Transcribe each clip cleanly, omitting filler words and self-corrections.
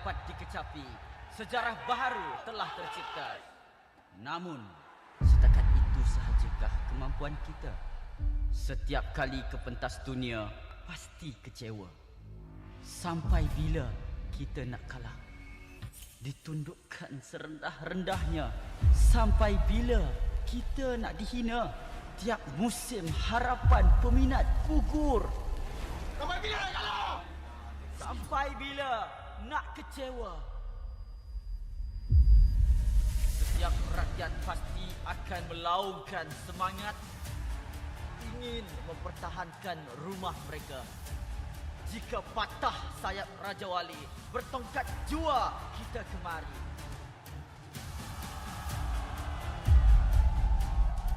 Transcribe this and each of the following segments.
dapat dikecapi. Sejarah baharu telah tercipta. Namun, setakat itu sahajakah kemampuan kita? Setiap kali ke pentas dunia, pasti kecewa. Sampai bila kita nak kalah? Ditundukkan serendah-rendahnya. Sampai bila kita nak dihina? Tiap musim harapan peminat gugur. Sampai bila nak kalah? Sampai bila nak kecewa? Setiap rakyat pasti akan melaungkan semangat, ingin mempertahankan rumah mereka. Jika patah sayap Raja Wali, bertongkat jua kita kemari.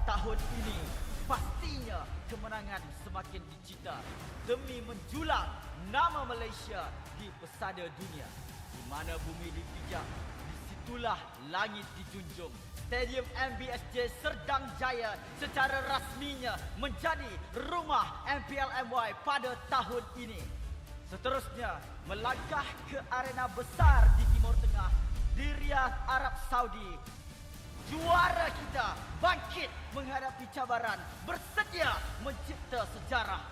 Tahun ini pastinya kemenangan semakin dicita demi menjulang nama Malaysia di pesada dunia. Di mana bumi dipijak, disitulah langit dijunjung. Stadium MBSJ Serdang Jaya secara rasminya menjadi rumah MPL MY pada tahun ini. Seterusnya, melangkah ke arena besar di Timur Tengah, di Riyadh, Arab Saudi. Juara kita bangkit menghadapi cabaran, bersedia mencipta sejarah.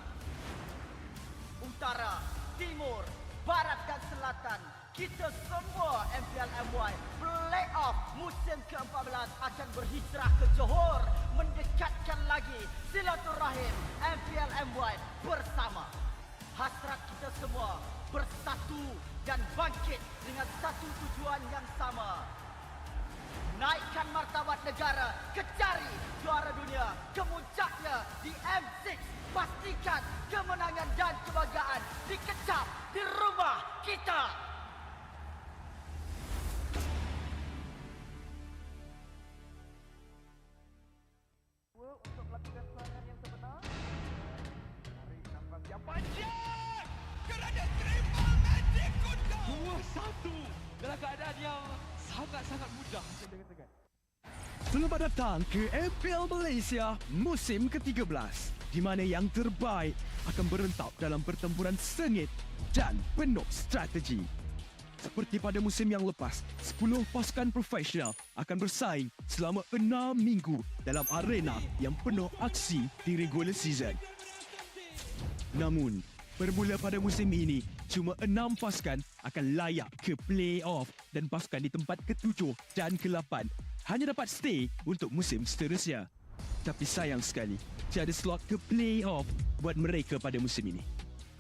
Utara, Timur, Barat dan Selatan, kita semua MPL MY Playoff musim ke-14 akan berhijrah ke Johor, mendekatkan lagi silaturahim MPL MY bersama. Hasrat kita semua bersatu dan bangkit dengan satu tujuan yang sama. Naikkan martabat negara, kecari juara dunia, kemuncaknya di M6. Pastikan kemenangan dan kebanggaan dikecap di rumah kita. Untuk melakukan serangan yang sebenar, tarik nafas yang panjang kerana terima magic kuda 2-1 dalam keadaan yang sangat-sangat mudah. Selamat datang ke MPL Malaysia musim ke-13, di mana yang terbaik akan berentap dalam pertempuran sengit dan penuh strategi. Seperti pada musim yang lepas, 10 pasukan profesional akan bersaing selama 6 minggu dalam arena yang penuh aksi di regular season. Namun, bermula pada musim ini, cuma 6 pasukan akan layak ke play-off dan pasukan di tempat ke-7 dan ke-8 hanya dapat stay untuk musim seterusnya. Tapi sayang sekali, tiada slot ke play-off buat mereka pada musim ini.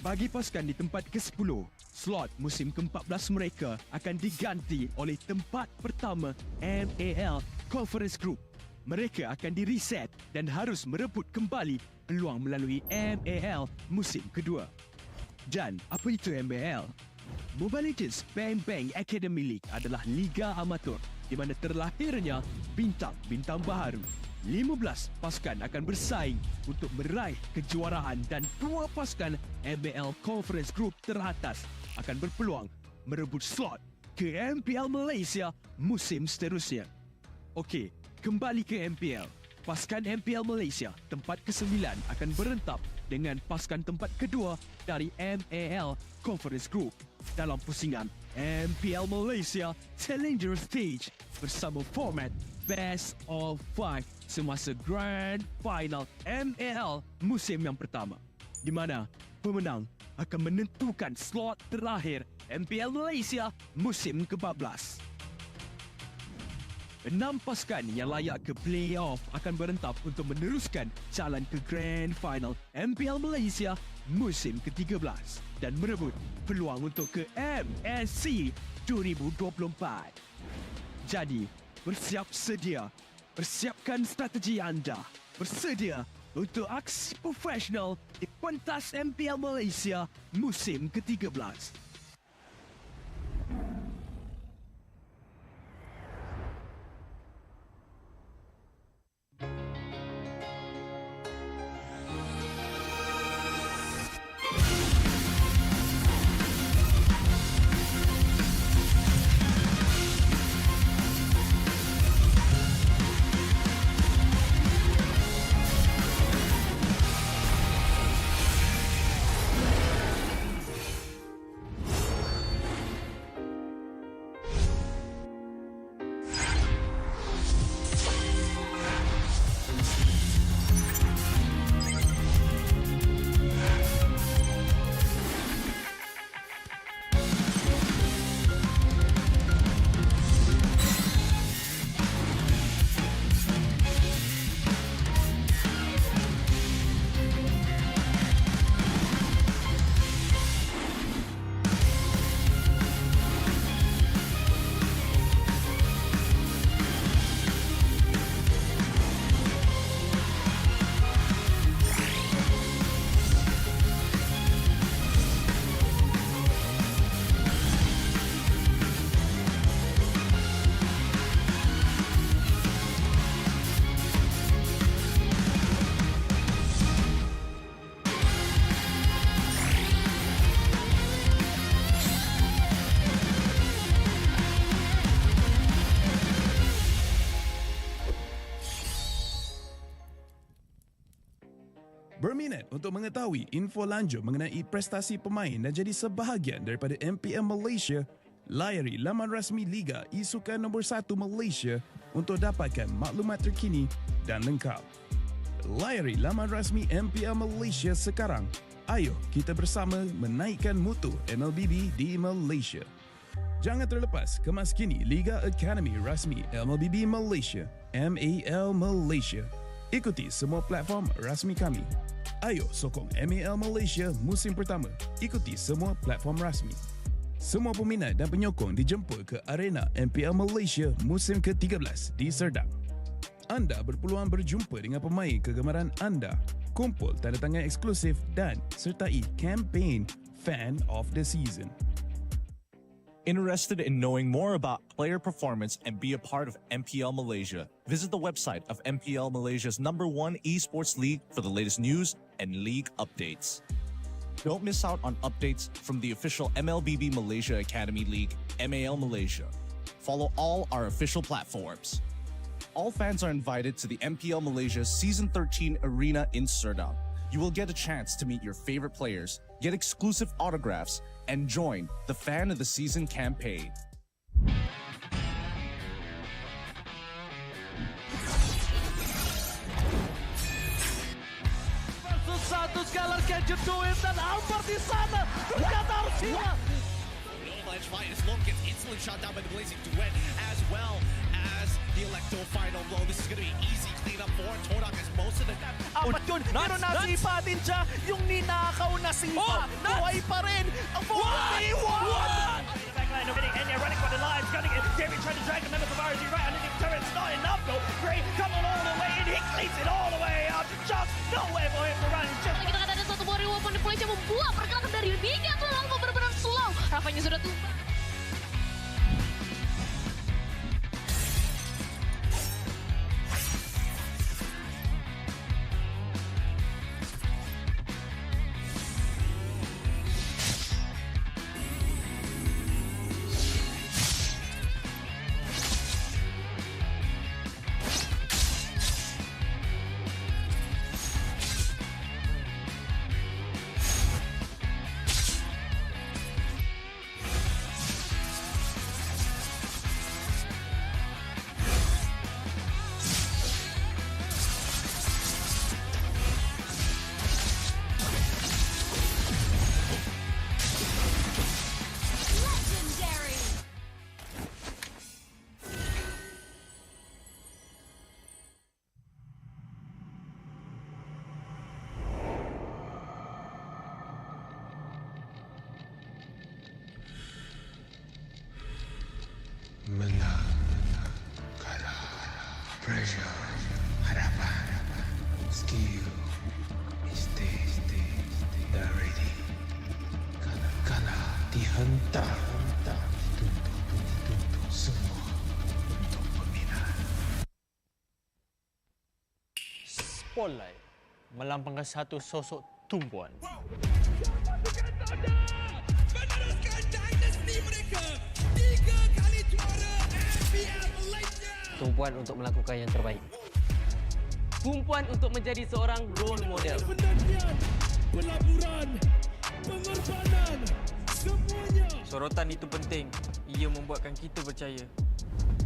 Bagi pasukan di tempat ke-10, slot musim ke-14 mereka akan diganti oleh tempat pertama MPL Conference Group. Mereka akan di-reset dan harus merebut kembali peluang melalui MPL musim kedua. Dan apa itu MPL? Mobile Legends Bang Bang Academy League adalah liga amatur di mana terlahirnya bintang-bintang baharu. 15 pasukan akan bersaing untuk meraih kejuaraan dan 2 pasukan MPL Conference Group teratas akan berpeluang merebut slot ke MPL Malaysia musim seterusnya. Okey, kembali ke MPL. Pasukan MPL Malaysia tempat ke-9 akan berentap dengan pasukan tempat kedua dari MPL Conference Group dalam pusingan MPL Malaysia Challenger Stage bersama format Best of 5 semasa Grand Final MPL musim yang pertama, di mana pemenang akan menentukan slot terakhir MPL Malaysia musim ke-14. 6 pasukan yang layak ke play-off akan berentap untuk meneruskan jalan ke Grand Final MPL Malaysia musim ke-13 dan merebut peluang untuk ke MSC 2024. Jadi, bersiap sedia. Persiapkan strategi anda. Bersedia untuk aksi profesional di pentas MPL Malaysia musim ke-13. Berminat untuk mengetahui info lanjut mengenai prestasi pemain dan jadi sebahagian daripada MPL Malaysia? Layari laman rasmi Liga E-Sukan nombor 1 Malaysia untuk dapatkan maklumat terkini dan lengkap. Layari laman rasmi MPL Malaysia sekarang. Ayo kita bersama menaikkan mutu MLBB di Malaysia. Jangan terlepas kemas kini Liga Academy rasmi MLBB Malaysia, MAL Malaysia. Ikuti semua platform rasmi kami. Ayo sokong MAL Malaysia musim pertama. Ikuti semua platform rasmi. Semua peminat dan penyokong dijemput ke arena MPL Malaysia musim ke-13 di Serdang. Anda berpeluang berjumpa dengan pemain kegemaran anda, kumpul tanda tangan eksklusif dan sertai kempen Fan of the Season. Interested in knowing more about player performance and be a part of MPL Malaysia? Visit the website of MPL Malaysia's #1 esports league for the latest news and league updates. Don't miss out on updates from the official MLBB Malaysia Academy League, MAL Malaysia. Follow all our official platforms. All fans are invited to the MPL Malaysia Season 13 Arena in Serdang. You will get a chance to meet your favorite players, get exclusive autographs, and join the Fan of the Season campaign. Versus satu Skylar can you do it? Dan Albert di sana ternyata harus hilang. Fight as long gets instantly shot down by the Blazing Duet, as well as the Electro final blow. This is going to be easy cleanup for Todak as most of the... Apat yun, pero nasipa din siya. Yung ninakaw na sipa, buhay pa rin. Ang 41! Backline opening, and they're running for the lives. Gunning it, David trying to drag the members of RG right underneath the turret. It's not enough though. Gray coming all the way in, he cleans it all the way up. Just no way for him to run. Just... Kita kata ada satu buah reward point yang membuat pergerakan dari Liga terlalu benar-benar slow. Rafanya sudah tumbang. Menang, kalah, pressure, harapan, skill, mistake, dah ready. Kalah, dihentak, dituntut semua untuk peminat. Spotlight melambangkan satu sosok tumpuan. Tumpuan untuk melakukan yang terbaik. Tumpuan untuk menjadi seorang role model. Pelaburan, pengorbanan, semuanya. Sorotan itu penting. Ia membuatkan kita percaya.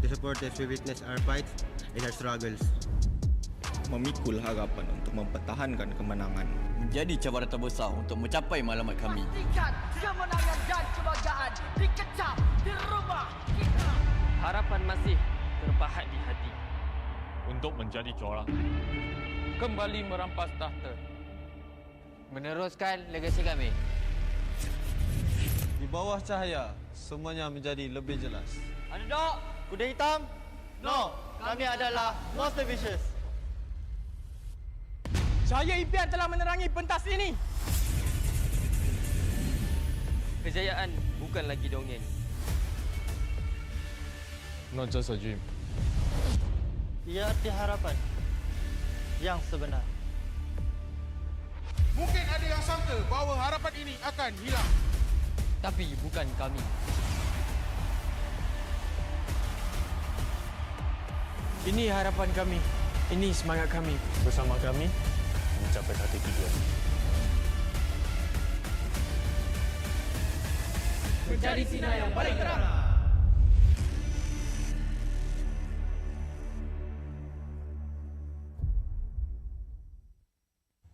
The supporters will witness our fights and our struggles. Memikul harapan untuk mempertahankan kemenangan. Menjadi cabaran terbesar untuk mencapai matlamat kami. Pastikan kemenangan dan kebanggaan dikecap di rumah kita. Harapan masih terpahat di hati. Untuk menjadi juara. Kembali merampas tahta. Meneruskan legasi kami. Di bawah cahaya, semuanya menjadi lebih jelas. Underdog, kuda hitam? No, kami adalah Monster Vicious. Cahaya impian telah menerangi pentas ini. Kejayaan bukan lagi dongeng. Not just a dream. Ia arti harapan yang sebenar. Mungkin ada yang sangka bahawa harapan ini akan hilang. Tapi bukan kami. Ini harapan kami. Ini semangat kami. Bersama kami, mencapai satu tujuan. Menjadi sinar yang paling terang.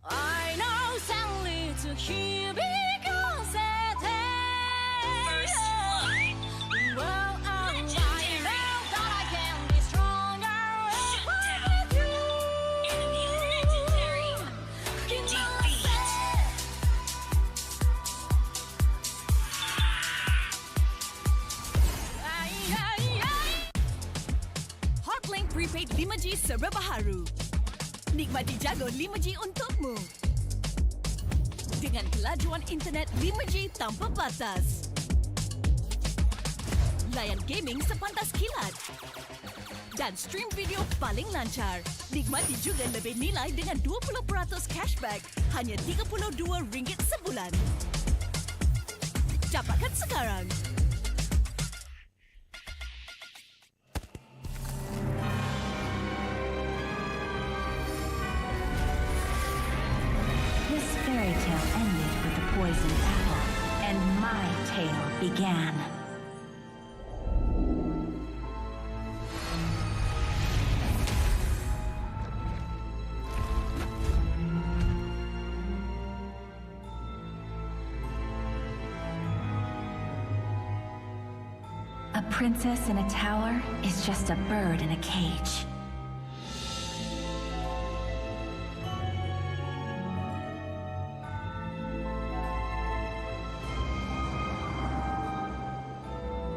I know sadly to hear because it is. Well, I know that I can be stronger with you. In defeat. Hotlink Prepaid 5G serba baharu. Nikmati jago 5G untukmu. Dengan kelajuan internet 5G tanpa batas. Layan gaming sepantas kilat. Dan stream video paling lancar. Nikmati juga lebih nilai dengan 20% cashback hanya RM32 sebulan. Dapatkan sekarang. This fairy tale ended with a poisoned apple, and my tale began. A princess in a tower is just a bird in a cage.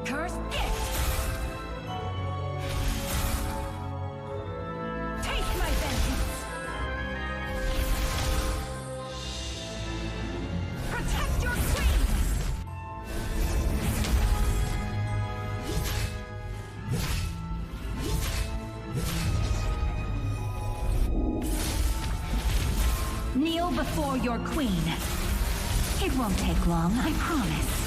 Curse it! Take my vengeance! Protect your queen! Kneel before your queen. It won't take long, I promise.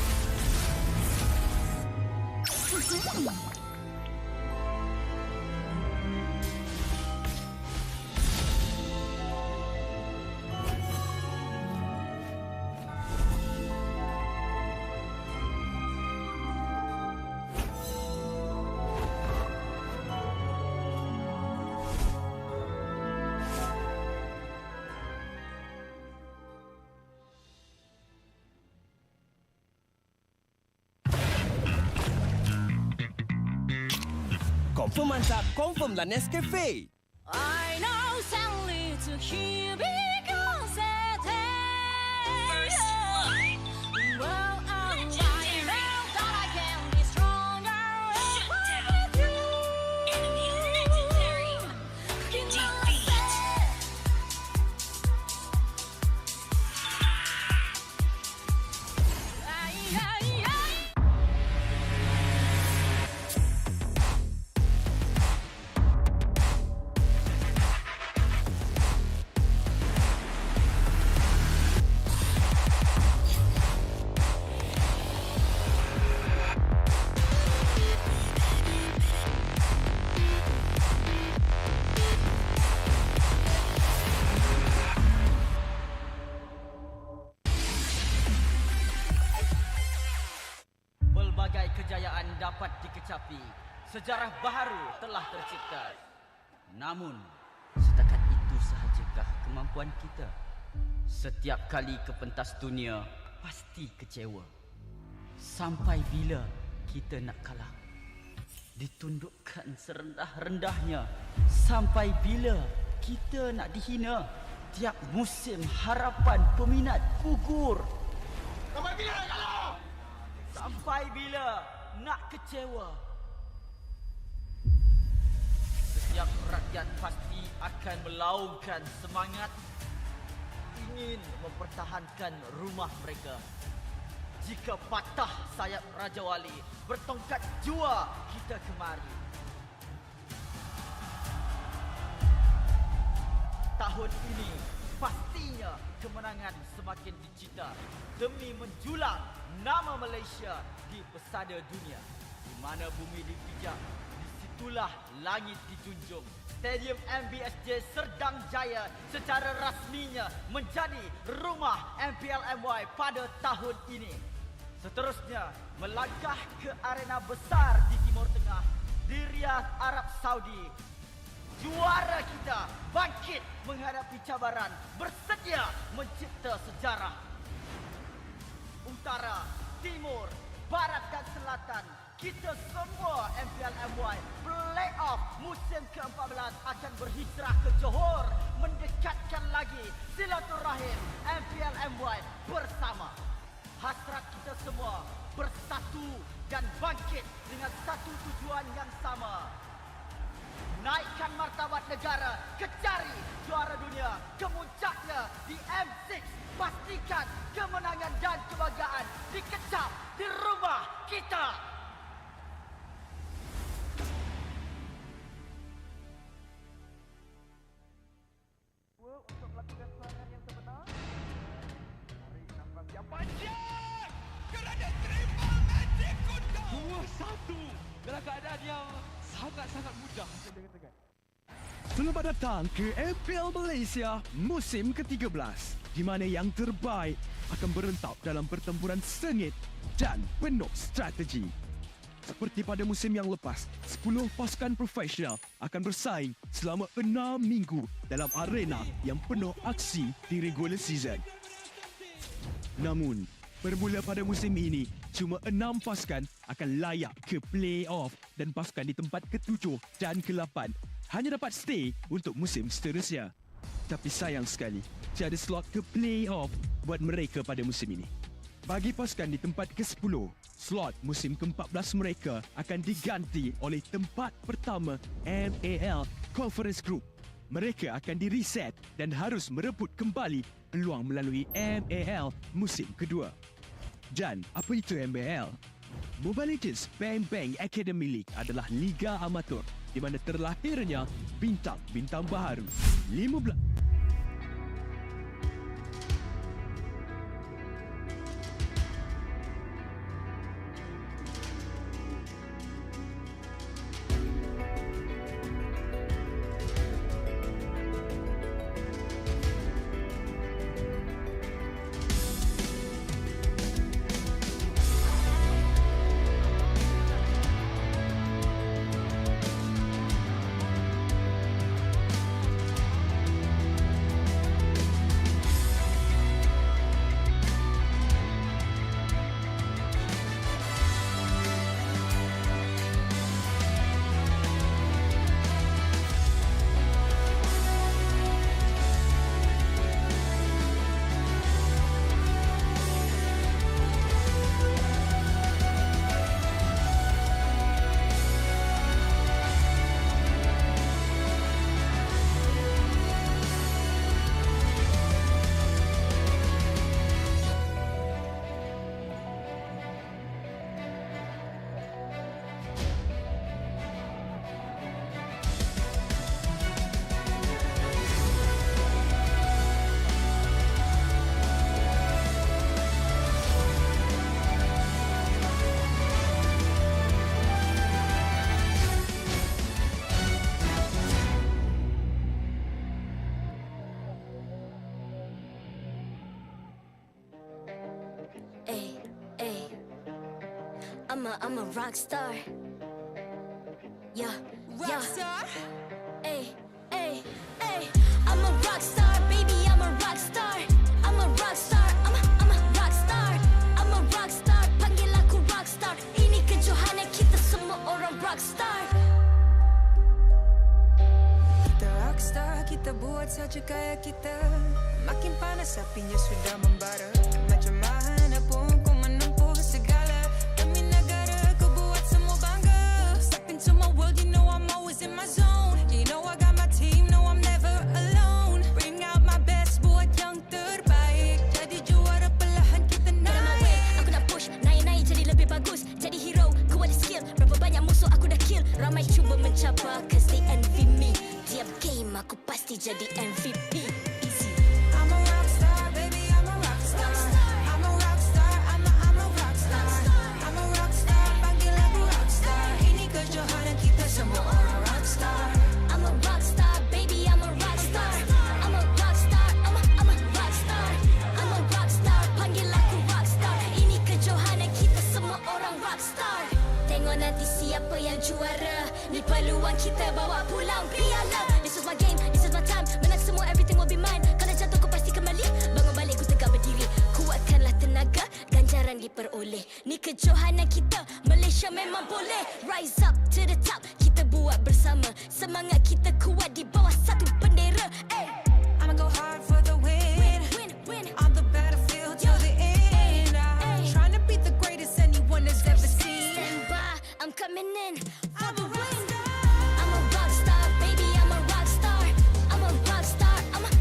Confirm mantap, confirm lah Nescafe. I know sadly to hear because it is. Well, I know that I can be stronger with you. In defeat. Pelbagai kejayaan dapat dikecapi. Sejarah baharu telah tercipta. Namun, setakat itu sahajakah kemampuan kita? Setiap kali ke pentas dunia, pasti kecewa. Sampai bila kita nak kalah? Ditundukkan serendah-rendahnya. Sampai bila kita nak dihina? Tiap musim harapan peminat gugur. Sampai bila nak kalah? Sampai bila nak kecewa? Setiap rakyat pasti akan melaungkan semangat, ingin mempertahankan rumah mereka. Jika patah sayap Raja Wali, bertongkat jua kita kemari. Tahun ini pastinya kemenangan semakin dicita demi menjulang nama Malaysia di pesada dunia. Di mana bumi dipijak, di situ itulah langit dijunjung. Stadium MBSJ Serdang Jaya secara rasminya menjadi rumah MPL MY pada tahun ini. Seterusnya, melangkah ke arena besar di Timur Tengah, di Riyadh, Arab Saudi. Juara kita bangkit menghadapi cabaran, bersedia mencipta sejarah. Utara, Timur, Barat dan Selatan, kita semua MPL MY Playoff musim ke-14 akan berhijrah ke Johor, mendekatkan lagi silaturahim MPL MY bersama. Hasrat kita semua bersatu dan bangkit dengan satu tujuan yang sama. Naikkan martabat negara, kecari juara dunia, kemuncaknya di M6. Pastikan kemenangan dan kebanggaan dikecap di rumah kita. Untuk melakukan serangan yang sebenar, tarik nafas yang panjang kerana triple magic kuda 2-1 dalam keadaan yang sangat-sangat mudah. Selamat datang ke MPL Malaysia musim ke-13, di mana yang terbaik akan berentap dalam pertempuran sengit dan penuh strategi. Seperti pada musim yang lepas, 10 pasukan profesional akan bersaing selama 6 minggu dalam arena yang penuh aksi di regular season. Namun, bermula pada musim ini, cuma 6 pasukan akan layak ke play-off dan pasukan di tempat ke-7 dan ke-8 hanya dapat stay untuk musim seterusnya. Tapi sayang sekali, tiada slot ke play-off buat mereka pada musim ini. Bagi pasukan di tempat ke-10, slot musim ke-14 mereka akan diganti oleh tempat pertama MAL Conference Group. Mereka akan di-reset dan harus merebut kembali peluang melalui MAL musim kedua. Dan apa itu MAL? Mobile Legends Bang Bang Academy League adalah liga amatur di mana terlahirnya bintang-bintang baharu. 15 I'm a rock star. Yeah, rock star. Ay, ay, ay. I'm a rock star, baby. I'm a rock star. I'm a rock star. I'm a rock star. I'm a rock star. Panggil aku rock star. Ini kejohanan kita semua orang rock star. Kita rock star, kita buat saja gaya kita. Makin panas apinya sudah membara. Macam mana pun ku menempuh segala. Demi negara ku buat semua bangga. Step into my world, you know I'm always in my zone. You know I got my team, no I'm never alone. Bring out my best, buat yang terbaik. Jadi juara perlahan kita naik. Aku nak push, naik-naik jadi lebih bagus. Jadi hero, ku ada skill. Berapa banyak musuh aku dah kill. Ramai cuba mencapai, cause they envy me. Tiap game aku pasti jadi MVP. I'm a rock star, baby, I'm a rock juara. Ni peluang kita bawa pulang piala. This is my game, this is my time. Menang semua, everything will be mine. Kalau jatuh kau pasti kembali. Bangun balik ku tegak berdiri. Kuatkanlah tenaga, ganjaran diperoleh. Ni kejohanan kita, Malaysia memang boleh. Rise up to the top, kita buat bersama. Semangat kita kuat di bawah satu bendera. I'ma go hard for the win. On the battlefield till the end. I'm trying to beat the greatest anyone has ever seen. Stand by, I'm coming in for the win. I'm a rock star, baby, I'm a rock star. I'm a rock star, I'm a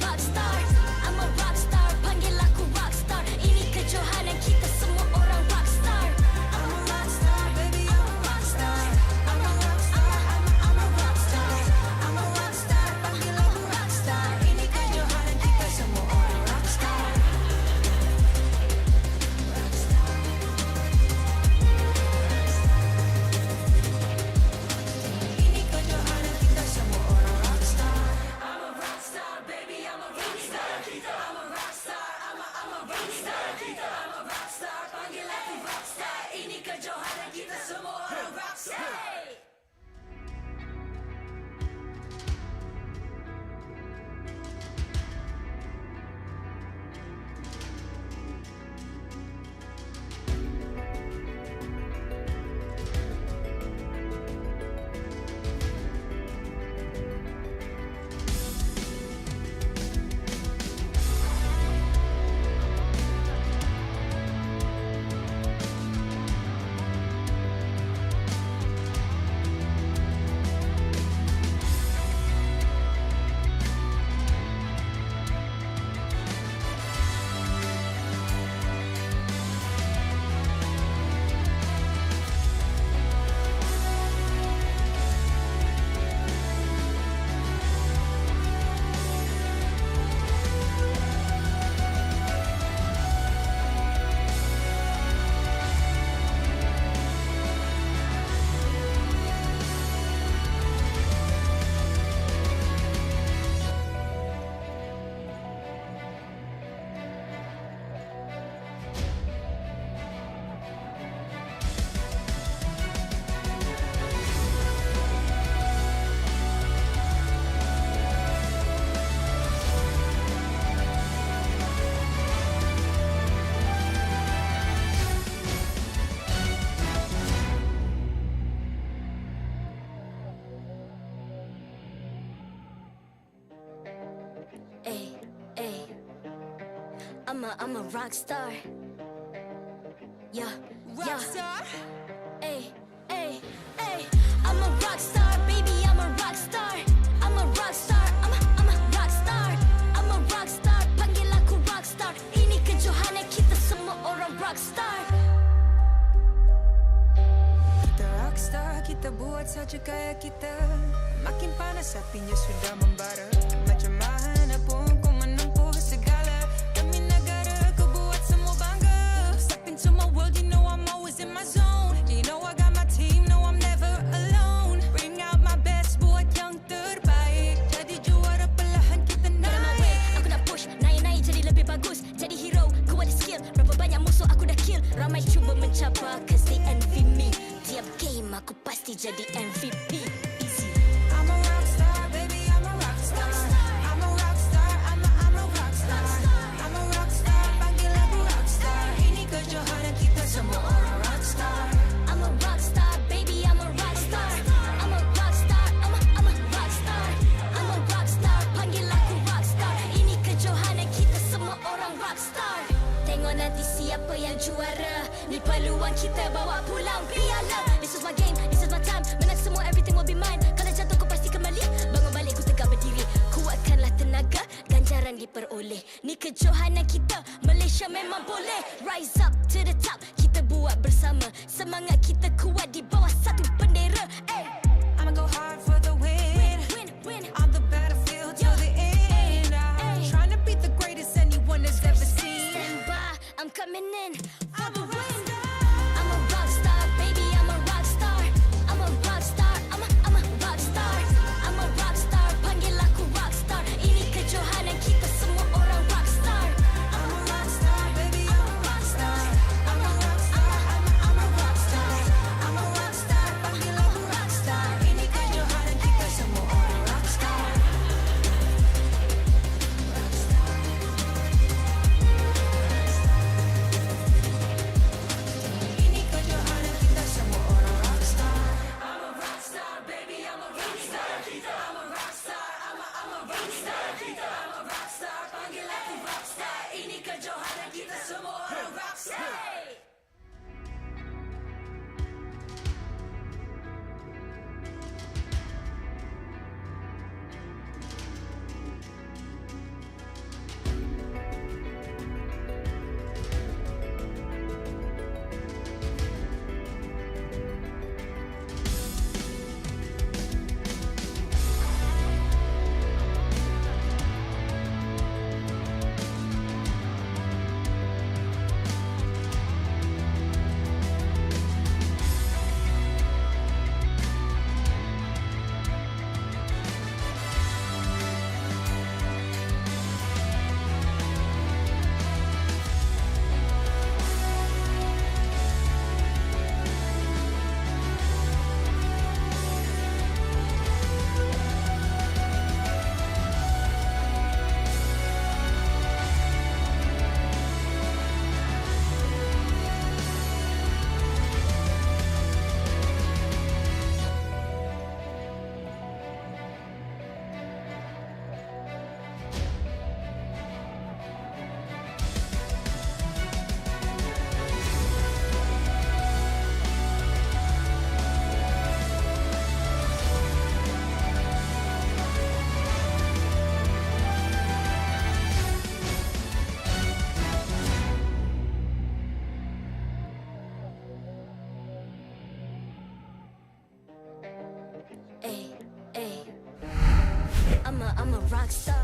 rock star. I'm a rock star, panggil aku rock star. Ini kejohanan kita semua orang rock star. I'm a rock star, baby, I'm a rock star. I'm a rock star, I'm a rock star. I'm a rock star, panggil aku rock star. Ini kejohanan kita semua orang rock star. Ini kejohanan kita semua orang rock star. I'm a rock star, baby, I'm a rock star. I'm a rock star, I'm a rock star. I'm a rock star, panggil aku rock star. Ini kejohanan kita semua orang rock star. I'm a rock star. Yeah, rock star. Ay. I'm a rock star, baby, I'm a rock star. I'm a rock star, I'm a rock star. I'm a rock star, panggil aku rock star. Ini kejohanan kita semua orang rock star. Kita rock star, kita buat saja gaya kita. Makin panas apinya sudah membara. Macam mana pun ku menempuh segala. Demi negara ku buat semua bangga. Step into my world, you know I'm always in my zone. You know I got my team, no I'm never alone. Bring out my best, buat yang terbaik. Jadi juara perlahan kita naik. Aku nak push, naik jadi lebih bagus. Jadi hero, ku ada skill. Berapa banyak musuh aku dah kill. Ramai cuba mencapai, cause they envy me. Tiap game aku pasti jadi MVP. I'm a rock star, baby, I'm a rock star. I'm a rock star, I'm a rock star. I'm a rock star, panggil aku rock star. Ini kejohanan kita semua orang rock star. I'm a rock star, baby, I'm a rock star. I'm a rock star, I'm a rock star. I'm a rock star, panggil aku rock star. Ini kejohanan kita semua orang rock star. Tengok nanti siapa yang juara. Ni peluang kita bawa pulang piala. This is my game, this is my time. Menang semua, everything will be mine. Kalau jatuh kau pasti kembali. Bangun balik ku tegak berdiri. Kuatkanlah tenaga, ganjaran diperoleh. Ni kejohanan kita, Malaysia memang boleh. Rise up to the top, kita buat bersama. Semangat kita kuat di bawah satu bendera. I'ma go hard for the win. On the battlefield till the end. I'm trying to beat the greatest anyone has ever seen. Stand by, I'm coming in for the win. I'm a rock star, baby, I'm a rock star. I'm a rock star, I'm a rock star. I'm a rock star, panggil aku rock star. Ini kejohanan kita semua orang rock star. I'm a rock star, baby, I'm a rock star. I'm a rock star, I'm a rock star. I'm a rock star, panggil aku I'm a rock star.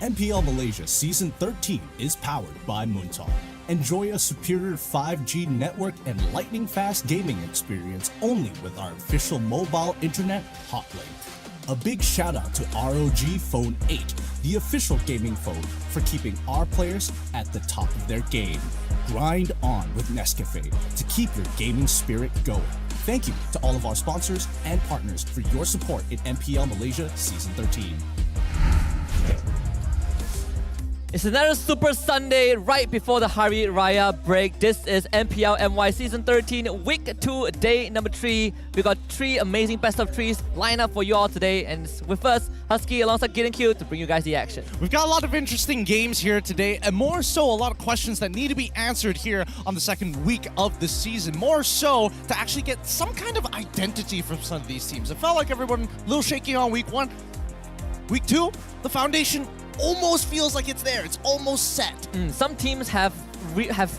MPL Malaysia Season 13 is powered by Muntal. Enjoy a superior 5G network and lightning-fast gaming experience only with our official mobile internet hotlink. A big shout out to ROG Phone 8, the official gaming phone, for keeping our players at the top of their game. Grind on with Nescafe to keep your gaming spirit going. Thank you to all of our sponsors and partners for your support in MPL Malaysia Season 13. It's another Super Sunday right before the Hari Raya break. This is MPL MY Season 13, Week 2, Day number 3. We got 3 amazing best of 3s lined up for you all today. And with us, Husky alongside Kid and Q to bring you guys the action. We've got a lot of interesting games here today, and more so a lot of questions that need to be answered here on the second week of the season. More so to actually get some kind of identity from some of these teams. It felt like everyone a little shaky on week 1. Week 2, the foundation almost feels like it's there. It's almost set. Some teams have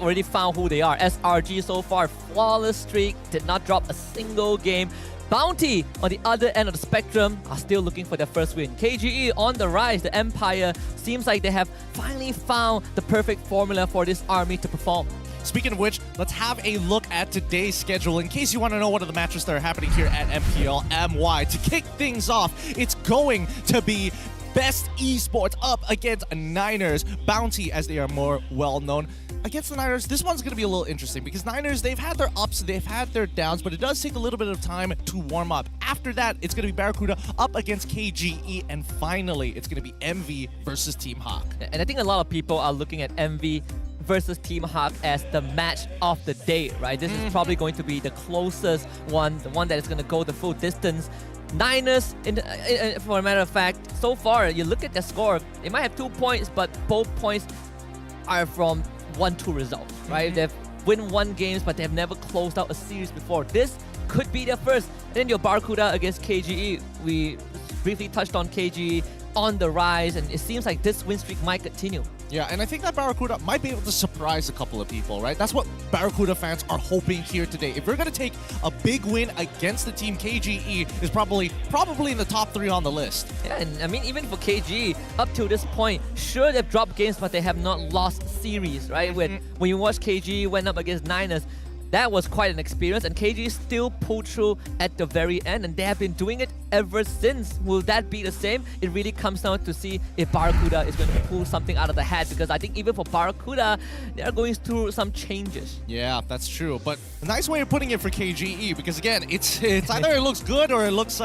already found who they are. SRG so far, flawless streak, did not drop a single game. Bounty on the other end of the spectrum are still looking for their first win. KGE on the rise. The Empire seems like they have finally found the perfect formula for this army to perform. Speaking of which, let's have a look at today's schedule in case you want to know what are the matches that are happening here at MPL MY. To kick things off, it's going to be Best Esports up against Niners. Bounty, as they are more well known. Against the Niners, this one's going to be a little interesting because Niners, they've had their ups, they've had their downs, but it does take a little bit of time to warm up. After that, it's going to be Barracuda up against KGE, and finally, it's going to be MV versus Team Hawk. And I think a lot of people are looking at MV versus Team Hawk as the match of the day, right? This is probably going to be the closest one, the one that is going to go the full distance. Niners, for a matter of fact, so far, you look at their score, they might have 2 points, but both points are from 1-2 results, right? They've won 1 games, but they have never closed out a series before. This could be their first. And then your Barracuda against KGE. We briefly touched on KGE on the rise, and it seems like this win streak might continue. Yeah, and I think that Barracuda might be able to surprise a couple of people, right? That's what Barracuda fans are hoping here today. If we're going to take a big win against the team, KGE is probably in the top 3 on the list. Yeah, and I mean, even for KGE, up to this point, sure, they've dropped games, but they have not lost series, right? When you watch KGE went up against Niners, that was quite an experience, and KG still pulled through at the very end, and they have been doing it ever since. Will that be the same? It really comes down to see if Barracuda is going to pull something out of the hat, because I think even for Barracuda, they are going through some changes. Yeah, that's true, but a nice way of putting it for KGE, because again, it's either it looks good or it looks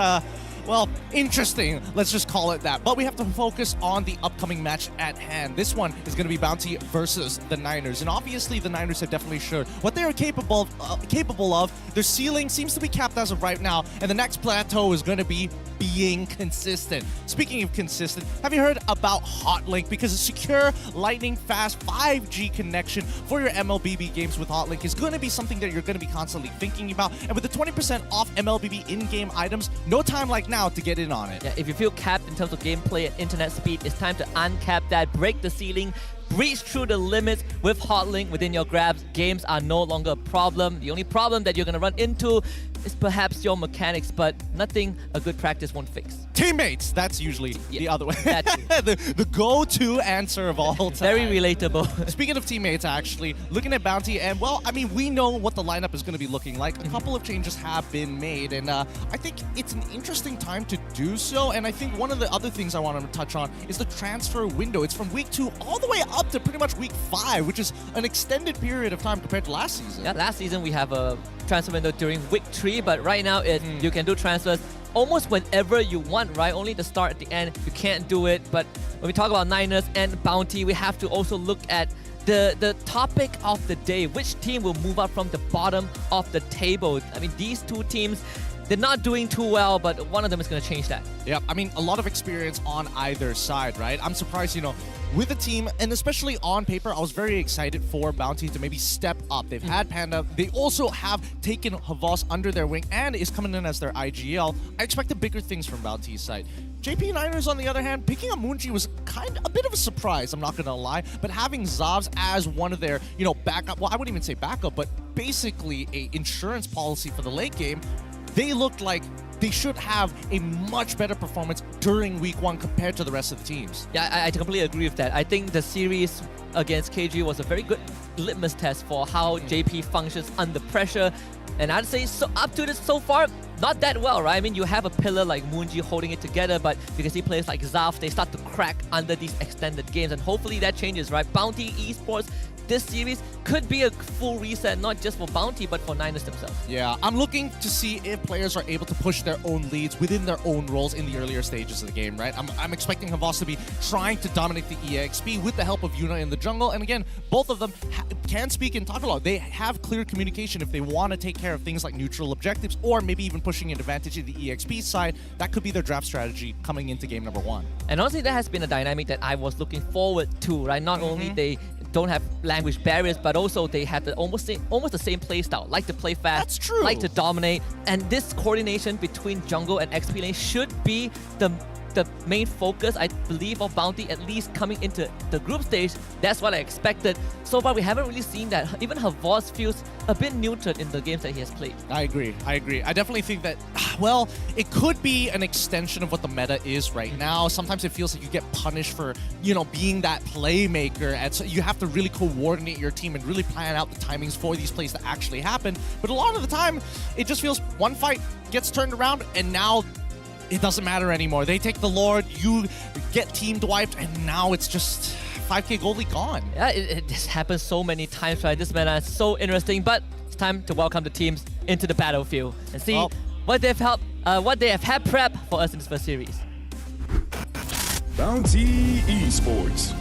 well, interesting. Let's just call it that. But we have to focus on the upcoming match at hand. This one is going to be Bounty versus the Niners. And obviously, the Niners have definitely showed what they are capable of. Their ceiling seems to be capped as of right now. And the next plateau is going to be being consistent. Speaking of consistent, have you heard about Hotlink? Because a secure, lightning-fast 5G connection for your MLBB games with Hotlink is going to be something that you're going to be constantly thinking about. And with the 20% off MLBB in-game items, no time like now to get in on it. Yeah, if you feel capped in terms of gameplay and internet speed, it's time to uncap that, break the ceiling, breach through the limits with Hotlink within your grabs. Games are no longer a problem. The only problem that you're going to run into is perhaps your mechanics, but nothing a good practice won't fix. Teammates, that's usually the other way. the go-to answer of all time. Very relatable. Speaking of teammates, actually, looking at Bounty, and well, I mean, we know what the lineup is going to be looking like. A couple of changes have been made, and I think it's an interesting time to do so. And I think one of the other things I want to touch on is the transfer window. It's from week 2 all the way up to pretty much week 5, which is an extended period of time compared to last season. Yeah, last season we have a transfer window during week 3, but right now you can do transfers almost whenever you want, right? Only the start at the end, you can't do it. But when we talk about Niners and Bounty, we have to also look at the topic of the day. Which team will move up from the bottom of the table? I mean, these two teams, they're not doing too well, but one of them is going to change that. Yeah, I mean, a lot of experience on either side, right? I'm surprised, with the team, and especially on paper, I was very excited for Bounty to maybe step up. They've had Panda. They also have taken Havas under their wing and is coming in as their IGL. I expected bigger things from Bounty's side. JP Niners, on the other hand, picking up Moonji was a bit of a surprise, I'm not going to lie. But having Zavs as one of their, backup, well, I wouldn't even say backup, but basically a insurance policy for the late game, they looked like they should have a much better performance during week 1 compared to the rest of the teams. Yeah, I completely agree with that. I think the series against KG was a very good litmus test for how JP functions under pressure. And I'd say so up to this so far, not that well, right? I mean, you have a pillar like Moonji holding it together, but you can see players like Zaf, they start to crack under these extended games, and hopefully that changes, right? Bounty Esports, this series could be a full reset, not just for Bounty, but for Niners themselves. Yeah, I'm looking to see if players are able to push their own leads within their own roles in the earlier stages of the game, right? I'm expecting Havas to be trying to dominate the EXP with the help of Yuna in the jungle. And again, both of them can speak in Tagalog. They have clear communication if they want to take care of things like neutral objectives or maybe even pushing an advantage in the EXP side. That could be their draft strategy coming into game number 1. And honestly, that has been a dynamic that I was looking forward to, right? Not only they don't have language barriers, but also they have almost the same play style. Like to play fast, that's true, like to dominate, and this coordination between jungle and XP lane should be the main focus, I believe, of Bounty, at least coming into the group stage. That's what I expected. So far, we haven't really seen that. Even Havas feels a bit neutered in the games that he has played. I agree. I definitely think that, well, it could be an extension of what the meta is right now. Sometimes it feels like you get punished for, being that playmaker, and so you have to really coordinate your team and really plan out the timings for these plays to actually happen. But a lot of the time, it just feels one fight gets turned around, and now it doesn't matter anymore. They take the Lord, you get teamed wiped, and now it's just 5k goalie gone. Yeah, it just happens so many times, right? This meta is so interesting, but it's time to welcome the teams into the battlefield and see what they have had prep for us in this first series. Bounty Esports.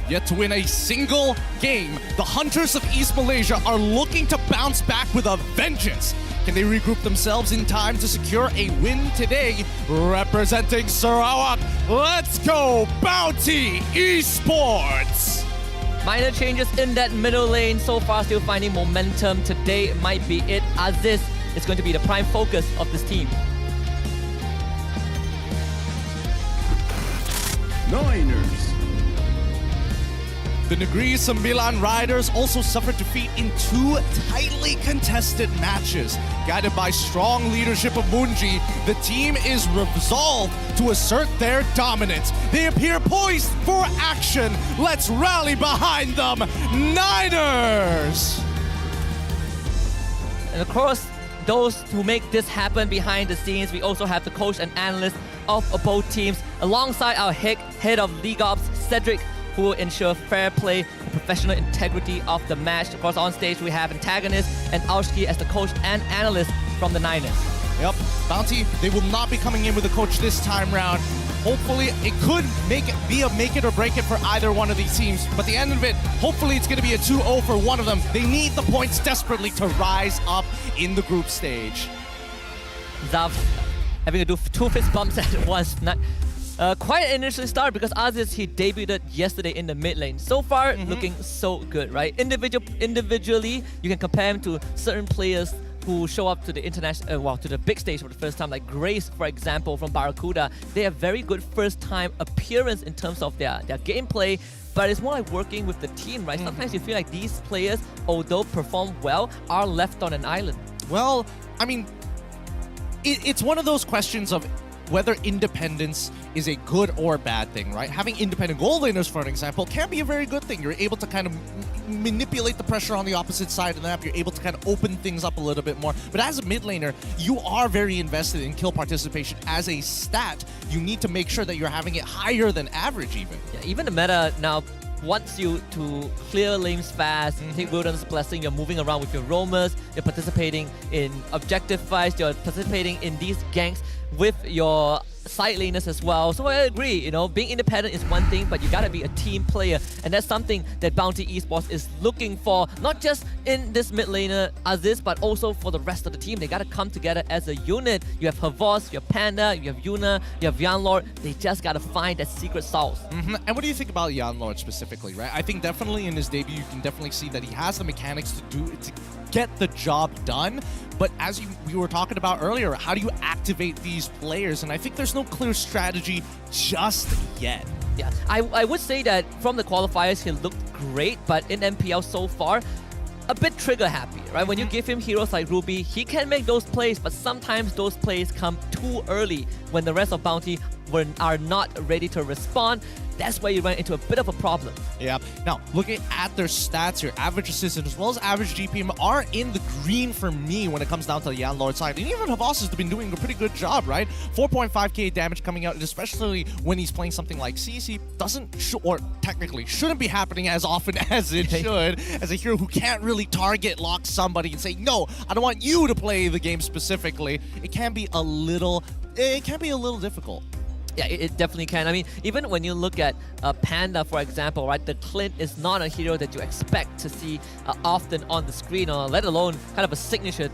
Yet to win a single game, the Hunters of East Malaysia are looking to bounce back with a vengeance. Can they regroup themselves in time to secure a win today? Representing Sarawak, let's go Bounty Esports! Minor changes in that middle lane. So far, still finding momentum. Today might be it. Aziz is going to be the prime focus of this team. Niners. The Negeri Sembilan Riders also suffered defeat in 2 tightly contested matches. Guided by strong leadership of Moonji, the team is resolved to assert their dominance. They appear poised for action. Let's rally behind them, Niners! And of course, those who make this happen behind the scenes, we also have the coach and analyst of both teams, alongside our head of League Ops, Cedric, who will ensure fair play and professional integrity of the match. Of course, on stage we have antagonist and Aushki as the coach and analyst from the Niners. Yep, Bounty, they will not be coming in with a coach this time round. Hopefully, it could be a make it or break it for either one of these teams. But at the end of it, hopefully it's going to be a 2-0 for one of them. They need the points desperately to rise up in the group stage. Zav having to do 2 fist bumps at once. Quite an initial start because Aziz, he debuted yesterday in the mid lane. So far, looking so good, right? Individually, you can compare him to certain players who show up to the to the big stage for the first time, like Grace, for example, from Barracuda. They have very good first-time appearance in terms of their gameplay, but it's more like working with the team, right? Sometimes you feel like these players, although perform well, are left on an island. Well, I mean, it's one of those questions of whether independence is a good or bad thing, right? Having independent goal laners, for an example, can be a very good thing. You're able to kind of manipulate the pressure on the opposite side of the map. You're able to kind of open things up a little bit more. But as a mid laner, you are very invested in kill participation as a stat. You need to make sure that you're having it higher than average even. Yeah, even the meta now wants you to clear lanes fast, take Wilden's blessing, you're moving around with your roamers, you're participating in objective fights, you're participating in these ganks with your side laners as well. So I agree, you know, being independent is one thing, but you gotta be a team player, and that's something that Bounty Esports is looking for, not just in this mid laner Aziz, but also for the rest of the team. They gotta come together as a unit. You have Havos, you have Panda, you have Yuna, you have Yanlord. They just gotta find that secret sauce. And what do you think about Yanlord specifically, right? I think definitely in his debut, you can definitely see that he has the mechanics to get the job done. But as we were talking about earlier, how do you activate these players? And I think there's no clear strategy just yet. Yeah, I would say that from the qualifiers, he looked great, but in MPL so far, a bit trigger happy, right? When you give him heroes like Ruby, he can make those plays, but sometimes those plays come too early when the rest of Bounty are not ready to respond. That's where you run into a bit of a problem. Yeah. Now, looking at their stats here, average assist as well as average GPM are in the green for me when it comes down to the Yanlord side. And even Havas has been doing a pretty good job, right? 4.5k damage coming out, especially when he's playing something like CC. Or technically shouldn't be happening as often as it should, as a hero who can't really target lock somebody and say, no, I don't want you to play the game specifically. It can be a little difficult. Yeah, it definitely can. I mean, even when you look at Panda, for example, right, the Clint is not a hero that you expect to see often on the screen, or let alone kind of a signature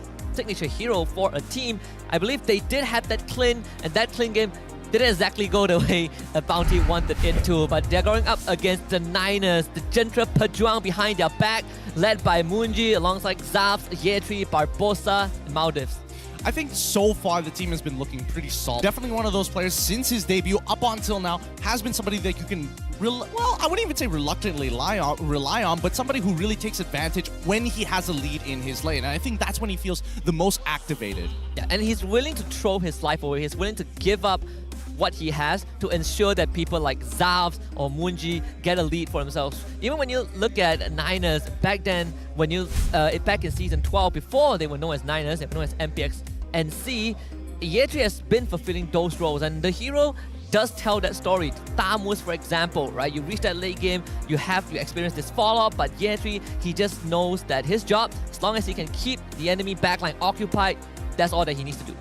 hero for a team. I believe they did have that Clint, and that Clint game didn't exactly go the way Bounty wanted it to, but they're going up against the Niners, the Gentra Pejuang behind their back, led by Moonji alongside Zaps, Yetri, Barbosa, and Maldives. I think so far the team has been looking pretty solid. Definitely one of those players since his debut up until now has been somebody that you can, I wouldn't even say reluctantly rely on, but somebody who really takes advantage when he has a lead in his lane. And I think that's when he feels the most activated. Yeah, and he's willing to throw his life away. He's willing to give up what he has to ensure that people like Zavs or Moonji get a lead for themselves. Even when you look at Niners, back then, when you back in Season 12, before they were known as Niners, they were known as MPX NC, Yetri has been fulfilling those roles, and the hero does tell that story. Tamus, for example, right? You reach that late game, you experience this fall-off, but Yetri, he just knows that his job, as long as he can keep the enemy backline occupied, that's all that he needs to do.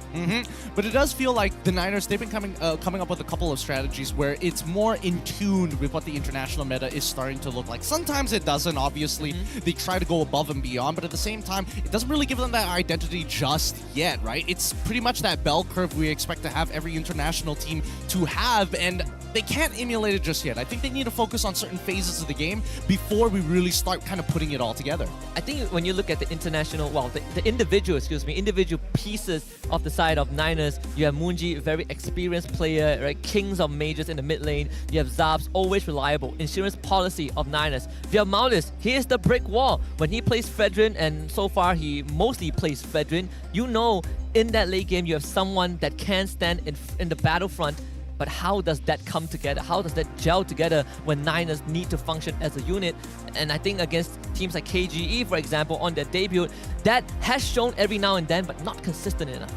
But it does feel like the Niners, they've been coming up with a couple of strategies where it's more in tune with what the international meta is starting to look like. Sometimes it doesn't, obviously. They try to go above and beyond, but at the same time, it doesn't really give them that identity just yet, right? It's pretty much that bell curve we expect to have every international team to have, and they can't emulate it just yet. I think they need to focus on certain phases of the game before we really start kind of putting it all together. I think when you look at the international, the individual pieces of the side of Niners, you have Moonji, a very experienced player, right? Kings of majors in the mid lane. You have Zabs, always reliable. Insurance policy of Niners. You have Maudis, he is the brick wall. When he plays Fedrin, and so far he mostly plays Fedrin, you know in that late game you have someone that can stand in the battlefront. But how does that come together? How does that gel together when Niners need to function as a unit? And I think against teams like KGE, for example, on their debut, that has shown every now and then, but not consistent enough.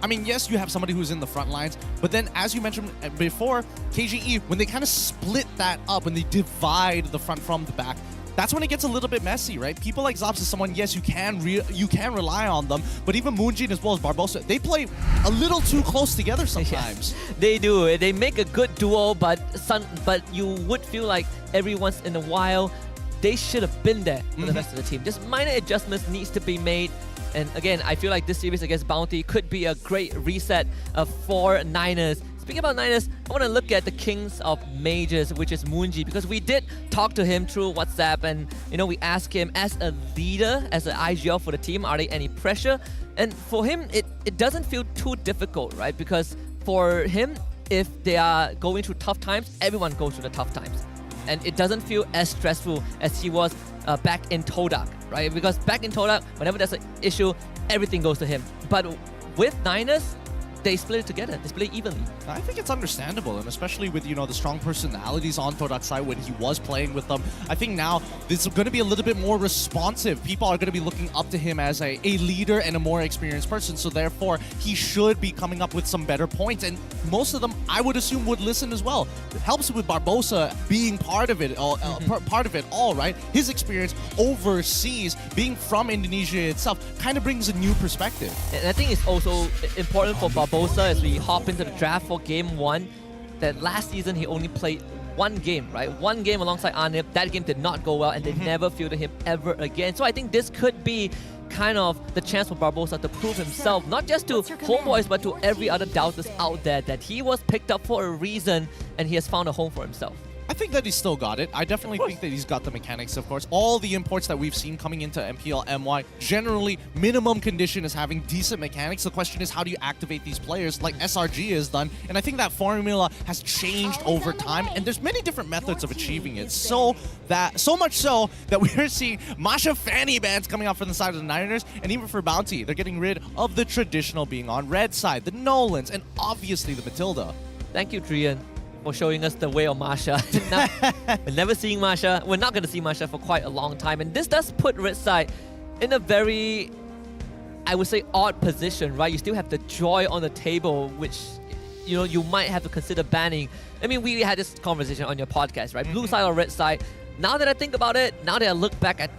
I mean, yes, you have somebody who's in the front lines, but then as you mentioned before, KGE, when they kind of split that up, when they divide the front from the back, that's when it gets a little bit messy, right? People like Zops is someone, yes, you can rely on them, but even Moonjin as well as Barbosa, they play a little too close together sometimes. Yes, they do. They make a good duo, but you would feel like every once in a while, they should have been there for the rest of the team. Just minor adjustments needs to be made. And again, I feel like this series against Bounty could be a great reset for Niners. Speaking about Niners, I want to look at the Kings of Majors, which is Moonji, because we did talk to him through WhatsApp, and we asked him as a leader, as an IGL for the team, are there any pressure? And for him, it doesn't feel too difficult, right? Because for him, if they are going through tough times, everyone goes through the tough times. And it doesn't feel as stressful as he was back in Todak, right? Because back in Todak, whenever there's an issue, everything goes to him. But with Niners, they split it together. They split it evenly. I think it's understandable, and especially with, you know, the strong personalities on Todak side when he was playing with them. I think now this is going to be a little bit more responsive. People are going to be looking up to him as a leader and a more experienced person, so therefore he should be coming up with some better points, and most of them I would assume would listen as well. It helps with Barbosa being part of it all, right? His experience overseas, being from Indonesia itself, kind of brings a new perspective. And I think it's also important for Barbosa as we hop into the draft for game 1 that last season he only played one game, right? One game alongside Anip. That game did not go well and they never fielded him ever again. So I think this could be kind of the chance for Barbosa to prove himself, not just to homeboys but to every other doubters out there, that he was picked up for a reason and he has found a home for himself. I think that he's still got it. I definitely think that he's got the mechanics, of course. All the imports that we've seen coming into MPL MY, generally, minimum condition is having decent mechanics. The question is, how do you activate these players like SRG has done? And I think that formula has changed over time, and there's many different methods of achieving it. So much so that we're seeing Masha fanny bands coming out from the side of the Niners, and even for Bounty, they're getting rid of the traditional being on red side, the Nolans, and obviously the Matilda. Thank you, Trian, for showing us the way of Masha. We're never seeing Masha. We're not going to see Masha for quite a long time. And this does put red side in a very, I would say, odd position, right? You still have the Joy on the table, which, you know, you might have to consider banning. I mean, we had this conversation on your podcast, right? Blue side or red side. Now that I think about it, now that I look back at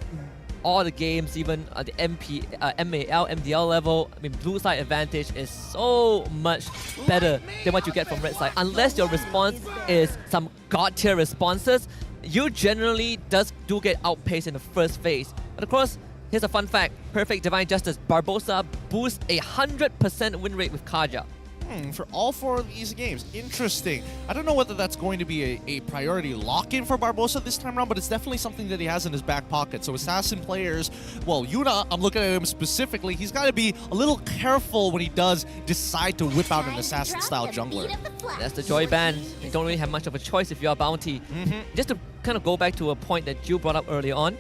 all the games, even at the MAL, MDL level, I mean, blue side advantage is so much better than what you get from red side. Unless your response is some god tier responses, you generally do get outpaced in the first phase. But of course, here's a fun fact. Perfect Divine Justice, Barbosa boosts 100% win rate with Kaja. For all 4 of these games. Interesting. I don't know whether that's going to be a priority lock-in for Barbosa this time around, but it's definitely something that he has in his back pocket. So assassin players, well, Yuna, I'm looking at him specifically, he's got to be a little careful when he does decide to whip out an assassin-style jungler. That's the Joy ban. You don't really have much of a choice if you're a Bounty. Just to kind of go back to a point that you brought up earlier on,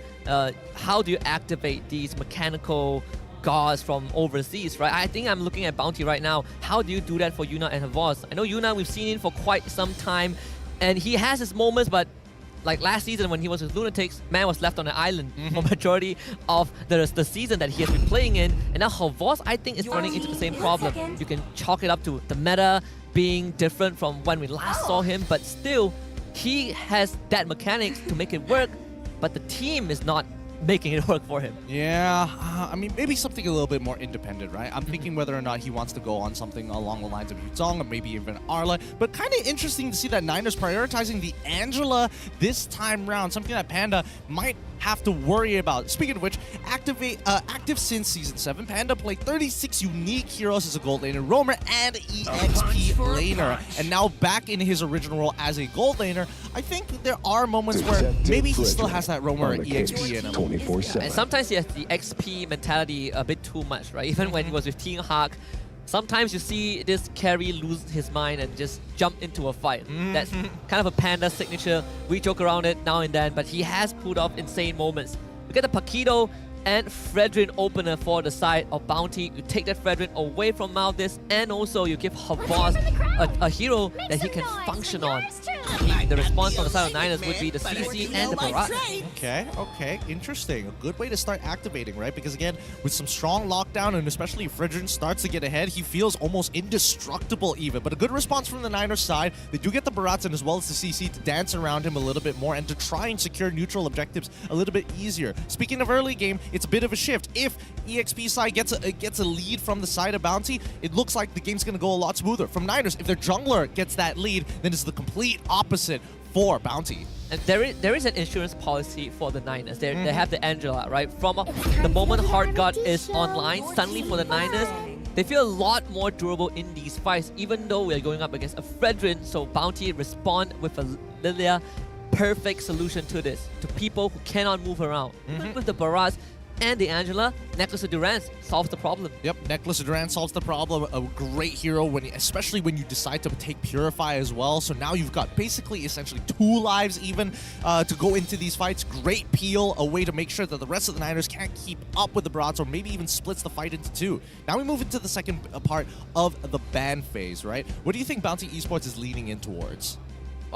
how do you activate these mechanical gods from overseas, right? I think I'm looking at Bounty right now. How do you do that for Yuna and Havos? I know Yuna, we've seen him for quite some time, and he has his moments, but like last season when he was with Lunatics, man was left on the island for majority of the season that he has been playing in. And now Havos, I think, is running into the same problem. You can chalk it up to the meta being different from when we last saw him, but still, he has that mechanics to make it work, but the team is not making it work for him. Yeah, I mean, maybe something a little bit more independent, right? I'm thinking whether or not he wants to go on something along the lines of Yuzong or maybe even Arla. But kind of interesting to see that Niners prioritizing the Angela this time round, something that Panda might have to worry about. Speaking of which, active since Season 7, Panda played 36 unique heroes as a gold laner, roamer, and EXP laner. And now back in his original role as a gold laner, I think there are moments where maybe he still has that roamer EXP in him. And sometimes he has the XP mentality a bit too much, right? Even when he was with Team Hawk, sometimes you see this carry lose his mind and just jump into a fight. That's kind of a Panda signature. We joke around it now and then, but he has pulled off insane moments. You get the Paquito and Fredrin opener for the side of Bounty. You take that Fredrin away from Malthus, and also you give Havos a hero that he can function on. The response on the side of Niners would be the CC and the Barat. Okay, interesting. A good way to start activating, right? Because again, with some strong lockdown, and especially if Fredrin starts to get ahead, he feels almost indestructible even. But a good response from the Niners side. They do get the Barats and as well as the CC to dance around him a little bit more and to try and secure neutral objectives a little bit easier. Speaking of early game, it's a bit of a shift. If EXP side gets a lead from the side of Bounty, it looks like the game's going to go a lot smoother. From Niners, if their jungler gets that lead, then it's the complete opposite for Bounty. And there is an insurance policy for the Niners. They have the Angela, right? From the moment Hard God is online, suddenly for the Niners, they feel a lot more durable in these fights, even though we're going up against a Fredrin. So Bounty respond with a Lilia. Perfect solution to this, to people who cannot move around. Even with the Barrage, and the Angela, Necklace of Durance solves the problem. Yep, Necklace of Durance solves the problem. A great hero, especially when you decide to take Purify as well. So now you've got basically essentially 2 lives even to go into these fights. Great peel, a way to make sure that the rest of the Niners can't keep up with the Broads or maybe even splits the fight into 2. Now we move into the second part of the ban phase, right? What do you think Bounty Esports is leaning in towards?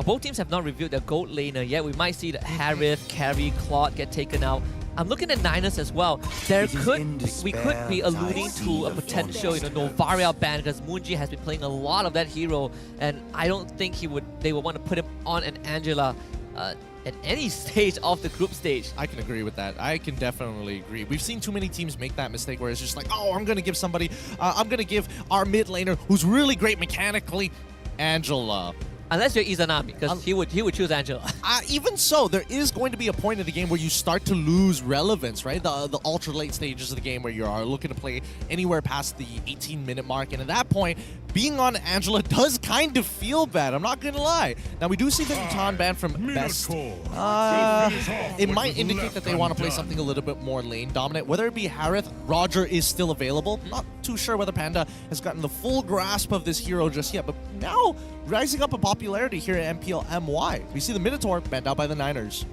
Both teams have not revealed their gold laner yet. We might see the Harith, Carry, Claude get taken out. I'm looking at Niners as well. We could be alluding to a potential, Novaria ban, because Moonji has been playing a lot of that hero, and I don't think they would want to put him on an Angela at any stage of the group stage. I can agree with that. I can definitely agree. We've seen too many teams make that mistake where it's just like, oh, I'm going to give our mid laner who's really great mechanically, Angela. Unless you're Izanami, because he would choose Angela. Even so, there is going to be a point in the game where you start to lose relevance, right? The ultra late stages of the game where you are looking to play anywhere past the 18-minute mark. And at that point, being on Angela does kind of feel bad. I'm not going to lie. Now, we do see the Newton ban from Best. It might indicate that they want to play something a little bit more lane dominant. Whether it be Harith, Roger is still available. Not too sure whether Panda has gotten the full grasp of this hero just yet. But now, rising up in popularity here at MPL MY. We see the Minotaur banned out by the Niners.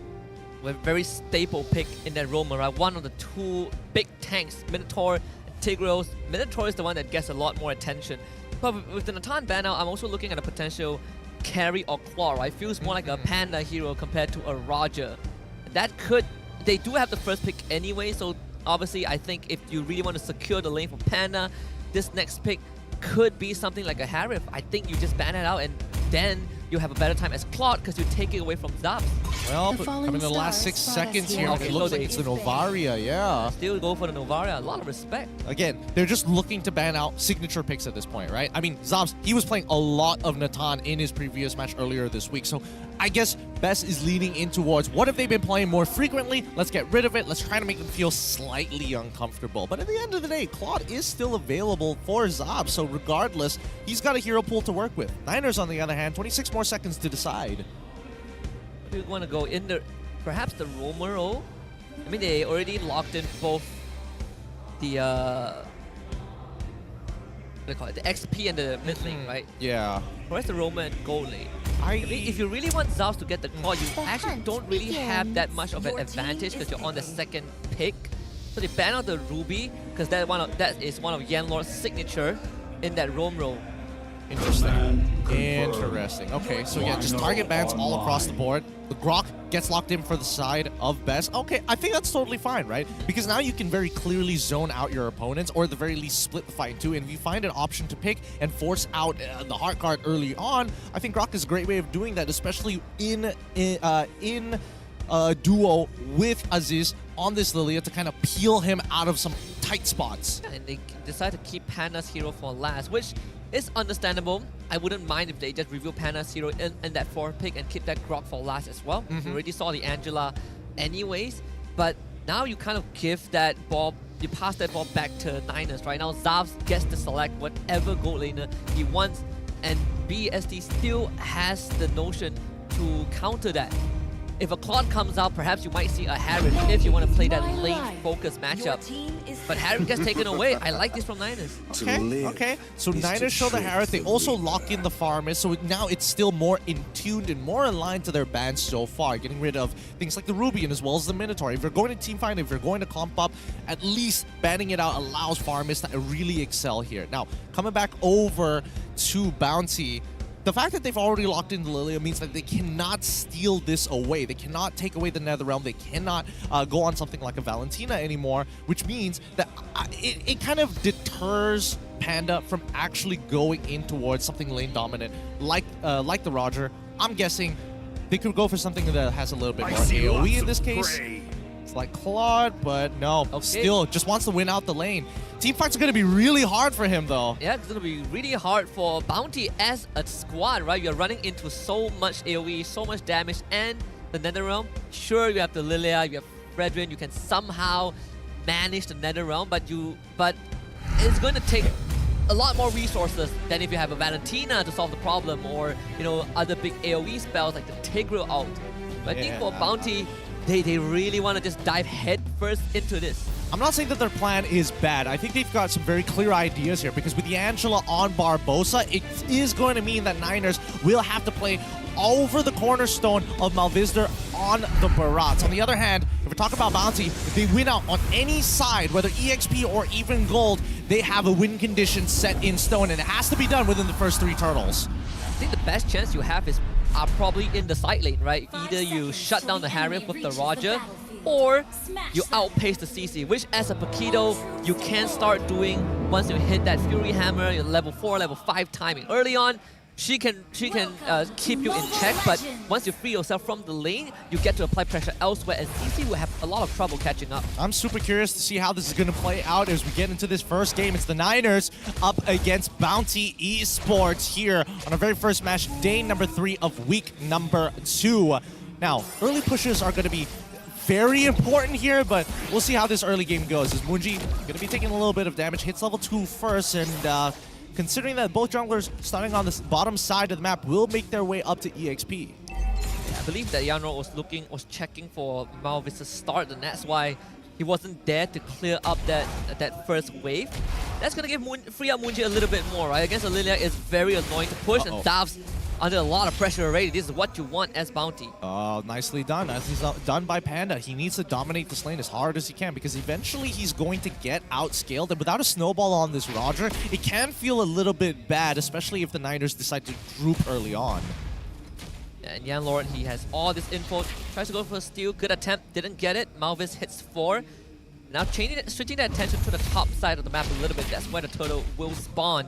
With a very staple pick in that roamer, right? One of the 2 big tanks, Minotaur and Tigreal. Minotaur is the one that gets a lot more attention. But with the Natan ban out, I'm also looking at a potential Carry or Claw, right? Feels more like a Panda hero compared to a Roger. They do have the first pick anyway, so obviously I think if you really want to secure the lane for Panda, this next pick could be something like a Harith. I think you just ban it out and then you have a better time as Claude because you're taking away from Zap. Well, but in the last 6 seconds here, it looks like it's the Novaria, yeah. Still go for the Novaria, a lot of respect. Again, they're just looking to ban out signature picks at this point, right? I mean, Zabs, he was playing a lot of Natan in his previous match earlier this week, so I guess Best is leaning in towards what have they been playing more frequently? Let's get rid of it. Let's try to make them feel slightly uncomfortable. But at the end of the day, Claude is still available for Zabs, so regardless, he's got a hero pool to work with. Niners, on the other hand, 26 more seconds to decide. We want to go in perhaps the Romero. I mean, they already locked in both the what do they call it? The XP and the mid lane, right? Yeah. Where's the Roma and gold lane? I mean, if you really want Zals to get the claw, you actually don't really have that much of an advantage because you're on the second pick. So they ban out the Ruby because that is one of Yanlord's signature in that Romero. Interesting. Interesting. Okay, so yeah, just target bans all across the board. The Grok gets locked in for the side of Best. Okay, I think that's totally fine, right? Because now you can very clearly zone out your opponents, or at the very least split the fight in 2. And if you find an option to pick and force out the heart guard early on, I think Grok is a great way of doing that, especially in duo with Aziz on this Lilia to kind of peel him out of some tight spots. Yeah, and they decide to keep Panda's hero for last, which is understandable. I wouldn't mind if they just reveal Panda's hero in that 4th pick and keep that Grok for last as well. We already saw the Angela anyways, but now you kind of give that ball, you pass that ball back to Niners. Right now, Zavs gets to select whatever gold laner he wants, and BST still has the notion to counter that. If a Claude comes out, perhaps you might see a Harith if you want to play that lane-focused matchup. But Harith gets taken away. I like this from Niners. Okay. So Niners show the Harith. They also lock in the Farmist. So now it's still more in tuned and more aligned to their bans so far, getting rid of things like the Rubian as well as the Minotaur. If you're going to teamfight, if you're going to comp up, at least banning it out allows Farmist to really excel here. Now, coming back over to Bounty, the fact that they've already locked in the Lilia means that they cannot steal this away. They cannot take away the Netherrealm. They cannot go on something like a Valentina anymore, which means that it kind of deters Panda from actually going in towards something lane dominant like the Roger. I'm guessing they could go for something that has a little bit more AoE in this case. It's like Claude, but no, still just wants to win out the lane. Teamfights are going to be really hard for him, though. Yeah, it's going to be really hard for Bounty as a squad, right? You're running into so much AoE, so much damage, and the Netherrealm. Sure, you have the Lilia, you have Fredrin, you can somehow manage the Netherrealm, but it's going to take a lot more resources than if you have a Valentina to solve the problem, or other big AoE spells like the Tigreal ult. But I think for Bounty, they really want to just dive head first into this. I'm not saying that their plan is bad. I think they've got some very clear ideas here because with the Angela on Barbosa, it is going to mean that Niners will have to play over the cornerstone of Malvisder on the Barats. On the other hand, if we're talking about Bounty, if they win out on any side, whether EXP or even Gold, they have a win condition set in stone, and it has to be done within the first 3 turtles. I think the best chance you have is probably in the side lane, right? Either you shut down the Harriet with the Roger, or you outpace the CC, which as a Paquito, you can start doing once you hit that Fury Hammer, your level 4, level 5 timing. Early on, she can keep you in check, but once you free yourself from the lane, you get to apply pressure elsewhere, and CC will have a lot of trouble catching up. I'm super curious to see how this is going to play out as we get into this first game. It's the Niners up against Bounty Esports here on our very first match, day number 3 of week number 2. Now, early pushes are going to be very important here, but we'll see how this early game goes. As Moonji going to be taking a little bit of damage, hits level 2 first, and considering that both junglers starting on the bottom side of the map will make their way up to EXP. Yeah, I believe that Yanro was checking for Malvis's start, and that's why he wasn't there to clear up that first wave. That's gonna free up Moonji a little bit more, right? Against Lilia, it's very annoying to push, and Dav's under a lot of pressure already. This is what you want as Bounty. Oh, nicely done. Nicely done by Panda. He needs to dominate this lane as hard as he can because eventually he's going to get outscaled. And without a snowball on this Roger, it can feel a little bit bad, especially if the Niners decide to droop early on. Yeah, and Yan Lord, he has all this info. Tries to go for a steal. Good attempt. Didn't get it. Malvis hits 4. Now switching that attention to the top side of the map a little bit. That's where the turtle will spawn.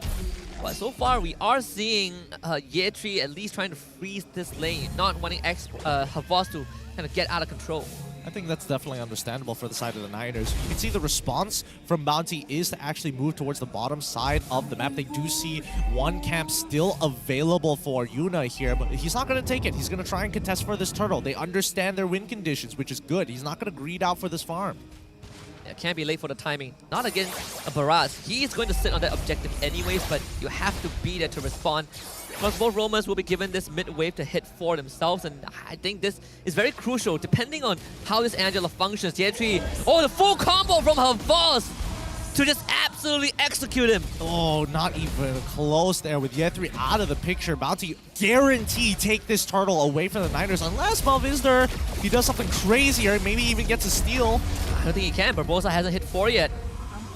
But so far, we are seeing Yetri at least trying to freeze this lane, not wanting Havas to kind of get out of control. I think that's definitely understandable for the side of the Niners. You can see the response from Bounty is to actually move towards the bottom side of the map. They do see one camp still available for Yuna here, but he's not going to take it. He's going to try and contest for this turtle. They understand their win conditions, which is good. He's not going to greed out for this farm. Yeah, can't be late for the timing. Not against a Baraz. He's going to sit on that objective anyways, but you have to be there to respond. Because both roamers will be given this mid wave to hit for themselves, and I think this is very crucial depending on how this Angela functions. Yetri, oh, the full combo from her boss to just absolutely execute him. Oh, not even close there with Yetri out of the picture. Bounty guarantee take this turtle away from the Niners unless Malvisder, he does something crazier, maybe even gets a steal. I don't think he can. Barbosa hasn't hit 4 yet.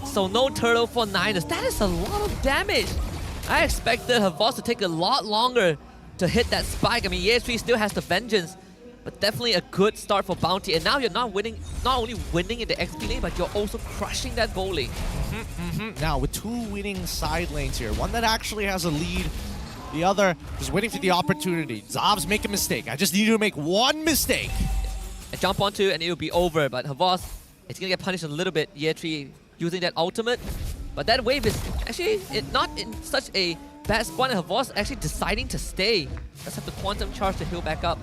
So no turtle for Niners. That is a lot of damage. I expected Havas to take a lot longer to hit that spike. I mean, Yetri still has the vengeance, but definitely a good start for Bounty. And now you're not only winning in the XP lane, but you're also crushing that goal lane. Now, with 2 winning side lanes here, one that actually has a lead, the other is waiting for the opportunity. Zabs make a mistake. I just need you to make one mistake. I jump onto and it'll be over, but Havas, it's gonna get punished a little bit. Yetri using that ultimate, but that wave is actually not in such a bad spot, and Havas actually deciding to stay. Let's have the quantum charge to heal back up.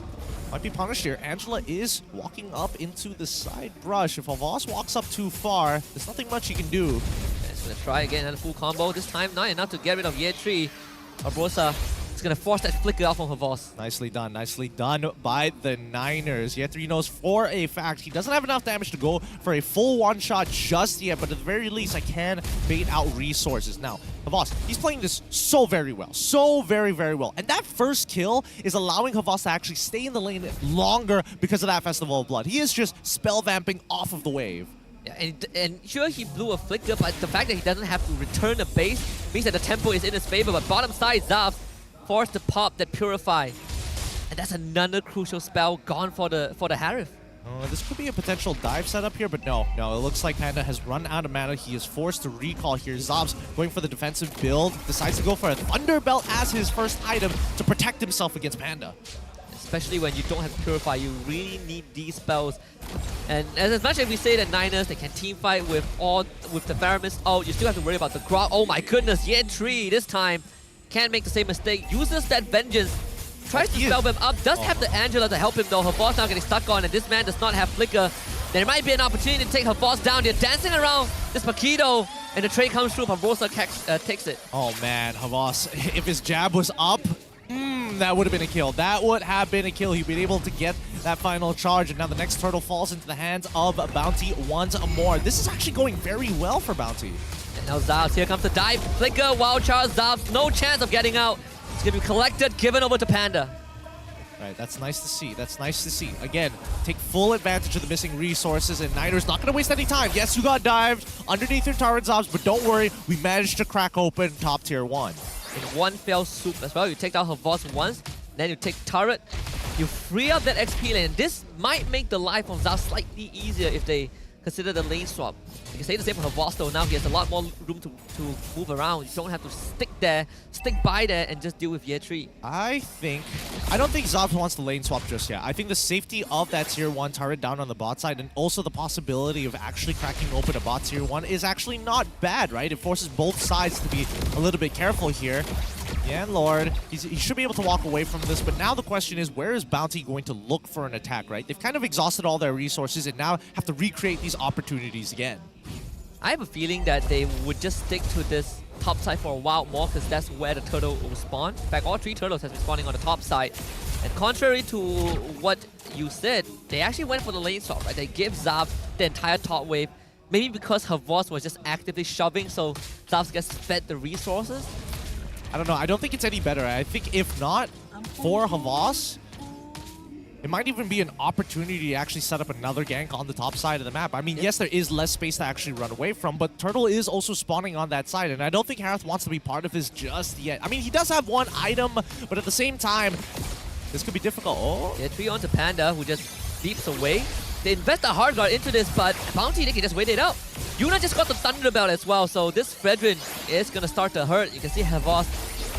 Might be punished here. Angela is walking up into the side brush. If Havas walks up too far, there's nothing much he can do. Yeah, it's gonna try again and a full combo. This time not enough to get rid of Yetri. Barbosa is gonna force that flicker out from Havas. Nicely done by the Niners. Yetri knows for a fact he doesn't have enough damage to go for a full one-shot just yet, but at the very least I can bait out resources. Now, Havas, he's playing this so very well. So very, very well. And that first kill is allowing Havas to actually stay in the lane longer because of that Festival of Blood. He is just spell vamping off of the wave. Yeah, and sure, he blew a flicker, but the fact that he doesn't have to return the base means that the tempo is in his favor. But bottom side, Zav forced to pop that Purify. And that's another crucial spell gone for the Harif. This could be a potential dive setup here, but no, it looks like Panda has run out of mana. He is forced to recall here. Zabs going for the defensive build, decides to go for a Thunder Belt as his first item to protect himself against Panda. Especially when you don't have Purify, you really need these spells. And as much as we say that Niners, they can team fight with the Faramis out, you still have to worry about the Grog. Oh my goodness, Yetri this time can't make the same mistake. Uses that Vengeance, tries to spell him up, does have the Angela to help him though. Her boss now getting stuck on, and this man does not have Flicker. There might be an opportunity to take her boss down. They're dancing around this Paquito, and the trade comes through. Barbosa takes it. Oh man, Havas, if his jab was up, that would have been a kill. That would have been a kill. He'd been able to get that final charge, and now the next turtle falls into the hands of Bounty once more. This is actually going very well for Bounty. And now Zavs, here comes the dive. Flicker, Wild Charge, Zavs, no chance of getting out. It's going to be collected, given over to Panda. Right, that's nice to see. That's nice to see. Again, take full advantage of the missing resources, and Niners not going to waste any time. Yes, you got dived underneath your turret, Zavs, but don't worry. We managed to crack open top tier 1. In one fell swoop as well. You take down her boss once, then you take turret. You free up that XP lane. This might make the life of Zavs slightly easier if they consider the lane swap. You can say the same for her boss though. Now he has a lot more room to move around. You don't have to stick by there and just deal with year 3. I don't think Zavs wants the lane swap just yet. I think the safety of that tier 1 turret down on the bot side, and also the possibility of actually cracking open a bot tier 1 is actually not bad, right? It forces both sides to be a little bit careful here. Yeah, Lord, he should be able to walk away from this, but now the question is, where is Bounty going to look for an attack, right? They've kind of exhausted all their resources and now have to recreate these opportunities again. I have a feeling that they would just stick to this top side for a while more, because that's where the turtle will spawn. In fact, all 3 turtles have been spawning on the top side. And contrary to what you said, they actually went for the lane swap, right? They gave Zavs the entire top wave, maybe because her boss was just actively shoving, so Zavs gets fed the resources. I don't know. I don't think it's any better. I think if not for Havas, it might even be an opportunity to actually set up another gank on the top side of the map. I mean, yes, there is less space to actually run away from, but Turtle is also spawning on that side, and I don't think Harith wants to be part of this just yet. I mean, he does have one item, but at the same time, this could be difficult. Oh. Yeah, 3 onto Panda, who just leaps away. They invest a hard guard into this, but Bounty, they can just wait it out. Yuna just got the Thunder Belt as well, so this Fredrin is going to start to hurt. You can see Havas,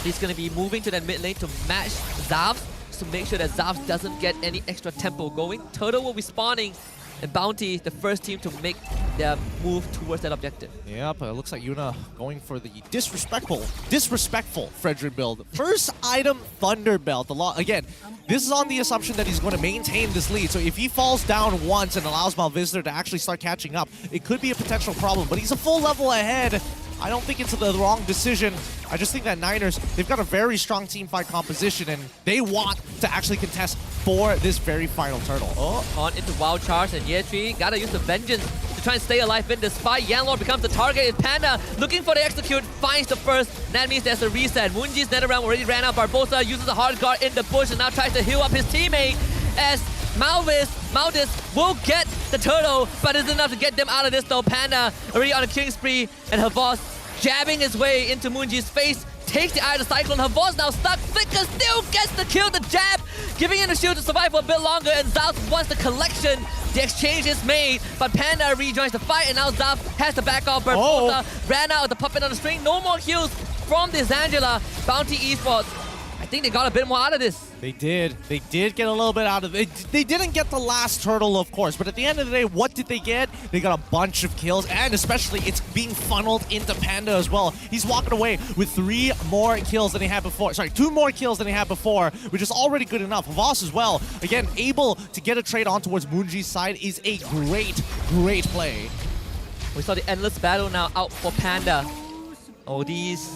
he's going to be moving to that mid lane to match Zavs, to make sure that Zavs doesn't get any extra tempo going. Turtle will be spawning, and Bounty, the first team to make their move towards that objective. Yep, it looks like Yuna going for the disrespectful Fredrin build. First item, Thunder Belt. Again, this is on the assumption that he's going to maintain this lead. So if he falls down once and allows Malvisitor to actually start catching up, it could be a potential problem. But he's a full level ahead. I don't think it's the wrong decision. I just think that Niners, they've got a very strong team fight composition, and they want to actually contest for this very final turtle. Oh, on into Wild Charge, and Year 3 gotta use the Vengeance to try and stay alive in this fight. Yanlord becomes the target, and Panda looking for the execute, finds the first. That means there's a reset. Munji's Netherrealm already ran out. Barbosa uses the hard guard in the bush and now tries to heal up his teammate as Malvis will get the turtle, but it's enough to get them out of this though. Panda already on a killing spree, and Havas jabbing his way into Munji's face, takes the Eye of the Cyclone. Havas now stuck. Flicker still gets the kill, the jab, giving him the shield to survive for a bit longer, and Zavs wants the collection. The exchange is made, but Panda rejoins the fight, and now Zavs has to back off. Barbosa ran out of the puppet on the string. No more kills from this Angela. Bounty Esports, I think they got a bit more out of this. They did. They did get a little bit out of it. They didn't get the last turtle, of course, but at the end of the day, what did they get? They got a bunch of kills, and especially it's being funneled into Panda as well. He's walking away with 3 more kills than he had before. Sorry, 2 more kills than he had before, which is already good enough. Havas as well, again, able to get a trade on towards Munji's side is a great play. We saw the endless battle now out for Panda. Oh, these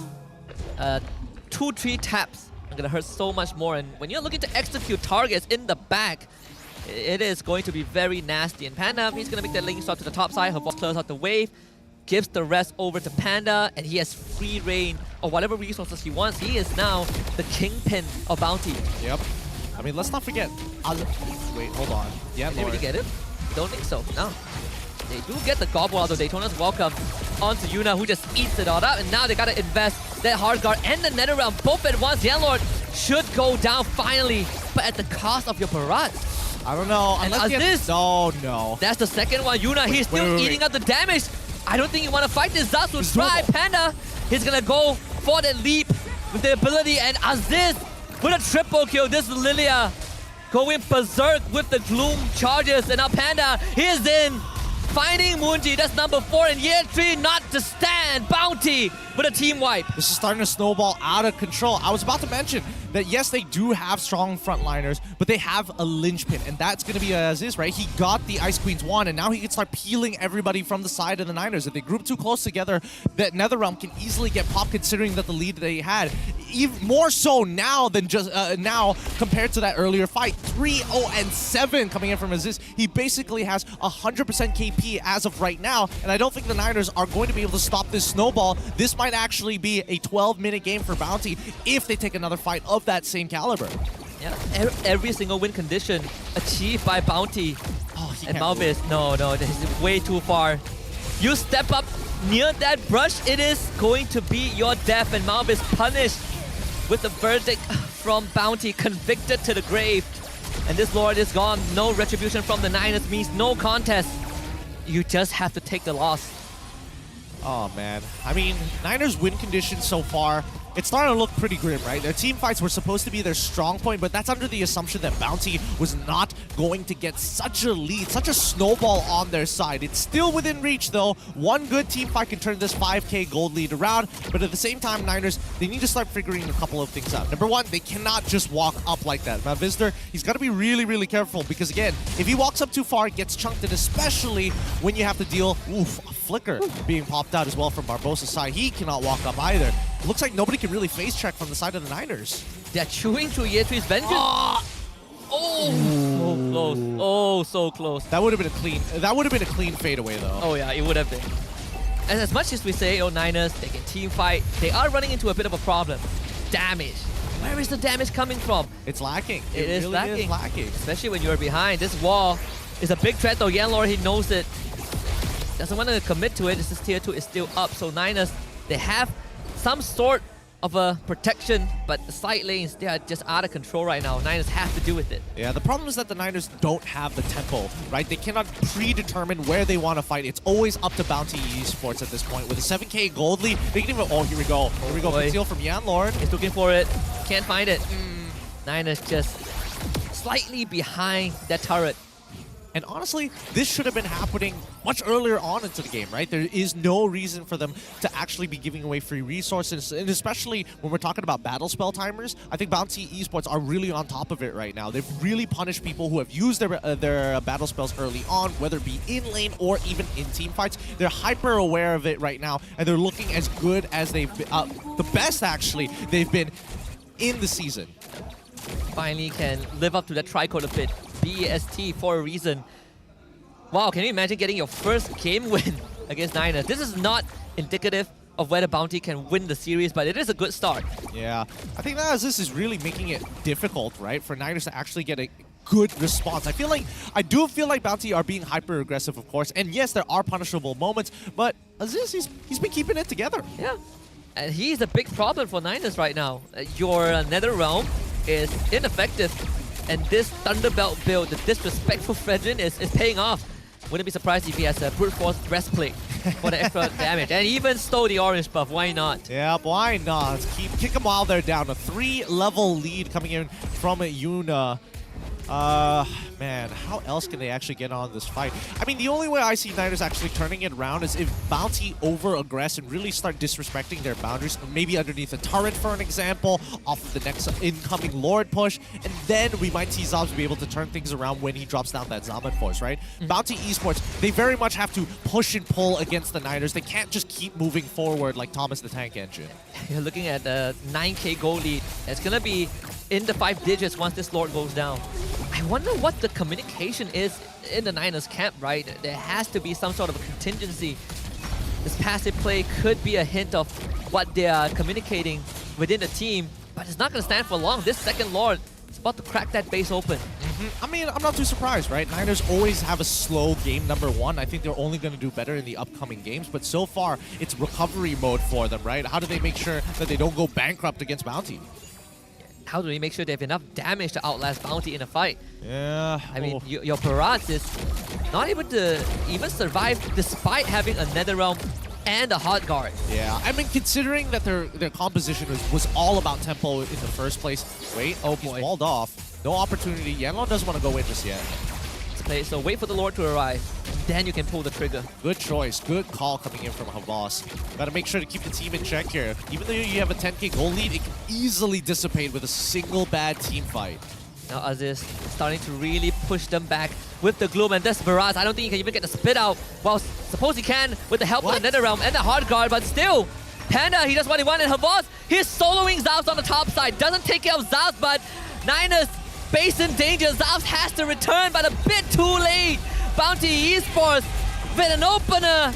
2-3 taps are gonna hurt so much more, and when you're looking to execute targets in the back, it is going to be very nasty. And Panda, he's gonna make that link swap to the top side. Havas clears out the wave, gives the rest over to Panda, and he has free reign of whatever resources he wants. He is now the kingpin of Bounty. Yep. I mean, let's not forget. Wait, hold on. Yeah, did they really get it? Don't think so. No. They do get the gobble out of Daytona's welcome onto Yuna, who just eats it all up, and now they gotta invest that hard guard and the Netherrealm both at once. Yanlord should go down finally, but at the cost of your Barrage. I don't know. And Aziz, no. That's the second one. Yuna, he's still eating up the damage. I don't think you want to fight this. Zavs will try. Panda, he's gonna go for the leap with the ability, and Aziz with a triple kill. This is Lilia going berserk with the Gloom charges, and now Panda, he is in. Finding Munji, that's number 4 in Year 3, not to stand. Bounty with a team wipe. This is starting to snowball out of control. I was about to mention that yes, they do have strong frontliners, but they have a linchpin, and that's going to be Aziz, right? He got the Ice Queen's wand, and now he can start peeling everybody from the side of the Niners. If they group too close together, that Netherrealm can easily get popped, considering that the lead they had even more so now than just now compared to that earlier fight. 3-0-7 coming in from Aziz. He basically has 100% KP as of right now, and I don't think the Niners are going to be able to stop this snowball. This might actually be a 12-minute game for Bounty if they take another fight of that same caliber. Yeah, every single win condition achieved by Bounty. Oh, and Malvis, no, this is way too far. You step up near that brush, it is going to be your death, and Malvis punished with the verdict from Bounty, convicted to the grave. And this Lord is gone. No retribution from the Niners means no contest. You just have to take the loss. Oh, man. I mean, Niners win condition so far, it's starting to look pretty grim, right? Their team fights were supposed to be their strong point, but that's under the assumption that Bounty was not going to get such a lead, such a snowball on their side. It's still within reach, though. One good team fight can turn this 5K gold lead around, but at the same time, Niners, they need to start figuring a couple of things out. Number one, they cannot just walk up like that. Now, Visitor, he's got to be really, really careful, because again, if he walks up too far, it gets chunked, and especially when you have to deal, a flicker being popped out as well from Barbosa's side. He cannot walk up either. Looks like nobody can really face check from the side of the Niners. They're chewing through Year 3's vengeance. Oh, so close. Oh, so close. That would have been a clean. That would have been a clean fadeaway, though. Oh yeah, it would have been. And as much as we say, oh, Niners, they can team fight, they are running into a bit of a problem. Damage. Where is the damage coming from? It's lacking. It is really lacking. Is lacking. Especially when you're behind. This wall is a big threat, though. Yanlor, he knows it. Doesn't want to commit to it. This is tier 2 is still up. So Niners, they have some sort of a protection, but the side lanes, they are just out of control right now. Niners have to deal with it. Yeah, the problem is that the Niners don't have the tempo, right? They cannot predetermine where they want to fight. It's always up to Bounty Esports at this point. With a 7K gold lead, they can even... Oh, here we go. Here we go. Conceal from Yanlord. He's looking for it. Can't find it. Niners just slightly behind that turret. And honestly, this should have been happening much earlier on into the game, right? There is no reason for them to actually be giving away free resources, and especially when we're talking about battle spell timers, I think Bounty Esports are really on top of it right now. They've really punished people who have used their battle spells early on, whether it be in lane or even in team fights. They're hyper aware of it right now, and they're looking as good as they've been, the best actually they've been in the season. Finally can live up to that tricode a bit. BEST for a reason. Wow, can you imagine getting your first game win against Niners? This is not indicative of whether Bounty can win the series, but it is a good start. Yeah, I think that this is really making it difficult, right, for Niners to actually get a good response. I do feel like Bounty are being hyper aggressive, of course, and yes, there are punishable moments, but Aziz, he's been keeping it together. Yeah, and he's a big problem for Niners right now. Your Nether Realm is ineffective, and this Thunderbelt build, the disrespectful Fredrin, is paying off. Wouldn't be surprised if he has a Brute Force breastplate for the extra damage. And even stole the orange buff, why not? Yeah, why not? Kick him while they're down. A 3-level lead coming in from Yuna. Man, how else can they actually get on this fight? I mean, the only way I see Niners actually turning it around is if Bounty over-aggress and really start disrespecting their boundaries, maybe underneath a turret, for an example, off of the next incoming Lord push, and then we might see Zobs be able to turn things around when he drops down that Zaman Force, right? Bounty Esports, they very much have to push and pull against the Niners. They can't just keep moving forward like Thomas the Tank Engine. You're looking at a 9K goal lead. It's gonna be in the 5 digits once this Lord goes down. I wonder what the communication is in the Niners camp, right? There has to be some sort of a contingency. This passive play could be a hint of what they are communicating within the team, but it's not going to stand for long. This second Lord is about to crack that base open. I mean, I'm not too surprised, right? Niners always have a slow game, number one. I think they're only going to do better in the upcoming games, but so far, it's recovery mode for them, right? How do they make sure that they don't go bankrupt against Bounty? How do we make sure they have enough damage to outlast Bounty in a fight? Yeah. I mean, your Barats is not able to even survive despite having a Netherrealm and a Hot Guard. Yeah, I mean, considering that their composition was all about tempo in the first place. Wait, oh boy. He's walled off. No opportunity. Yanlong doesn't want to go in just yet. So wait for the Lord to arrive, then you can pull the trigger. Good choice. Good call coming in from Havas. Got to make sure to keep the team in check here. Even though you have a 10K goal lead, it can easily dissipate with a single bad team fight. Now Aziz starting to really push them back with the Gloom, and this Barrage, I don't think he can even get the spit out. Well, suppose he can with the help of the Netherrealm and the Hard Guard, but still, Panda, he does what he wanted. Havas, he's soloing Zavs on the top side. Doesn't take care of Zavs, but Niners base in danger. Zavs has to return, but a bit too late. Bounty Esports with an opener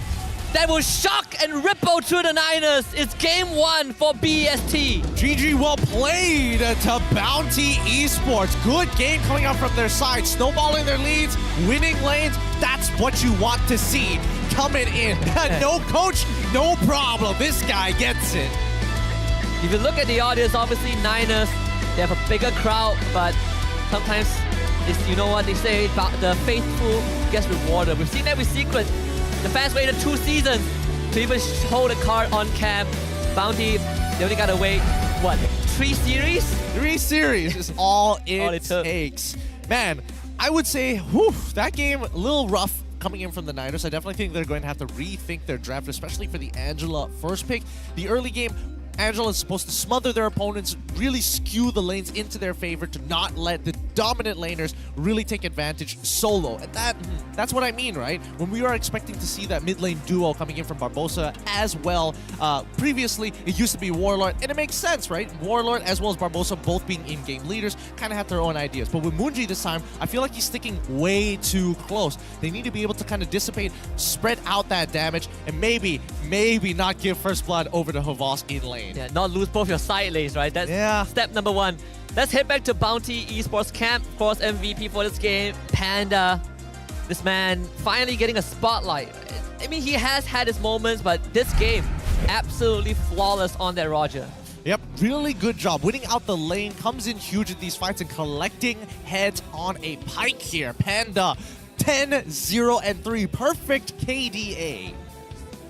that will shock and ripple through the Niners. It's game 1 for BEST. GG, well played to Bounty Esports. Good game coming out from their side. Snowballing their leads, winning lanes. That's what you want to see coming in. No coach, no problem. This guy gets it. If you look at the audience, obviously Niners, they have a bigger crowd, but sometimes it's, you know what they say, about the faithful gets rewarded. We've seen that with Secret. The fans waited 2 seasons to even hold a card on cam. Bounty, they only gotta wait, what, 3 series? 3 series is all it takes. Man, I would say, whew, that game a little rough coming in from the Niners. I definitely think they're going to have to rethink their draft, especially for the Angela first pick. The early game, Angela is supposed to smother their opponents, really skew the lanes into their favor to not let the dominant laners really take advantage solo. And that's what I mean, right? When we are expecting to see that mid lane duo coming in from Barbosa as well. Previously, it used to be Warlord, and it makes sense, right? Warlord as well as Barbosa both being in-game leaders kind of have their own ideas. But with Moonji this time, I feel like he's sticking way too close. They need to be able to kind of dissipate, spread out that damage, and maybe not give first blood over to Havas in lane. Yeah, not lose both your side lanes, right? That's step number 1. Let's head back to Bounty Esports camp. Of course, MVP for this game, Panda. This man finally getting a spotlight. I mean, he has had his moments, but this game, absolutely flawless on that Roger. Yep, really good job. Winning out the lane, comes in huge in these fights and collecting heads on a pike here. Panda, 10-0-3, perfect KDA.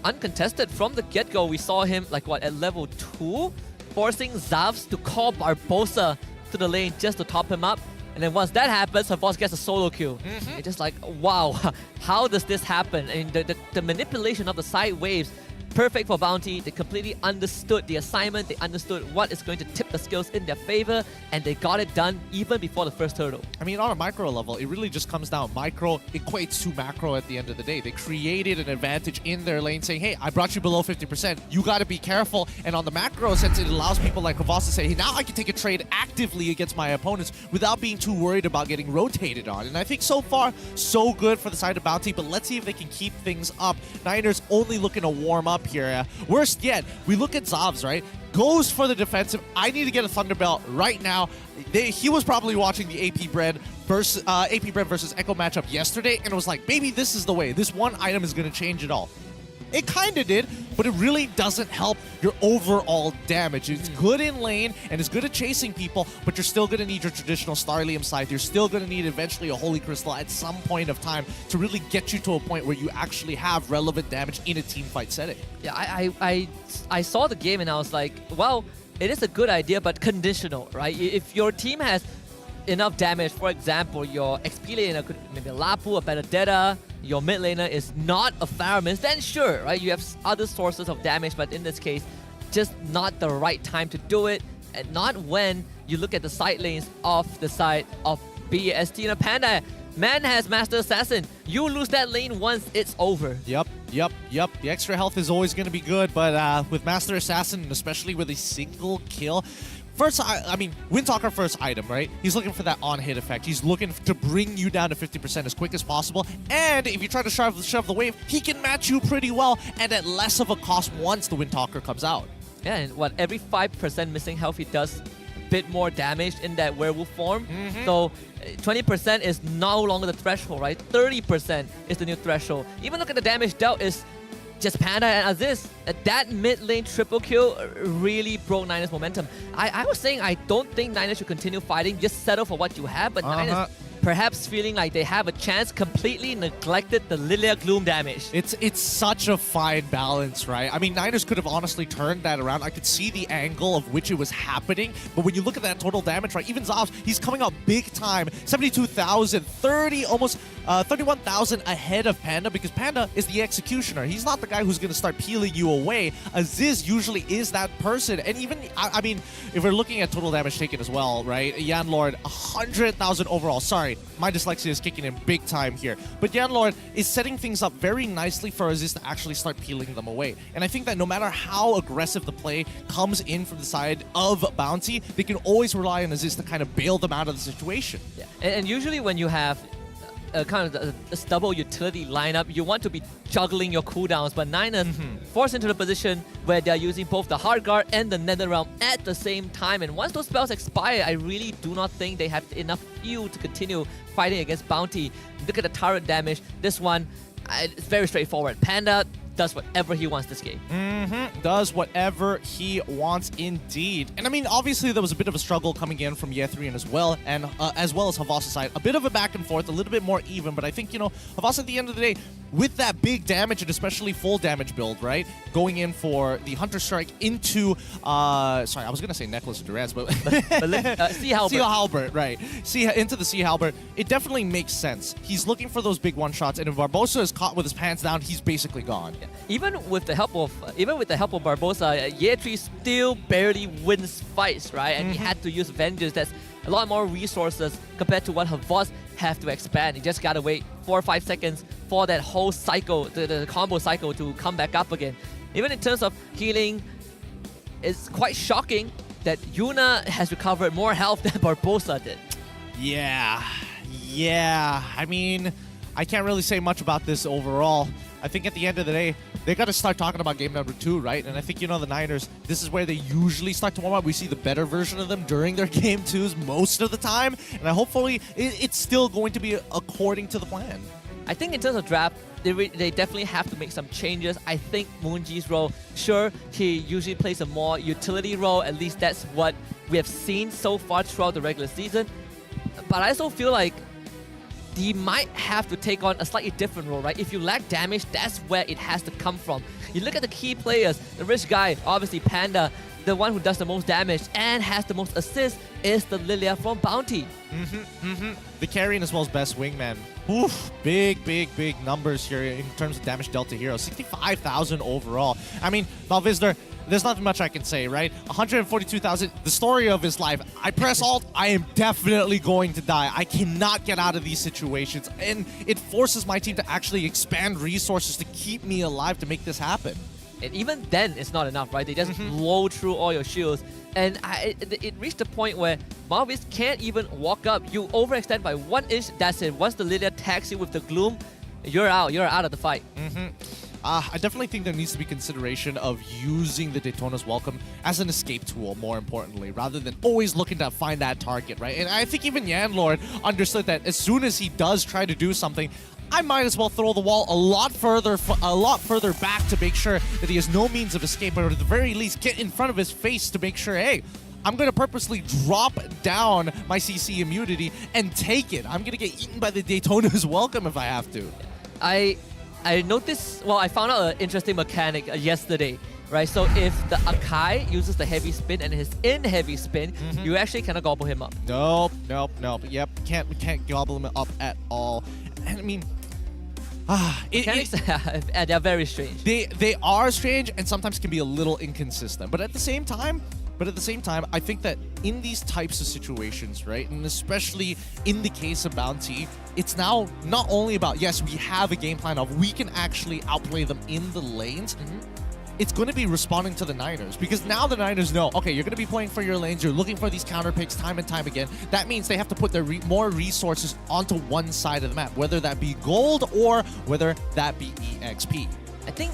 Uncontested from the get-go, we saw him at level 2, forcing Zavs to call Barbosa to the lane just to top him up. And then once that happens, Havas gets a solo kill. It's just like, wow, how does this happen? And the manipulation of the side waves, perfect for Bounty. They completely understood the assignment. They understood what is going to tip the skills in their favor, and they got it done even before the first hurdle. I mean, on a micro level, it really just comes down. Micro equates to macro at the end of the day. They created an advantage in their lane saying, hey, I brought you below 50%. You got to be careful. And on the macro sense, it allows people like Havas to say, hey, now I can take a trade actively against my opponents without being too worried about getting rotated on. And I think so far, so good for the side of Bounty, but let's see if they can keep things up. Niners only looking to warm up here. Worst yet, we look at Zavs, right? Goes for the defensive. I need to get a Thunderbelt right now. He was probably watching the AP Bread versus Echo matchup yesterday, and it was like, maybe this is the way. This one item is going to change it all. It kind of did, but it really doesn't help your overall damage. It's good in lane, and it's good at chasing people, but you're still going to need your traditional Starlium scythe. You're still going to need eventually a Holy Crystal at some point of time to really get you to a point where you actually have relevant damage in a teamfight setting. Yeah, I saw the game and I was like, well, it is a good idea, but conditional, right? If your team has enough damage, for example, your XP laner could maybe a Lapu, a Benedetta, your mid laner is not a Faramins, then sure, right? You have other sources of damage, but in this case, just not the right time to do it, and not when you look at the side lanes of the side of BEST. And a Panda, man has Master Assassin. You lose that lane once, it's over. Yep. The extra health is always going to be good, but with Master Assassin, and especially with a single kill, first, I mean, Windtalker first item, right? He's looking for that on-hit effect. He's looking to bring you down to 50% as quick as possible. And if you try to shove the wave, he can match you pretty well and at less of a cost once the Windtalker comes out. Yeah, and every 5% missing health, he does a bit more damage in that werewolf form. So 20% is no longer the threshold, right? 30% is the new threshold. Even look at the damage dealt is just Panda and Aziz. That mid lane triple kill really broke Niners' momentum. I was saying I don't think Niners should continue fighting, just settle for what you have, but Niners perhaps feeling like they have a chance, completely neglected the Lilia Gloom damage. It's such a fine balance, right? I mean, Niners could have honestly turned that around. I could see the angle of which it was happening, but when you look at that total damage, right, even Zavs, he's coming up big time. 72,000, 30, almost 31,000 ahead of Panda, because Panda is the executioner. He's not the guy who's going to start peeling you away. Aziz usually is that person. And even, I mean, if we're looking at total damage taken as well, right? Yan Lord, 100,000 overall. Sorry, right? My dyslexia is kicking in big time here. But Yanlord is setting things up very nicely for Aziz to actually start peeling them away. And I think that no matter how aggressive the play comes in from the side of Bounty, they can always rely on Aziz to kind of bail them out of the situation. Yeah. And usually when you have kind of a double utility lineup, you want to be juggling your cooldowns, but Niners forced into the position where they're using both the Hard Guard and the Nether Realm at the same time. And once those spells expire, I really do not think they have enough fuel to continue fighting against Bounty. Look at the turret damage. This one, it's very straightforward. Panda does whatever he wants this game. Does whatever he wants indeed. And I mean, obviously there was a bit of a struggle coming in from Yethrian as well, and as well as Havas' side. A bit of a back and forth, a little bit more even, but I think, you know, Havas at the end of the day, with that big damage and especially full damage build, right? Going in for the Hunter Strike into, sorry, I was going to say Necklace of Durance, but Sea Halberd. Sea Halberd, right. Into the Sea Halberd. It definitely makes sense. He's looking for those big one-shots, and if Barbosa is caught with his pants down, he's basically gone. Yeah. Even with the help of Barbosa, Yetri still barely wins fights, right? And he had to use Vengeance. That's a lot more resources compared to what Havas have to expand. You just gotta wait 4 or 5 seconds for that whole cycle, the combo cycle, to come back up again. Even in terms of healing, it's quite shocking that Yuna has recovered more health than Barbosa did. Yeah. I mean, I can't really say much about this overall. I think at the end of the day, they got to start talking about game number 2, right? And I think, you know, the Niners, this is where they usually start to warm up. We see the better version of them during their game 2s most of the time. And hopefully it's still going to be according to the plan. I think in terms of draft, they definitely have to make some changes. I think Moonji's role, sure, he usually plays a more utility role. At least that's what we have seen so far throughout the regular season. But I also feel like he might have to take on a slightly different role, right? If you lack damage, that's where it has to come from. You look at the key players, the rich guy, obviously Panda, the one who does the most damage and has the most assists is the Lilia from Bounty. The carrying as well as best wingman. Oof, big numbers here in terms of damage dealt to heroes. 65,000 overall. I mean, Malvisdor, there's nothing much I can say, right? 142,000, the story of his life. I press alt, I am definitely going to die. I cannot get out of these situations. And it forces my team to actually expand resources to keep me alive to make this happen. And even then, it's not enough, right? They just blow through all your shields. And it reached a point where Malvis can't even walk up. You overextend by 1 inch, that's it. Once the Lilia tags you with the Gloom, you're out of the fight. I definitely think there needs to be consideration of using the Daytona's Welcome as an escape tool, more importantly, rather than always looking to find that target, right? And I think even Yanlord understood that as soon as he does try to do something, I might as well throw the wall a lot further back to make sure that he has no means of escape, or at the very least get in front of his face to make sure, hey, I'm going to purposely drop down my CC immunity and take it. I'm going to get eaten by the Daytona's Welcome if I have to. I noticed, well, I found out an interesting mechanic yesterday, right? So if the Akai uses the heavy spin and is in heavy spin, you actually cannot gobble him up. Nope. Yep, can't gobble him up at all. And I mean, mechanics, they're very strange. They are strange and sometimes can be a little inconsistent. But at the same time, I think that in these types of situations, right, and especially in the case of Bounty, it's now not only about, yes, we have a game plan of we can actually outplay them in the lanes. It's going to be responding to the Niners, because now the Niners know, okay, you're going to be playing for your lanes, you're looking for these counter picks time and time again. That means they have to put their more resources onto one side of the map, whether that be gold or whether that be EXP. I think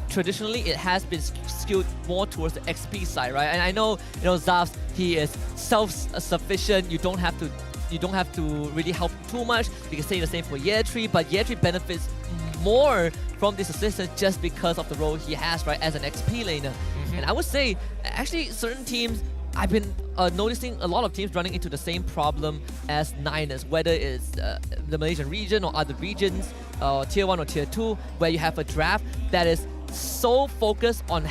traditionally it has been skewed more towards the XP side, right? And I know, Zafs, he is self-sufficient. You don't have to really help too much. You can say the same for Yetri, but Yetri benefits more from this assistance just because of the role he has, right, as an XP laner. And I would say, actually, certain teams, I've been noticing a lot of teams running into the same problem as Niners, whether it's the Malaysian region or other regions, Tier 1 or Tier 2, where you have a draft that is so focused on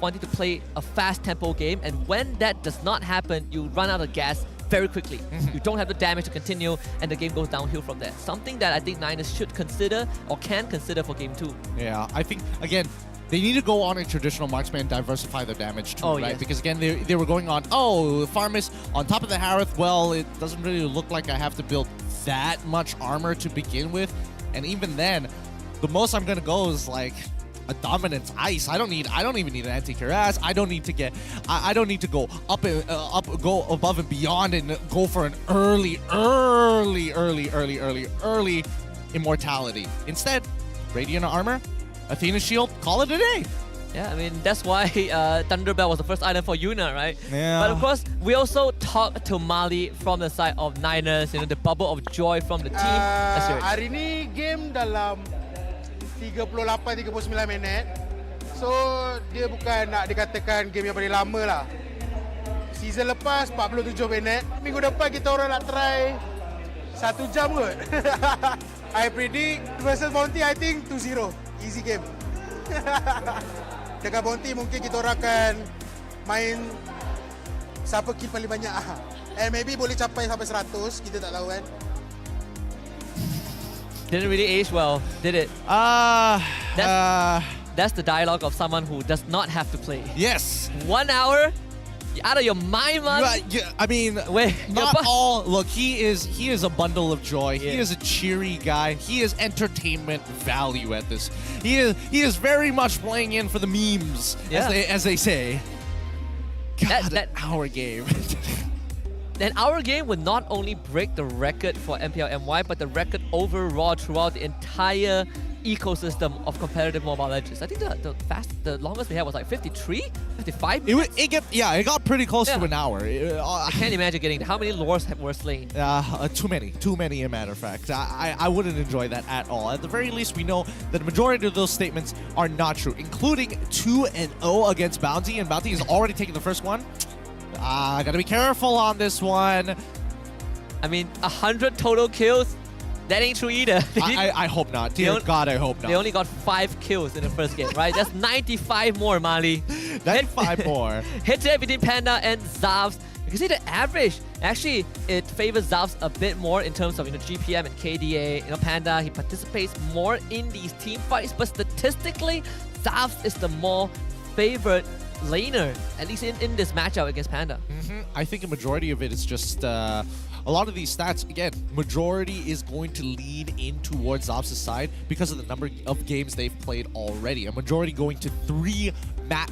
wanting to play a fast tempo game, and when that does not happen, you run out of gas very quickly. You don't have the damage to continue, and the game goes downhill from there. Something that I think Niners should consider or can consider for game 2. Yeah, I think, again, they need to go on a traditional marksman and diversify their damage too, right? Yes. Because again, they were going on, Farmis on top of the Harith, well, it doesn't really look like I have to build that much armor to begin with, and even then, the most I'm gonna go is like a dominance ice. I don't even need an anti-cuirass. I don't need to go go above and beyond and go for an early immortality. Instead, radiant armor, Athena shield, call it a day. Yeah, I mean, that's why Thunderbell was the first item for Yuna, right? Yeah. But of course, we also talked to Mali from the side of Niners, the bubble of joy from the team. Hari ni game dalam 38-39 minit. So, dia bukan nak dikatakan game yang paling lama lah. Season lepas 47 minit. Minggu depan kita orang nak try 1 jam kot. I predict versus Bounty, I think 2-0. Easy game. Dengan Bounty mungkin kita orang akan main siapa kill paling banyak. And maybe boleh capai sampai 100, kita tak tahu kan. Didn't really age well, did it? That's the dialogue of someone who does not have to play. Yes. 1 hour? You're out of your mind, man. I mean, not all. Look, he is a bundle of joy. Yeah. He is a cheery guy. He is entertainment value at this. He is very much playing in for the memes, as they say. God, that hour game. And our game would not only break the record for MPL MY, but the record overall throughout the entire ecosystem of competitive Mobile Legends. I think the longest we had was like 53, 55 minutes. It got pretty close to an hour. I can't imagine getting how many lores were slain. Too many, a matter of fact. I wouldn't enjoy that at all. At the very least, we know that the majority of those statements are not true, including 2-0 against Bounty, and Bounty has already taken the first one. Gotta be careful on this one. I mean, 100 total kills. That ain't true either. I hope not. Dear God, I hope not. They only got 5 kills in the first game, right? That's 95 more, Mali. 95 more. Hit-to-hit between Panda and Zavs. You can see the average. Actually, it favors Zavs a bit more in terms of GPM and KDA. Panda, he participates more in these team fights, but statistically, Zavs is the more favored laner, at least in this matchup against Panda. I think a majority of it is just a lot of these stats, again, majority is going to lean in towards Zavs' side because of the number of games they've played already. A majority going to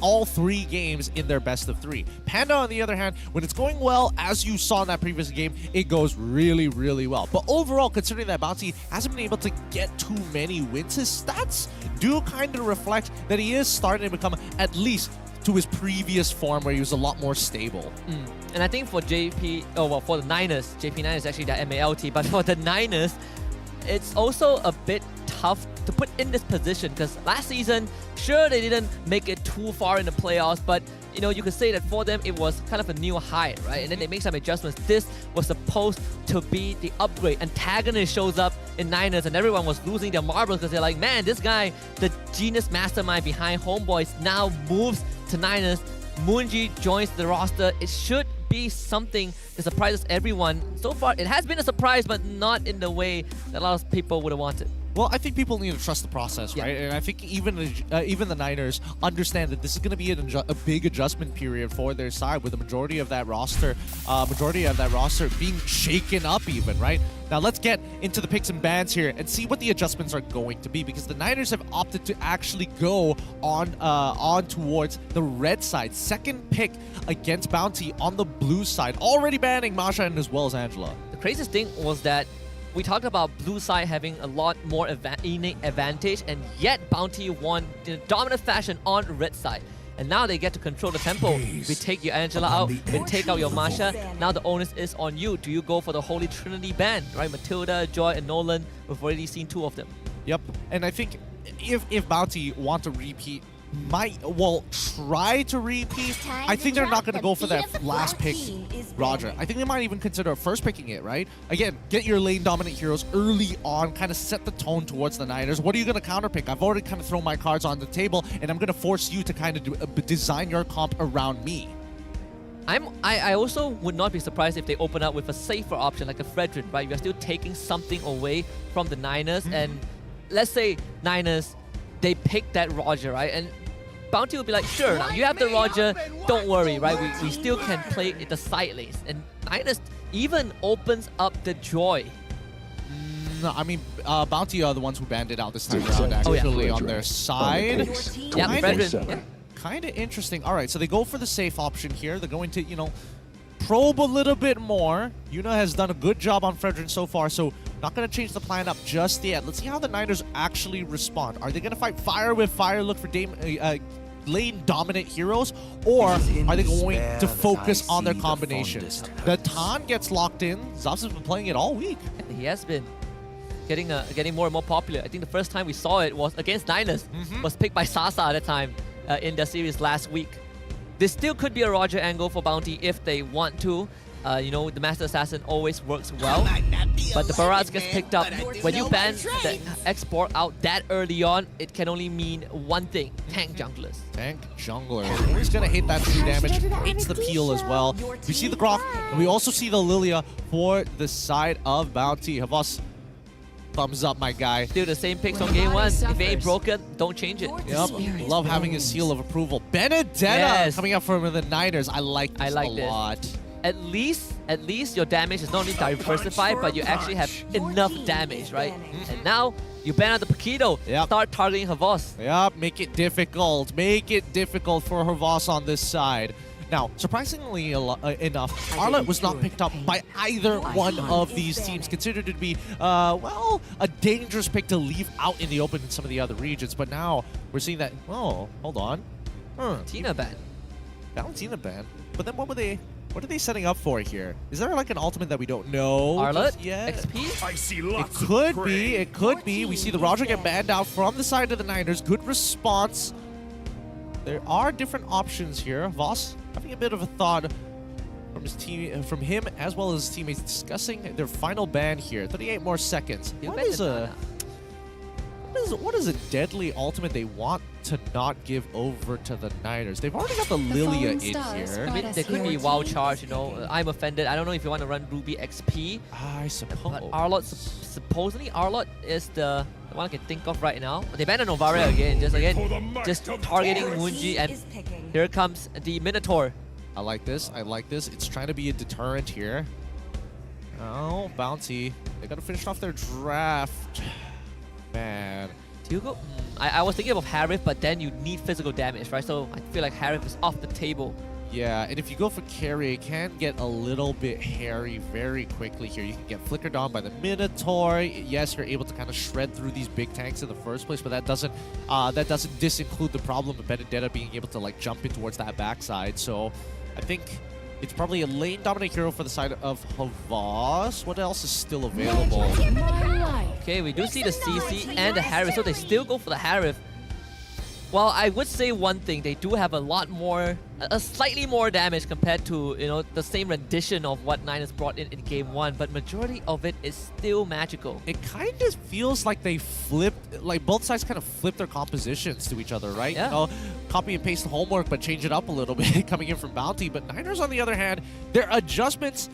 all 3 games in their best of 3. Panda, on the other hand, when it's going well, as you saw in that previous game, it goes really, really well. But overall, considering that Bounty hasn't been able to get too many wins, his stats do kind of reflect that he is starting to become at least to his previous form where he was a lot more stable. And I think for for the Niners, JP9 is actually the MALT, but for the Niners, it's also a bit tough to put in this position because last season, sure, they didn't make it too far in the playoffs, but you could say that for them, it was kind of a new high, right? And then they make some adjustments. This was supposed to be the upgrade. Antagonist shows up in Niners and everyone was losing their marbles because they're like, man, this guy, the genius mastermind behind Homeboys, now moves to Niners. Moonji joins the roster. It should be something that surprises everyone. So far, it has been a surprise, but not in the way that a lot of people would have wanted. Well, I think people need to trust the process, right? And I think even the Niners understand that this is going to be a big adjustment period for their side, with the majority of that roster being shaken up, even, right? Now let's get into the picks and bans here and see what the adjustments are going to be, because the Niners have opted to actually go on towards the red side. Second pick against Bounty on the blue side, already banning Masha and as well as Angela. The craziest thing was that we talked about blue side having a lot more innate advantage, and yet Bounty won in a dominant fashion on red side. And now they get to control the tempo. We take your Angela out, we take out your Masha. Now the onus is on you. Do you go for the Holy Trinity ban, right? Matilda, Joy, and Nolan. We've already seen 2 of them. Yep. And I think if Bounty want to repeat, try to repeat. I think they're not going to go for that last pick, Roger. I think they might even consider first picking it, right? Again, get your lane dominant heroes early on, kind of set the tone towards the Niners. What are you going to counter pick? I've already kind of thrown my cards on the table, and I'm going to force you to kind of design your comp around me. I also would not be surprised if they open up with a safer option like a Fredrin, right? You're still taking something away from the Niners, and let's say Niners, they pick that Roger, right? And Bounty will be like, sure, now you have the Roger, don't worry, right? We still can play the side lanes. And Niners even opens up the Joy I mean, Bounty are the ones who banned it out this time around, actually, on their side. Kind of interesting. All right, so they go for the safe option here. They're going to, you know, probe a little bit more. Yuna has done a good job on Fredrin so far, so not going to change the plan up just yet. Let's see how the Niners actually respond. Are they going to fight fire with fire, look for lane-dominant heroes, or are they going to focus on their combinations? The Tan gets locked in. Zaps has been playing it all week. He has been getting more and more popular. I think the first time we saw it was against Niners. Was picked by Sasa at the time in the series last week. This still could be a Roger angle for Bounty if they want to. You know, the Master Assassin always works well, but the Barrage gets picked up. When you ban the export out that early on, it can only mean one thing: tank junglers. Tank jungler. He's gonna hit that true damage, hates the peel as well. We see the Grok, and we also see the Lilia for the side of Bounty. Havas, thumbs up, my guy. Still the same picks on game one. If it ain't broken, don't change it. Yep, love having a seal of approval. Benedetta coming up from the Niners. I like this a lot. At least your damage is not only diversified, but you actually have enough damage, right? And now you ban out the Paquito. Start targeting Havas. Yep, make it difficult. Make it difficult for Havas on this side. Now, surprisingly enough, Arlott was not picked up by either one of these teams, considered to be, well, a dangerous pick to leave out in the open in some of the other regions. But now we're seeing that, oh, hold on. Tina ban. Valentina ban. But then what are they setting up for here? Is there like an ultimate that we don't know? Arlott? Yeah. XP? I see lots it could be. It could be. We see the Roger get banned out from the side of the Niners. Good response. There are different options here. Voss having a bit of a thought from his team, from him as well as his teammates discussing their final ban here. 38 more seconds. What is a deadly ultimate they want to not give over to the Niners? They've already got the Lilia in here. I mean, there could be wild charge, you know. I'm offended. I don't know if you want to run Ruby XP. I suppose. But Arlott, supposedly Arlott is the one I can think of right now. They banned Novaria again, just targeting Moonji, and here comes the Minotaur. I like this. I like this. It's trying to be a deterrent here. Oh, Bounty. They got to finish off their draft. Man. Do you go? I was thinking of Harif, but then you need physical damage, right? So I feel like Harif is off the table. Yeah, and if you go for carry, it can get a little bit hairy very quickly here. You can get flickered on by the Minotaur. Yes, you're able to kind of shred through these big tanks in the first place, but that doesn't disinclude the problem of Benedetta being able to like jump in towards that backside. So I think it's probably a lane-dominant hero for the side of Havas. What else is still available? Okay, we do see the CC and the Harif, so they still go for the Harif. Well, I would say one thing, they do have a lot more, slightly more damage compared to, you know, the same rendition of what Niners brought in game one, but majority of it is still magical. It kind of feels like they flipped, like both sides kind of flipped their compositions to each other, right? Yeah. You know, copy and paste the homework, but change it up a little bit coming in from Bounty. But Niners, on the other hand, their adjustments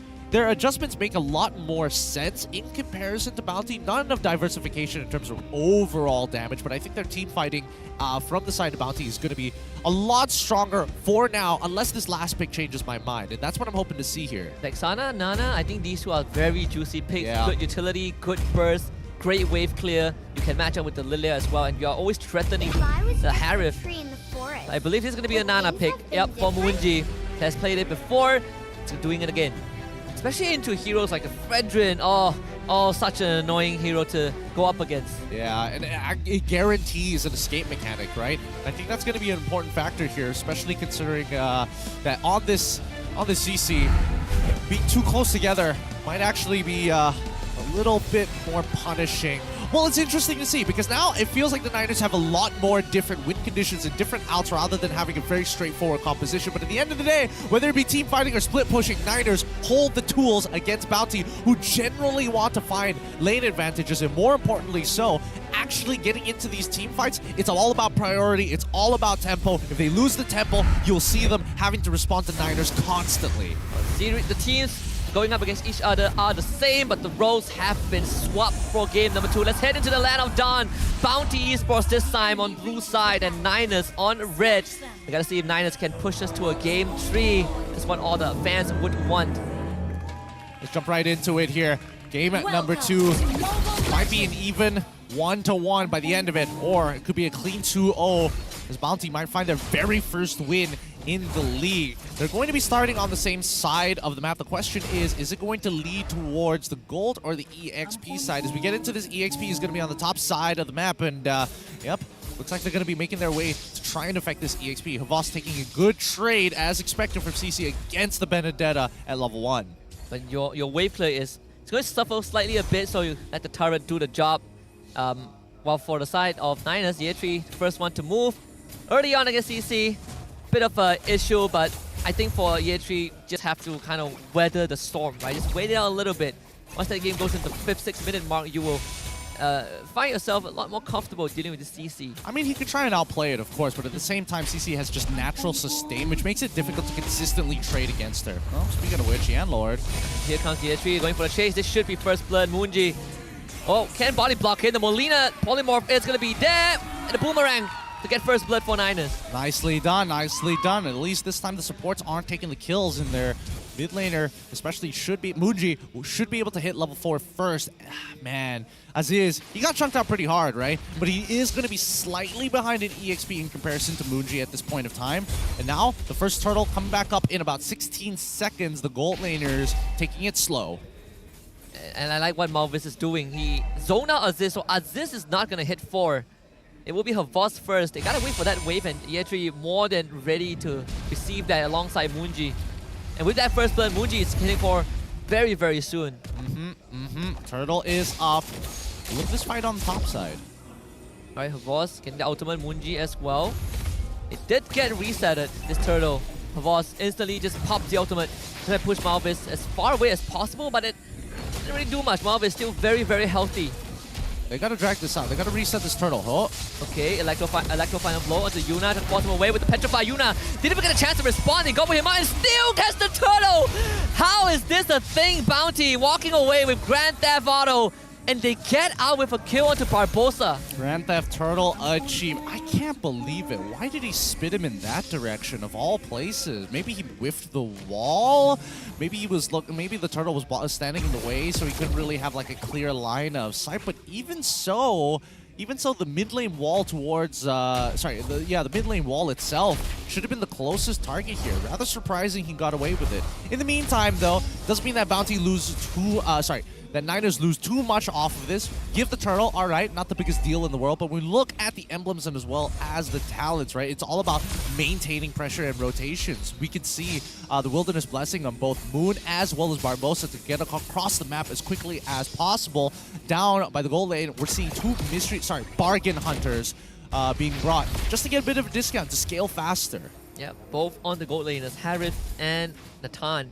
make a lot more sense in comparison to Bounty. Not enough diversification in terms of overall damage, but I think their team fighting from the side of Bounty is going to be a lot stronger for now, unless this last pick changes my mind, and that's what I'm hoping to see here. Texana, Nana, I think these two are very juicy picks. Yeah. Good utility, good burst, great wave clear. You can match up with the Lilia as well, and you're always threatening the Harif. I believe this is going to be a Nana pick. Yep, for Moonji. Has played it before, it's doing it again. Especially into heroes like a Fredrin. Oh, such an annoying hero to go up against. Yeah, and it guarantees an escape mechanic, right? I think that's going to be an important factor here, especially considering that on this CC, being too close together might actually be a little bit more punishing. Well, it's interesting to see because now it feels like the Niners have a lot more different win conditions and different outs rather than having a very straightforward composition. But at the end of the day, whether it be team fighting or split pushing, Niners hold the tools against Bounty, who generally want to find lane advantages, and more importantly so, actually getting into these team fights, it's all about priority, it's all about tempo. If they lose the tempo, you'll see them having to respond to Niners constantly. The teams going up against each other are the same, but the roles have been swapped for game number 2. Let's head into the land of Dawn. Bounty Esports this time on blue side and Niners on red. We gotta see if Niners can push us to a game 3. That's what all the fans would want. Let's jump right into it here. Game at number 2. might be an even 1-1 by the end of it, or it could be a clean 2-0 as Bounty might find their very first win in the league. They're going to be starting on the same side of the map. The question is it going to lead towards the gold or the EXP side? As we get into this, EXP is going to be on the top side of the map, and yep, looks like they're going to be making their way to try and affect this EXP. Havas taking a good trade, as expected from CC, against the Benedetta at level 1. But your wave play is it's going to suffer slightly a bit, so you let the turret do the job. While for the side of Niners, Yeatri, first one to move. Early on against CC, bit of an issue, but I think for Yeatri, just have to kind of weather the storm, right? Just wait it out a little bit. Once that game goes into the 5th, 6th minute mark, you will find yourself a lot more comfortable dealing with the CC. I mean, he could try and outplay it, of course, but at the same time, CC has just natural sustain, which makes it difficult to consistently trade against her. Well, speaking of which, Yan Lord. Here comes Yeatri going for the chase. This should be first blood. Moonji. Oh, can body block in. The Molina polymorph is going to be there. And the boomerang to get first blood for Niners. Nicely done, nicely done. At least this time the supports aren't taking the kills in their mid laner, especially Moonji should be able to hit level 4 first. Man, Aziz, he got chunked out pretty hard, right? But he is going to be slightly behind in EXP in comparison to Moonji at this point of time. And now, the first turtle coming back up in about 16 seconds. The gold laners taking it slow. And I like what Malvis is doing. He zoned out Aziz, so Aziz is not going to hit 4. It will be Havas first. They gotta wait for that wave, and Yeatri more than ready to receive that alongside Moonji. And with that first blood, Moonji is hitting for very, very soon. Turtle is up. Look at this fight on the top side. Alright, Havas getting the ultimate, Moonji as well. It did get resetted, this turtle. Havas instantly just popped the ultimate to push Malvis as far away as possible, but it didn't really do much. Malvis still very, very healthy. They gotta drag this out. They gotta reset this turtle. Oh. Okay, Electro final blow onto Yuna to force him away with the Petrify. Yuna didn't even get a chance to respond. He got with him out and still gets the turtle! How is this a thing, Bounty? Walking away with Grand Theft Auto, and they get out with a kill onto Barbosa. Grand Theft Turtle achieved. I can't believe it. Why did he spit him in that direction of all places? Maybe he whiffed the wall? Maybe he was maybe the turtle was standing in the way, so he couldn't really have like a clear line of sight. But even so, the mid lane wall towards the mid lane wall itself should have been the closest target here. Rather surprising he got away with it. In the meantime, though, doesn't mean that Bounty that Niners lose too much off of this. Give the turtle, all right, not the biggest deal in the world, but when we look at the emblems and as well as the talents, right, it's all about maintaining pressure and rotations. We can see the Wilderness Blessing on both Moon as well as Barbosa to get across the map as quickly as possible. Down by the gold lane, we're seeing two bargain hunters being brought just to get a bit of a discount to scale faster. Yeah, both on the gold laners, Harith and Natan.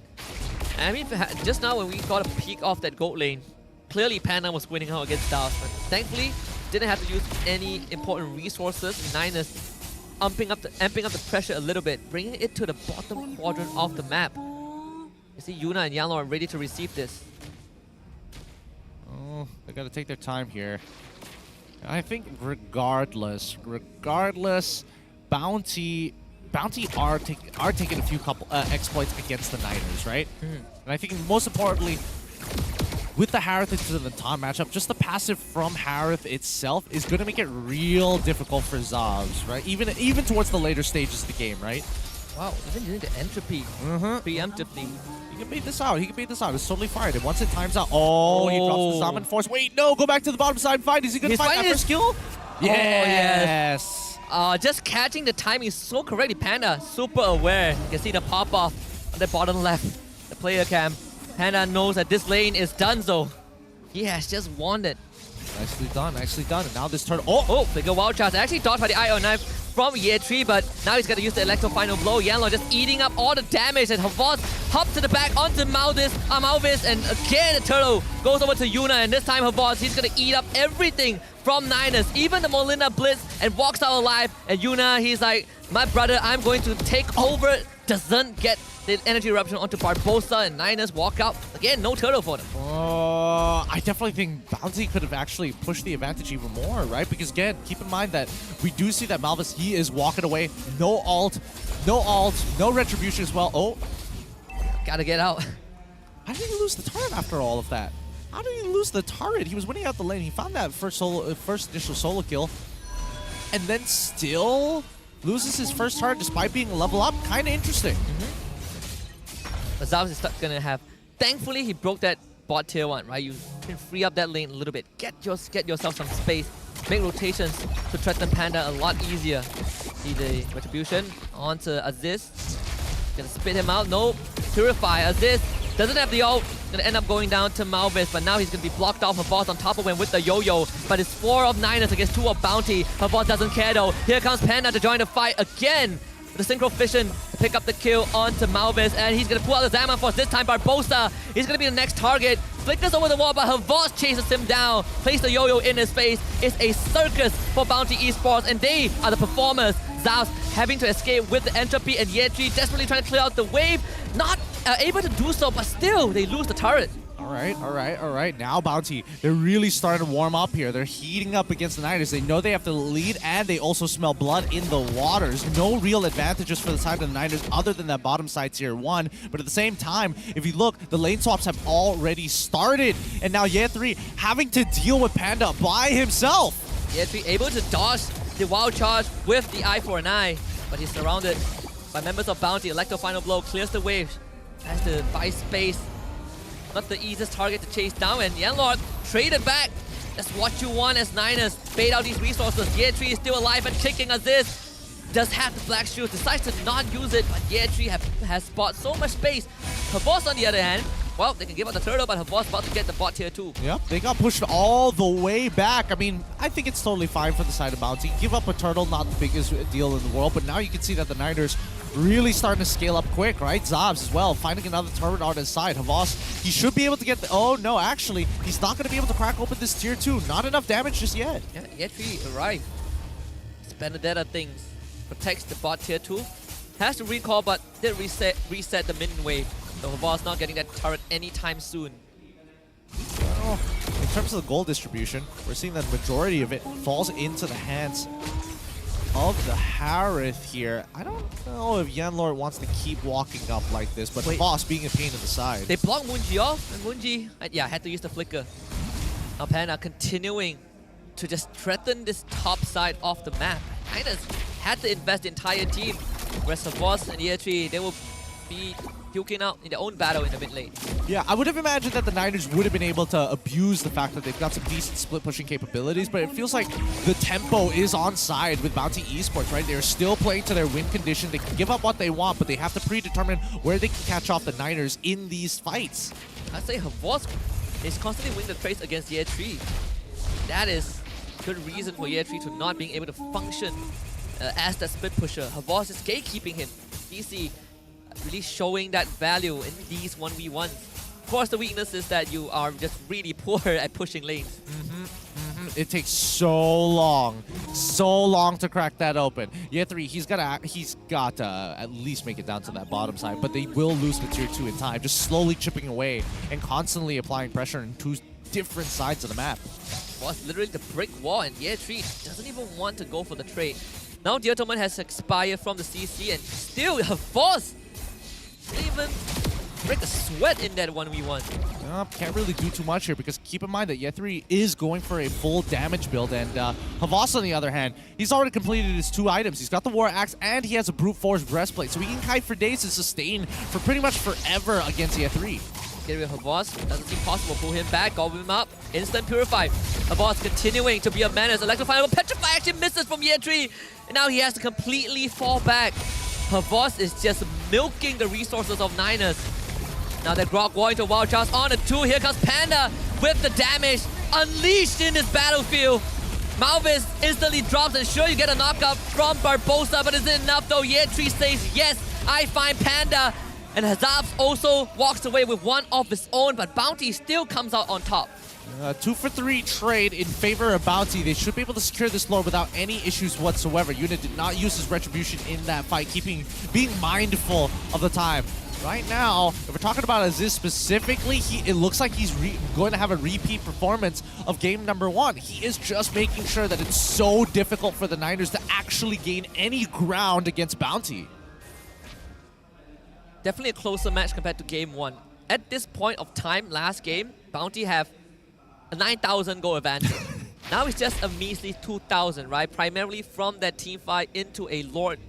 I mean, just now when we got a peek off that gold lane, clearly Panda was winning out against Dals, but thankfully didn't have to use any important resources. Niners amping up the pressure a little bit, bringing it to the bottom quadrant of the map. You see Yuna and Yanlo are ready to receive this. Oh, they gotta take their time here. I think regardless, Bounty are taking a few exploits against the Niners, right? And I think most importantly, with the Harith into the Natan matchup, just the passive from Harith itself is going to make it real difficult for Zavs, right? Even towards the later stages of the game, right? Wow, even using the entropy preemptively. He can bait this out. It's totally fired. And once it times out, he drops the Summon Force. Wait, no, go back to the bottom side and fight. Is he going to find that first kill? Yes. Just catching the timing so correctly. Panda, super aware. You can see the pop-off on the bottom left. The player cam. Panda knows that this lane is donezo. He has just won it. Nicely done, nicely done. And now this turn. Oh, bigger wild charge. Actually dodged by the IO knife from Yeatri, but now he's got to use the Electro Final Blow. Yanlo just eating up all the damage, and Havas hops to the back onto Malvis, and again the turtle goes over to Yuna, and this time Havas, he's going to eat up everything from Niners, even the Molina Blitz, and walks out alive. And Yuna, he's like, my brother, I'm going to take over. Doesn't get the energy eruption onto Barbosa, and Niners walk out. Again, no turtle for them. I definitely think Bounty could have actually pushed the advantage even more, right? Because again, keep in mind that we do see that Malvis, he is walking away. No ult, no retribution as well. Oh. Gotta get out. How did he lose the turn after all of that? how did he lose the turret? He was winning out the lane. He found that first initial solo kill, and then still loses his first turret despite being level up. Kind of interesting. But Zavs is gonna have. Thankfully, he broke that bot tier 1, right? You can free up that lane a little bit. Get yourself some space. Make rotations to threaten Panda a lot easier. See the retribution onto Aziz. Gonna spit him out. Nope. Purify. Aziz doesn't have the ult. Gonna end up going down to Malvis, but now he's gonna be blocked off. Her boss on top of him with the yo-yo. But it's 4 of Niners against 2 of Bounty. Her boss doesn't care though. Here comes Panda to join the fight again. The Synchro Fission pick up the kill onto Malvis, and he's gonna pull out the Zaman Force. This time Barbosa, he's gonna be the next target. Flickers over the wall, but Havas chases him down. Plays the yo-yo in his face. It's a circus for Bounty Esports, and they are the performers. Zavs having to escape with the entropy, and Yetri desperately trying to clear out the wave. Not able to do so, but still, they lose the turret. All right. Now Bounty, they're really starting to warm up here. They're heating up against the Niners. They know they have to lead, and they also smell blood in the waters. No real advantages for the side of the Niners other than that bottom side tier 1. But at the same time, if you look, the lane swaps have already started. And now Ye3 having to deal with Panda by himself. Ye3 able to dodge the wild charge with the eye for an eye. But he's surrounded by members of Bounty. Electro Final Blow clears the wave. Has to buy space. Not the easiest target to chase down, and Yanlord traded back. That's what you want as Niners. Bait out these resources. Ye3 is still alive and kicking Aziz. Does have the Black Shield, decides to not use it, but Ye3 has bought so much space. Her boss on the other hand, well, they can give up the turtle, but her boss about to get the bot tier 2. Yep, they got pushed all the way back. I mean, I think it's totally fine for the side of Bounty. Give up a turtle, not the biggest deal in the world, but now you can see that the Niners really starting to scale up quick, right? Zavs as well, finding another turret on his side. Havas, he should be able to get the... Oh, no, actually, he's not going to be able to crack open this tier 2. Not enough damage just yet. Yeah, Ye3 arrived. Benedetta things. Protects the bot tier 2. Has to recall, but did reset the minion wave. So Havas not getting that turret anytime soon. Well, in terms of the gold distribution, we're seeing that the majority of it falls into the hands of the Harith here. I don't know if Yanlord wants to keep walking up like this, but Boss being a pain in the side. They blocked Moonji off, and Moonji, had to use the flicker. Now Panda continuing to just threaten this top side of the map. Niners had to invest the entire team, whereas Havas and Ye3, they will be duking out in their own battle in the mid lane. Yeah, I would have imagined that the Niners would have been able to abuse the fact that they've got some decent split pushing capabilities, but it feels like the tempo is on side with Bounty Esports, right? They're still playing to their win condition. They can give up what they want, but they have to predetermine where they can catch off the Niners in these fights. I'd say Havas is constantly winning the trades against Ye3. That is good reason for Ye3 to not being able to function as that split pusher. Havas is gatekeeping him. DC really showing that value in these 1v1s. Of course, the weakness is that you are just really poor at pushing lanes. It takes so long to crack that open. Ye3, he's got to at least make it down to that bottom side, but they will lose the tier 2 in time, just slowly chipping away and constantly applying pressure on 2 different sides of the map. Was literally the brick wall, and Ye3 doesn't even want to go for the trade. Now the Ottoman has expired from the CC, and still Havas didn't even break a sweat in that 1v1. Can't really do too much here because keep in mind that Ye3 is going for a full damage build, and Havas on the other hand, he's already completed his 2 items. He's got the War Axe and he has a Brute Force Breastplate, so he can kite for days and sustain for pretty much forever against Ye3. Get rid of Havas, doesn't seem possible. Pull him back, gobble him up, instant Purify. Havas continuing to be a menace. Electrify, but Petrify actually misses from Ye3, and now he has to completely fall back. Havas is just milking the resources of Niners. Now that Grog going to Wild Charge on a 2. Here comes Panda with the damage unleashed in this battlefield. Malvis instantly drops, and sure you get a knockup from Barbosa, but is it enough though? Ye3 says, yes, I find Panda. And Hazabs also walks away with 1 of his own, but Bounty still comes out on top. 2 for 3 trade in favor of Bounty. They should be able to secure this lore without any issues whatsoever. Unit did not use his retribution in that fight, being mindful of the time. Right now, if we're talking about Aziz specifically, it looks like he's going to have a repeat performance of game number 1. He is just making sure that it's so difficult for the Niners to actually gain any ground against Bounty. Definitely a closer match compared to game 1. At this point of time, last game, Bounty have a 9,000 goal advantage. Now it's just a measly 2,000, right? Primarily from that team fight into a Lord.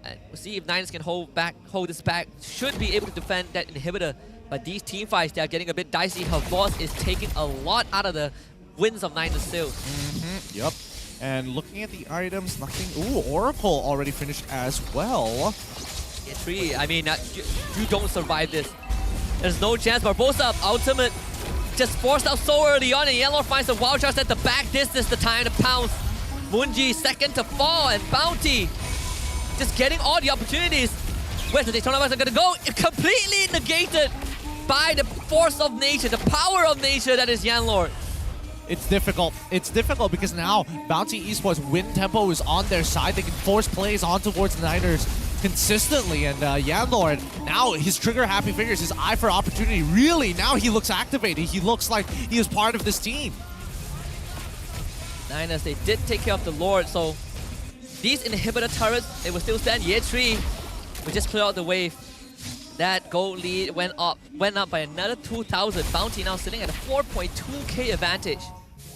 And we'll see if Niners can hold this back. Should be able to defend that inhibitor. But these team fights, they are getting a bit dicey. Her boss is taking a lot out of the wins of Niners still. Yep. And looking at the items, nothing. Ooh, Oracle already finished as well. Yeah, 3. I mean, you don't survive this. There's no chance. Barbosa ultimate just forced out so early on, and Yellow finds a wild charge at the back. This is the time to pounce. Munji second to fall, and Bounty just getting all the opportunities. Where's the Daytona West are gonna go? Completely negated by the force of nature, the power of nature that is Yanlord. It's difficult. It's difficult because now Bounty Esports win tempo is on their side. They can force plays on towards the Niners consistently, and Yanlord, now his trigger happy fingers, his eye for opportunity, really, now he looks activated. He looks like he is part of this team. Niners, they did take care of the Lord, so these inhibitor turrets, they will still stand. Year 3 will just clear out the wave. That gold lead went up by another 2,000. Bounty now sitting at a 4.2k advantage.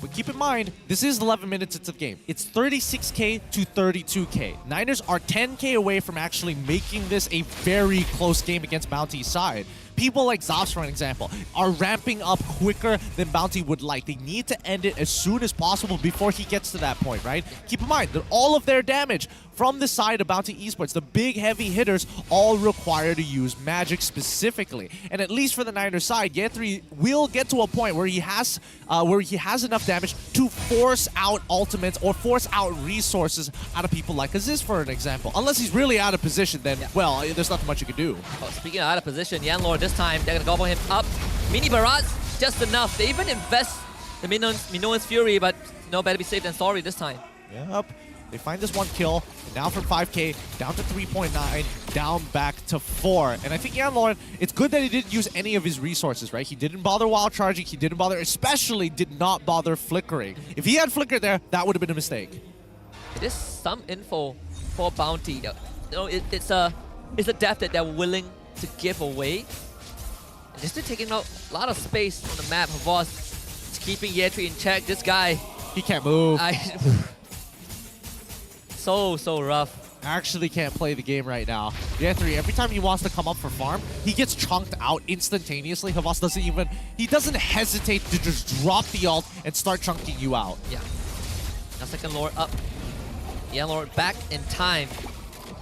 But keep in mind, this is 11 minutes into the game. It's 36k to 32k. Niners are 10k away from actually making this a very close game against Bounty's side. People like Zops, for an example, are ramping up quicker than Bounty would like. They need to end it as soon as possible before he gets to that point, right? Keep in mind that all of their damage from the side of Bounty Esports, the big heavy hitters, all require to use magic specifically. And at least for the Niners side, Ye3 will get to a point where he has enough damage to force out ultimates or force out resources out of people like Aziz, for an example. Unless he's really out of position, then, well, there's nothing much you can do. Oh, speaking of out of position, Yanlord this time, they're gonna gobble him up. Mini barrage, just enough. They even invest the Minoan's Fury, but no, better be safe than sorry this time. Yep. They find this one kill, and now from 5k, down to 3.9, down back to 4. And I think Yanlord, it's good that he didn't use any of his resources, right? He didn't bother wild charging, he didn't bother, especially did not bother flickering. If he had flickered there, that would have been a mistake. It is some info for Bounty. You know, it's a death that they're willing to give away. And they're still taking out a lot of space on the map. Havas is keeping Ye3 in check. This guy, he can't move. So rough. Actually can't play the game right now. Ye3, every time he wants to come up for farm, he gets chunked out instantaneously. Havas doesn't hesitate to just drop the ult and start chunking you out. Yeah. Now second Lord up. Lord back in time.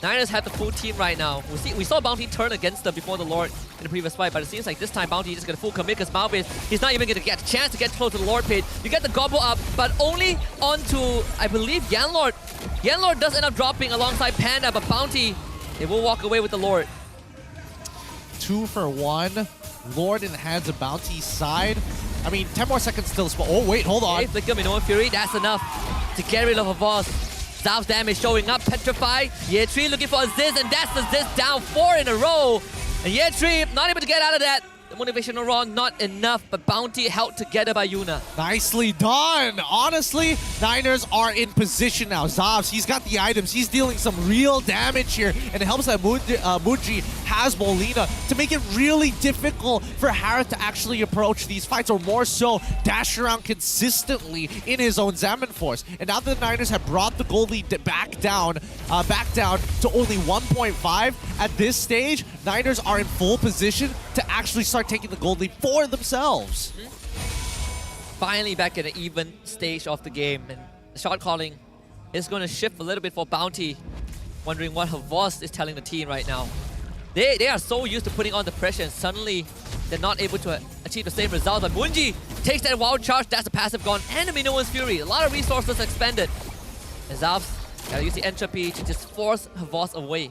Niners have the full team right now. We saw Bounty turn against them before the Lord in the previous fight, but it seems like this time Bounty is just going to full commit because Malbase, he's not even going to get a chance to get close to the Lord pit. You get the gobble up, but only onto, I believe, Yanlord. Yanlord does end up dropping alongside Panda, but Bounty, they will walk away with the Lord. 2 for 1. Lord in the hands of Bounty's side. I mean, 10 more seconds still. Oh, wait, hold on. Okay, Flicker, Minoan Fury, that's enough to get rid of a boss. Zav's damage showing up, Petrify. Ye3 looking for Aziz, and that's Aziz down 4 in a row. And Ye3 not able to get out of that. The motivational wrong, not enough, but Bounty held together by Yuna. Nicely done. Honestly, Niners are in position now. Zavs, he's got the items. He's dealing some real damage here, and it helps that Munji has Molina to make it really difficult for Harith to actually approach these fights, or more so, dash around consistently in his own Zaman Force. And now the Niners have brought the goal lead back down to only 1.5 at this stage. Niners are in full position to actually start taking the gold lead for themselves. Finally back at an even stage of the game, and the shot calling is going to shift a little bit for Bounty. Wondering what Havas is telling the team right now. They are so used to putting on the pressure, and suddenly they're not able to achieve the same result. But Munji takes that wild charge, that's a passive gone, and a Minoan's Fury. A lot of resources expended. And Zavs gotta use the entropy to just force Havas away.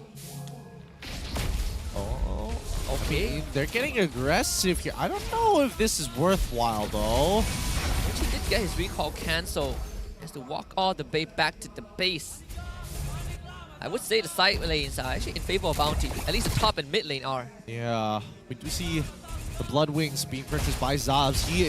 Okay, they're getting aggressive here. I don't know if this is worthwhile, though. Actually did get his recall cancelled. He has to walk all the way back to the base. I would say the side lanes are actually in favor of Bounty. At least the top and mid lane are. Yeah, we do see the Blood Wings being purchased by Zavs. He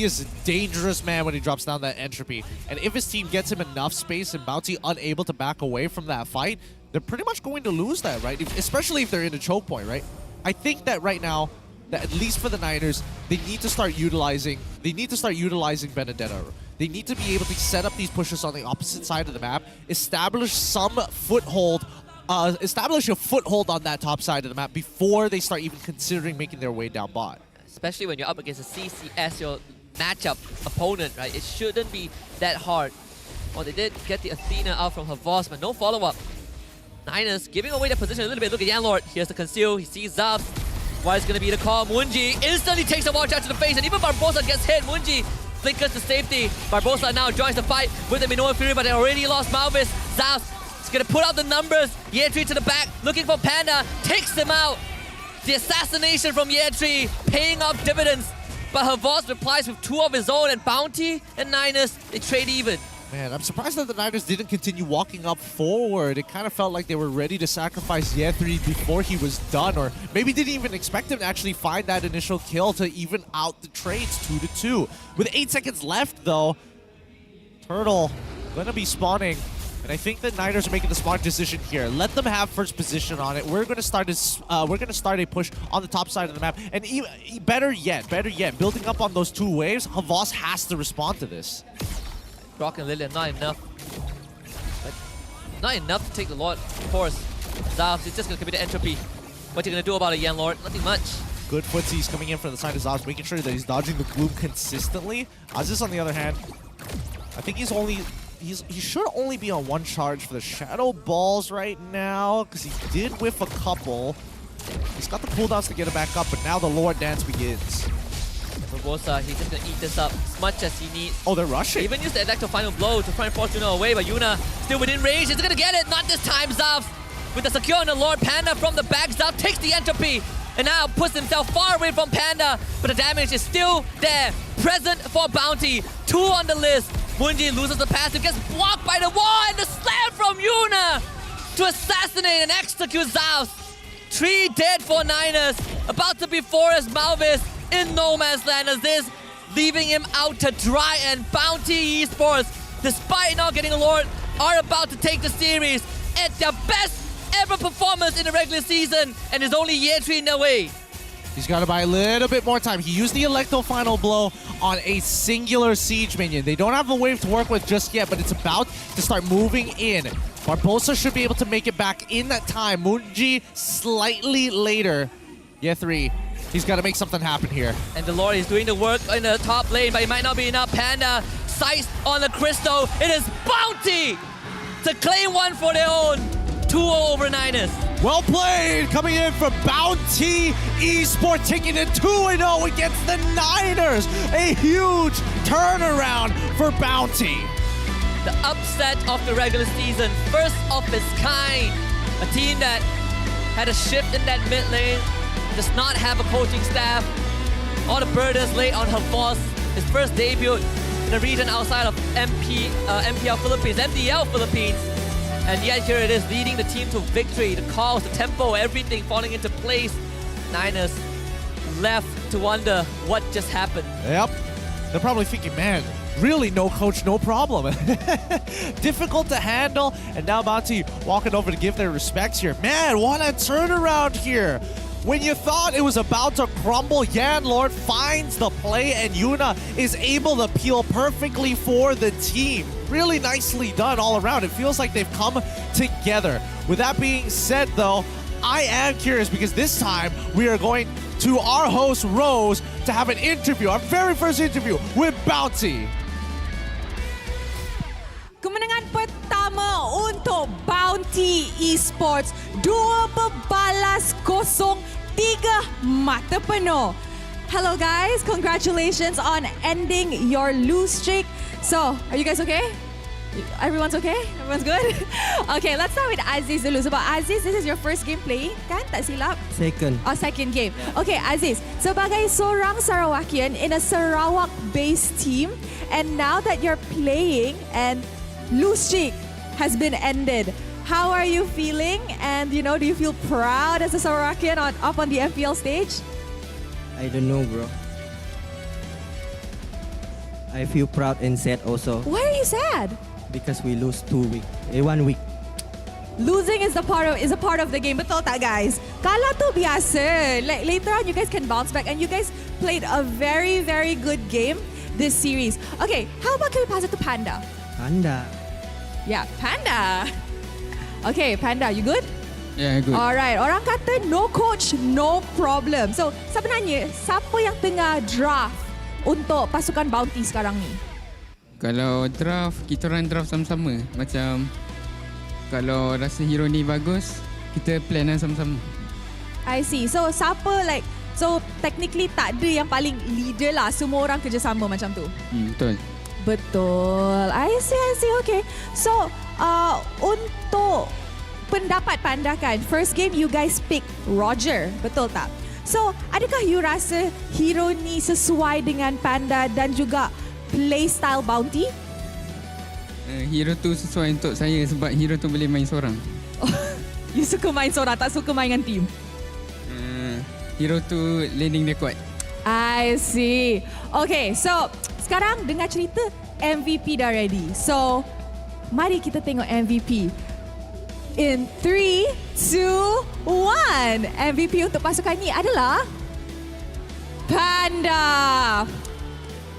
is a dangerous man when he drops down that entropy. And if his team gets him enough space and Bounty unable to back away from that fight, they're pretty much going to lose that, right? Especially if they're in a choke point, right? I think that right now, that at least for the Niners, they need to start utilizing Benedetto. They need to be able to set up these pushes on the opposite side of the map, establish some foothold, establish a foothold on that top side of the map before they start even considering making their way down bot. Especially when you're up against a CCS, your matchup opponent, right? It shouldn't be that hard. Well, they did get the Athena out from her boss, but no follow-up. Niners giving away their position a little bit. Look at Yanlord. Here's the conceal. He sees Zav. What is going to be the call? Munji instantly takes a watch out to the face, and even Barbosa gets hit. Munji flickers to safety. Barbosa now joins the fight with the Minoan Fury, but they already lost Malvis. Zav is going to put out the numbers. Yeatri to the back, looking for Panda. Takes him out. The assassination from Yeatri paying off dividends. But Havos replies with 2 of his own, and Bounty and Niners, they trade even. Man, I'm surprised that the Niners didn't continue walking up forward. It kind of felt like they were ready to sacrifice Yeatri before he was done, or maybe didn't even expect him to actually find that initial kill to even out the trades 2-2. With 8 seconds left, though, Turtle gonna be spawning, and I think the Niners are making the smart decision here. Let them have first position on it. We're gonna start a push on the top side of the map, and even, better yet, building up on those 2 waves. Havas has to respond to this. Brock and Lillian, not enough. But not enough to take the Lord, of course. Zavs is just going to commit the entropy. What are you going to do about it, Yan Lord? Nothing much. Good footsies coming in from the side of Zavs, making sure that he's dodging the gloom consistently. Aziz, on the other hand, I think he should only be on 1 charge for the Shadow Balls right now, because he did whiff a couple. He's got the cooldowns to get it back up, but now the Lord dance begins. Barbosa, he's just going to eat this up as much as he needs. Oh, they're rushing. He even used the Electro Final Blow to try and force Yuna away, but Yuna still within range. He's going to get it. Not this time, Zav. With the secure on the Lord, Panda from the back. Zav takes the entropy and now puts himself far away from Panda, but the damage is still there. Present for Bounty. 2 on the list. Munji loses the pass. It gets blocked by the wall, and the slam from Yuna to assassinate and execute Zav. 3 dead for Niners. About to be Forest Malvis in no man's land as this, leaving him out to dry, and Bounty Esports, despite not getting a Lord, are about to take the series at their best ever performance in the regular season, and is only Yeatri in their way. He's got to buy a little bit more time. He used the Electro Final Blow on a singular Siege minion. They don't have a wave to work with just yet, but it's about to start moving in. Barbosa should be able to make it back in that time. Munji slightly later. Yeatri, he's got to make something happen here. And the Lord is doing the work in the top lane, but it might not be enough. Panda sights on the Crystal. It is Bounty to claim 1 for their own. 2-0 over Niners. Well played, coming in from Bounty Esports, taking it 2-0 against the Niners. A huge turnaround for Bounty. The upset of the regular season, first of its kind. A team that had a shift in that mid lane, does not have a coaching staff. All the burdens laid on her boss. His first debut in a region outside of MPL Philippines, MDL Philippines. And yet here it is, leading the team to victory. The calls, the tempo, everything falling into place. Niners left to wonder what just happened. Yep. They're probably thinking, man, really no coach, no problem. Difficult to handle. And now Bounty walking over to give their respects here. Man, what a turnaround here. When you thought it was about to crumble, Yan Lord finds the play, and Yuna is able to peel perfectly for the team. Really nicely done all around. It feels like they've come together. With that being said, though, I am curious because this time we are going to our host, Rose, to have an interview, our very first interview with Bounty. Kemenangan pertama untuk Bounty Esports. 2 berbalas kosong, 3 mata penuh. Hello guys, congratulations on ending your lose streak. So, are you guys okay? Everyone's okay? Everyone's good? Okay, let's start with Aziz dulu. Sebab Aziz, this is your first game playing, kan? Tak silap? Second. Oh, second game. Okay, Aziz, sebagai seorang Sarawakian in a Sarawak-based team, and now that you're playing and lose streak has been ended, how are you feeling? And do you feel proud as a Sarawakian up on the MPL stage? I don't know, bro. I feel proud and sad also. Why are you sad? Because we lose 1 week. losing is a part of the game. Betul tak, guys? Kalah tu biasa. Like later on, you guys can bounce back, and you guys played a very, very good game this series. Okay, how about can we pass it to Panda? Panda. Yeah, Panda. Okay, Panda, you good? Yeah, good. Alright, orang kata no coach, no problem. So, sebenarnya siapa yang tengah draft untuk pasukan Bounty sekarang ni? Kalau draft, kita orang draft sama-sama. Macam kalau rasa hero ni bagus, kita plan lah sama-sama. I see. So, so technically tak ada yang paling leader lah. Semua orang kerjasama macam tu. Betul. Betul. I see. Okay. So, untuk pendapat Panda kan, first game you guys pick Roger, betul tak? So, adakah you rasa hero ni sesuai dengan Panda dan juga playstyle Bounty? Hero tu sesuai untuk saya sebab hero tu boleh main seorang. You suka main seorang, tak suka main dengan team? Hero tu laning dia kuat. I see. Okay, so sekarang dengar cerita MVP dah ready. So, mari kita tengok MVP. In 3, 2, 1. MVP untuk pasukan ni adalah Panda.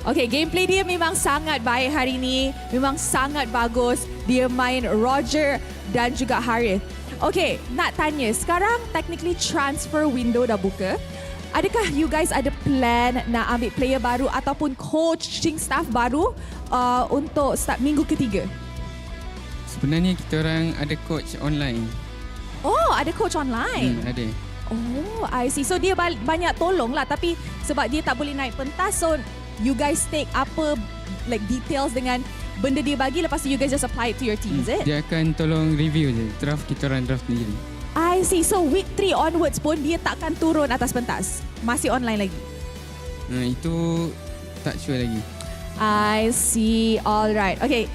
Okay, gameplay dia memang sangat baik hari ni. Memang sangat bagus. Dia main Roger dan juga Harith. Okay, nak tanya. Sekarang technically transfer window dah buka. Adakah you guys ada plan nak ambil player baru ataupun coaching staff baru untuk start minggu ketiga? Sebenarnya kita orang ada coach online. Oh, ada coach online? Ada. Oh, I see. So dia banyak tolong lah, tapi sebab dia tak boleh naik pentas, so you guys take apa like details dengan benda dia bagi, lepas tu you guys just apply it to your team, is it? Dia akan tolong review je. Draft kita orang draft sendiri. I see. So week 3 onwards pun dia takkan turun atas pentas. Masih online lagi. Itu tak sure lagi. I see. Alright. Okay.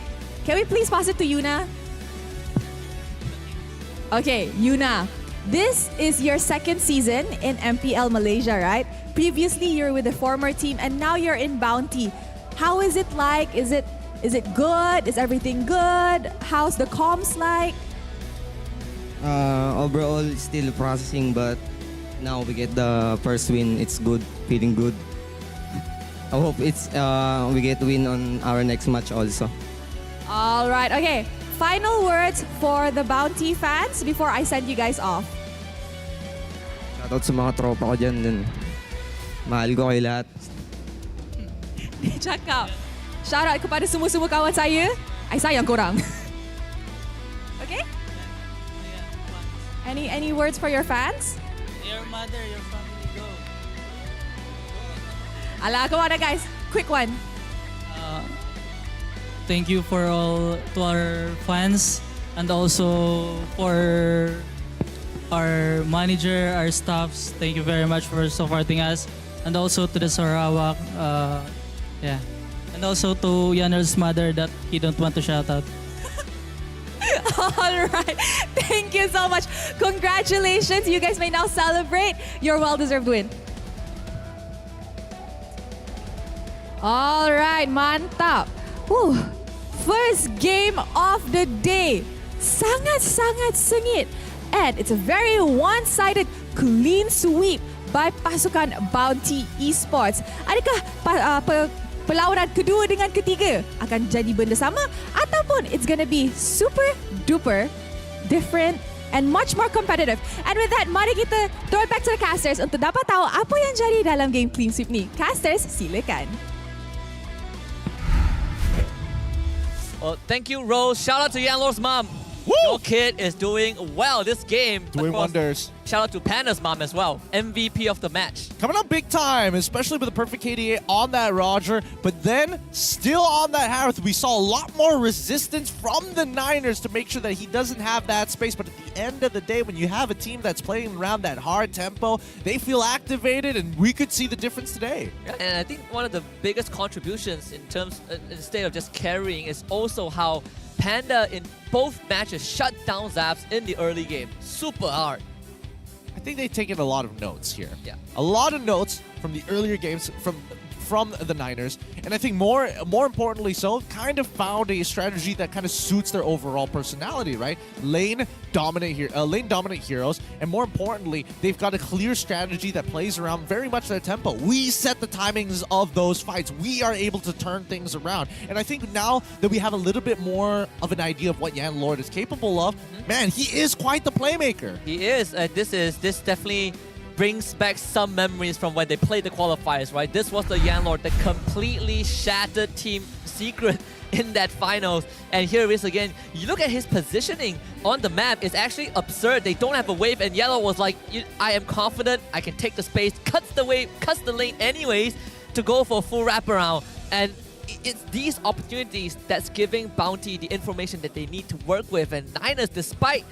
Can we please pass it to Yuna? Okay, Yuna. This is your second season in MPL Malaysia, right? Previously, you're with the former team and now you're in Bounty. How is it like? Is it good? Is everything good? How's the comms like? Overall, still processing, but now we get the first win. It's good, feeling good. I hope we get win on our next match also. All right. Okay. Final words for the Bounty fans before I send you guys off. Shoutout sa mga tropa ko dyan. Mahal ko kayo lahat. Cakap. Shoutout kepada semua-semua kawan saya. I sayang korang. Okay? Any words for your fans? Your mother, your family, go. Ala, come on guys. Quick one. Thank you for all to our fans and also for our manager, our staffs. Thank you very much for supporting us, and also to the Sarawak, and also to Yanner's mother that he don't want to shout out. All right. Thank you so much. Congratulations. You guys may now celebrate your well-deserved win. All right, mantap. First game of the day. Sangat-sangat sengit. And it's a very one-sided clean sweep by pasukan Bounty Esports. Adakah perlawanan kedua dengan ketiga akan jadi benda sama ataupun it's gonna be super duper different and much more competitive. And with that, mari kita throw it back to the casters untuk dapat tahu apa yang jadi dalam game clean sweep ni. Casters, silakan. Well, thank you, Rose. Shout out to Yanlor's mom. Woo! Your kid is doing well this game. Doing wonders. Shout out to Panda's mom as well. MVP of the match. Coming up big time, especially with the perfect KDA on that Roger. But then, still on that Harith, we saw a lot more resistance from the Niners to make sure that he doesn't have that space. But at the end of the day, when you have a team that's playing around that hard tempo, they feel activated, and we could see the difference today. Yeah, and I think one of the biggest contributions in terms, instead of just carrying, is also how Panda in both matches shut down Zaps in the early game. Super hard. I think they've taken a lot of notes here. Yeah. A lot of notes from the earlier games, from the Niners. And I think more importantly so, kind of found a strategy that kind of suits their overall personality, right? Lane dominant heroes, and more importantly, they've got a clear strategy that plays around very much their tempo. We set the timings of those fights. We are able to turn things around. And I think now that we have a little bit more of an idea of what Yan Lord is capable of, man, he is quite the playmaker. He is. This definitely brings back some memories from when they played the qualifiers, right? This was the Yan Lord that completely shattered Team Secret in that finals. And here it is again. You look at his positioning on the map, it's actually absurd. They don't have a wave, and Yellow was like, I am confident, I can take the space, cuts the wave, cuts the lane anyways to go for a full wraparound. And it's these opportunities that's giving Bounty the information that they need to work with. And Niners, despite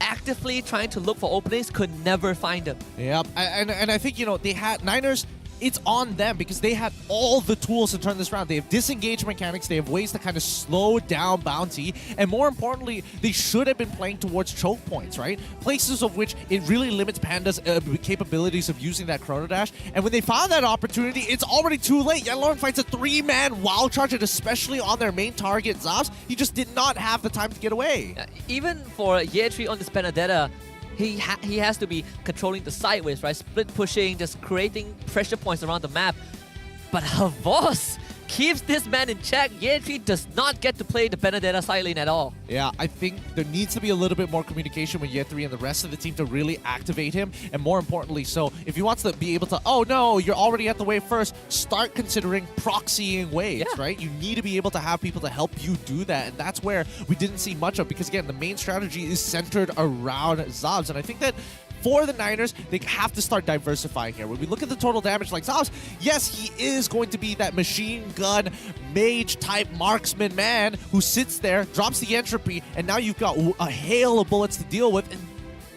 actively trying to look for openings, could never find them. Yeah, and I think, they had Niners, it's on them because they had all the tools to turn this around. They have disengage mechanics, they have ways to kind of slow down Bounty, and more importantly, they should have been playing towards choke points, right? Places of which it really limits Panda's capabilities of using that Chrono Dash, and when they found that opportunity, it's already too late. Yanlorn fights a 3-man wild charge, and especially on their main target, Zavs, he just did not have the time to get away. Even for Yetri on this Benedetta, he has to be controlling the sideways, right? Split pushing, just creating pressure points around the map. But Havos keeps this man in check. Yetri does not get to play the Benedetta side lane at all. Yeah, I think there needs to be a little bit more communication with Yetri and the rest of the team to really activate him. And more importantly, so if he wants to be able to, oh no, you're already at the wave first, start considering proxying waves, right? You need to be able to have people to help you do that. And that's where we didn't see much of, because again, the main strategy is centered around Zavs. And I think that for the Niners, they have to start diversifying here. When we look at the total damage, like Zavs, yes, he is going to be that machine gun mage type marksman man who sits there, drops the entropy, and now you've got a hail of bullets to deal with. And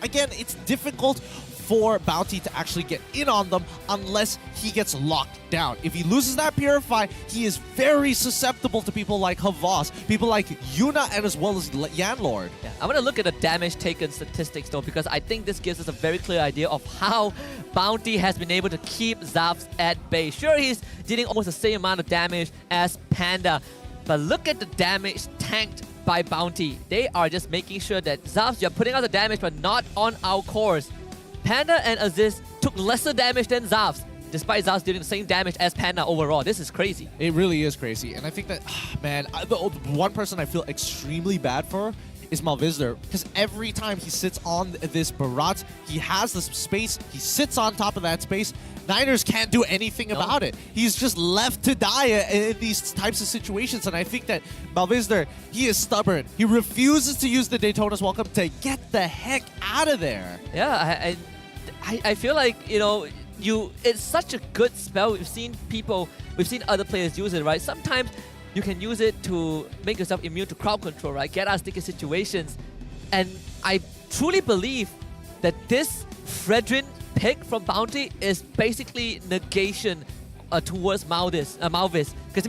again, it's difficult for Bounty to actually get in on them unless he gets locked down. If he loses that Purify, he is very susceptible to people like Havas, people like Yuna, and as well as Yanlord. Yeah, I'm gonna look at the damage taken statistics though, because I think this gives us a very clear idea of how Bounty has been able to keep Zavs at bay. Sure, he's dealing almost the same amount of damage as Panda, but look at the damage tanked by Bounty. They are just making sure that Zavs, you're putting out the damage, but not on our cores. Panda and Aziz took lesser damage than Zavs, despite Zavs doing the same damage as Panda overall. This is crazy. It really is crazy. And I think that, man, the one person I feel extremely bad for is Malvizor, because every time he sits on this Barat, he has this space, he sits on top of that space. Niners can't do anything about it. He's just left to die in these types of situations. And I think that Malvizor, he is stubborn. He refuses to use the Daytona's Welcome to get the heck out of there. Yeah, I feel like, it's such a good spell. We've seen other players use it, right? Sometimes you can use it to make yourself immune to crowd control, right? Get out of sticky situations. And I truly believe that this Fredrin pick from Bounty is basically negation towards Malvis. Because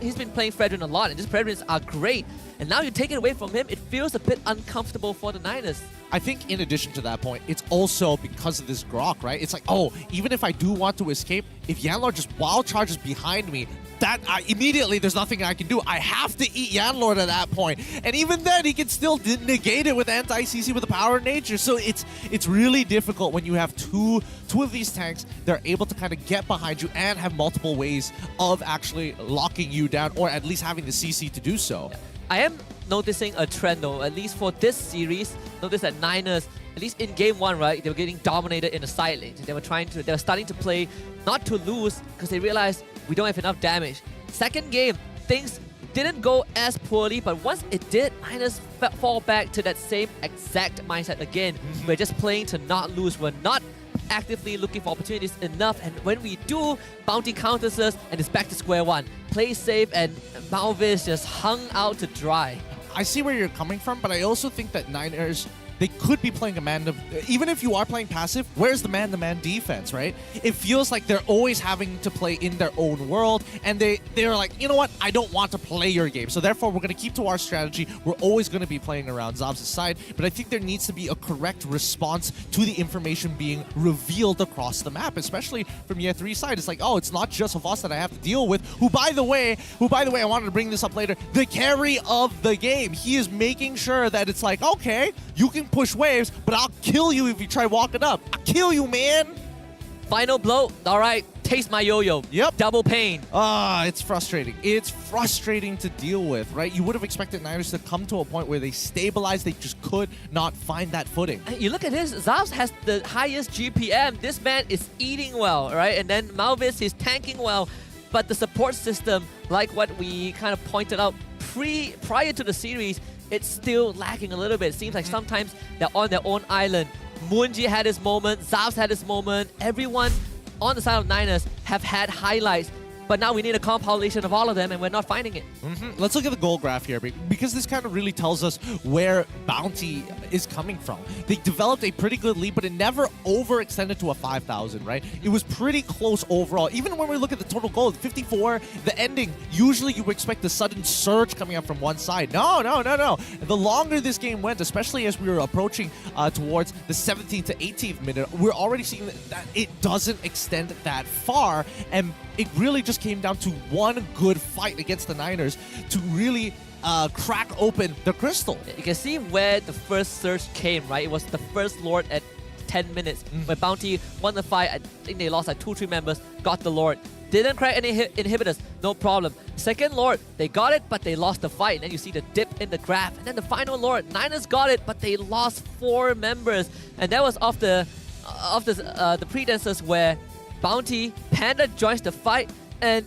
he's been playing Fredrin a lot, and these Fredrins are great. And now you take it away from him, it feels a bit uncomfortable for the Niners. I think in addition to that point, it's also because of this Grok, right? It's like, oh, even if I do want to escape, if Yanlord just wild charges behind me, immediately there's nothing I can do. I have to eat Yanlord at that point. And even then, he can still negate it with anti-CC with the power of nature. So it's really difficult when you have two of these tanks that are able to kind of get behind you and have multiple ways of actually locking you down, or at least having the CC to do so. I am noticing a trend though, at least for this series. Notice that Niners, at least in game 1, right, they were getting dominated in the side lanes. They were starting to play not to lose because they realized we don't have enough damage. Second game, things didn't go as poorly, but once it did, Niners fall back to that same exact mindset again. We're just playing to not lose. We're not actively looking for opportunities enough, and when we do, Bounty counters us and it's back to square one. Play safe, and Malvis just hung out to dry. I see where you're coming from, but I also think that Niners they could be playing a even if you are playing passive, where's the man-to-man defense, right? It feels like they're always having to play in their own world, and they're like, you know what, I don't want to play your game, so therefore we're going to keep to our strategy. We're always going to be playing around Zav's side, but I think there needs to be a correct response to the information being revealed across the map, especially from Year 3 side. It's like, oh, it's not just of us that I have to deal with, who by the way, I wanted to bring this up later, the carry of the game. He is making sure that it's like, okay, you can push waves, but I'll kill you if you try walking up. I'll kill you, man. Final blow. All right, taste my yo-yo. Yep. Double pain. It's frustrating. It's frustrating to deal with, right? You would have expected Niners to come to a point where they stabilized. They just could not find that footing. You look at this. Zavs has the highest GPM. This man is eating well, right? And then Malvis is tanking well. But the support system, like what we kind of pointed out prior to the series, it's still lacking a little bit. It seems like sometimes they're on their own island. Moonji had his moment, Zavs had his moment. Everyone on the side of Niners have had highlights. But now we need a compilation of all of them, and we're not finding it. Let's look at the goal graph here, because this kind of really tells us where Bounty is coming from. They developed a pretty good lead, but it never overextended to a 5,000, right? It was pretty close overall. Even when we look at the total goal, 54, the ending, usually you would expect a sudden surge coming up from one side. No. The longer this game went, especially as we were approaching towards the 17th to 18th minute, we're already seeing that it doesn't extend that far, and it really just came down to one good fight against the Niners to really crack open the crystal. You can see where the first surge came, right? It was the first Lord at 10 minutes. When Bounty won the fight, I think they lost like 2-3 members, got the Lord. Didn't crack any inhibitors, no problem. Second Lord, they got it, but they lost the fight. And then you see the dip in the graph. And then the final Lord, Niners got it, but they lost 4 members. And that was off the pre-dancers where Bounty, Panda joins the fight, and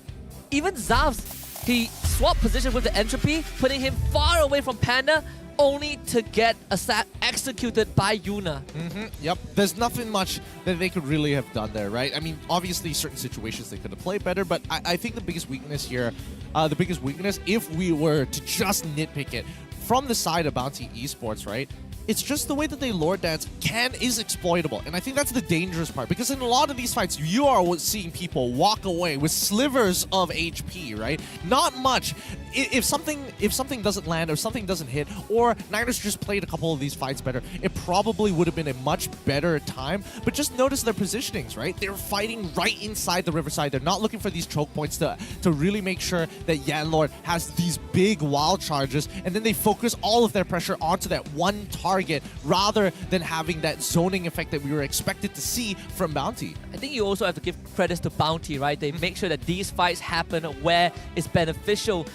even Zavs, he swapped position with the entropy, putting him far away from Panda, only to get executed by Yuna. Yep, there's nothing much that they could really have done there, right? I mean, obviously certain situations they could have played better, but I think the biggest weakness here, if we were to just nitpick it, from the side of Bounty Esports, right? It's just the way that they Lord Dance is exploitable. And I think that's the dangerous part, because in a lot of these fights, you are seeing people walk away with slivers of HP, right? Not much. If something doesn't land or something doesn't hit, or Niners just played a couple of these fights better, it probably would have been a much better time. But just notice their positionings, right? They're fighting right inside the riverside. They're not looking for these choke points to really make sure that Yanlord has these big wild charges, and then they focus all of their pressure onto that one target rather than having that zoning effect that we were expected to see from Bounty. I think you also have to give credits to Bounty, right? They make sure that these fights happen where it's beneficial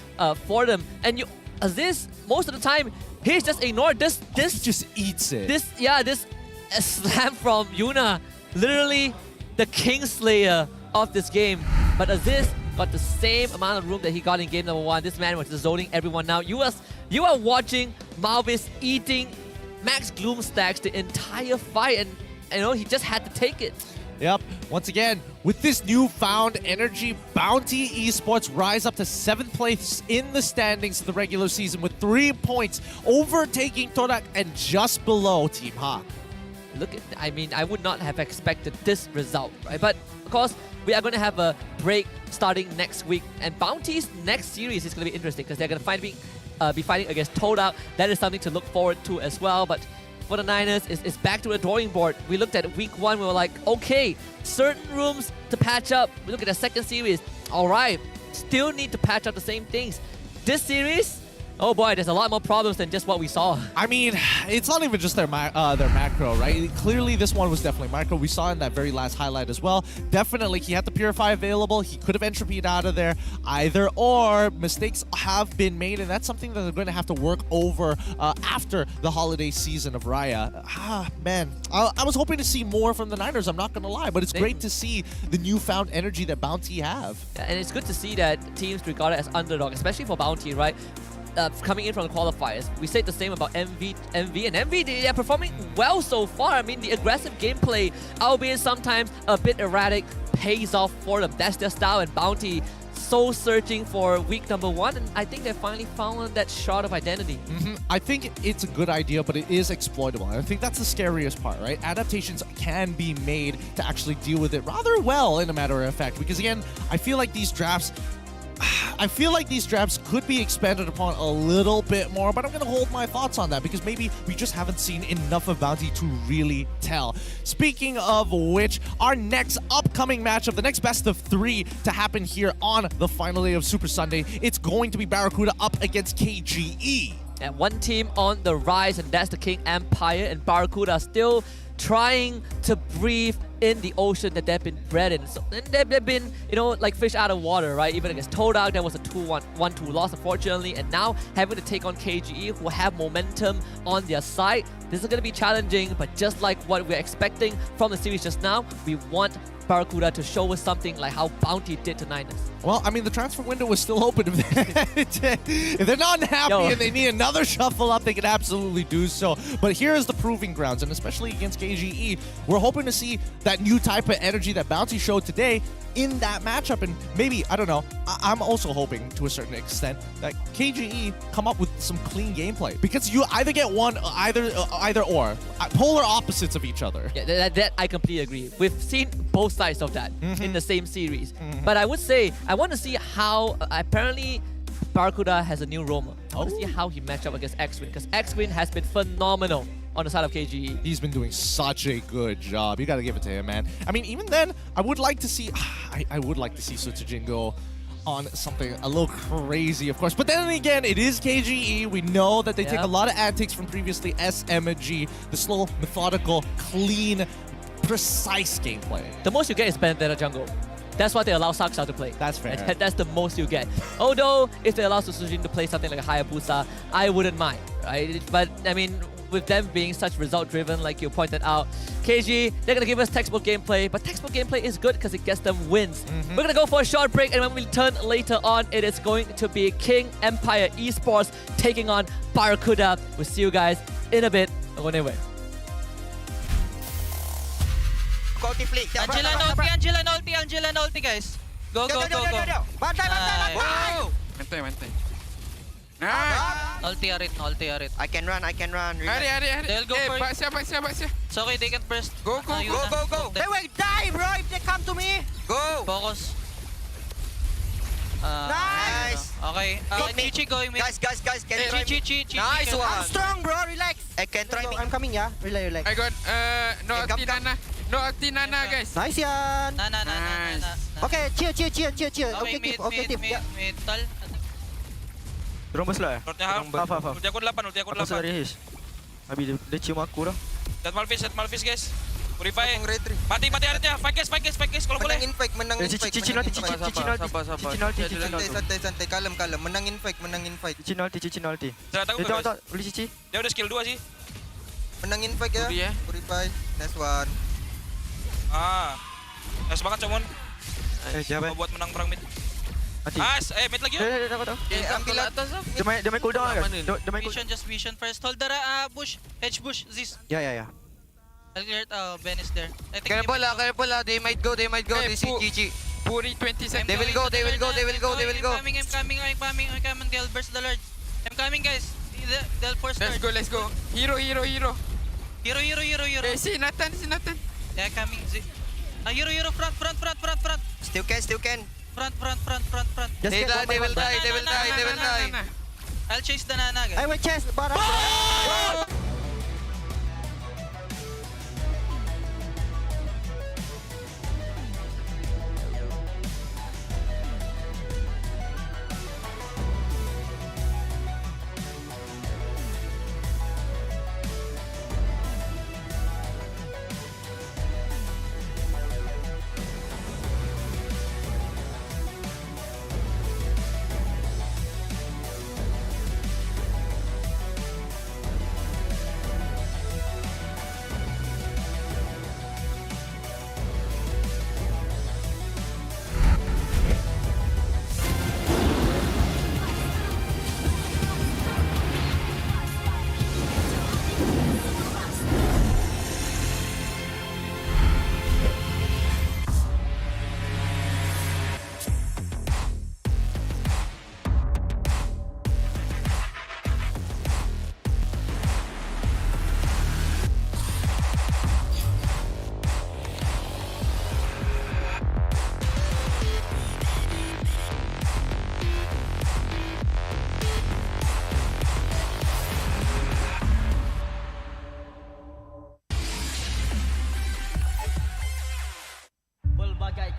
for them. And Aziz, most of the time, he's just ignored this. He just eats it. This slam from Yuna, literally the Kingslayer of this game. But Aziz got the same amount of room that he got in game number 1. This man was just zoning everyone now. You are watching Malvis eating Max Gloom stacks the entire fight, and he just had to take it. Yep. Once again, with this newfound energy, Bounty Esports rise up to 7th place in the standings of the regular season with 3 points, overtaking Torak and just below Team Hawk. I would not have expected this result, right? But of course, we are going to have a break starting next week, and Bounty's next series is going to be interesting because they're going to be fighting against Torak. That is something to look forward to as well. But for the Niners, it's back to the drawing board. We looked at week 1, we were like, okay, certain rooms to patch up. We look at the second series. All right, still need to patch up the same things. This series, oh boy, there's a lot more problems than just what we saw. I mean, it's not even just their macro, right? Clearly, this one was definitely micro. We saw in that very last highlight as well. Definitely, he had the Purify available. He could have entropied out of there. Either or, mistakes have been made, and that's something that they're going to have to work over after the holiday season of Raya. Man, I was hoping to see more from the Niners, I'm not going to lie, but it's great to see the newfound energy that Bounty have. Yeah, and it's good to see that teams regarded as underdog, especially for Bounty, right? Coming in from the qualifiers. We said the same about MV, and MV, they are performing well so far. I mean, the aggressive gameplay, albeit sometimes a bit erratic, pays off for them. That's their style, and Bounty soul searching for week number 1, and I think they finally found that shot of identity. I think it's a good idea, but it is exploitable. And I think that's the scariest part, right? Adaptations can be made to actually deal with it rather well, in a matter of fact. Because again, I feel like these drafts could be expanded upon a little bit more, but I'm going to hold my thoughts on that because maybe we just haven't seen enough of Bounty to really tell. Speaking of which, our next upcoming matchup, the next best of 3 to happen here on the final day of Super Sunday, it's going to be Barracuda up against KGE. And one team on the rise, and that's the King Empire, and Barracuda are still trying to breathe in the ocean that they've been bred in. So they've been, like fish out of water, right? Even against Todak, there was a 1-2 loss, unfortunately. And now having to take on KGE, who have momentum on their side. This is going to be challenging, but just like what we're expecting from the series just now, we want Barracuda to show us something like how Bounty did to Niners. Well, I mean, the transfer window was still open. If they're not happy and they need another shuffle up, they can absolutely do so. But here is the proving grounds, and especially against KGE, we're hoping to see that new type of energy that Bounty showed today in that matchup. And maybe, I don't know, I'm also hoping to a certain extent that KGE come up with some clean gameplay. Because you either get one, either or. Polar opposites of each other. Yeah, that I completely agree. We've seen both sides of that in the same series. But I would say, I want to see how, apparently, Barracuda has a new roamer. I want to see how he matches up against X-Win, because X-Win has been phenomenal on the side of KGE. He's been doing such a good job. You got to give it to him, man. I mean, even then, I would like to see Sutsujin go on something a little crazy, of course. But then again, it is KGE. We know that they take a lot of antics from previously SMG. The slow, methodical, clean, precise gameplay. The most you get is Benedetta jungle. That's what they allow Saksa to play. That's fair. And that's the most you get. Although, if they allow Sutsujin to play something like a Hayabusa, I wouldn't mind, right? But, I mean, with them being such result-driven, like you pointed out, KG, they're going to give us textbook gameplay, but textbook gameplay is good because it gets them wins. We're going to go for a short break, and when we return later on, it is going to be King Empire Esports taking on Barracuda. We'll see you guys in a bit. Anyway. Angela ulti, guys. Go. Bantai. Ulti arit. I can run. Hari. They'll go for Back siya. It's okay, they can burst. Go. They will die, bro, if they come to me. Go. Focus. Nice. Okay. Chichi going mid. Guys, can you try me? Chi. Nice one. I'm strong, bro. Relax. I can try me. I'm coming, yeah. Relax. I got no acti nana, guys. Nice yan. Nice. Okay, chill. Okay, mid. Tal. Rombos lah. Ulti aku 8. Habis dia cium aku dah. Set Malfish, guys. Purify. Mati aritnya. Fight guys kalau boleh. Menang infect. Cici nolti. Santai. Kalem. Menang infect. Cici nolti. Boleh cici. Dia udah skill 2 sih. Menang infect ya. Purify. Nice one. Nice banget, Comon. Siapa? Buat menang perang mid. Nice. Mid lagi. Ambil atas. Dia main cooldown kan? Dia main Vision first. Hold the bush. Hedge bush. This. Ya. I'll clear it. Ben is there. Careful lah. They might go. This is GG. Puri 20 seconds. They will go. I'm coming. They'll burst the Lord. I'm coming, guys. They'll force start. Let's go. Hero. Hero. Si Nathan. Yeah, coming. Hero. Front. Still can. Front. They will die. I'll chase the Nana, guys. I will chase Barracuda.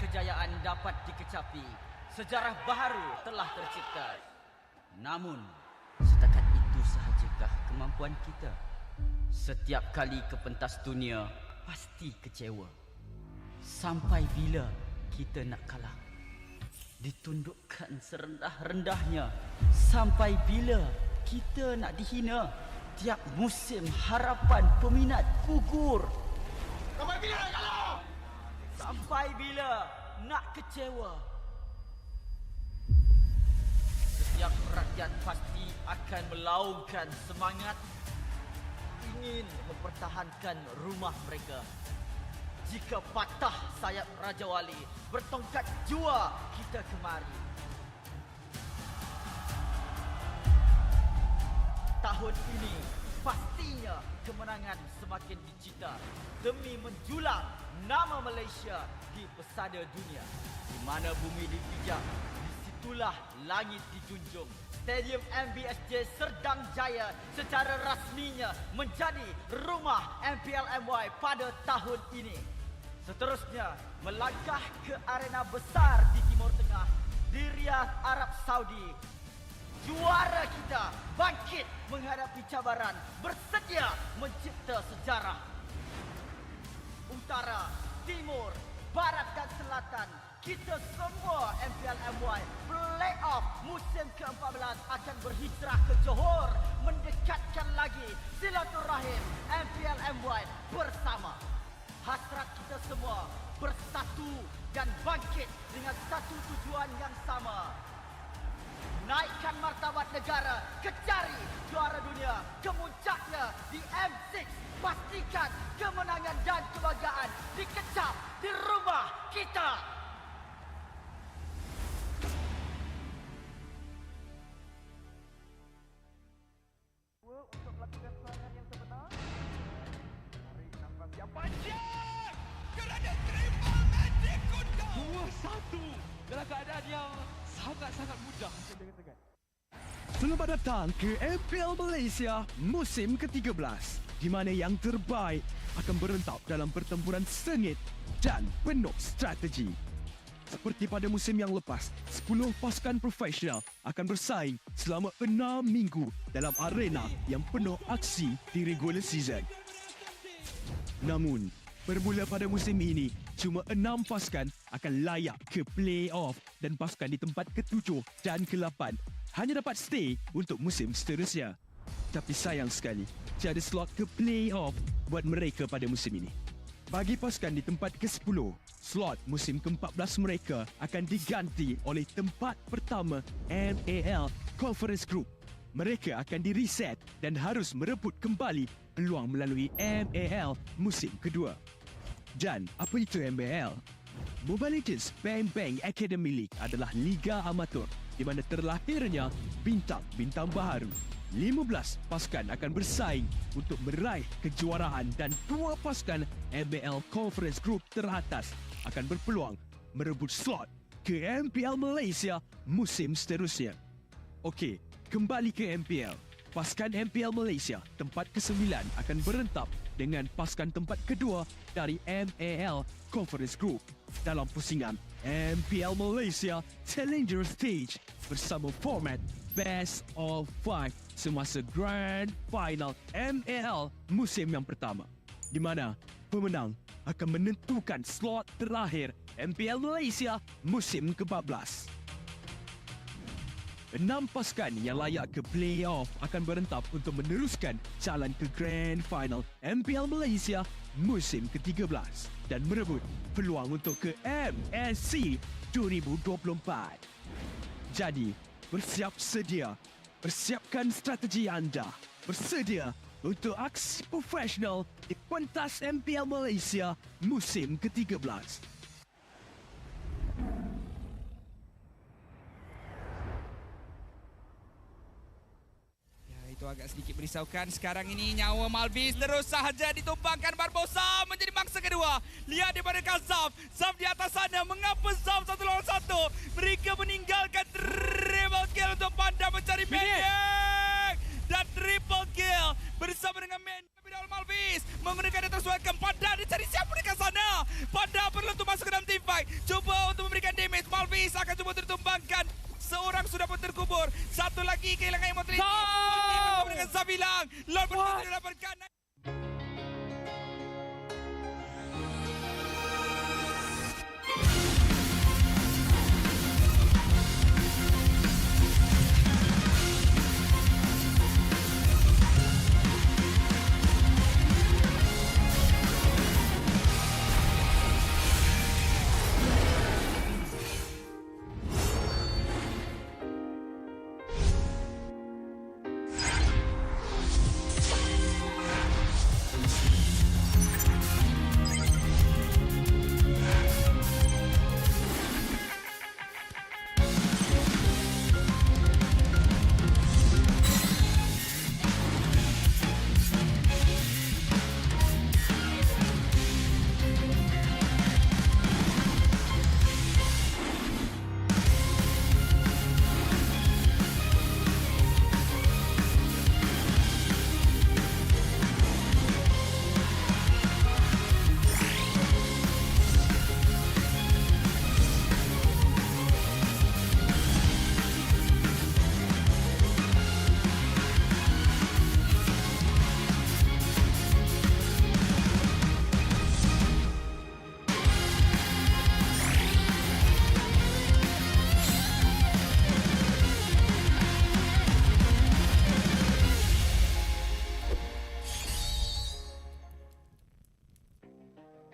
kejayaan dapat dikecapi. Sejarah baharu telah tercipta. Namun, setakat itu sahajakah kemampuan kita? Setiap kali ke pentas dunia, pasti kecewa. Sampai bila kita nak kalah? Ditundukkan serendah-rendahnya. Sampai bila kita nak dihina? Tiap musim harapan peminat gugur. Sampai bila nak kalah? Sampai bila nak kecewa? Setiap rakyat pasti akan melaungkan semangat, ingin mempertahankan rumah mereka. Jika patah sayap Raja Wali, bertongkat jua kita kemari. Tahun ini pastinya kemenangan semakin dicita demi menjulang nama Malaysia di pesada dunia. Di mana bumi dipijak, disitulah langit dijunjung. Stadium MBSJ Serdang Jaya secara rasminya menjadi rumah MPL MY pada tahun ini. Seterusnya, melangkah ke arena besar di Timur Tengah, di Riyadh, Arab Saudi. Juara kita bangkit menghadapi cabaran, bersedia mencipta sejarah. Utara, Timur, Barat dan Selatan, kita semua MPL MY Playoff musim ke-14 akan berhijrah ke Johor, mendekatkan lagi silaturahim MPL MY bersama. Hasrat kita semua bersatu dan bangkit dengan satu tujuan yang sama. Naikkan martabat negara, kecari juara dunia, kemuncaknya di M6. Pastikan kemenangan dan kebanggaan dikecap di rumah kita. Untuk melakukan serangan yang sebenar, tarik nafas yang panjang kerana terima magic kuda. 2-1 dalam keadaan yang sangat-sangat mudah. Selamat datang ke MPL Malaysia musim ke-13, di mana yang terbaik akan berentap dalam pertempuran sengit dan penuh strategi. Seperti pada musim yang lepas, 10 pasukan profesional akan bersaing selama 6 minggu dalam arena yang penuh aksi di regular season. Namun, bermula pada musim ini, cuma 6 pasukan akan layak ke play-off dan pasukan di tempat ke-7 dan ke-8 hanya dapat stay untuk musim seterusnya. Tapi sayang sekali, tiada slot ke play-off buat mereka pada musim ini. Bagi pasukan di tempat ke-10, slot musim ke-14 mereka akan diganti oleh tempat pertama MPL Conference Group. Mereka akan di-reset dan harus merebut kembali peluang melalui MPL musim kedua. Dan apa itu MPL? Mobile Legends Bang Bang Academy League adalah liga amatur di mana terlahirnya bintang-bintang baharu. 15 pasukan akan bersaing untuk meraih kejuaraan dan 2 pasukan MPL Conference Group teratas akan berpeluang merebut slot ke MPL Malaysia musim seterusnya. Okey, kembali ke MPL. Pasukan MPL Malaysia tempat ke-9 akan berentap dengan pasukan tempat kedua dari MPL Conference Group dalam pusingan MPL Malaysia Challenger Stage bersama format Best of 5 semasa Grand Final MPL musim yang pertama, di mana pemenang akan menentukan slot terakhir MPL Malaysia musim ke-14. 6 pasukan yang layak ke play-off akan berentap untuk meneruskan jalan ke Grand Final MPL Malaysia musim ke-13 dan merebut peluang untuk ke MSC 2024. Jadi, bersiap sedia. Persiapkan strategi anda. Bersedia untuk aksi profesional di pentas MPL Malaysia musim ke-13. Itu agak sedikit merisaukan. Sekarang ini nyawa Malvis terus sahaja ditumpangkan. Barbosa menjadi mangsa kedua. Lihat daripada Zaf. Zaf di atas sana. Mengapa Zaf 1 lawan 1? Mereka meninggalkan triple kill untuk Panda mencari pendek. dan triple kill bersama dengan main Malvis menggunakan data welcome. Panda dia cari siapa dekat sana. Panda perlu untuk masuk ke dalam team fight. Cuba untuk memberikan damage. Malvis akan cuba tertumbangkan. Seorang sudah pun terkubur. Satu lagi kehilangan immortality. Bersama dengan Zabilang. Lord berhasil didapatkan.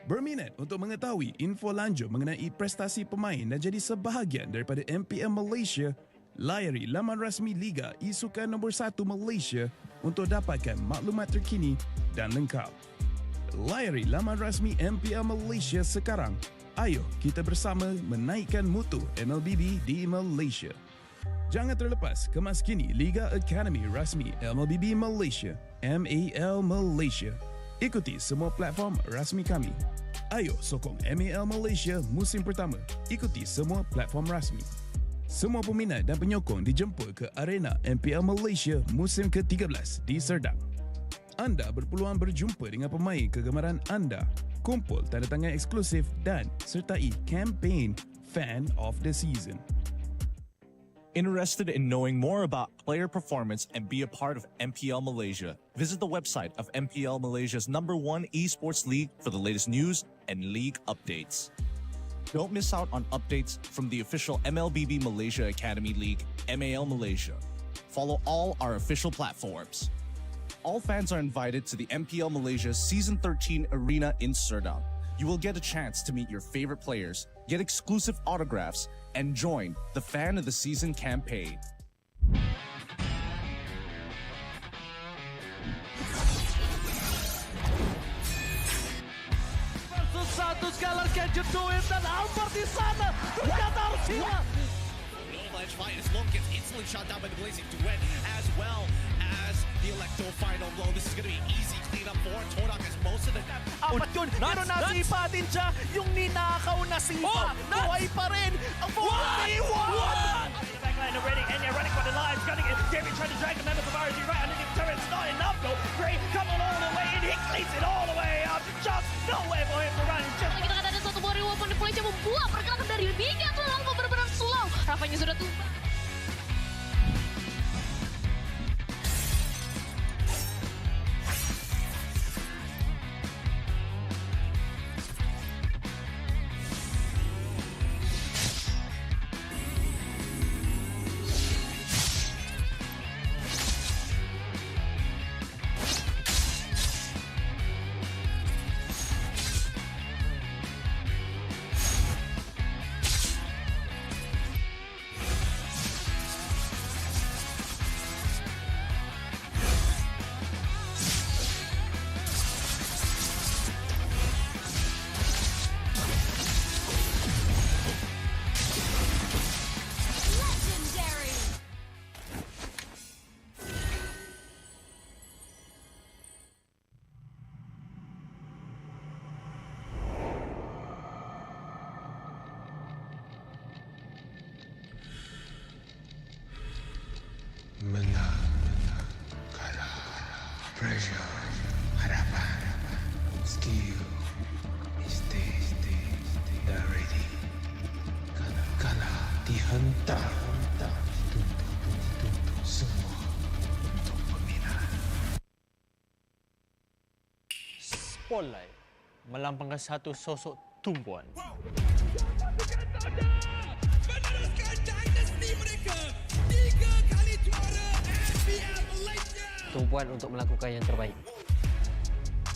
Berminat untuk mengetahui info lanjut mengenai prestasi pemain dan jadi sebahagian daripada MPL Malaysia? Layari laman rasmi Liga E-Sukan nombor 1 Malaysia untuk dapatkan maklumat terkini dan lengkap. Layari laman rasmi MPL Malaysia sekarang. Ayo kita bersama menaikkan mutu MLBB di Malaysia. Jangan terlepas kemas kini Liga Academy rasmi MLBB Malaysia, MAL Malaysia. Ikuti semua platform rasmi kami. Ayo sokong MAL Malaysia musim pertama. Ikuti semua platform rasmi. Semua peminat dan penyokong dijemput ke arena MPL Malaysia musim ke-13 di Serdang. Anda berpeluang berjumpa dengan pemain kegemaran anda, kumpul tanda tangan eksklusif dan sertai kempen Fan of the Season. Interested in knowing more about player performance and be a part of MPL Malaysia? Visit the website of MPL Malaysia's #1 esports league for the latest news and league updates. Don't miss out on updates from the official MLBB Malaysia Academy League, MAL Malaysia. Follow all our official platforms. All fans are invited to the MPL Malaysia Season 13 Arena in Serdang. You will get a chance to meet your favorite players, get exclusive autographs, and join the Fan of the Season campaign. Versus satu Skylar can you do it dan Albert di sana ternyata harus hilang. Avalanche fight as Long gets instantly shot down by the Blazing Duet as well as the Electo final blow. This is going to be easy cleanup for Todak as most of the... Apat yun, pero nasipa din siya yung ninakaw na sipa. Buhay pa rin ang 41! Backline already, and they're running for the lives, gunning it. David trying to drag the members of RG right underneath the turret. It's not enough though. Gray coming all the way in, he cleans it all the way up. Just nowhere for him to run. Kita kata ada satu buah reward point Malaysia membuat pergerakan dari Liga terlalu benar-benar slow. Rafanya sudah tumbang. spotlight melambangkan satu sosok tumpuan. Meneruskan dinasti mereka 3 kali juara MPL Malaysia. Tumpuan untuk melakukan yang terbaik.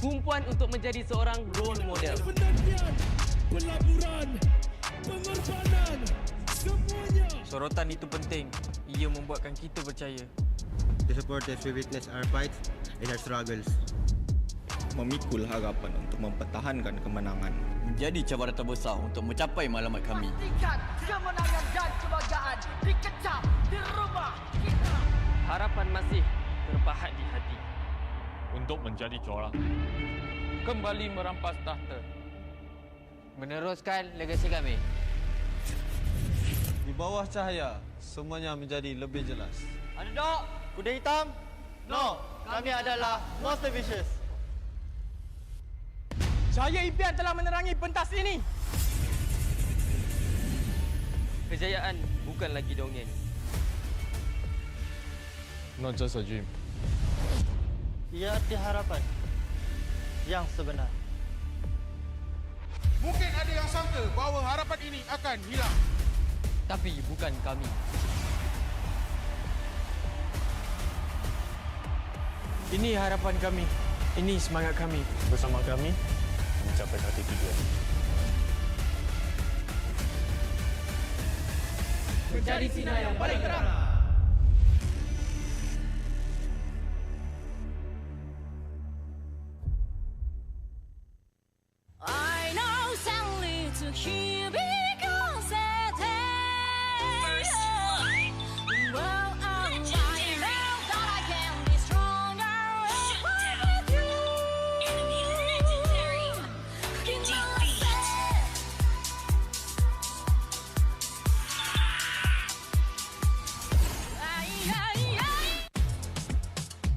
Tumpuan untuk menjadi seorang role model. Penantian, pelaburan, pengorbanan, semuanya. Sorotan itu penting. Ia membuatkan kita percaya. The supporters will witness our fights and our struggles. Memikul harapan untuk mempertahankan kemenangan. Menjadi cabaran terbesar untuk mencapai matlamat kami. Pastikan kemenangan dan kebanggaan dikecam di rumah kita. Harapan masih terpahat di hati. Untuk menjadi juara. Kembali merampas tahta. Meneruskan legasi kami. Di bawah cahaya, semuanya menjadi lebih jelas. Underdog, Kuda hitam? No, kami adalah Monster Vicious. Cahaya impian telah menerangi pentas ini. Kejayaan bukan lagi dongeng. Not just a dream. Ia arti harapan yang sebenar. Mungkin ada yang sangka bahawa harapan ini akan hilang. Tapi bukan kami. Ini harapan kami. Ini semangat kami. Bersama kami, mencapai satu tujuan. Menjadi sinar yang paling terang. I know sadly to hear because it is. Well, I know that I can be stronger with you.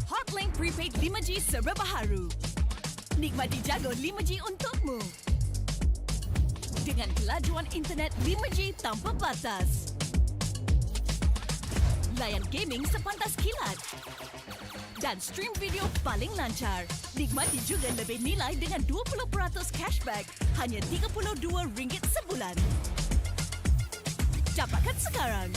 Hotlink Prepaid 5G serba baharu. Nikmati jago 5G untukmu. Dengan kelajuan internet 5G tanpa batas. Layan gaming sepantas kilat. Dan stream video paling lancar. Nikmati juga lebih nilai dengan 20% cashback. Hanya RM32 sebulan. Dapatkan sekarang.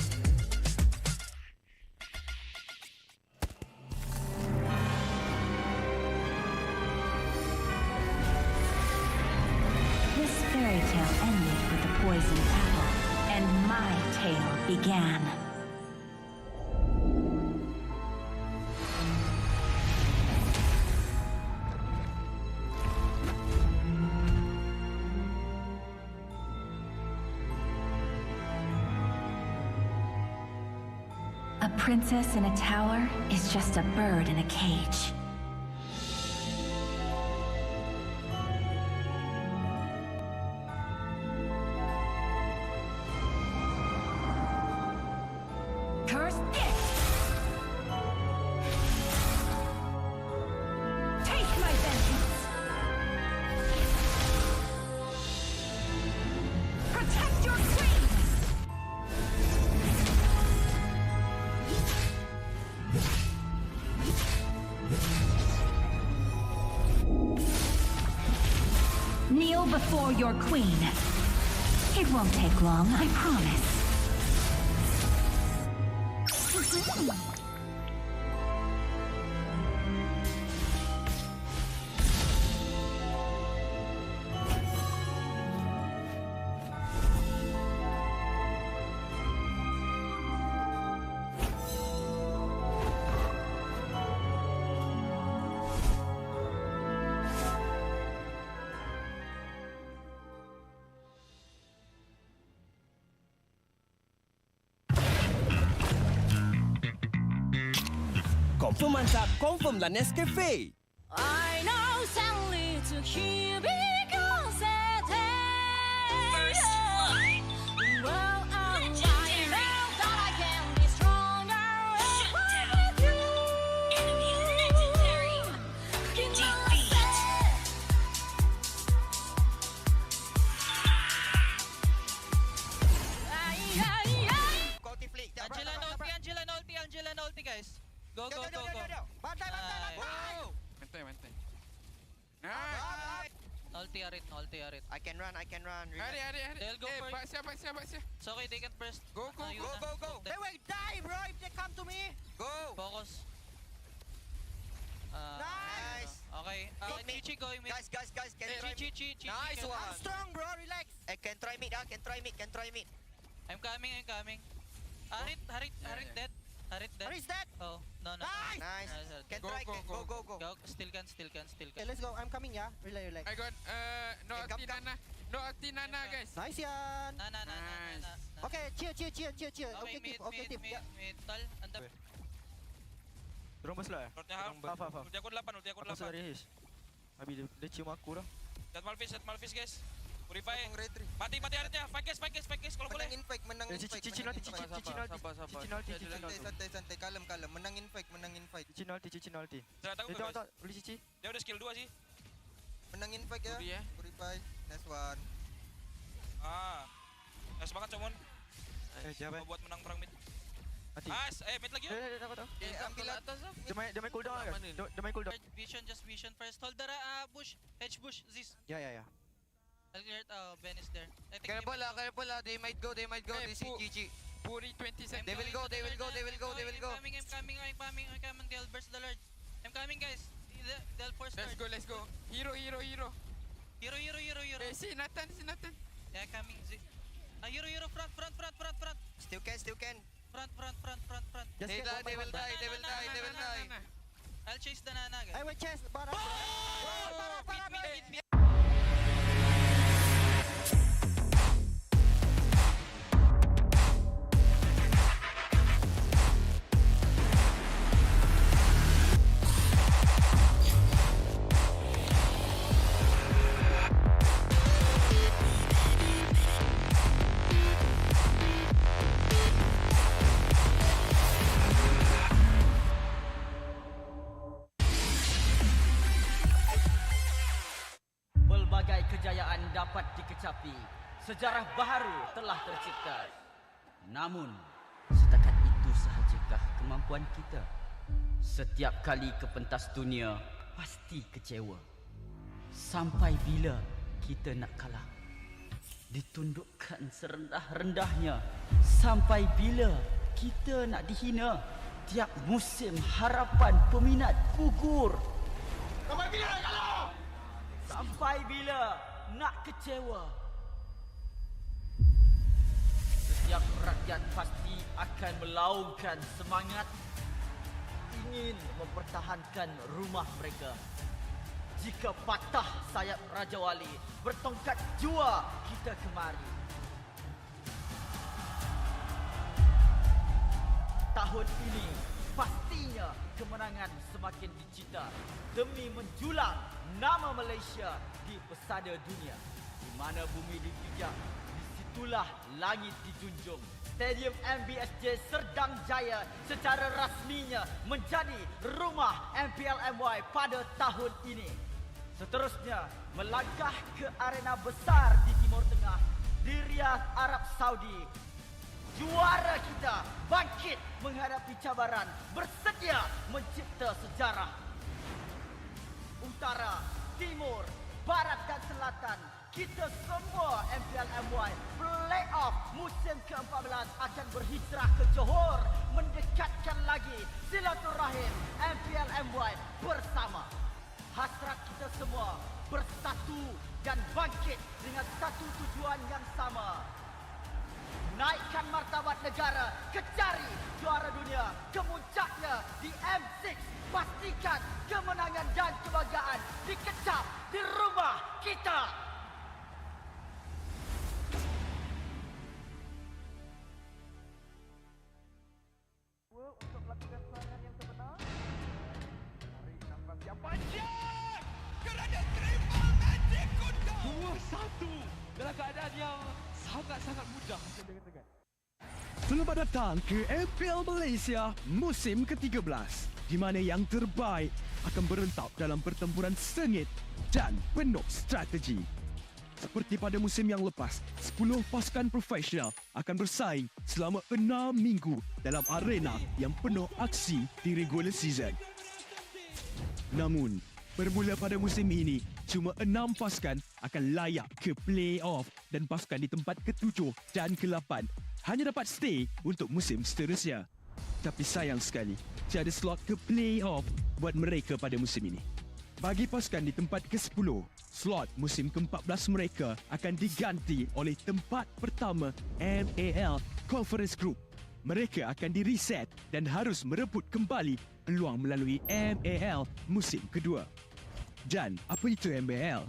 This fairy tale ended with the poisoned apple, and my tale began. A princess in a tower is just a bird in a cage. Curse it! Take my vengeance! Protect your queen! Kneel before your queen. It won't take long, I promise. Confirm mantap, confirm lah Nescafe. I know sadly to hear because it is. Well, I know that I can be stronger with you. Angela ulti guys. Go. Bantai. Mantai. ulti Arit, no ulti Arit. I can run. Hari. They'll go for it. Baik siap. It's okay, they can first. Go. They will die, bro, if they come to me. Go. Focus. Nice. Okay. Chi going mid. Guys, can you try mid? Chi. Nice one. I'm strong, bro. Relax. Can try mid. Can try mid. I'm coming. Harit dead. Harit's dead. Oh, no. Nice. Can try. Go. Still can. Okay, let's go. I'm coming, yeah. Relax. I got no ulti Nana guys. Nice yan. Nice. Okay, chill. Okay, Objective. mid. Tol, andap. Rombos lah. Ulti aku 8. Masuk dari his. Habis dia cium aku dah. Set Malphis guys. Purify. Mati Aritnya. Fight guys kalau boleh. Menang infect. Cici nolti. Santai. Kalem. Menang infect. Cici nolti. Tengok. Boleh cici. Dia udah skill 2 sih. Menang infect ya. Purify. Nice one. Semangat Comon. Jangan buat menang perang mid. Mati. Mid lagi ya. Ambil atas. Dia main cooldown kan? Dia main cooldown. Vision first. Hold the bush. Hedge bush. This. Ya. Alert. Ben is there. Careful lah. They might go. This is GG. Puri 20 seconds. They will go. I'm coming. They'll burst the Lord. I'm coming, guys. They'll force start. Let's go. Hero. Hero. Si Nathan. Yeah, coming. Hero. Front. Still can. Front. They will die. I'll chase the Nana, guys. I will chase. Para. Pelbagai kejayaan dapat dikecapi. Sejarah baru telah tercipta. Namun, setakat itu sahajakah kemampuan kita? Setiap kali ke pentas dunia, pasti kecewa. Sampai bila kita nak kalah? Ditundukkan serendah-rendahnya. Sampai bila kita nak dihina? Tiap musim harapan peminat gugur. Sampai bila nak kalah? Sampai bila nak kecewa? Setiap rakyat pasti akan melaungkan semangat, ingin mempertahankan rumah mereka. Jika patah sayap Raja Wali, bertongkat jua kita kemari. Tahun ini pastinya kemenangan semakin dicita demi menjulang nama Malaysia di pesada dunia. Di mana bumi dipijak, disitulah langit dijunjung. Stadium MBSJ Serdang Jaya secara rasminya menjadi rumah MPL MY pada tahun ini. Seterusnya, melangkah ke arena besar di Timur Tengah, di Riyadh, Arab Saudi. Juara kita bangkit menghadapi cabaran, bersedia mencipta sejarah. Utara, Timur, Barat dan Selatan, kita semua MPL MY playoff musim ke-14 akan berhijrah ke Johor, mendekatkan lagi silaturahim MPL MY bersama. Hasrat kita semua bersatu dan bangkit dengan satu tujuan yang sama. Naikkan martabat negara, kecari juara dunia, kemuncaknya di M6. Pastikan kemenangan dan kebanggaan dikecap di rumah kita. Untuk melakukan serangan yang sebenar, tarik nafas yang panjang kerana triple magic kuda 2-1 dalam keadaan yang sangat-sangat mudah. Selamat datang ke MPL Malaysia musim ke-13 di mana yang terbaik akan berentap dalam pertempuran sengit dan penuh strategi. Seperti pada musim yang lepas, 10 pasukan profesional akan bersaing selama 6 minggu dalam arena yang penuh aksi di regular season. Namun, Bermula pada musim ini, cuma 6 pasukan akan layak ke play-off dan pasukan di tempat ke-7 dan ke-8 hanya dapat stay untuk musim seterusnya. Tapi sayang sekali, tiada slot ke play-off buat mereka pada musim ini. Bagi pasukan di tempat ke-10, slot musim ke-14 mereka akan diganti oleh tempat pertama MPL Conference Group. Mereka akan di-reset dan harus merebut kembali peluang melalui MPL musim kedua. Dan apa itu MPL?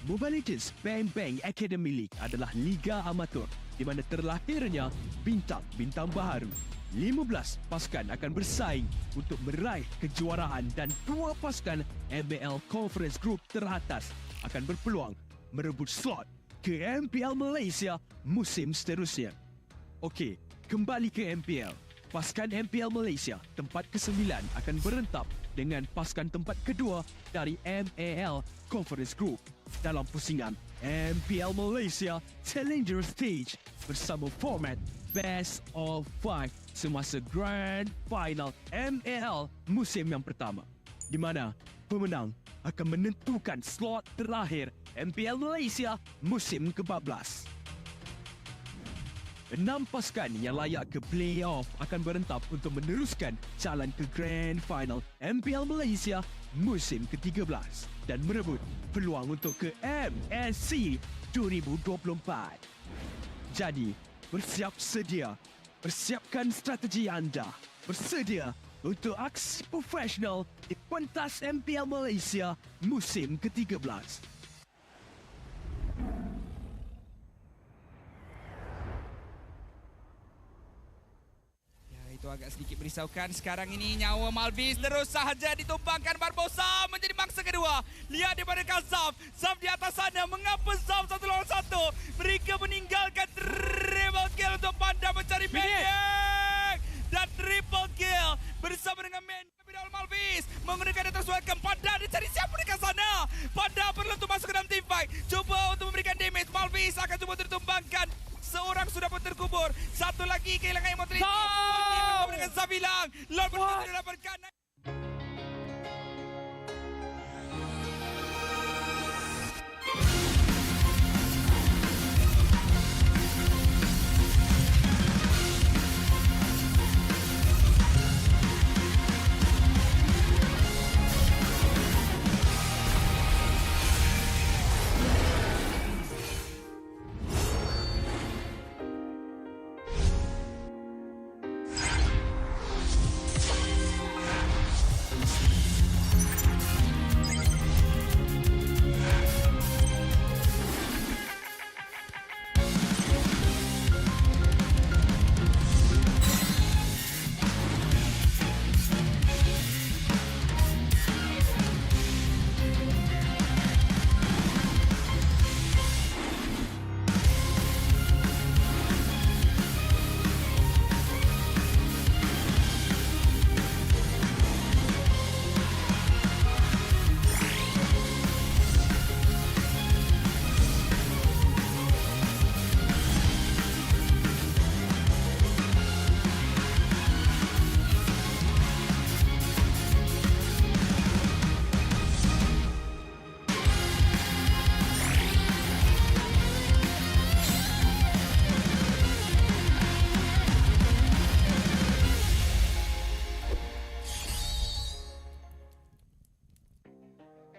Mobile Legends Bang Bang Academy League adalah liga amatur di mana terlahirnya bintang-bintang baharu. 15 pasukan akan bersaing untuk meraih kejuaraan dan 2 pasukan MPL Conference Group teratas akan berpeluang merebut slot ke MPL Malaysia musim seterusnya. Okey, kembali ke MPL. Pasukan MPL Malaysia tempat ke-9 akan berentap dengan pasukan tempat kedua dari MPL Conference Group dalam pusingan MPL Malaysia Challenger Stage bersama format Best of 5 semasa Grand Final MPL musim yang pertama, di mana pemenang akan menentukan slot terakhir MPL Malaysia musim ke-14. 6 pasukan yang layak ke play-off akan berentap untuk meneruskan jalan ke Grand Final MPL Malaysia musim ke-13 dan merebut peluang untuk ke MSC 2024. Jadi, bersiap sedia. Persiapkan strategi anda. Bersedia untuk aksi profesional di pentas MPL Malaysia musim ke-13. Itu agak sedikit merisaukan. Sekarang ini nyawa Malvis terus sahaja ditumbangkan. Barbosa menjadi mangsa kedua. Lihat daripada Kazaf. Zaf di atas sana. Mengapa Zaf 1 lawan 1? Mereka meninggalkan triple kill untuk Panda mencari Maniac. Dan triple kill bersama dengan Malvis menggunakan data suaikan. Panda dicari siapa dekat sana. Panda perlu untuk masuk ke dalam team fight. Cuba untuk memberikan damage. Malvis akan cuba ditumbangkan. Seorang sudah pun terkubur. Satu lagi kehilangan immortality. Bersama dengan Zabilang. Lord berhasil didapatkan.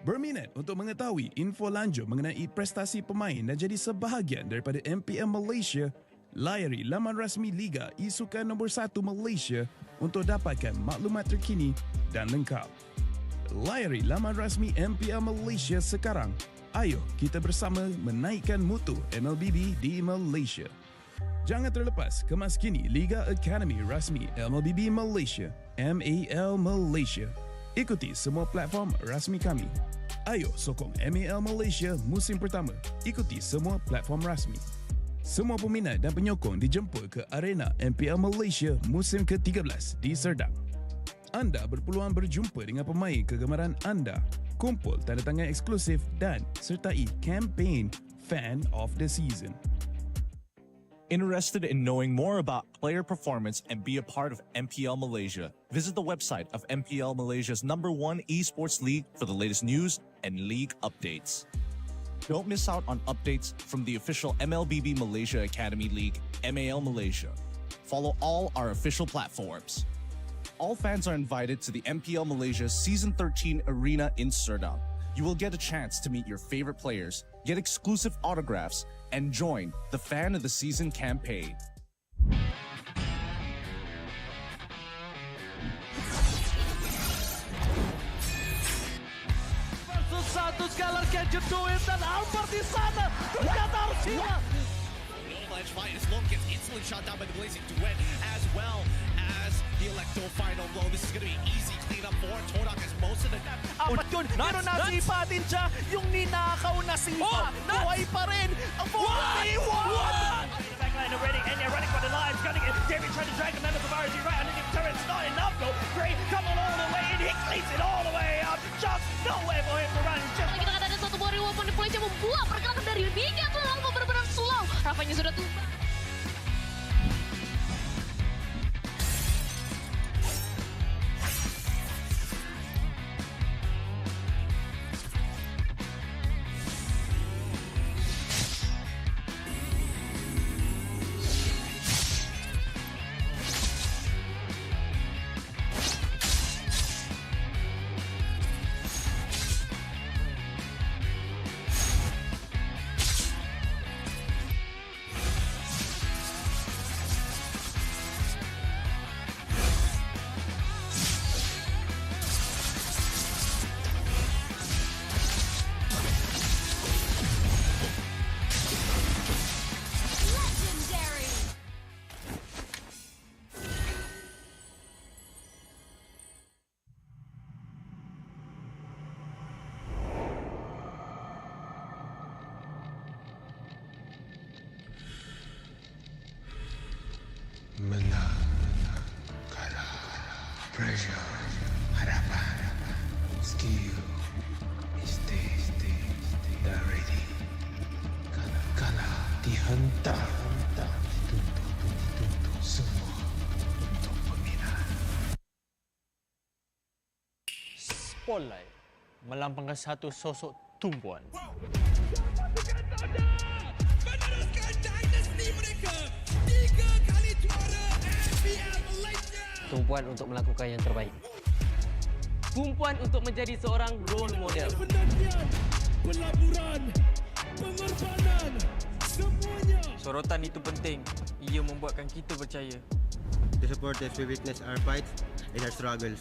Berminat untuk mengetahui info lanjut mengenai prestasi pemain dan jadi sebahagian daripada MPL Malaysia? Layari laman rasmi Liga E-Sukan nombor 1 Malaysia untuk dapatkan maklumat terkini dan lengkap. Layari laman rasmi MPL Malaysia sekarang. Ayo kita bersama menaikkan mutu MLBB di Malaysia. Jangan terlepas kemas kini Liga Academy rasmi MLBB Malaysia, MAL Malaysia. Ikuti semua platform rasmi kami. Ayo sokong MAL Malaysia musim pertama. Ikuti semua platform rasmi. Semua peminat dan penyokong dijemput ke arena MPL Malaysia musim ke-13 di Serdang. Anda berpeluang berjumpa dengan pemain kegemaran anda, kumpul tanda tangan eksklusif dan sertai kempen Fan of the Season. Interested in knowing more about player performance and be a part of MPL Malaysia? Visit the website of MPL Malaysia's #1 esports league for the latest news and league updates. Don't miss out on updates from the official MLBB Malaysia Academy League, MAL Malaysia. Follow all our official platforms. All fans are invited to the MPL Malaysia Season 13 Arena in Serdang. You will get a chance to meet your favorite players, get exclusive autographs, and join the Fan of the Season campaign. Versus satu Scalar can you do it? Dan Albert di sana ternyata harus hilang. Avalanche fight as Long gets instantly shot down by the Blazing Duet as well as the Electro final blow. This is going to be easy cleanup for Todak as most of the... Apat yun, pero nasipa din siya yung ninakaw na sipa. Buhay pa rin ang 41! Backline already, and they're running for the lives, gunning it. David trying to drag the members of RG right underneath the turret. It's not enough though. Gray coming all the way in, he cleans it all the way up. Just nowhere for him to run. Just... Kita kata ada satu warrior weapon di Malaysia membuat pergerakan dari Mika tuh langsung benar-benar slow. Rafanya sudah tumbang. Menang, kalah, pressure, harapan, skill, mistake, dah ready. Kalah, dihentak, tuntut, semua untuk peminat. Spotlight melampangkan satu sosok tumpuan. Meneruskan dinasti mereka. 3 kali juara MPL Malaysia. Tumpuan untuk melakukan yang terbaik. Tumpuan untuk menjadi seorang role model. Penantian, pelaburan, pengorbanan, semuanya. Sorotan itu penting. Ia membuatkan kita percaya. The supporters we witness our fights and our struggles.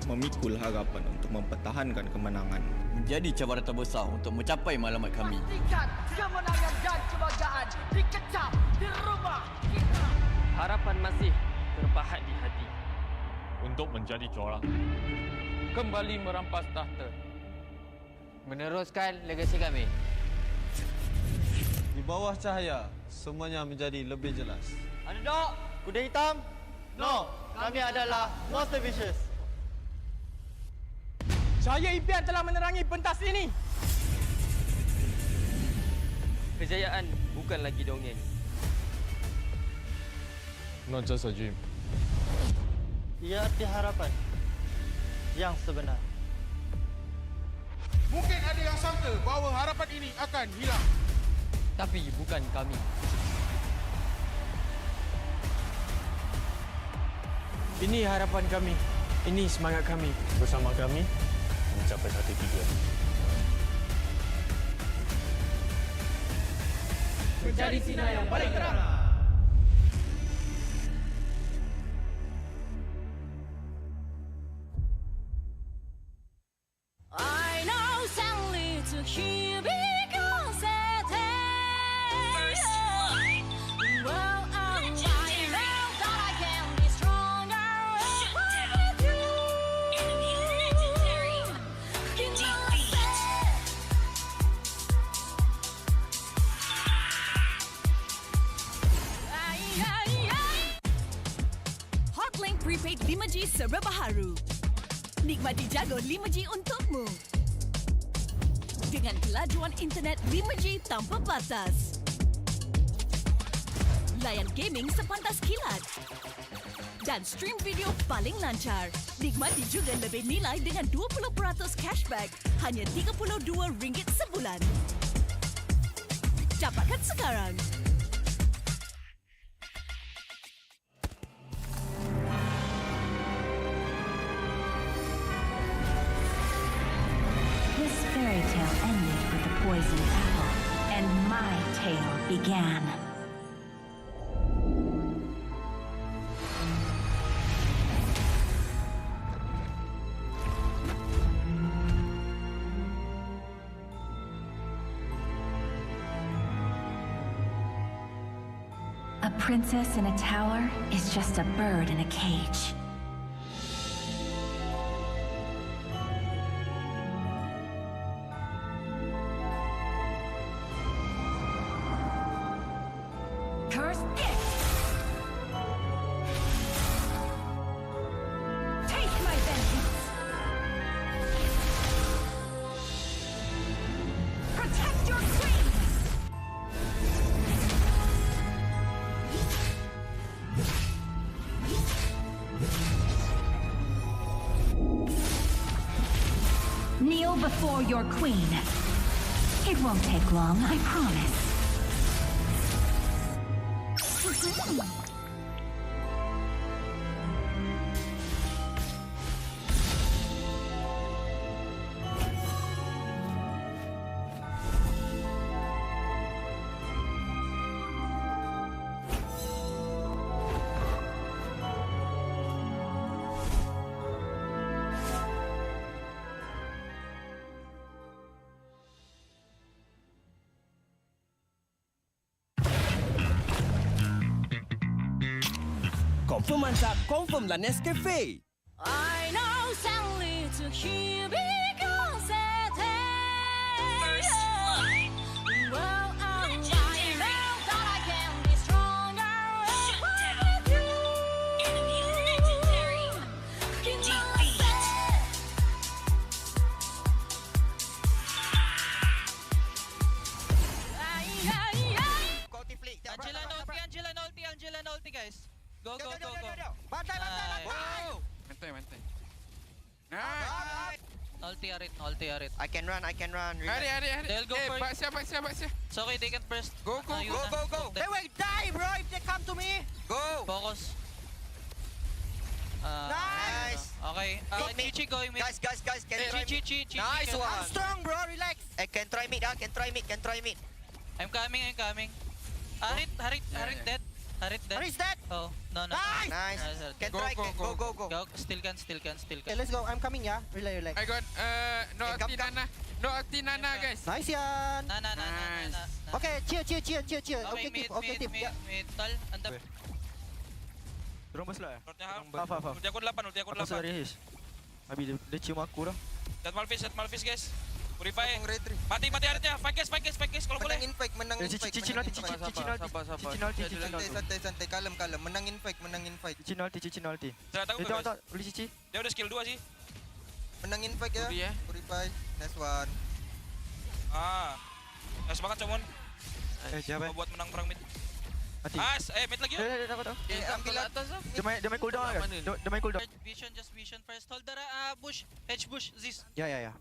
Memikul harapan untuk mempertahankan kemenangan. Menjadi cabaran terbesar untuk mencapai matlamat kami. Pastikan kemenangan dan kebanggaan dikecap di rumah kita. Harapan masih terpahat di hati. Untuk menjadi juara. Kembali merampas tahta. Meneruskan legasi kami. Di bawah cahaya, semuanya menjadi lebih jelas. Underdog, Kuda hitam? No, kami adalah Monster Vicious. Cahaya impian telah menerangi pentas ini. Kejayaan bukan lagi dongeng. Not just a dream. Ia arti harapan yang sebenar. Mungkin ada yang sangka bahawa harapan ini akan hilang. Tapi bukan kami. Ini harapan kami. Ini semangat kami. Bersama kami mencapai hati tujuan. Menjadi sinar yang paling terang. I know sadly to hear because it is. Well, I know that I can be stronger with you. Hotlink Prepaid 5G serba baharu. Nikmati jago 5G untukmu. Dengan kelajuan internet 5G tanpa batas. layan gaming sepantas kilat. Dan stream video paling lancar. Nikmati juga lebih nilai dengan 20% cashback hanya RM32 sebulan. Dapatkan sekarang. This fairy tale ended with the poisoned apple, and my tale began. A princess in a tower is just a bird in a cage. Cursed gift! Take my vengeance! Protect your queen! Kneel before your queen. It won't take long, I promise. Confirm mantap, confirm lah Nescafe. I know sadly to hear because it is. Well, I know that I can be stronger with you. Enemy legendary. Defeat. Angela ulti guys. Go. Bantai. Mantai. Ulti arit. I can run. Hari. They'll go for it. Baik siap. It's okay, they can first. Go. They will die, bro, if they come to me. Go. Focus. Nice. Okay. Chichi going mid. Guys, can try mid. Chichi. Nice one. I'm strong, bro. Relax. I can try mid. I'm coming. Harit dead. Harit's dead. Oh, no. Nice. Can try. Go. Still can. Okay, let's go. I'm coming, yeah. Relax. I got no ulti Nana guys. Nice yan. Nah. Okay, chill. Okay, mid. team. Yeah. Mid, tol. Andap. Terus lah. Ulti aku 8. Sorry, Hish. Abi dia cium aku dah. Set Malphis guys. Purify. Mati Haritnya. Fight guys kalau boleh. Menang infect. Cici nolti. Santai. Kalem. Menang infect. Cici nolti. Tengok. Boleh cici. Dia udah skill 2 sih. Menang infect ya. Purify. Next one. Semangat Comon. Siapa? Buat menang perang mid. Mati. Mid lagi ya. Dapat. Ambil atas. Dia main cooldown kan? Dia main cooldown. Vision first. Hold the bush. Hedge bush. This. Ya.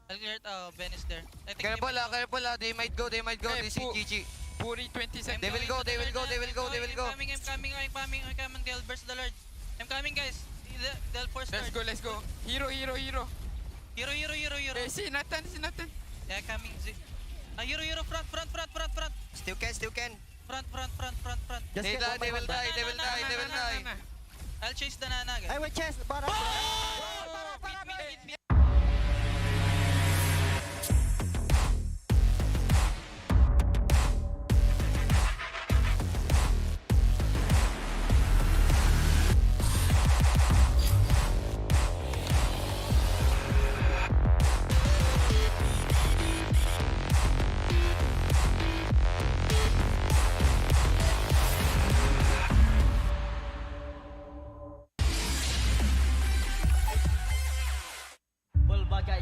I'll clear it. Ben is there. Careful lah. They might go. This is GG. Puri 20 seconds. They will go. I'm coming. They'll burst the Lord. I'm coming, guys. They'll force start. Let's go. Hero. Hero. Si Nathan. Yeah, coming. Hero. Front. Still can. Front. They will die. I'll chase the Nana, guys. I will chase. Mid.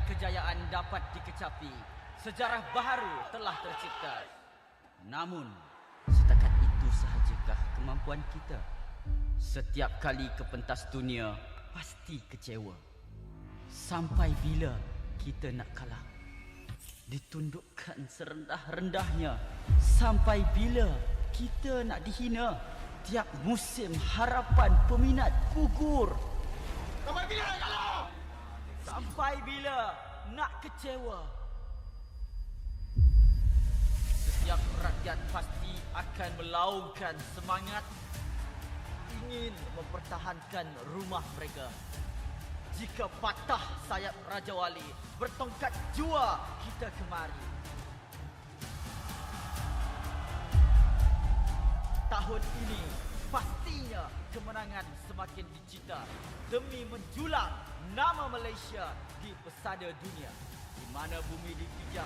Kejayaan dapat dikecapi, sejarah baharu telah tercipta. Namun, setakat itu sahaja. kemampuan kita. Setiap kali ke pentas dunia, pasti kecewa. Sampai bila kita nak kalah? Ditundukkan serendah-rendahnya. Sampai bila kita nak dihina? Tiap musim harapan peminat gugur. Sampai bila nak kalah? Sampai bila nak kecewa? Setiap rakyat pasti akan melaungkan semangat, ingin mempertahankan rumah mereka. Jika patah sayap Raja Wali, bertongkat jua kita kemari. Tahun ini pastinya kemenangan semakin dicita demi menjulang nama Malaysia di pesada dunia. Di mana bumi dipijak,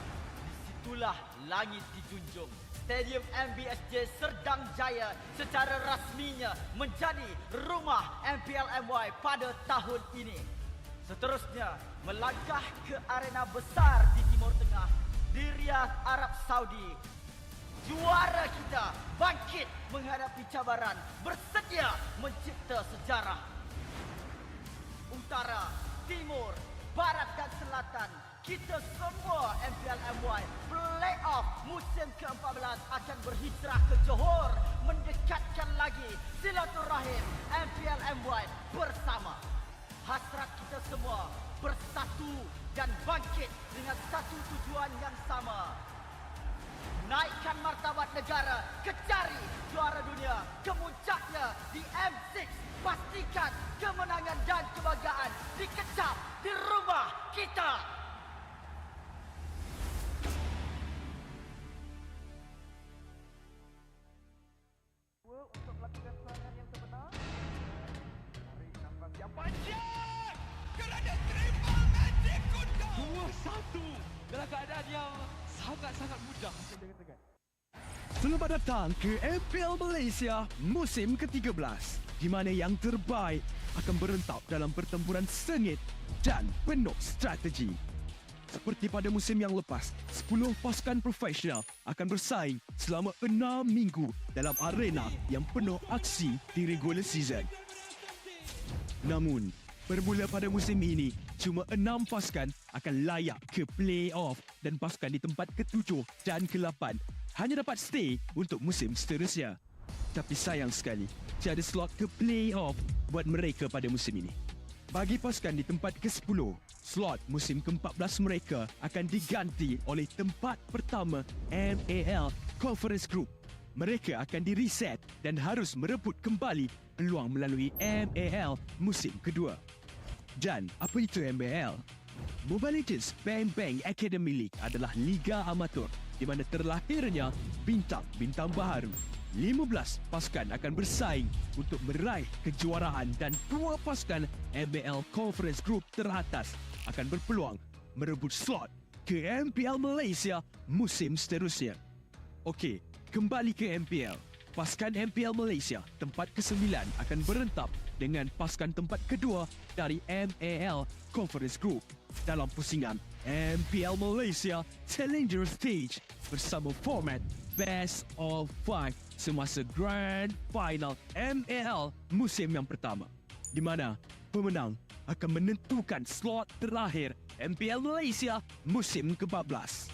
disitulah langit dijunjung. Stadium MBSJ Serdang Jaya secara rasminya menjadi rumah MPL MY pada tahun ini. Seterusnya, melangkah ke arena besar di Timur Tengah, di Riyadh, Arab Saudi. Juara kita bangkit menghadapi cabaran, bersedia mencipta sejarah. Utara, Timur, Barat dan Selatan, kita semua MPL MY Playoff musim ke-14 akan berhijrah ke Johor, mendekatkan lagi silaturahim MPL MY bersama. Hasrat kita semua bersatu dan bangkit dengan satu tujuan yang sama. Naikkan martabat negara, kecari juara dunia, kemuncaknya di M6. Pastikan kemenangan dan kebanggaan dikecap di rumah kita. Untuk melakukan serangan yang sebenar, tarik nafas yang panjang kerana triple magic kuda 2-1 dalam keadaan yang sangat-sangat mudah. Selamat datang ke MPL Malaysia musim ke-13, di mana yang terbaik akan berentap dalam pertempuran sengit dan penuh strategi. Seperti pada musim yang lepas, 10 pasukan profesional akan bersaing selama 6 minggu dalam arena yang penuh aksi di regular season. Namun, bermula pada musim ini, cuma 6 pasukan akan layak ke play-off dan pasukan di tempat ke-7 dan ke-8 hanya dapat stay untuk musim seterusnya. Tapi sayang sekali, tiada slot ke play-off buat mereka pada musim ini. Bagi pasukan di tempat ke-10, slot musim ke-14 mereka akan diganti oleh tempat pertama MPL Conference Group. Mereka akan di-reset dan harus merebut kembali peluang melalui MPL musim kedua. Dan apa itu MPL? Mobile Legends Bang Bang Academy League adalah liga amatur di mana terlahirnya bintang-bintang baharu. 15 pasukan akan bersaing untuk meraih kejuaraan dan 2 pasukan MPL Conference Group teratas akan berpeluang merebut slot ke MPL Malaysia musim seterusnya. Okey, kembali ke MPL. Pasukan MPL Malaysia tempat ke-9 akan berentap dengan pasukan tempat kedua dari MPL Conference Group dalam pusingan MPL Malaysia Challenger Stage bersama format Best of 5 semasa Grand Final MPL musim yang pertama, di mana pemenang akan menentukan slot terakhir MPL Malaysia musim ke-14.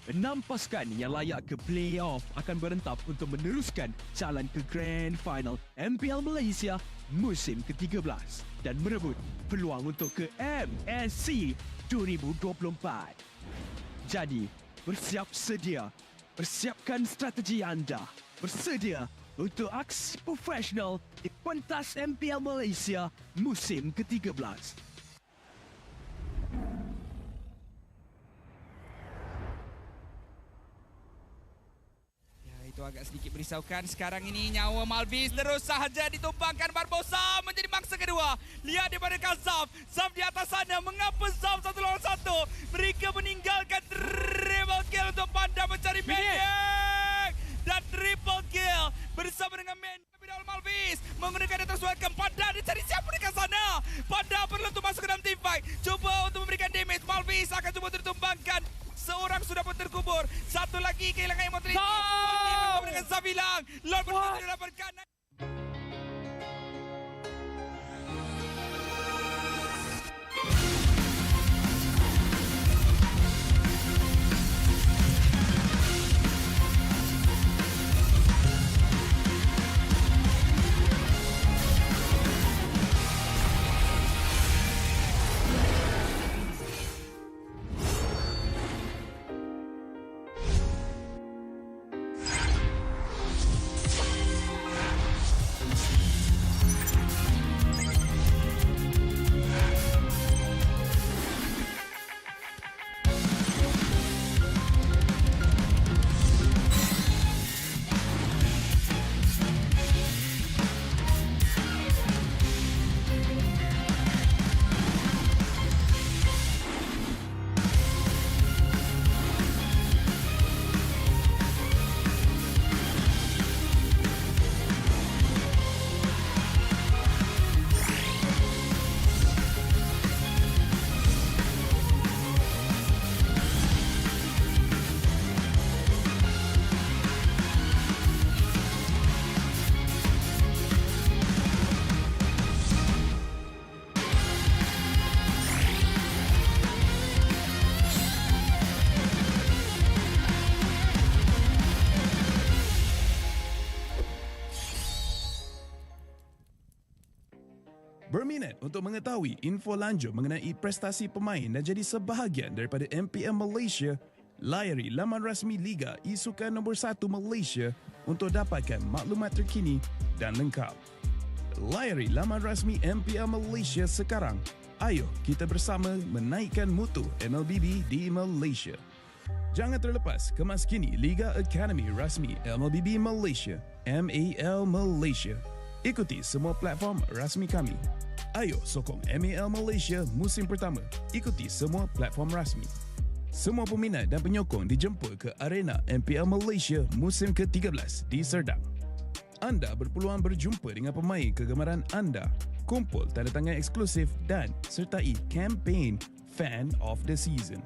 6 pasukan yang layak ke play-off akan berentap untuk meneruskan jalan ke Grand Final MPL Malaysia musim ke-13 dan merebut peluang untuk ke MSC 2024. Jadi, bersiap sedia. Persiapkan strategi anda. Bersedia untuk aksi profesional di pentas MPL Malaysia musim ke-13. Itu agak sedikit merisaukan. Sekarang ini nyawa Malvis terus sahaja ditumpangkan. Barbosa menjadi mangsa kedua. Lihat daripada Kazaf. Zaf di atas sana. Mengapa Zaf 1 lawan 1? Mereka meninggalkan triple kill untuk Panda mencari Maniac. Dan triple kill bersama dengan Malvis menggunakan yang tersuaikan. Panda dicari siapa dekat sana. Panda perlu untuk masuk ke dalam team fight. Cuba untuk memberikan damage. Malvis akan cuba tertumbangkan. Seorang sudah pun terkubur. Satu lagi kehilangan immortality. Bertemu dengan Sembilan. Lord berhasil didapatkan. Berminat untuk mengetahui info lanjut mengenai prestasi pemain dan jadi sebahagian daripada MPL Malaysia? Layari laman rasmi Liga Isukan nombor 1 Malaysia untuk dapatkan maklumat terkini dan lengkap. Layari laman rasmi MPL Malaysia sekarang. Ayo kita bersama menaikkan mutu MLBB di Malaysia. Jangan terlepas kemas kini Liga Academy rasmi MLBB Malaysia, MAL Malaysia. Ikuti semua platform rasmi kami. Ayo sokong MAL Malaysia musim pertama. Ikuti semua platform rasmi. Semua peminat dan penyokong dijemput ke arena MPL Malaysia musim ke-13 di Serdang. Anda berpeluang berjumpa dengan pemain kegemaran anda, kumpul tanda tangan eksklusif dan sertai kempen Fan of the Season.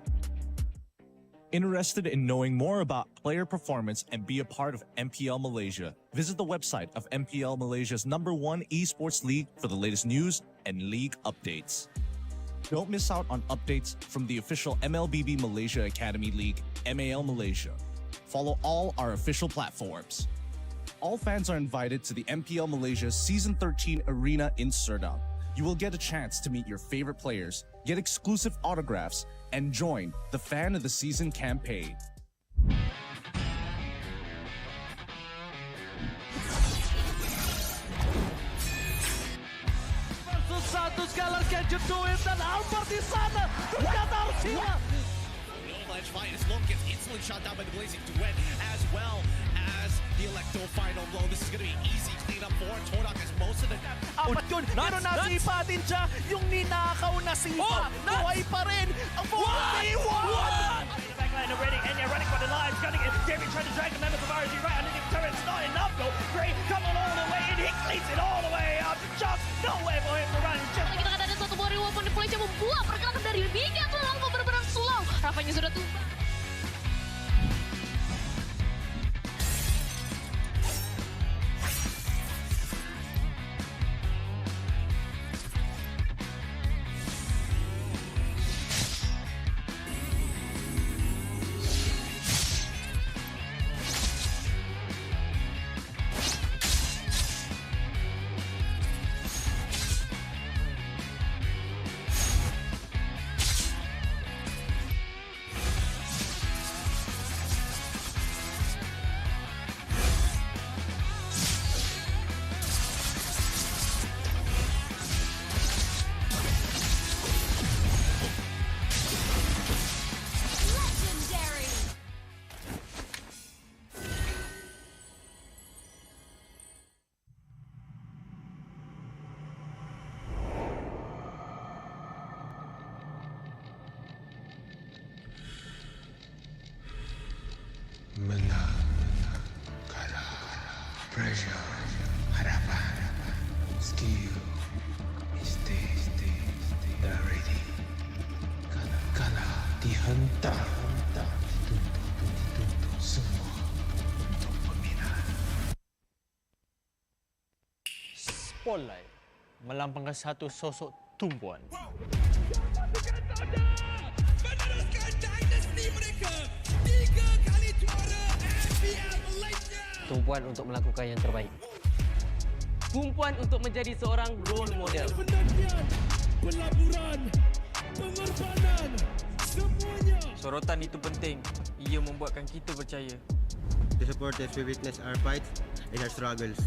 Interested in knowing more about player performance and be a part of MPL Malaysia? Visit the website of MPL Malaysia's #1 esports league for the latest news and league updates. Don't miss out on updates from the official MLBB Malaysia Academy League, MAL Malaysia. Follow all our official platforms. All fans are invited to the MPL Malaysia Season 13 Arena in Serdang. You will get a chance to meet your favorite players, get exclusive autographs, and join the Fan of the Season campaign. Versus satu sekali lagi Jeduin dan Albert di sana. Ternyata Arsia. Ledge fight is long, gets instantly shot down by the Blazing Duet as well as the Electo final blow. This is going to be easy cleanup for Todak as most of the... Apat yun, pero nasipa din siya yung ninakaw na sipa. Buhay pa rin ang 4v1! Backline already, and you're running for the lives, gunning it. David trying to drag the members of RG right underneath the turret. It's not enough though. Gray coming all the way in, he cleans it all the way up. Just nowhere for him to run. Kita kata ada satu buah reward point Malaysia membuat pergerakan dari Big yang terlalu benar-benar slow. Rafanya sudah tumbang. Menang, kalah, pressure, harapan, skill, mistake, dah ready. Kalah, dihentak. spotlight melambangkan satu sosok tumpuan. Meneruskan dinasti mereka 3 kali juara MPL Malaysia. Tumpuan untuk melakukan yang terbaik. Tumpuan untuk menjadi seorang role model. Penantian, pelaburan, pengorbanan, semuanya. Sorotan itu penting. Ia membuatkan kita percaya. The supporters will witness our fights and our struggles.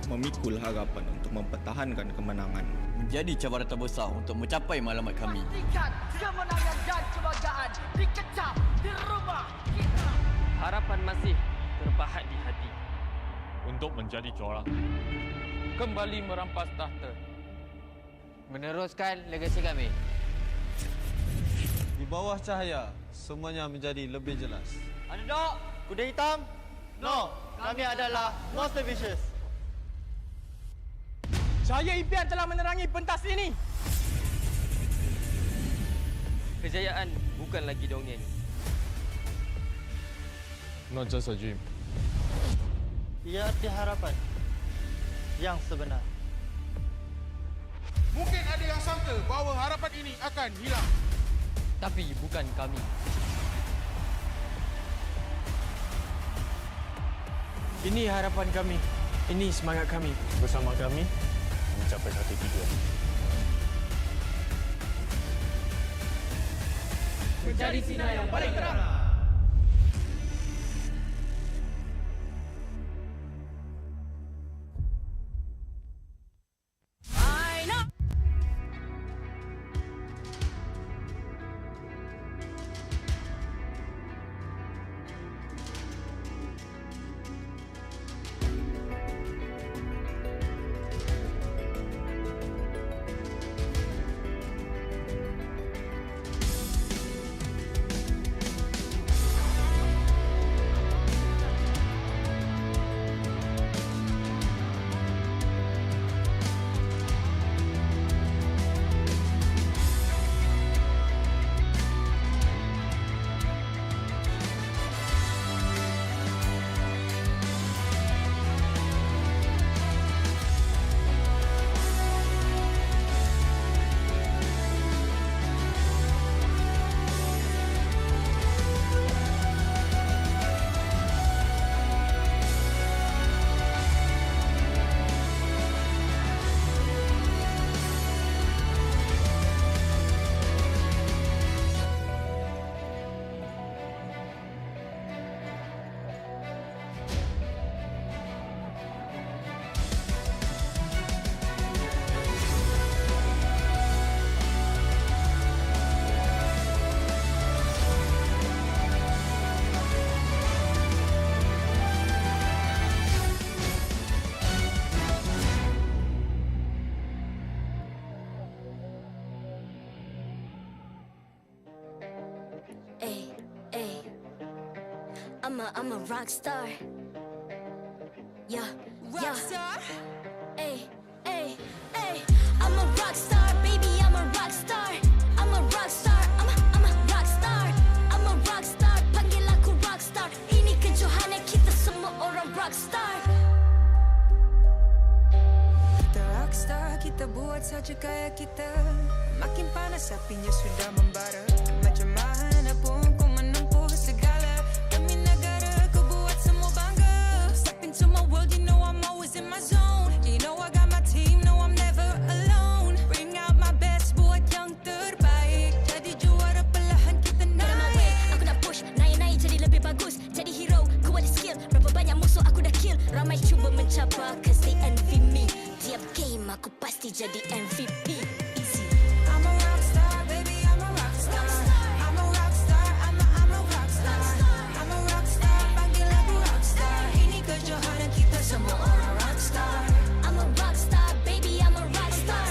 Memikul harapan untuk mempertahankan kemenangan. Menjadi cabaran terbesar untuk mencapai matlamat kami. Pastikan kemenangan dan kebanggaan dikecam di rumah kita. Harapan masih terpahat di hati. Untuk menjadi juara. Kembali merampas tahta. Meneruskan legasi kami. Di bawah cahaya, semuanya menjadi lebih jelas. Underdog, Kuda hitam? No, kami adalah Monster Vicious. Cahaya impian telah menerangi pentas ini. Kejayaan bukan lagi dongeng. Not just a dream. Ia arti harapan yang sebenar. Mungkin ada yang sangka bahawa harapan ini akan hilang. Tapi bukan kami. Ini harapan kami. Ini semangat kami. Bersama kami mencapai satu tujuan. Menjadi sinar yang paling terang. I'm a rock star. Yeah, rock star. Ay, ay, ay. I'm a rock star, baby. I'm a rock star. I'm a rock star. I'm a rock star. I'm a rock star. Panggil aku rock star. Ini kejohanan kita semua orang rock star. Kita rock star, kita buat saja gaya kita. Makin panas apinya sudah membara. Macam mana pun ku menempuh segala. Demi negara ku buat semua bangga. Step into my world, you know I'm always in my zone. You know I got my team, no I'm never alone. Bring out my best, buat yang terbaik. Jadi juara perlahan kita naik. Get on my way, aku nak push. Naik-naik jadi lebih bagus. Jadi hero, ku ada skill. Berapa banyak musuh aku dah kill. Ramai cuba mencapai, cause they envy me. Tiap game aku pasti jadi MVP. I'm a rock star, baby, I'm a rock star. I'm a rock star, I'm a rock star. I'm a rock star, panggil aku rock star. Ini kejohanan kita semua orang rock star. I'm a rock star, baby, I'm a rock star.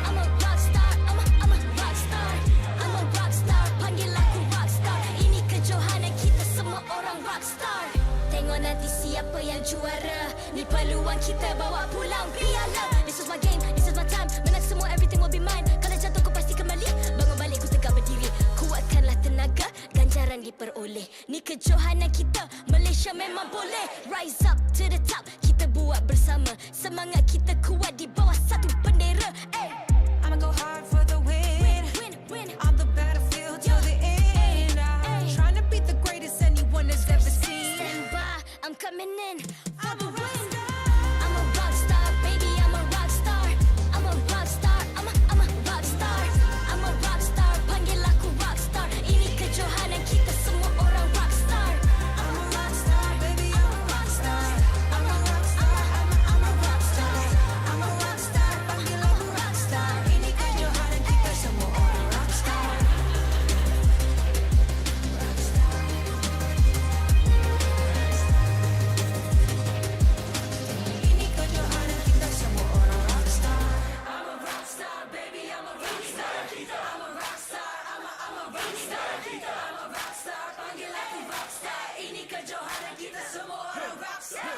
I'm a rock star, I'm a rock star. I'm a rock star, panggil aku rock star. Ini kejohanan kita semua orang rock star. Tengok nanti siapa yang juara. Ni peluang kita bawa pulang piala. This is my game, this is my time. Menang semua, everything will be mine. Kalau jatuh kau pasti kembali. Bangun balik ku tegak berdiri. Kuatkanlah tenaga, ganjaran diperoleh. Ni kejohanan kita, Malaysia memang boleh. Rise up to the top, kita buat buat bersama. Semangat kita kuat di bawah satu bendera. I'ma go hard for the win. On the battlefield till the end. I'm trying to beat the greatest anyone has ever seen. Stand by, I'm coming in for the win. I'm a rock star, baby, I'm a rock star. I'm a rock star, I'm a rock star. I'm a rock star, panggil aku rock star. Ini kejohanan kita semua orang rock star. I'm a rock star, baby, I'm a rock star. I'm a rock star, I'm a rock star. I'm a rock star, panggil aku rock star. Ini kejohanan kita semua orang rock star. Ini kejohanan kita semua orang rock star. I'm a rock star, baby, I'm a rock star. I'm a rock star, I'm a rock star. I'm a rock star, panggil aku rock star. Ini kejohanan kita semua orang rock star.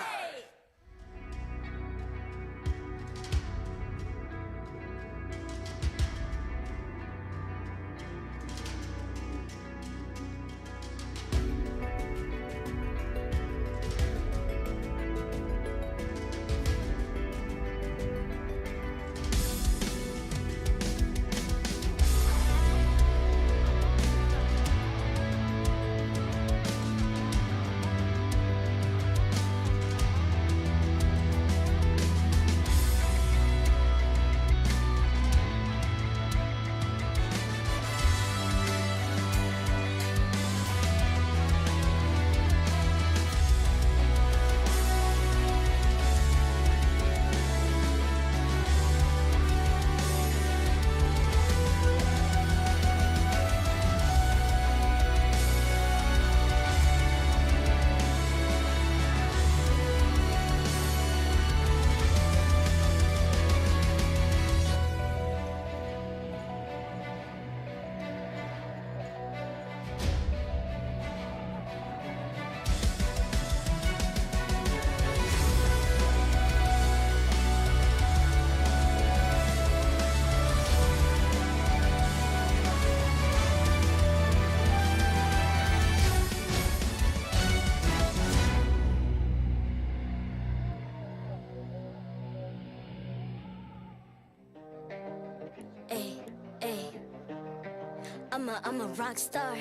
I'm a rock star.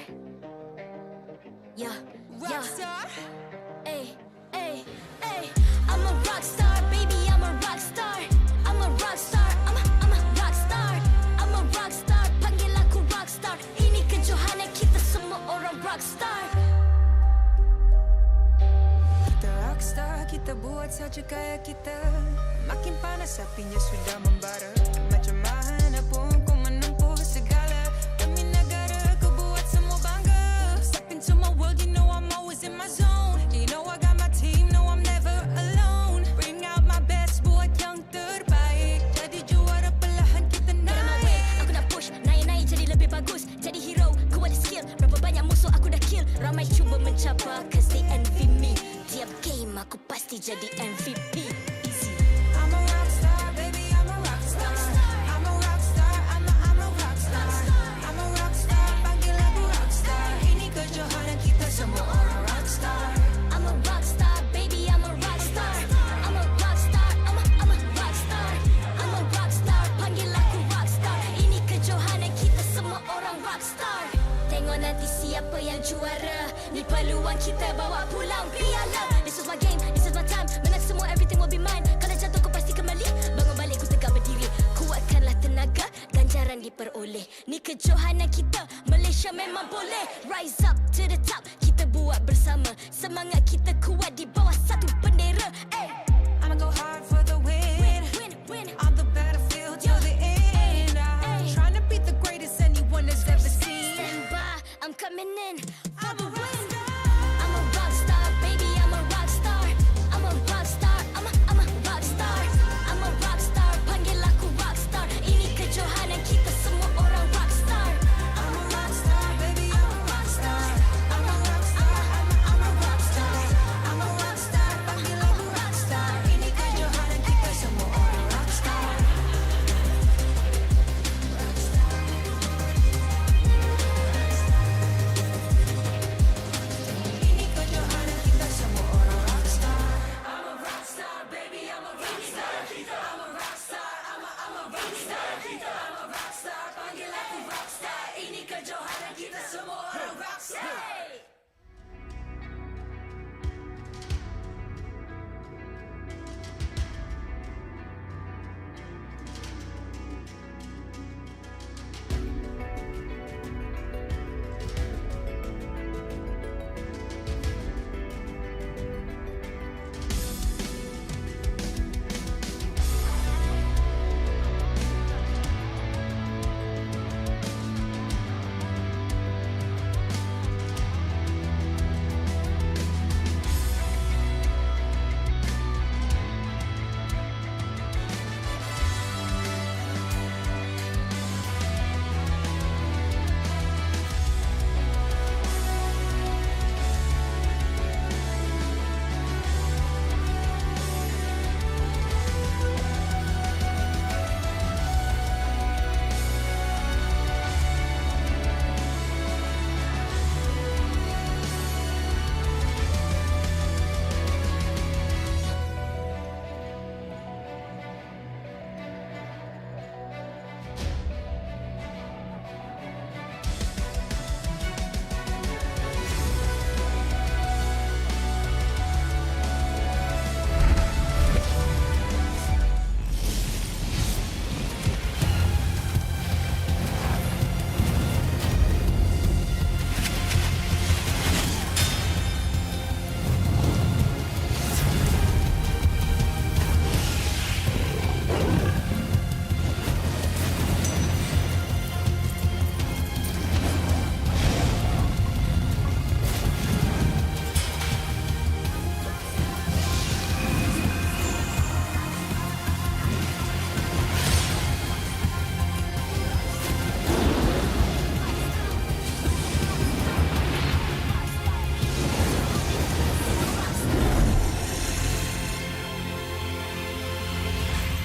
Yeah, Rock star? Ay. I'm a rock star, baby, I'm a rock star. I'm a rock star, I'm a rock star. I'm a rock star, panggil aku rock star. Ini kejohanan kita semua orang rock star. Kita rock star, kita buat saja gaya kita. Makin panas apinya sudah membara. Macam mana pun ku menempuh segala. Demi negara ku buat semua bangga. Step into my world, you know I'm always in my zone. You know I got my team, no I'm never alone. Bring out my best, buat yang terbaik. Jadi juara perlahan kita naik. Aku nak push, naik jadi lebih bagus. Jadi hero, ku ada skill. Berapa banyak musuh aku dah kill. Ramai cuba mencapai, cause they envy me. Tiap game aku pasti jadi MVP. I'm a rock star, baby, I'm a rock star. I'm a rock star, I'm a rock star. I'm a rock star, panggil aku rock star. Ini kejohanan kita semua orang rock star. I'm a rock star, baby, I'm a rock star. I'm a rock star, I'm a rock star. I'm a rock star, panggil aku rock star. Ini kejohanan kita semua orang rock star. Tengok nanti siapa yang juara. Ni peluang kita bawa pulang piala. This is my game, this is my time. Menang semua, everything will be mine. Kalau jatuh kau pasti kembali. Bangun balik ku tegak berdiri. Kuatkanlah tenaga, ganjaran diperoleh. Ni kejohanan kita, Malaysia memang boleh. Rise up to the top, kita buat bersama. Semangat kita kuat di bawah satu bendera. I'ma go hard for the win. On the battlefield till the end. I'm trying to beat the greatest anyone has ever seen. Stand by, I'm coming in for the win. I'm a rock star, baby, I'm a rock star. I'm a rock star, I'm a rock star. I'm a rock star, panggil aku rock star. Ini kejohanan kita semua orang rock star. I'm a rock star, baby, I'm a rock star. I'm a rock star, I'm a rock star. I'm a rock star, panggil aku rock star. Ini kejohanan kita semua orang rock star.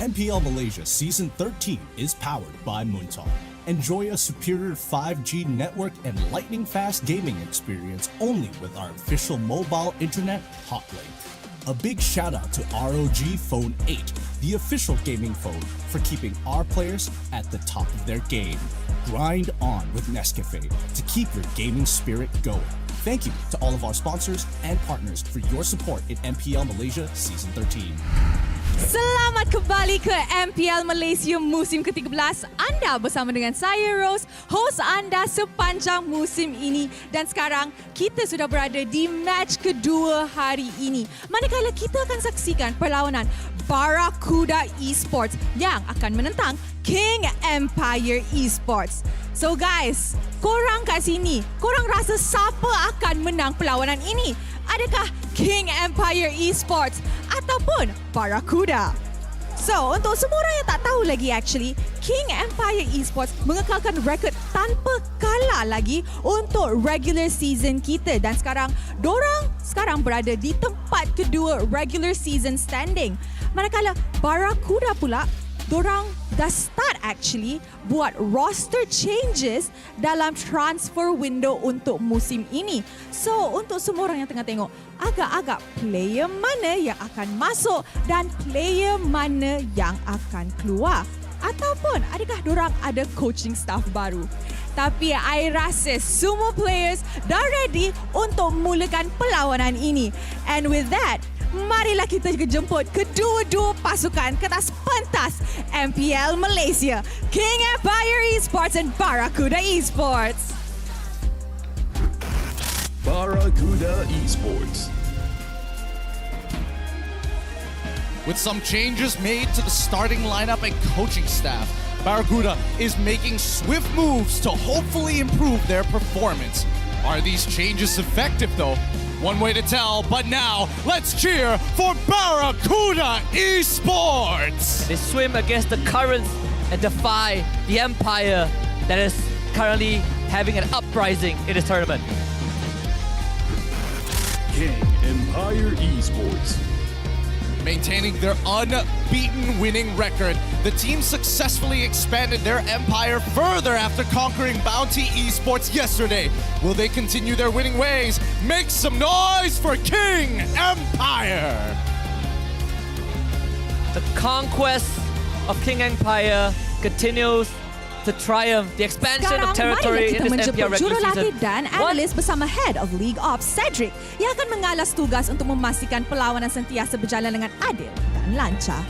MPL Malaysia Season 13 is powered by Moontalk. Enjoy a superior 5G network and lightning-fast gaming experience only with our official mobile internet hotlink. A big shout out to ROG Phone 8, the official gaming phone, for keeping our players at the top of their game. Grind on with Nescafe to keep your gaming spirit going. Thank you to all of our sponsors and partners for your support in MPL Malaysia Season 13. Selamat kembali ke MPL Malaysia musim ke-13. Anda bersama dengan saya Rose, host anda sepanjang musim ini. Dan sekarang kita sudah berada di match kedua hari ini. Manakala kita akan saksikan perlawanan Barracuda Esports yang akan menentang King Empire Esports. So guys, korang kat sini, korang rasa siapa akan menang perlawanan ini? Adakah King Empire Esports ataupun Barracuda? So, untuk semua orang yang tak tahu lagi actually, King Empire Esports mengekalkan rekod tanpa kalah lagi untuk regular season kita. Dan dorang sekarang berada di tempat kedua regular season standing. Manakala Barracuda pula, dorang dah start actually buat roster changes dalam transfer window untuk musim ini. So, untuk semua orang yang tengah tengok, agak-agak player mana yang akan masuk dan player mana yang akan keluar. Ataupun adakah dorang ada coaching staff baru? Tapi I rasa semua players dah ready untuk mulakan perlawanan ini. And with that, marilah kita jemput kedua-dua pasukan ke atas pentas MPL Malaysia, King Empire Esports and Barracuda Esports. Barracuda Esports. With some changes made to the starting lineup and coaching staff, Barracuda is making swift moves to hopefully improve their performance. Are these changes effective though? One way to tell, but now let's cheer for Barracuda Esports! They swim against the currents and defy the Empire that is currently having an uprising in this tournament. King Empire Esports. Maintaining their unbeaten winning record, the team successfully expanded their empire further after conquering Bounty Esports yesterday. Will they continue their winning ways? Make some noise for King Empire! The conquest of King Empire continues to triumph. The expansion of territory in this MPL regular jurulatih season. dan analis bersama Head of League Ops Cedric yang akan mengalas tugas untuk memastikan perlawanan sentiasa berjalan dengan adil dan lancar.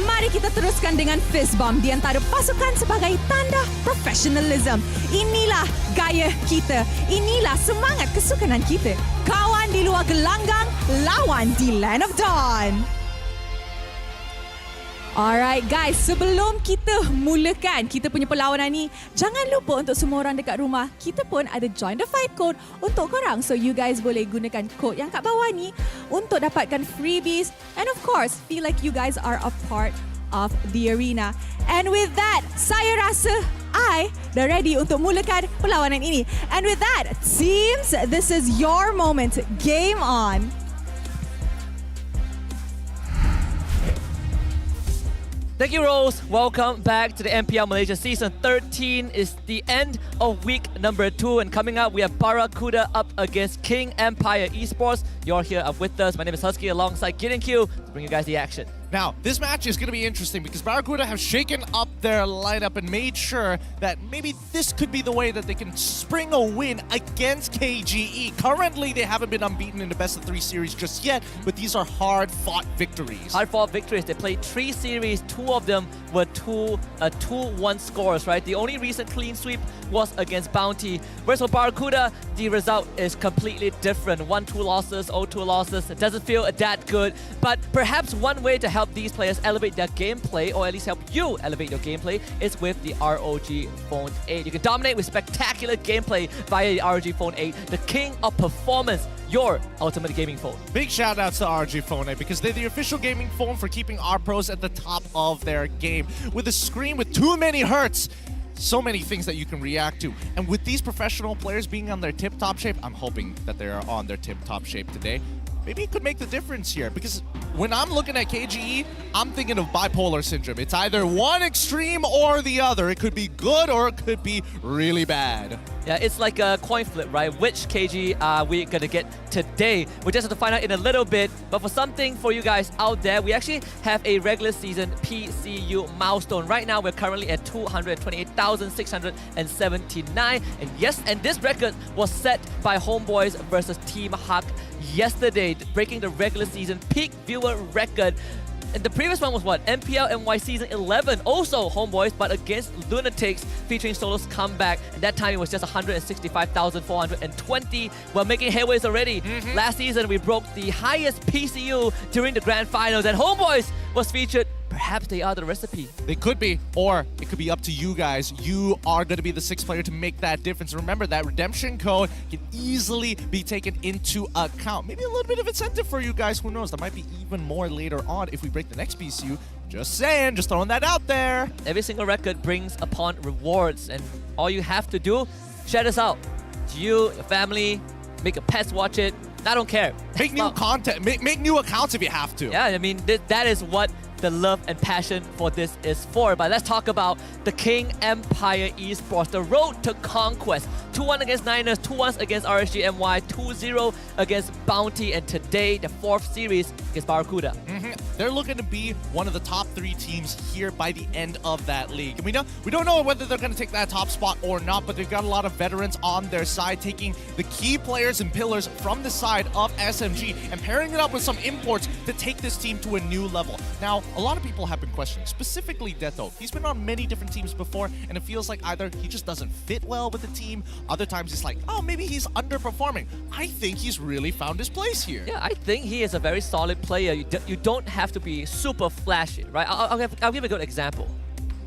Mari kita teruskan dengan fist bump di antara pasukan sebagai tanda professionalism. Inilah gaya kita. Inilah semangat kesukanan kita. Kawan di luar gelanggang, lawan di Land of Dawn. Alright guys, sebelum kita mulakan kita punya perlawanan ni, jangan lupa untuk semua orang dekat rumah, kita pun ada join the fight code untuk korang. So you guys boleh gunakan kod yang kat bawah ni untuk dapatkan freebies and of course feel like you guys are a part of the arena. And with that, saya rasa I dah ready untuk mulakan perlawanan ini. And with that, teams, this is your moment. Game on. Thank you, Rose. Welcome back to the MPL Malaysia Season 13. It's the end of week number 2. And coming up, we have Barracuda up against King Empire Esports. You're here up with us. My name is Husky alongside Kid and Q to bring you guys the action. Now, this match is going to be interesting because Barracuda have shaken up their lineup and made sure that maybe this could be the way that they can spring a win against KGE. Currently, they haven't been unbeaten in the best-of-3 series just yet, but these are hard-fought victories. Hard-fought victories. They played 3 series. 2 of them were 2-1 scores, right? The only recent clean sweep was against Bounty. Whereas for Barracuda, the result is completely different. 1-2 losses, 0-2 losses. It doesn't feel that good, but perhaps one way to help these players elevate their gameplay, or at least help you elevate your gameplay, is with the ROG Phone 8. You can dominate with spectacular gameplay via the ROG Phone 8, the king of performance, your ultimate gaming phone. Big shout outs to ROG Phone 8 because they're the official gaming phone for keeping our pros at the top of their game. With a screen with too many hertz, so many things that you can react to. And with these professional players being on their tip-top shape, I'm hoping that they are on their tip-top shape today. maybe it could make the difference here. Because when I'm looking at KGE, I'm thinking of bipolar syndrome. It's either one extreme or the other. It could be good or it could be really bad. Yeah, it's like a coin flip, right? Which KG are we gonna get today? We just have to find out in a little bit. But for something for you guys out there, we actually have a regular season PCU milestone. Right now, we're currently at 228,679. And yes, and this record was set by Homeboys versus Team Huck yesterday, breaking the regular season peak viewer record. And the previous one was what? MPL NY Season 11, also Homeboys, but against Lunatics, featuring Solo's comeback. And that time it was just 165,420. We're making headways already. Last season, we broke the highest PCU during the grand finals, and Homeboys was featured. Perhaps they are the recipe. They could be, or it could be up to you guys. You are going to be the sixth player to make that difference. Remember, that redemption code can easily be taken into account. Maybe a little bit of incentive for you guys. Who knows? There might be even more later on if we break the next PCU. Just saying, just throwing that out there. Every single record brings upon rewards, and all you have to do, share this out. To you, your family, make your pets watch it. I don't care. Make new content. Make new accounts if you have to. Yeah, I mean, that is what the love and passion for this is for. But let's talk about the King Empire Esports, the road to conquest. 2-1 against Niners, 2-1 against RSG NY, 2-0 against Bounty, and today the fourth series against Barracuda. They're looking to be one of the top 3 teams here by the end of that league. And we don't know whether they're going to take that top spot or not, but they've got a lot of veterans on their side, taking the key players and pillars from the side of SMG and pairing it up with some imports to take this team to a new level. Now, a lot of people have been questioning, specifically Detto. He's been on many different teams before, and it feels like either he just doesn't fit well with the team, other times it's like, oh, maybe he's underperforming. I think he's really found his place here. Yeah, I think he is a very solid player. You don't have to be super flashy, right? I'll give a good example.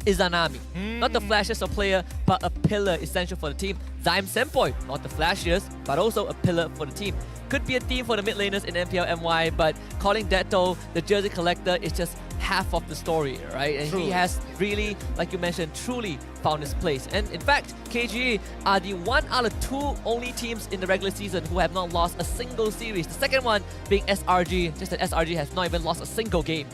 Izanami. Not the flashiest of player, but a pillar essential for the team. Zaim Senpoi, not the flashiest, but also a pillar for the team. Could be a theme for the mid laners in MPL NY, but calling Detto the jersey collector is just half of the story, right? And he has really, like you mentioned, truly found his place. And in fact, KGE are the 1 out of 2 only teams in the regular season who have not lost a single series. The second one being SRG, just that SRG has not even lost a single game.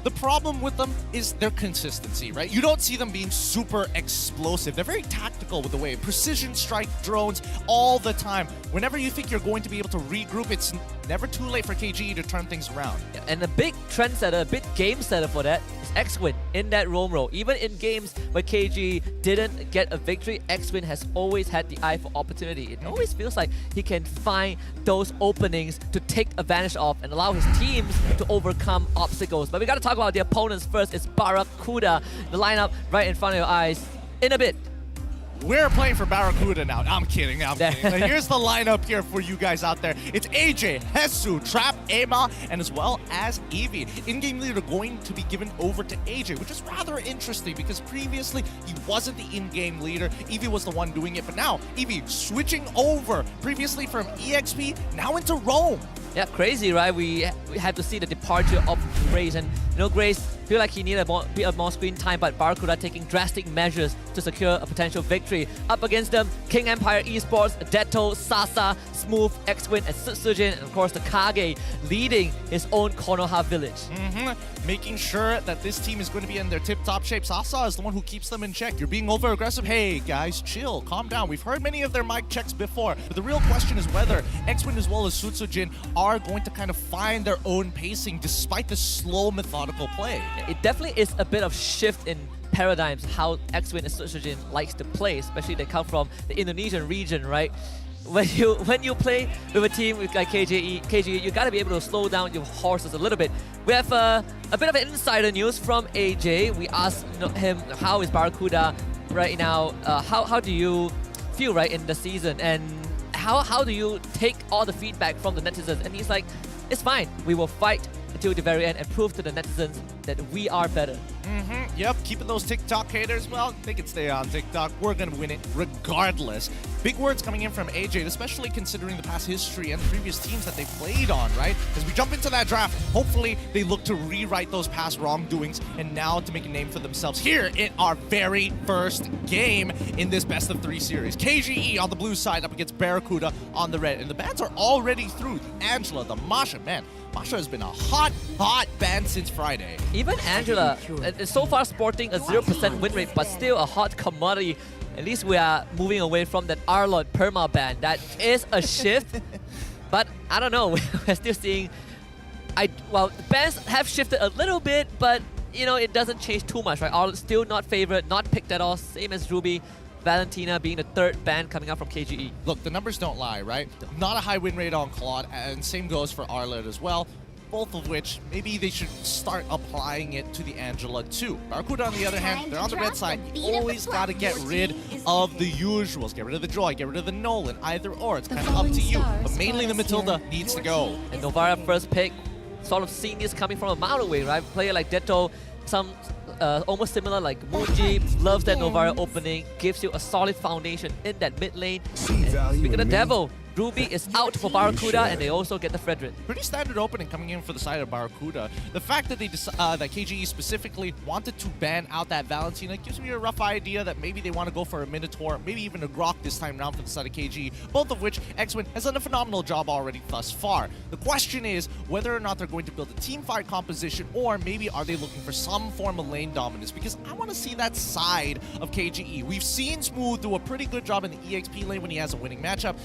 The problem with them is their consistency, right? You don't see them being super explosive. They're very tactical with the way precision strike drones all the time. Whenever you think you're going to be able to regroup, it's never too late for KGE to turn things around. Yeah, and a big trendsetter, a big game setter for that is X-Win in that roam role. Even in games where KG didn't get a victory, X-Win has always had the eye for opportunity. It always feels like he can find those openings to take advantage of and allow his teams to overcome obstacles. But we got to talk about the opponents first. It's Barracuda, the lineup right in front of your eyes in a bit. We're playing for Barracuda now. I'm kidding. Now here's the lineup here for you guys out there. It's AJ, Hesu, Trap, Ema, and as well as Evie. In-game leader going to be given over to AJ, which is rather interesting because previously he wasn't the in-game leader. Evie was the one doing it, but now Evie switching over previously from EXP now into Rome. Yeah, crazy, right? We had to see the departure of Grace, and Grace feel like he needed a bit of more screen time, but Barracuda taking drastic measures to secure a potential victory. Up against them, King Empire Esports, Detto, Sasa, Smooth, X-Win, and Sutsujin, and of course the Kage leading his own Konoha village. Making sure that this team is going to be in their tip-top shape. Sasa is the one who keeps them in check. You're being over-aggressive. Hey, guys, chill, calm down. We've heard many of their mic checks before, but the real question is whether X-Win as well as Sutsujin are going to kind of find their own pacing despite the slow, methodical play. It definitely is a bit of shift in paradigms how X-Win and Sutsujin likes to play, especially they come from the Indonesian region, right? When you play with a team with like KGE, you gotta be able to slow down your horses a little bit. We have a bit of insider news from AJ. We asked him how is Barracuda right now. How do you feel right in the season, and how do you take all the feedback from the netizens? And he's like, it's fine. We will fight until the very end and prove to the netizens that we are better. Yep, keeping those TikTok haters, well, they can stay on TikTok. We're going to win it regardless. Big words coming in from AJ, especially considering the past history and the previous teams that they played on, right? As we jump into that draft, hopefully they look to rewrite those past wrongdoings and now to make a name for themselves here in our very first game in this best of 3 series. KGE on the blue side up against Barracuda on the red. And the bans are already through. The Angela, the Masha, man. Masha has been a hot ban since Friday. Even Angela is so far sporting a 0% win rate, but still a hot commodity. At least we are moving away from that Arlot perma ban. That is a shift, but I don't know. We're still seeing. Well, the bans have shifted a little bit, but you know it doesn't change too much, right? Arlot still not favored, not picked at all. Same as Ruby. Valentina being the third ban coming up from KGE. Look, the numbers don't lie, right? Not a high win rate on Claude, and same goes for Arlot as well. Both of which, maybe they should start applying it to the Angela too. Barracuda, on the other hand, they're on the red side. You always got to get rid of the usuals. Get rid of the Joy, get rid of the Nolan, either or. It's kind of up to you. But mainly the Matilda needs to go. And Novara first pick, sort of seeing this coming from a mile away, right? Player like Detto, some almost similar like Muji, loves that Novara opening, gives you a solid foundation in that mid lane. And speaking of the Devil, Ruby is out for Barracuda, and they also get the Frederick. Pretty standard opening coming in for the side of Barracuda. The fact that they that KGE specifically wanted to ban out that Valentina gives me a rough idea that maybe they want to go for a Minotaur, maybe even a Grok this time around for the side of KGE, both of which X-Win has done a phenomenal job already thus far. The question is whether or not they're going to build a team fight composition, or maybe are they looking for some form of lane dominance, because I want to see that side of KGE. We've seen Smooth do a pretty good job in the EXP lane when he has a winning matchup.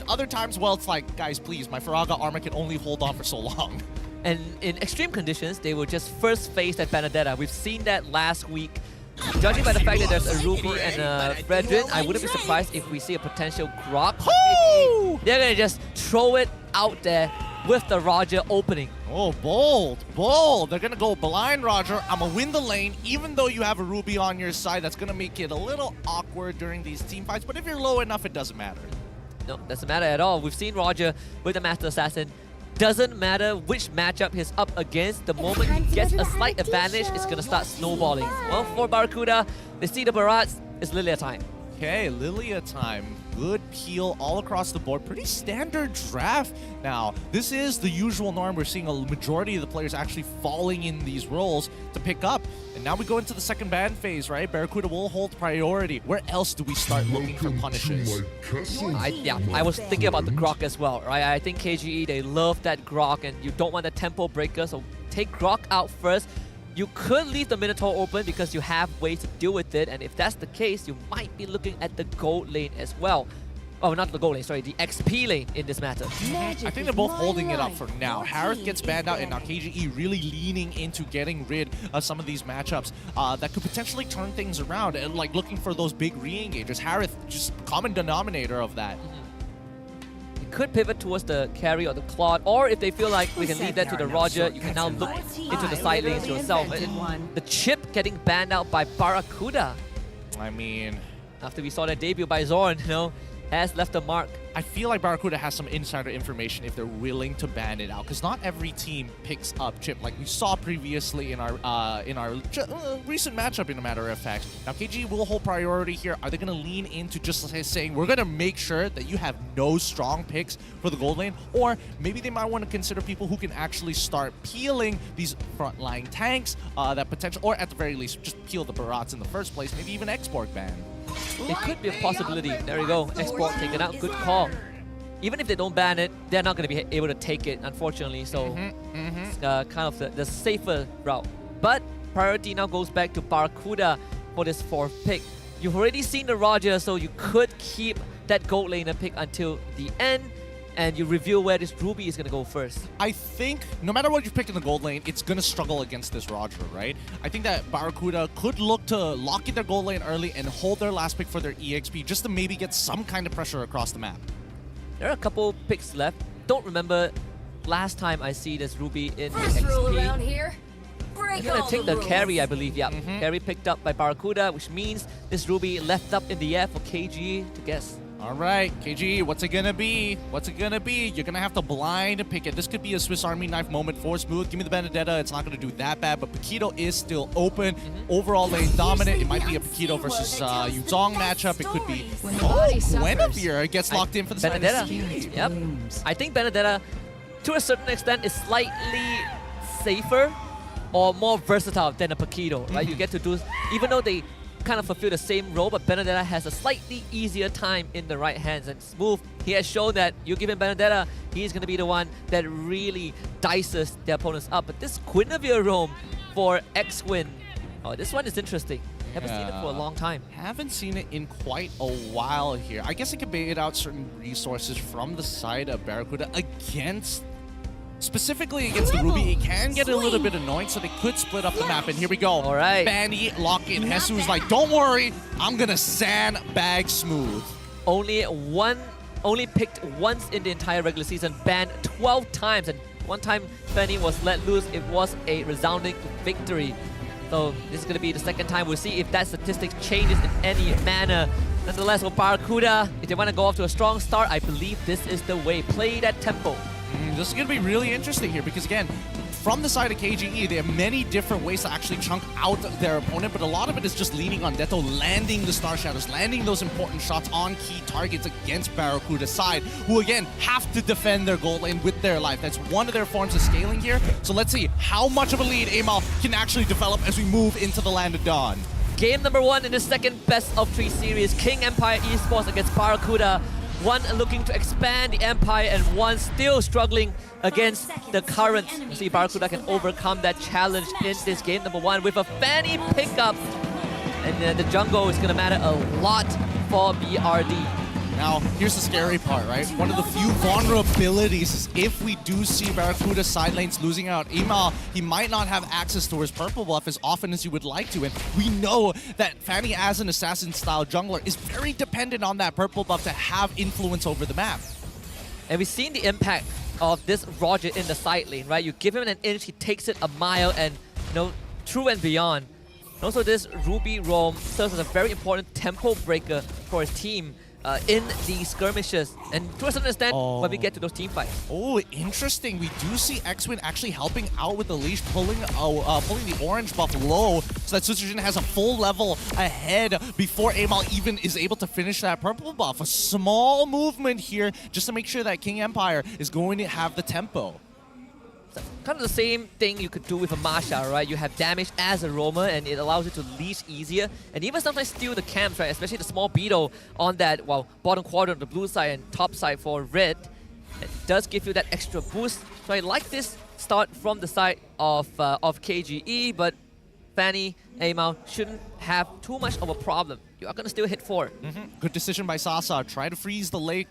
Other times, well, it's like, guys, please, my Faraga armor can only hold on for so long. And in extreme conditions, they will just first face that Benedetta. We've seen that last week. Judging by the fact that there's a Ruby and a Fredrin, I wouldn't be surprised if we see a potential Grok. They're going to just throw it out there with the Roger opening. Oh, bold. They're going to go blind Roger. I'm going to win the lane, even though you have a Ruby on your side. That's going to make it a little awkward during these team fights, but if you're low enough, it doesn't matter. No, doesn't matter at all. We've seen Roger with the Master Assassin. Doesn't matter which matchup he's up against. The moment he gets a slight advantage, it's going to start snowballing. Well, for Barracuda, they see the Barats. It's Lilia time. Okay, Lilia time. Good peel all across the board. Pretty standard draft. Now, this is the usual norm. We're seeing a majority of the players actually falling in these roles to pick up. And now we go into the second ban phase, right? Barracuda will hold priority. Where else do we start looking for punishes? I was thinking about the Grok as well, right? I think KGE, they love that Grok, and you don't want the tempo breaker, so take Grok out first. You could leave the Minotaur open because you have ways to deal with it, and if that's the case, you might be looking at the gold lane as well. Oh, not the gold lane, sorry, the XP lane in this matter. I think they're both holding it up for now. Harith gets banned out, and now KGE really leaning into getting rid of some of these matchups that could potentially turn things around, and like looking for those big re-engagers. Harith, just common denominator of that. Could pivot towards the carry or the Claude, or if they feel like we can leave that to the Roger, you can now look into the side lanes yourself. And the Chip getting banned out by Barracuda. I mean, after we saw that debut by Zorn, you know, has left a mark. I feel like Barracuda has some insider information if they're willing to ban it out, because not every team picks up Chip, like we saw previously in our recent matchup, in a matter of fact. Now KG will hold priority here. Are they going to lean into just saying we're going to make sure that you have no strong picks for the gold lane, or maybe they might want to consider people who can actually start peeling these frontline tanks that potential, or at the very least just peel the Barats in the first place, maybe even export ban. It could be a possibility. There we go. Export taken out. Good call. Even if they don't ban it, they're not going to be able to take it, unfortunately. So it's kind of the safer route. But priority now goes back to Barracuda for this fourth pick. You've already seen the Roger, so you could keep that gold laner pick until the end. And you reveal where this Ruby is going to go first. I think no matter what you pick in the gold lane, it's going to struggle against this Roger, right? I think that Barracuda could look to lock in their gold lane early and hold their last pick for their EXP just to maybe get some kind of pressure across the map. There are a couple picks left. Don't remember last time I see this Ruby in the XP. They're going to take the carry, I believe. Yeah, carry picked up by Barracuda, which means this Ruby left up in the air for KG to guess. All right, KG, what's it gonna be? What's it gonna be? You're gonna have to blind pick it. This could be a Swiss Army knife moment for Smooth. Give me the Benedetta. It's not gonna do that bad, but Paquito is still open. Overall lane dominant. It might be a Paquito versus Yuzong matchup. It could be Guinevere gets locked in for the Benedetta. Side. Yep. I think Benedetta, to a certain extent, is slightly safer or more versatile than a Paquito, right? You get to do, even though they kind of fulfill the same role, but Benedetta has a slightly easier time in the right hands. And Smooth, he has shown that you give him Benedetta, he's going to be the one that really dices their opponents up. But this Guinevere roam for X-Win, oh, this one is interesting. Haven't seen it for a long time. Haven't seen it in quite a while here. I guess I could bait out certain resources from the side of Barracuda against, specifically against the Ruby. It can get a little bit annoying, so they could split up the map. And here we go. All right. Fanny, lock in. Jesu's like, don't worry, I'm gonna sandbag Smooth. Only picked once in the entire regular season, banned 12 times, and one time Fanny was let loose. It was a resounding victory. So this is going to be the second time. We'll see if that statistic changes in any manner. Nonetheless, for Barracuda, if they want to go off to a strong start, I believe this is the way. Play that tempo. This is going to be really interesting here because, again, from the side of KGE, there are many different ways to actually chunk out their opponent, but a lot of it is just leaning on Detto, landing the Star Shadows, landing those important shots on key targets against Barracuda's side, who, again, have to defend their goal lane with their life. That's one of their forms of scaling here. So let's see how much of a lead Amal can actually develop as we move into the Land of Dawn. Game number 1 in the second best of 3 series, King Empire Esports against Barracuda. One looking to expand the empire and one still struggling against the currents. We'll see if Barracuda can overcome that challenge in this game number 1 with a Fanny pickup. And the jungle is going to matter a lot for BRD. Now, here's the scary part, right? One of the few vulnerabilities is if we do see Barracuda's side lanes losing out, Amal, he might not have access to his purple buff as often as he would like to. And we know that Fanny, as an assassin-style jungler, is very dependent on that purple buff to have influence over the map. And we've seen the impact of this Roger in the side lane, right? You give him an inch, he takes it a mile, and, you know, through and beyond. And also, this Ruby roam serves as a very important tempo breaker for his team. In the skirmishes, and to a certain extent, when we get to those team fights. Oh, interesting. We do see X-Win actually helping out with the leash, pulling the orange buff low, so that Sutsujin has a full level ahead before Amal even is able to finish that purple buff. A small movement here, just to make sure that King Empire is going to have the tempo. Kind of the same thing you could do with a Masha, right? You have damage as a roamer and it allows you to leash easier and even sometimes steal the camps, right? Especially the small beetle on that, well, bottom quadrant on the blue side and top side for red. It does give you that extra boost. So I like this start from the side of KGE, but Fanny, Amal shouldn't have too much of a problem. You are going to still hit 4. Good decision by Sasa. Try to freeze the lane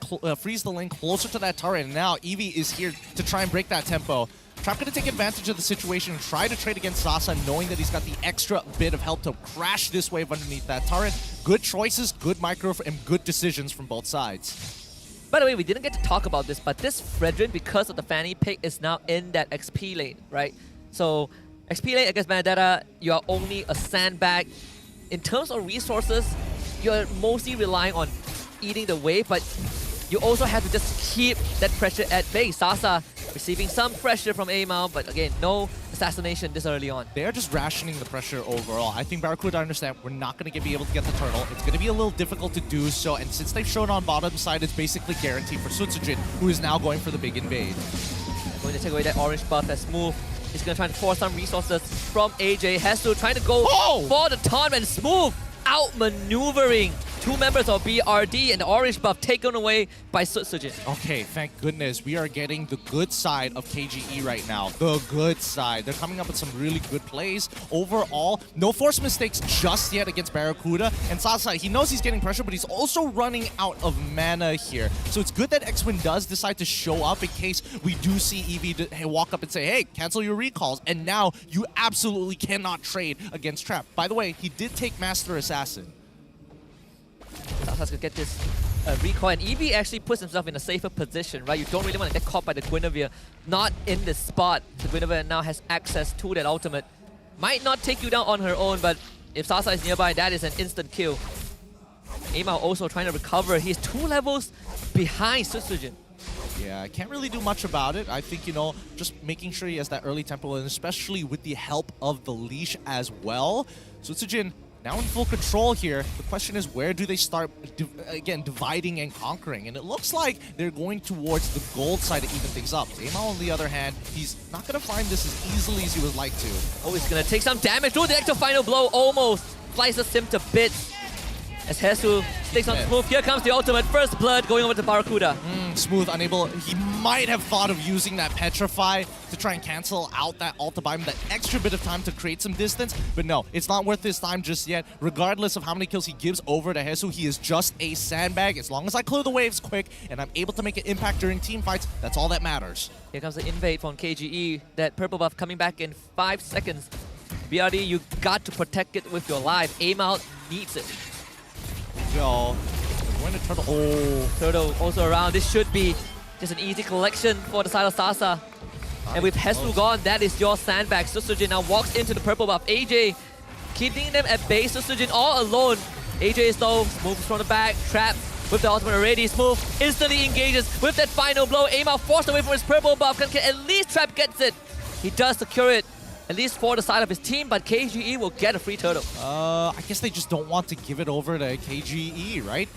closer to that turret. And now Eevee is here to try and break that tempo. Trap going to take advantage of the situation and try to trade against Sasa, knowing that he's got the extra bit of help to crash this wave underneath that turret. Good choices, good micro, and good decisions from both sides. By the way, we didn't get to talk about this, but this Fredrin, because of the Fanny pick, is now in that XP lane, right? So XP lane against Benedetta, you are only a sandbag. In terms of resources, you're mostly relying on eating the wave, but you also have to just keep that pressure at bay. Sasa receiving some pressure from Amal, but again, no assassination this early on. They're just rationing the pressure overall. I think Barracuda understand we're not going to be able to get the turtle. It's going to be a little difficult to do so, and since they've shown on bottom side, it's basically guaranteed for Sutsujin, who is now going for the big invade. Going to take away that orange buff as Smooth. He's going to try to force some resources from AJ. Hesu trying to go for the taunt, and Smooth outmaneuvering 2 members of BRD, and the orange buff taken away by Sutsujin. Okay, thank goodness. We are getting the good side of KGE right now. The good side. They're coming up with some really good plays. Overall, no forced mistakes just yet against Barracuda. And Sasa, he knows he's getting pressure, but he's also running out of mana here. So it's good that X-Win does decide to show up in case we do see Eevee walk up and say, hey, cancel your recalls. And now you absolutely cannot trade against Trap. By the way, he did take Master Assassin. Sasa's gonna get this recall, and Eevee actually puts himself in a safer position, right? You don't really want to get caught by the Guinevere. Not in this spot. The Guinevere now has access to that ultimate. Might not take you down on her own, but if Sasa is nearby, that is an instant kill. Amao also trying to recover. He's 2 levels behind Sutsujin. Yeah, I can't really do much about it. I think, you know, just making sure he has that early tempo, and especially with the help of the leash as well. Sutsujin now in full control here. The question is, where do they start, again, dividing and conquering? And it looks like they're going towards the gold side to even things up. Amao, on the other hand, he's not going to find this as easily as he would like to. Oh, he's going to take some damage. Through the actual final blow, almost slices him to bits. As Hesu sticks on Smooth, here comes the ultimate. First blood going over to Barracuda. Smooth unable. He might have thought of using that Petrify to try and cancel out that ult to buy him that extra bit of time to create some distance. But no, it's not worth his time just yet. Regardless of how many kills he gives over to Hesu, he is just a sandbag. As long as I clear the waves quick and I'm able to make an impact during team fights, that's all that matters. Here comes the invade from KGE. That purple buff coming back in 5 seconds. BRD, you got to protect it with your life. Aim out needs it. Go. Going to Turtle. Oh, Turtle also around. This should be just an easy collection for the side of Sasa. And with Hesu gone, that is your sandbag. Sutsujin now walks into the purple buff. AJ keeping them at bay. Sutsujin all alone. AJ is though, moves from the back, trapped with the ultimate already. Smooth instantly engages with that final blow. Amao forced away from his purple buff. Can at least Trap gets it. He does secure it. At least for the side of his team, but KGE will get a free turtle. I guess they just don't want to give it over to KGE, right?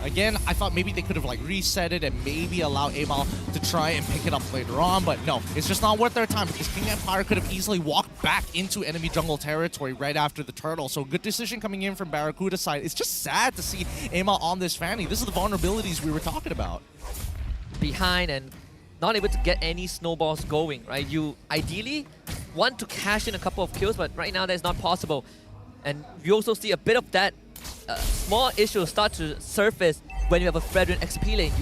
Again, I thought maybe they could have like reset it and maybe allow Amao to try and pick it up later on, but no, it's just not worth their time because King Empire could have easily walked back into enemy jungle territory right after the turtle. So good decision coming in from Barracuda's side. It's just sad to see Amao on this Fanny. This is the vulnerabilities we were talking about. Behind and not able to get any snowballs going, right? You ideally want to cash in a couple of kills, but right now that's not possible. And you also see a bit of that small issue start to surface when you have a Fredrin XP lane.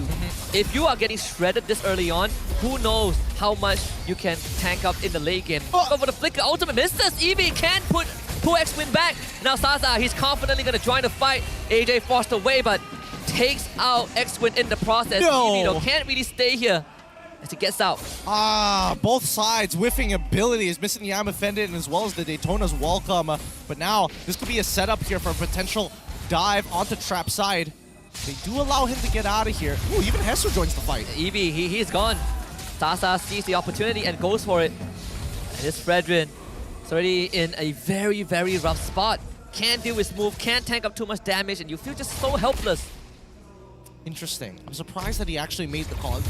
If you are getting shredded this early on, who knows how much you can tank up in the late game. But for the flicker, ultimate misses. Eevee can't pull X-Win back. Now Sasa, he's confidently going to join the fight. AJ forced away, but takes out X-Win in the process. Eevee though can't really stay here as he gets out. Both sides whiffing ability is missing the Yam Offended as well as the Daytona's welcome. But now this could be a setup here for a potential dive onto Trap side. They do allow him to get out of here. Ooh, even Hesu joins the fight. Eevee, he's gone. Sasa sees the opportunity and goes for it. And this Fredrin is already in a very, very rough spot. Can't deal with Smooth, can't tank up too much damage, and you feel just so helpless. Interesting. I'm surprised that he actually made the call.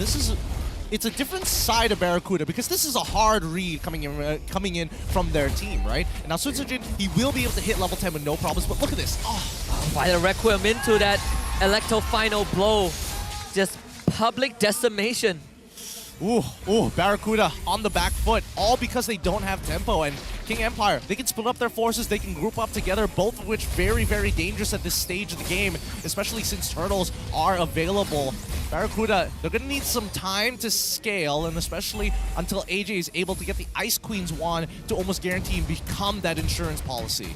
It's a different side of Barracuda because this is a hard read coming in from their team, right? And now Sutsujin, he will be able to hit level 10 with no problems, but look at this. By the Requiem into that Electro final blow. Just public decimation. Ooh, Barracuda on the back foot, all because they don't have tempo. And King Empire, they can split up their forces, they can group up together, both of which very, very dangerous at this stage of the game, especially since turtles are available. Barracuda, they're going to need some time to scale, and especially until AJ is able to get the Ice Queen's wand to almost guarantee and become that insurance policy.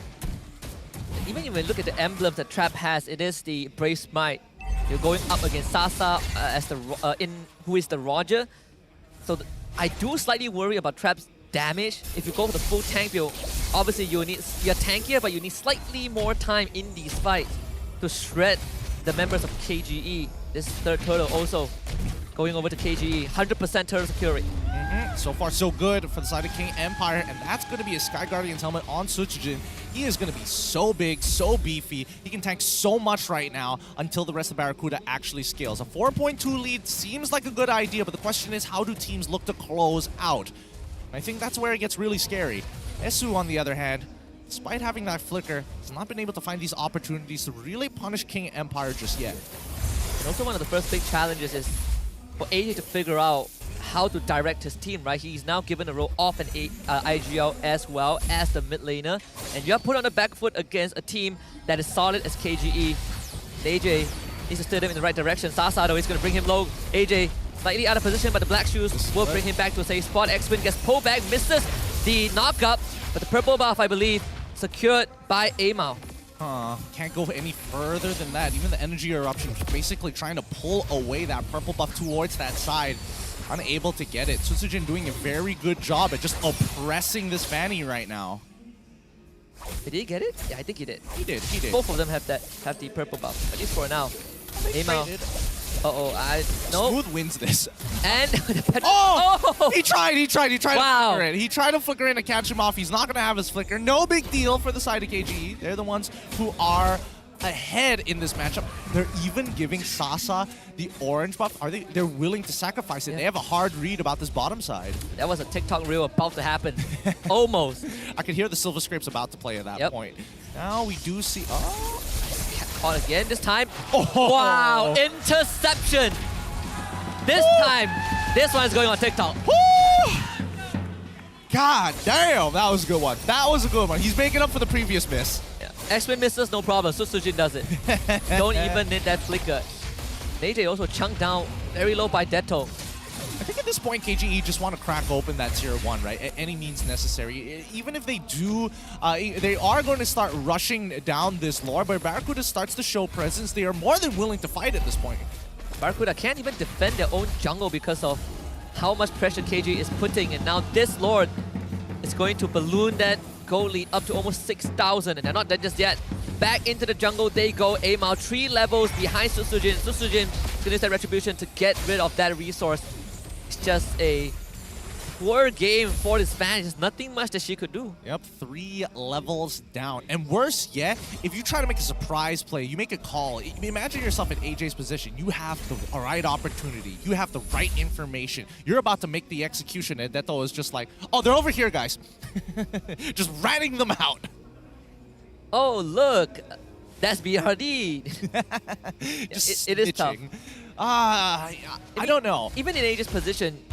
Even when you look at the emblems that Trap has, it is the Brave Smite. You're going up against Sasa as the who is the Roger. So I do slightly worry about Trap's damage. If you go for the full tank build, obviously you're tankier, but you need slightly more time in these fights to shred the members of KGE. This third turtle also going over to KGE. 100% turtle security. So far, so good for the side of King Empire, and that's going to be a Sky Guardian's helmet on Sutsujin. He is going to be so big, so beefy. He can tank so much right now until the rest of Barracuda actually scales. A 4.2 lead seems like a good idea, but the question is, how do teams look to close out? I think that's where it gets really scary. Esu, on the other hand, despite having that flicker, has not been able to find these opportunities to really punish King Empire just yet. And also one of the first big challenges is for AJ to figure out how to direct his team, right? He's now given a role off an IGL as well as the mid laner. And you're put on the back foot against a team that is solid as KGE. AJ needs to steer them in the right direction. Sasa though is going to bring him low. AJ slightly out of position, but the black shoes will bring him back to a safe spot. X-Win gets pulled back, misses the knock-up, but the purple buff, I believe, secured by Amao. Can't go any further than that. Even the energy eruption basically trying to pull away that purple buff towards that side. Unable to get it. Sutsujin doing a very good job at just oppressing this Fanny right now. Did he get it? Yeah, I think he did. He did. Both of them have the purple buff. At least for now. Amo. No. Smooth wins this. And He tried Wow. to flicker it. He tried to flicker in to catch him off. He's not gonna have his flicker. No big deal for the side of KGE. They're the ones who are ahead in this matchup. They're even giving Sasa the orange buff. They're willing to sacrifice it. They have a hard read about this bottom side. That was a TikTok reel about to happen. Almost. I could hear the Silver Scrapes about to play at that point. Now we do see... Caught again this time. Oh. Wow, interception. This time, this one's going on TikTok. God damn, that was a good one. That was a good one. He's making up for the previous miss. Yeah. X-Men misses, no problem. Susujin does it. Don't even need that flicker. Nejay also chunked down very low by Detto. I think at this point, KGE just want to crack open that tier 1, right? At any means necessary. Even if they do, they are going to start rushing down this lore, but Barracuda starts to show presence. They are more than willing to fight at this point. Barracuda can't even defend their own jungle because of how much pressure KGE is putting, and now this lord is going to balloon that gold lead up to almost 6,000, and they're not done just yet. Back into the jungle they go. Amao 3 levels behind Susujin. Susujin is going to use that retribution to get rid of that resource. It's just a poor game for this fan. There's nothing much that she could do. Yep, 3 levels down. And worse yet, if you try to make a surprise play, you make a call. Imagine yourself in AJ's position. You have the right opportunity. You have the right information. You're about to make the execution, and Detto is just like, oh, they're over here, guys. Just ratting them out. Oh, look. That's BRD. It is tough. I don't know. Even in AJ's position,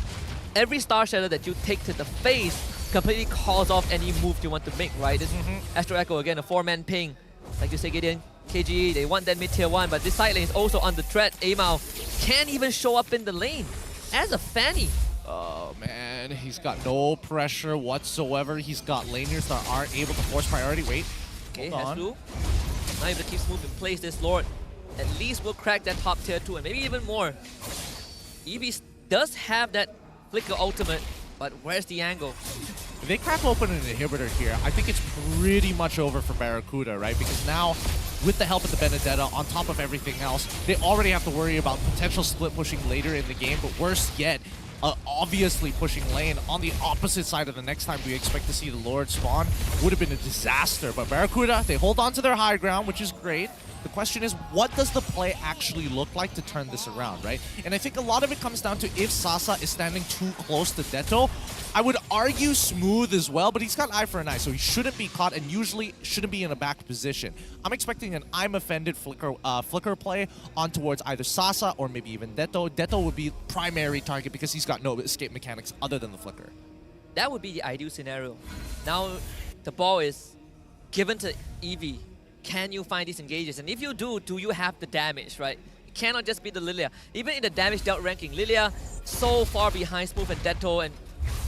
every Star Shadow that you take to the face completely calls off any move you want to make, right? This Astro Echo, again, a 4-man ping. Like you say, Gideon, KGE, they want that mid-tier 1, but this side lane is also under threat. Amao can't even show up in the lane as a Fanny. Oh, man. He's got no pressure whatsoever. He's got laners that aren't able to force priority. Wait. Okay, hold has on. to. Now if it keeps moving in place, this Lord at least will crack that top tier 2 and maybe even more. Eevee does have that flicker ultimate, but where's the angle? If they crack open an inhibitor here, I think it's pretty much over for Barracuda, right? Because now, with the help of the Benedetta, on top of everything else, they already have to worry about potential split pushing later in the game, but worse yet, obviously pushing lane on the opposite side of the next time we expect to see the Lord spawn would have been a disaster. But Barracuda, they hold on to their high ground, which is great. The question is, what does the play actually look like to turn this around, right? And I think a lot of it comes down to if Sasa is standing too close to Detto. I would argue Smooth as well, but he's got eye for an eye, so he shouldn't be caught and usually shouldn't be in a back position. I'm expecting an I'm offended flicker play on towards either Sasa or maybe even Detto. Detto would be primary target because he's got no escape mechanics other than the flicker. That would be the ideal scenario. Now the ball is given to Eevee. Can you find these engages? And if you do you have the damage, right? It cannot just be the Lilia. Even in the damage dealt ranking, Lilia so far behind Smooth and Detto, and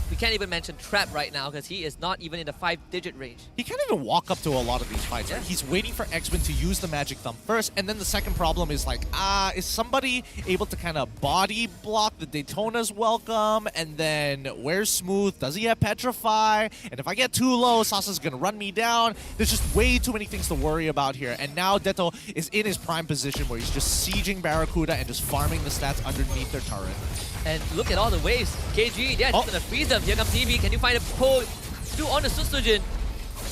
we can't even mention Trap right now because he is not even in the 5-digit range. He can't even walk up to a lot of these fights. Right? He's waiting for X-Men to use the Magic Thumb first, and then the second problem is like, is somebody able to kind of body block the Daytona's welcome? And then where's Smooth? Does he have Petrify? And if I get too low, Sasa's gonna run me down. There's just way too many things to worry about here. And now Detto is in his prime position where he's just sieging Barracuda and just farming the stats underneath their turret. And look at all the waves. KG, they're just gonna freeze them. Here comes Eevee. Can you find a pull? Do on the Susujin.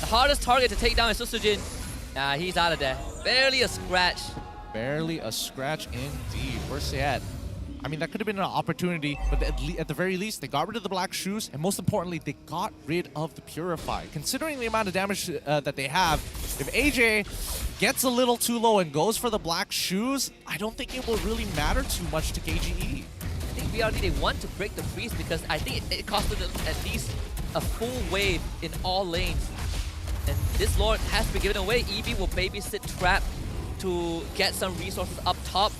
The hardest target to take down is Susujin. He's out of there. Barely a scratch. Barely a scratch indeed. Where's he at? I mean, that could have been an opportunity, but at the very least, they got rid of the black shoes, and most importantly, they got rid of the Purify. Considering the amount of damage that they have, if AJ gets a little too low and goes for the black shoes, I don't think it will really matter too much to KGE. I think BRD, they want to break the freeze because I think it costed them at least a full wave in all lanes. And this Lord has to be given away. Eevee will babysit Trap to get some resources up top.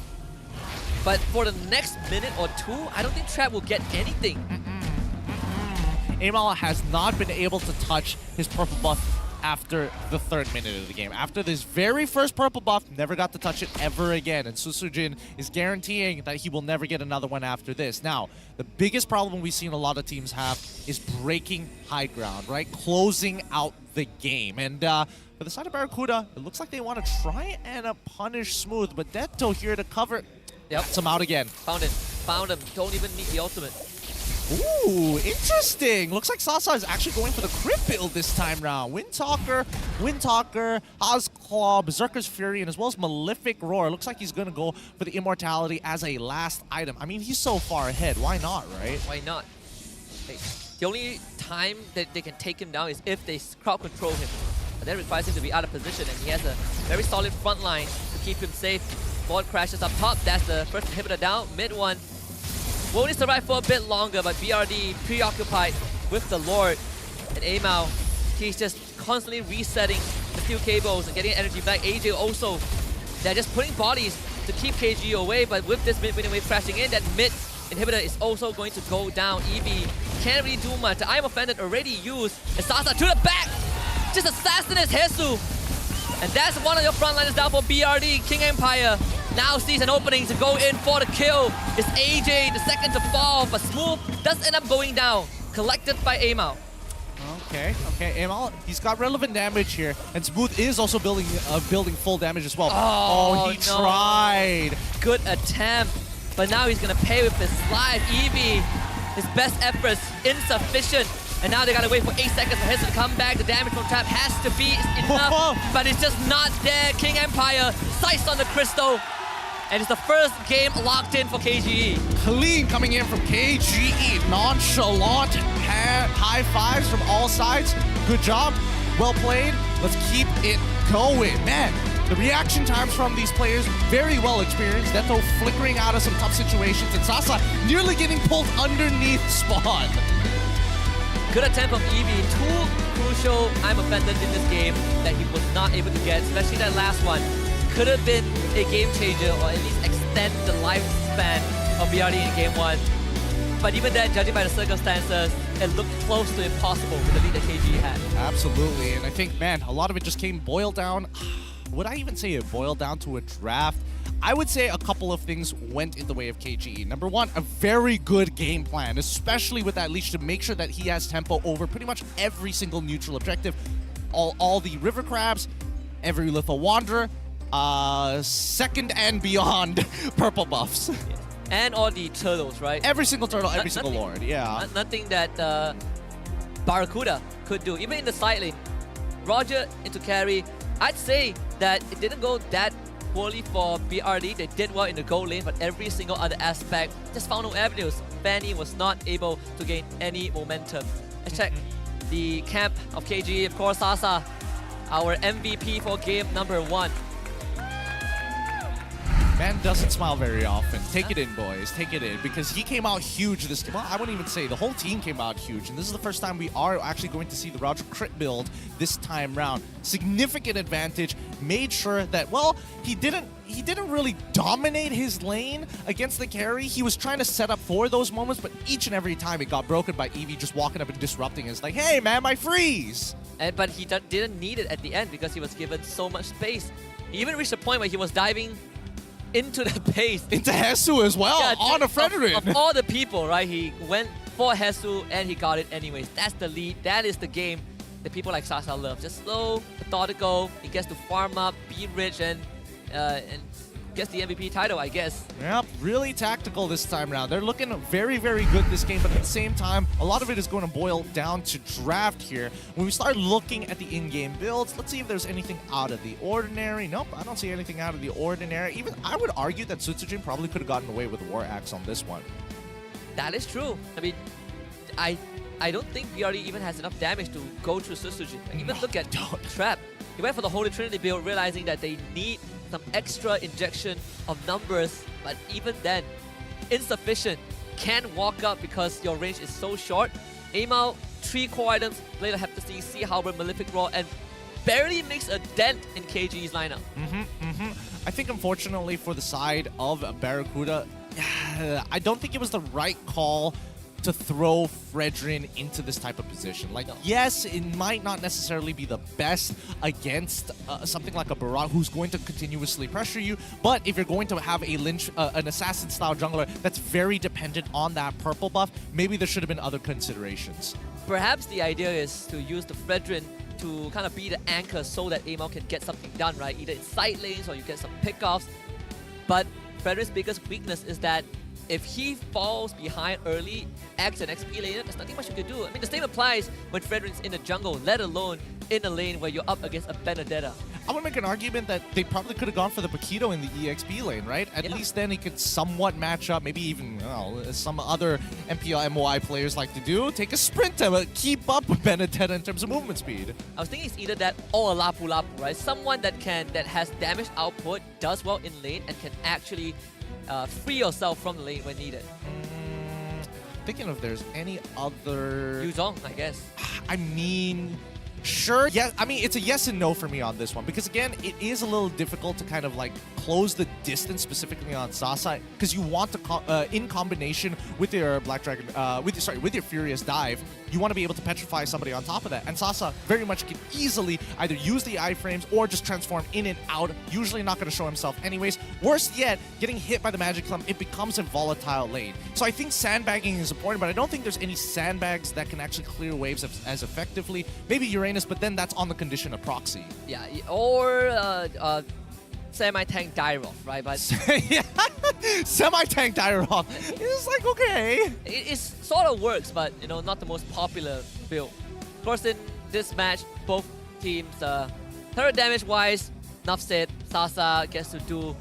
But for the next minute or two, I don't think Trap will get anything. Amala has not been able to touch his purple buff after the 3rd minute of the game. After this very first purple buff, never got to touch it ever again. And Susujin is guaranteeing that he will never get another one after this. Now, the biggest problem we've seen a lot of teams have is breaking high ground, right? Closing out the game. And for the side of Barracuda, it looks like they want to try and punish Smooth, but Detto here to cover. Yep. Some out again. Found him. Don't even need the ultimate. Ooh, interesting. Looks like Sasa is actually going for the crit build this time round. Windtalker, Hazclaw, Berserker's Fury, and as well as Malefic Roar. Looks like he's going to go for the Immortality as a last item. I mean, he's so far ahead. Why not, right? Why not? Hey, the only time that they can take him down is if they crowd control him. And that requires him to be out of position, and he has a very solid front line to keep him safe. Board crashes up top. That's the first inhibitor down. Mid one will only survive for a bit longer, but BRD preoccupied with the Lord. And Amao, he's just constantly resetting the steel cables and getting energy back. AJ also, they're just putting bodies to keep KG away, but with this mid winning wave crashing in, that mid inhibitor is also going to go down. EV can't really do much. The I am offended already used, and Sasa to the back, just assassinates Jesus. And that's one of your frontliners down for BRD. King Empire now sees an opening to go in for the kill. It's AJ, the second to fall, but Smooth does end up going down, collected by Amao. Okay, Amao, he's got relevant damage here, and Smooth is also building full damage as well. Oh, he tried. Good attempt, but now he's gonna pay with his life. Eevee, his best efforts insufficient. And now they gotta wait for 8 seconds for Heston to come back. The damage from Trap has to be enough, but it's just not there. King Empire sights on the crystal, and it's the first game locked in for KGE. Clean coming in from KGE. Nonchalant high fives from all sides. Good job. Well played. Let's keep it going. Man, the reaction times from these players, very well experienced. Detto flickering out of some tough situations, and Sasa nearly getting pulled underneath spawn. Good attempt from Eevee. Two crucial I'm offended in this game that he was not able to get, especially that last one. Could have been a game changer, or at least extend the lifespan of BRD in game 1. But even then, judging by the circumstances, it looked close to impossible with the lead that KG had. Absolutely, and I think, man, a lot of it just boiled down. Would I even say it boiled down to a draft? I would say a couple of things went in the way of KGE. Number one, a very good game plan, especially with that leash to make sure that he has tempo over pretty much every single neutral objective. All the river crabs, every lethal wanderer, second and beyond purple buffs. Yes. And all the turtles, right? Every single turtle, every single lord, yeah. Nothing that Barracuda could do. Even in the side lane, Roger into carry, I'd say that it didn't go that poorly for BRD. They did well in the gold lane, but every single other aspect just found no avenues. Fanny was not able to gain any momentum. Let's check the camp of KG. Of course, Sasa, our MVP for game number 1. Man doesn't smile very often. Take it in, boys. Take it in. Because he came out huge this game. Well, I wouldn't even say. The whole team came out huge. And this is the first time we are actually going to see the Roger crit build this time round. Significant advantage. Made sure that, well, he didn't really dominate his lane against the carry. He was trying to set up for those moments, but each and every time it got broken by Eevee just walking up and disrupting. It's like, hey, man, my freeze! But he didn't need it at the end because he was given so much space. He even reached a point where he was diving into the base. Into Hesu as well, yeah, on a Frederick. Of all the people, right, he went for Hesu and he got it anyways. That's the lead. That is the game that people like Sasa love. Just slow, methodical. He gets to farm up, be rich, and gets the MVP title, I guess. Yep, really tactical this time around. They're looking very, very good this game, but at the same time, a lot of it is going to boil down to draft here. When we start looking at the in-game builds, let's see if there's anything out of the ordinary. Nope, I don't see anything out of the ordinary. Even I would argue that Sutsujin probably could have gotten away with War Axe on this one. That is true. I mean, I don't think BRD even has enough damage to go through Sutsujin. Like, even look at Trap. He went for the Holy Trinity build, realizing that they need some extra injection of numbers, but even then, insufficient. Can't walk up because your range is so short. Aim out, 3 core items, later have to see Sea Halberd, Malefic Roar, and barely makes a dent in KG's lineup. I think unfortunately for the side of Barracuda, I don't think it was the right call to throw Fredrin into this type of position. Like, yes, it might not necessarily be the best against something like a Barat who's going to continuously pressure you, but if you're going to have a an assassin-style jungler that's very dependent on that purple buff, maybe there should have been other considerations. Perhaps the idea is to use the Fredrin to kind of be the anchor so that Amel can get something done, right? Either in side lanes or you get some pickoffs. But Fredrin's biggest weakness is that if he falls behind early, X and XP lane, there's nothing much you can do. I mean, the same applies when Fredrin's in the jungle, let alone in a lane where you're up against a Benedetta. I would make an argument that they probably could have gone for the Paquito in the EXP lane, right? At least then he could somewhat match up, maybe even some other MPL MOI players like to do. Take a sprint to keep up with Benedetta in terms of movement speed. I was thinking it's either that or a Lapu Lapu, right? Someone that has damage output, does well in lane, and can actually free yourself from the lane when needed. Thinking if there's any other... Yuzong, I guess. I mean... Sure, yeah. I mean, it's a yes and no for me on this one because again, it is a little difficult to kind of like close the distance specifically on Sasa because you want to, in combination with your Black Dragon, with your Furious Dive, you want to be able to petrify somebody on top of that. And Sasa very much can easily either use the iframes or just transform in and out. Usually not going to show himself anyways. Worse yet, getting hit by the Magic Clump, it becomes a volatile lane. So I think sandbagging is important, but I don't think there's any sandbags that can actually clear waves as effectively. Maybe Uranus, but then that's on the condition of proxy. Yeah, or semi-tank Dairoth, right? But yeah, semi-tank Dairoth. It's like, okay. It sort of works, but not the most popular build. Of course, in this match, both teams, turret damage-wise, enough said, Sasa gets to do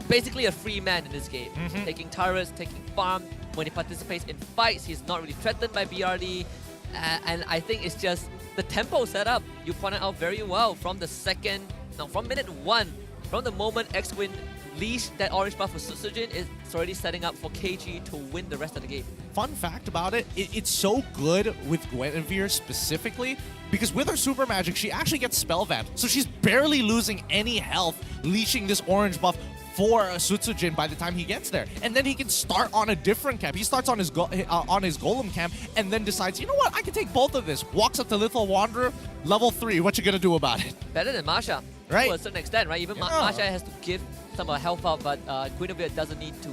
basically a free man in this game. Taking turrets, taking farm. When he participates in fights, he's not really threatened by BRD. And I think it's just the tempo setup. You pointed out very well from from minute 1. From the moment X-Win leashed that orange buff for Sutsujin, it's already setting up for KG to win the rest of the game. Fun fact about it, it's so good with Guinevere specifically, because with her super magic, she actually gets spell vamp. So she's barely losing any health leashing this orange buff for Sutsujin by the time he gets there. And then he can start on a different camp. He starts on his Golem camp and then decides, you know what, I can take both of this. Walks up to Lethal Wanderer, level 3. What you gonna do about it? Better than Masha. Right. To a certain extent, right? Even Masha has to give some help out, but Guinevere doesn't need to.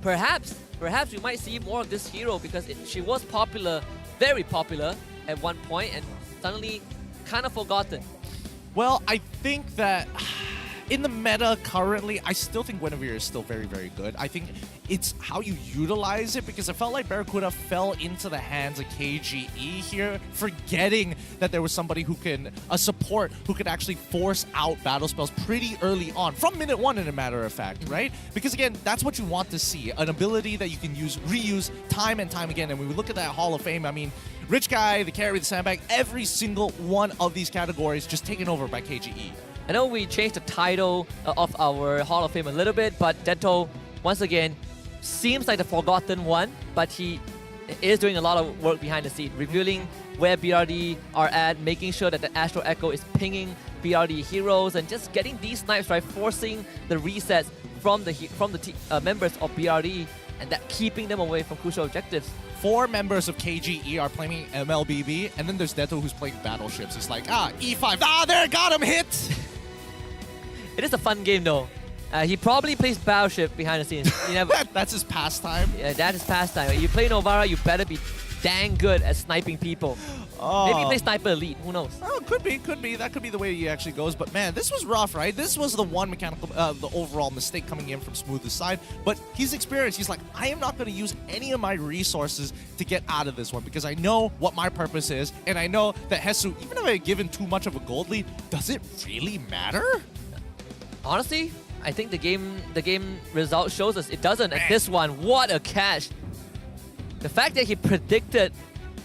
Perhaps we might see more of this hero because she was popular, very popular at one point and suddenly kind of forgotten. Well, I think that in the meta currently, I still think Guinevere is still very, very good. I think it's how you utilize it because I felt like Barracuda fell into the hands of KGE here, forgetting that there was somebody who can, a support who could actually force out battle spells pretty early on, from minute 1 in a matter of fact, right? Because again, that's what you want to see, an ability that you can reuse time and time again. And when we look at that Hall of Fame, I mean, Rich Guy, the carry, the sandbag, every single one of these categories just taken over by KGE. I know we changed the title of our Hall of Fame a little bit, but Detto, once again, seems like the forgotten one, but he is doing a lot of work behind the scene, revealing where BRD are at, making sure that the Astro Echo is pinging BRD heroes, and just getting these snipes, right, forcing the resets from the members of BRD, and that keeping them away from crucial objectives. 4 members of KGE are playing MLBB, and then there's Detto who's playing battleships. It's like, E5, there, got him, hit! It is a fun game though. He probably plays Battleship behind the scenes. That's his pastime. Yeah, that is pastime. If you play Novara, you better be dang good at sniping people. Maybe he plays Sniper Elite, who knows? Oh, could be. That could be the way he actually goes. But man, this was rough, right? This was the one mechanical, the overall mistake coming in from Smooth's side. But he's experienced. He's like, I am not going to use any of my resources to get out of this one because I know what my purpose is. And I know that Hesu, even if I had given too much of a gold lead, does it really matter? Honestly, I think the game result shows us it doesn't. At this one, what a catch. The fact that he predicted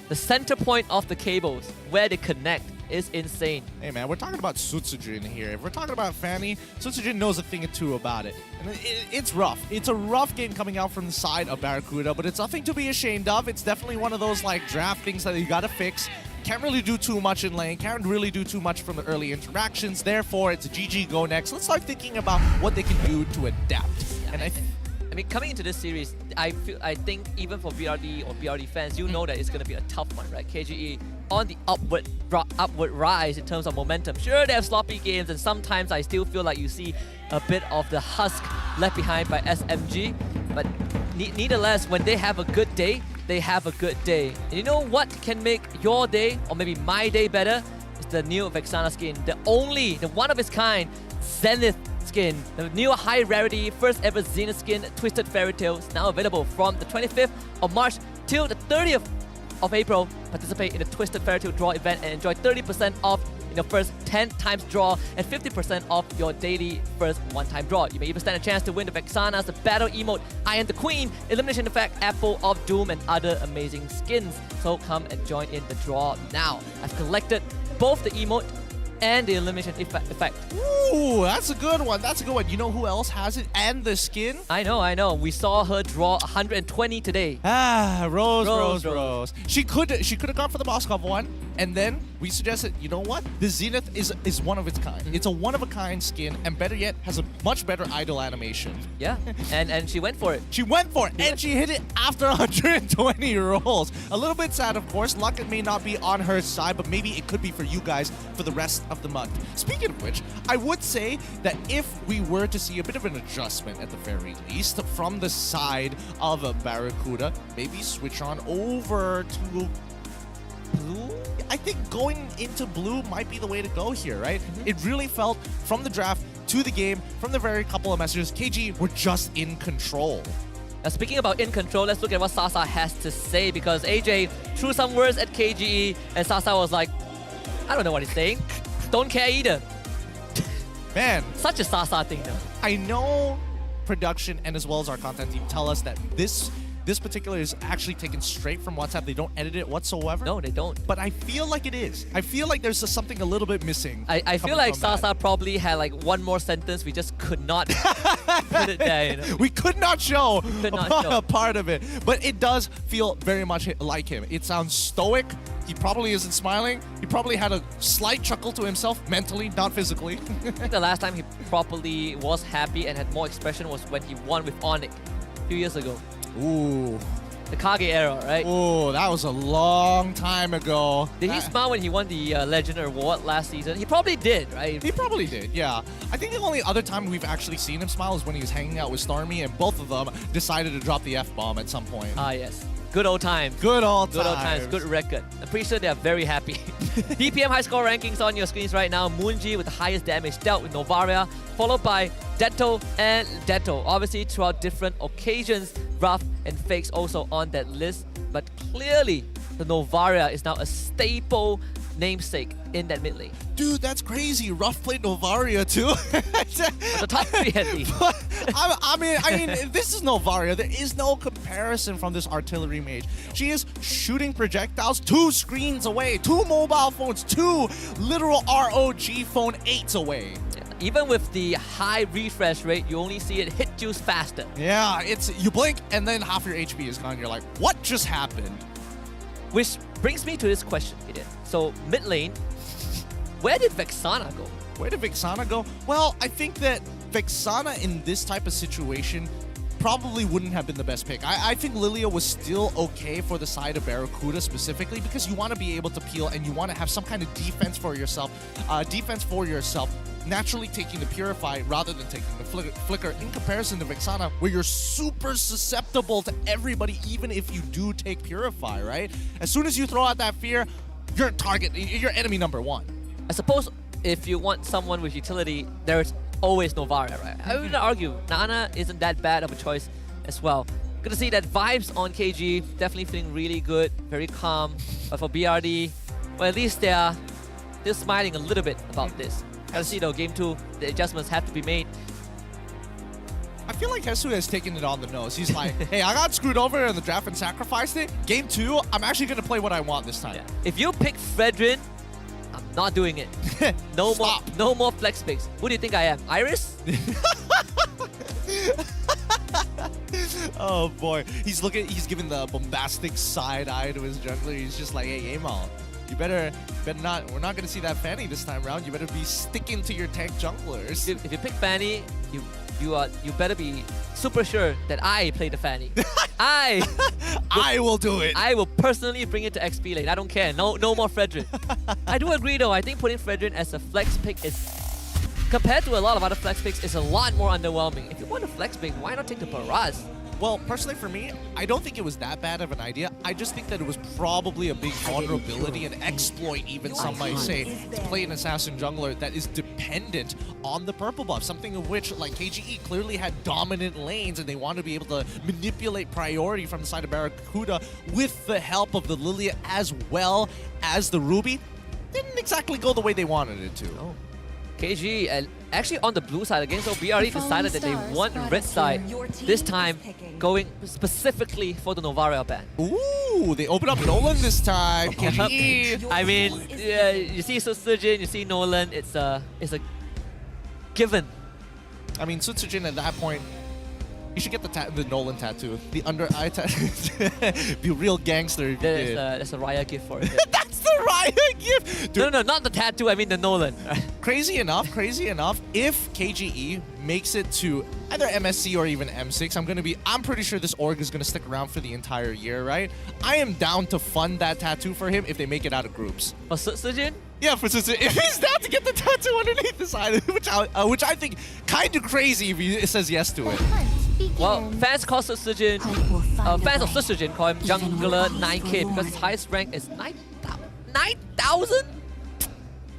the center point of the cables, where they connect, is insane. Hey man, we're talking about Sutsujin here. If we're talking about Fanny, Sutsujin knows a thing or two about it. And it's rough. It's a rough game coming out from the side of Barracuda, but it's nothing to be ashamed of. It's definitely one of those like draft things that you gotta fix. Can't really do too much in lane, can't really do too much from the early interactions. Therefore, it's a GG go next. Let's start thinking about what they can do to adapt. Yeah, and I mean, coming into this series, I think even for BRD or BRD fans, you know that it's going to be a tough one, right? KGE on the upward rise in terms of momentum. Sure, they have sloppy games, and sometimes I still feel like you see a bit of the husk left behind by SMG. But nevertheless, when they have a good day, they have a good day. And you know what can make your day, or maybe my day, better? It's the new Vexana skin, the one of its kind Zenith skin, the new high rarity, first ever Zenith skin, Twisted Fairy Tale, is now available from the 25th of March till the 30th of April. Participate in the Twisted Fairy Tale draw event and enjoy 30% off in your first 10 times draw and 50% off your daily first one-time draw. You may even stand a chance to win the Vexana's, the Battle Emote, I Am the Queen, Elimination Effect, Apple of Doom, and other amazing skins. So come and join in the draw now. I've collected both the emote and the elimination effect. Ooh, that's a good one. That's a good one. You know who else has it and the skin? I know. We saw her draw 120 today. Rose. She could have gone for the Moskov one, and then we suggested, you know what? The Zenith is one of its kind. It's a one-of-a-kind skin, and better yet, has a much better idle animation. Yeah, and she went for it. She went for it, and she hit it after 120 rolls. A little bit sad, of course. Luck may not be on her side, but maybe it could be for you guys for the rest of the month. Speaking of which, I would say that if we were to see a bit of an adjustment at the very least from the side of a Barracuda, maybe switch on over to blue. I think going into blue might be the way to go here, right? It really felt from the draft to the game, from the very couple of messages, KG were just in control. Now, speaking about in control, let's look at what Sasa has to say, because AJ threw some words at KGE and Sasa was like, I don't know what he's saying. Don't care either. Man. Such a Sasa thing though. I know production and as well as our content team tell us that this particular is actually taken straight from WhatsApp. They don't edit it whatsoever. No, they don't. But I feel like it is. I feel like there's something a little bit missing. I feel like Sasa probably had like one more sentence. We just could not put it there. You know? We could not show a part of it. But it does feel very much like him. It sounds stoic. He probably isn't smiling. He probably had a slight chuckle to himself, mentally, not physically. I think the last time he properly was happy and had more expression was when he won with Onyx a few years ago. Ooh. The Kage era, right? Ooh, that was a long time ago. Did he smile when he won the Legend Award last season? He probably did, right? He probably did, yeah. I think the only other time we've actually seen him smile is when he was hanging out with Stormy, and both of them decided to drop the F-bomb at some point. Ah, yes. Good old times. Good old times. Good record. I'm pretty sure they are very happy. DPM high score rankings on your screens right now. Moonji with the highest damage dealt with Novaria, followed by Detto and Detto. Obviously, throughout different occasions, Ruff and Fakes also on that list. But clearly, the Novaria is now a staple namesake in that mid lane. Dude, that's crazy. Ruff played Novaria too. The top 3 at least. I mean, this is Novaria. There is no comparison from this artillery mage. She is shooting projectiles 2 screens away, 2 mobile phones, 2 literal ROG phone 8s away. Even with the high refresh rate, you only see it hit juice faster. Yeah, you blink and then half your HP is gone. You're like, what just happened? Which brings me to this question, Eden. So, mid lane, where did Vexana go? Where did Vexana go? Well, I think that Vexana in this type of situation probably wouldn't have been the best pick. I think Lilia was still okay for the side of Barracuda specifically because you want to be able to peel and you want to have some kind of defense for yourself. Naturally taking the Purify rather than taking the Flicker in comparison to Vexana, where you're super susceptible to everybody, even if you do take Purify, right? As soon as you throw out that fear, you're enemy number 1. I suppose if you want someone with utility, there's always Novaria, right? I would argue Nana isn't that bad of a choice as well. Good to see that vibes on KG, definitely feeling really good, very calm. But for BRD, well, at least they're smiling a little bit about this. As you know, game 2, the adjustments have to be made. I feel like Hesu has taken it on the nose. He's like, hey, I got screwed over in the draft and sacrificed it. Game 2, I'm actually going to play what I want this time. Yeah. If you pick Fredrin, I'm not doing it. No more flex picks. Who do you think I am? Iris? Oh boy. He's giving the bombastic side eye to his jungler. He's just like, hey, Amal, you better not. We're not gonna see that Fanny this time around. You better be sticking to your tank junglers. If you pick Fanny, you you better be super sure that I play the Fanny. I will do it. I will personally bring it to XP lane. I don't care. No more Fredrin. I do agree though. I think putting Fredrin as a flex pick is, compared to a lot of other flex picks, is a lot more underwhelming. If you want a flex pick, why not take the Baraz? Well, personally for me, I don't think it was that bad of an idea. I just think that it was probably a big vulnerability, an exploit even some might say, to play an assassin jungler that is dependent on the purple buff, something of which, like KGE, clearly had dominant lanes and they want to be able to manipulate priority from the side of Barracuda with the help of the Lilia as well as the Ruby. Didn't exactly go the way they wanted it to. Oh. KG, and actually on the blue side again, so BRE decided that they want red side, this time going specifically for the Novaria ban. Ooh, they open up Nolan this time. KG. I mean, yeah, you see Sutsujin, you see Nolan, it's a given. I mean, Sutsujin at that point, you should get the Nolan tattoo, the under eye tattoo. Be a real gangster if you did. That's a Raya gift for it. That's the Raya gift! Dude. No, not the tattoo, I mean the Nolan. Crazy enough, if KGE makes it to either MSC or even M6, I'm pretty sure this org is gonna stick around for the entire year, right? I am down to fund that tattoo for him if they make it out of groups. For Sutsujin? Yeah, for Sutsujin. If he's down to get the tattoo underneath his eye, which I think kind of crazy if he says yes to it. Well, fans call Sutsujin, fans of Sutsujin call him Jungler 9K because his highest rank is 9,000?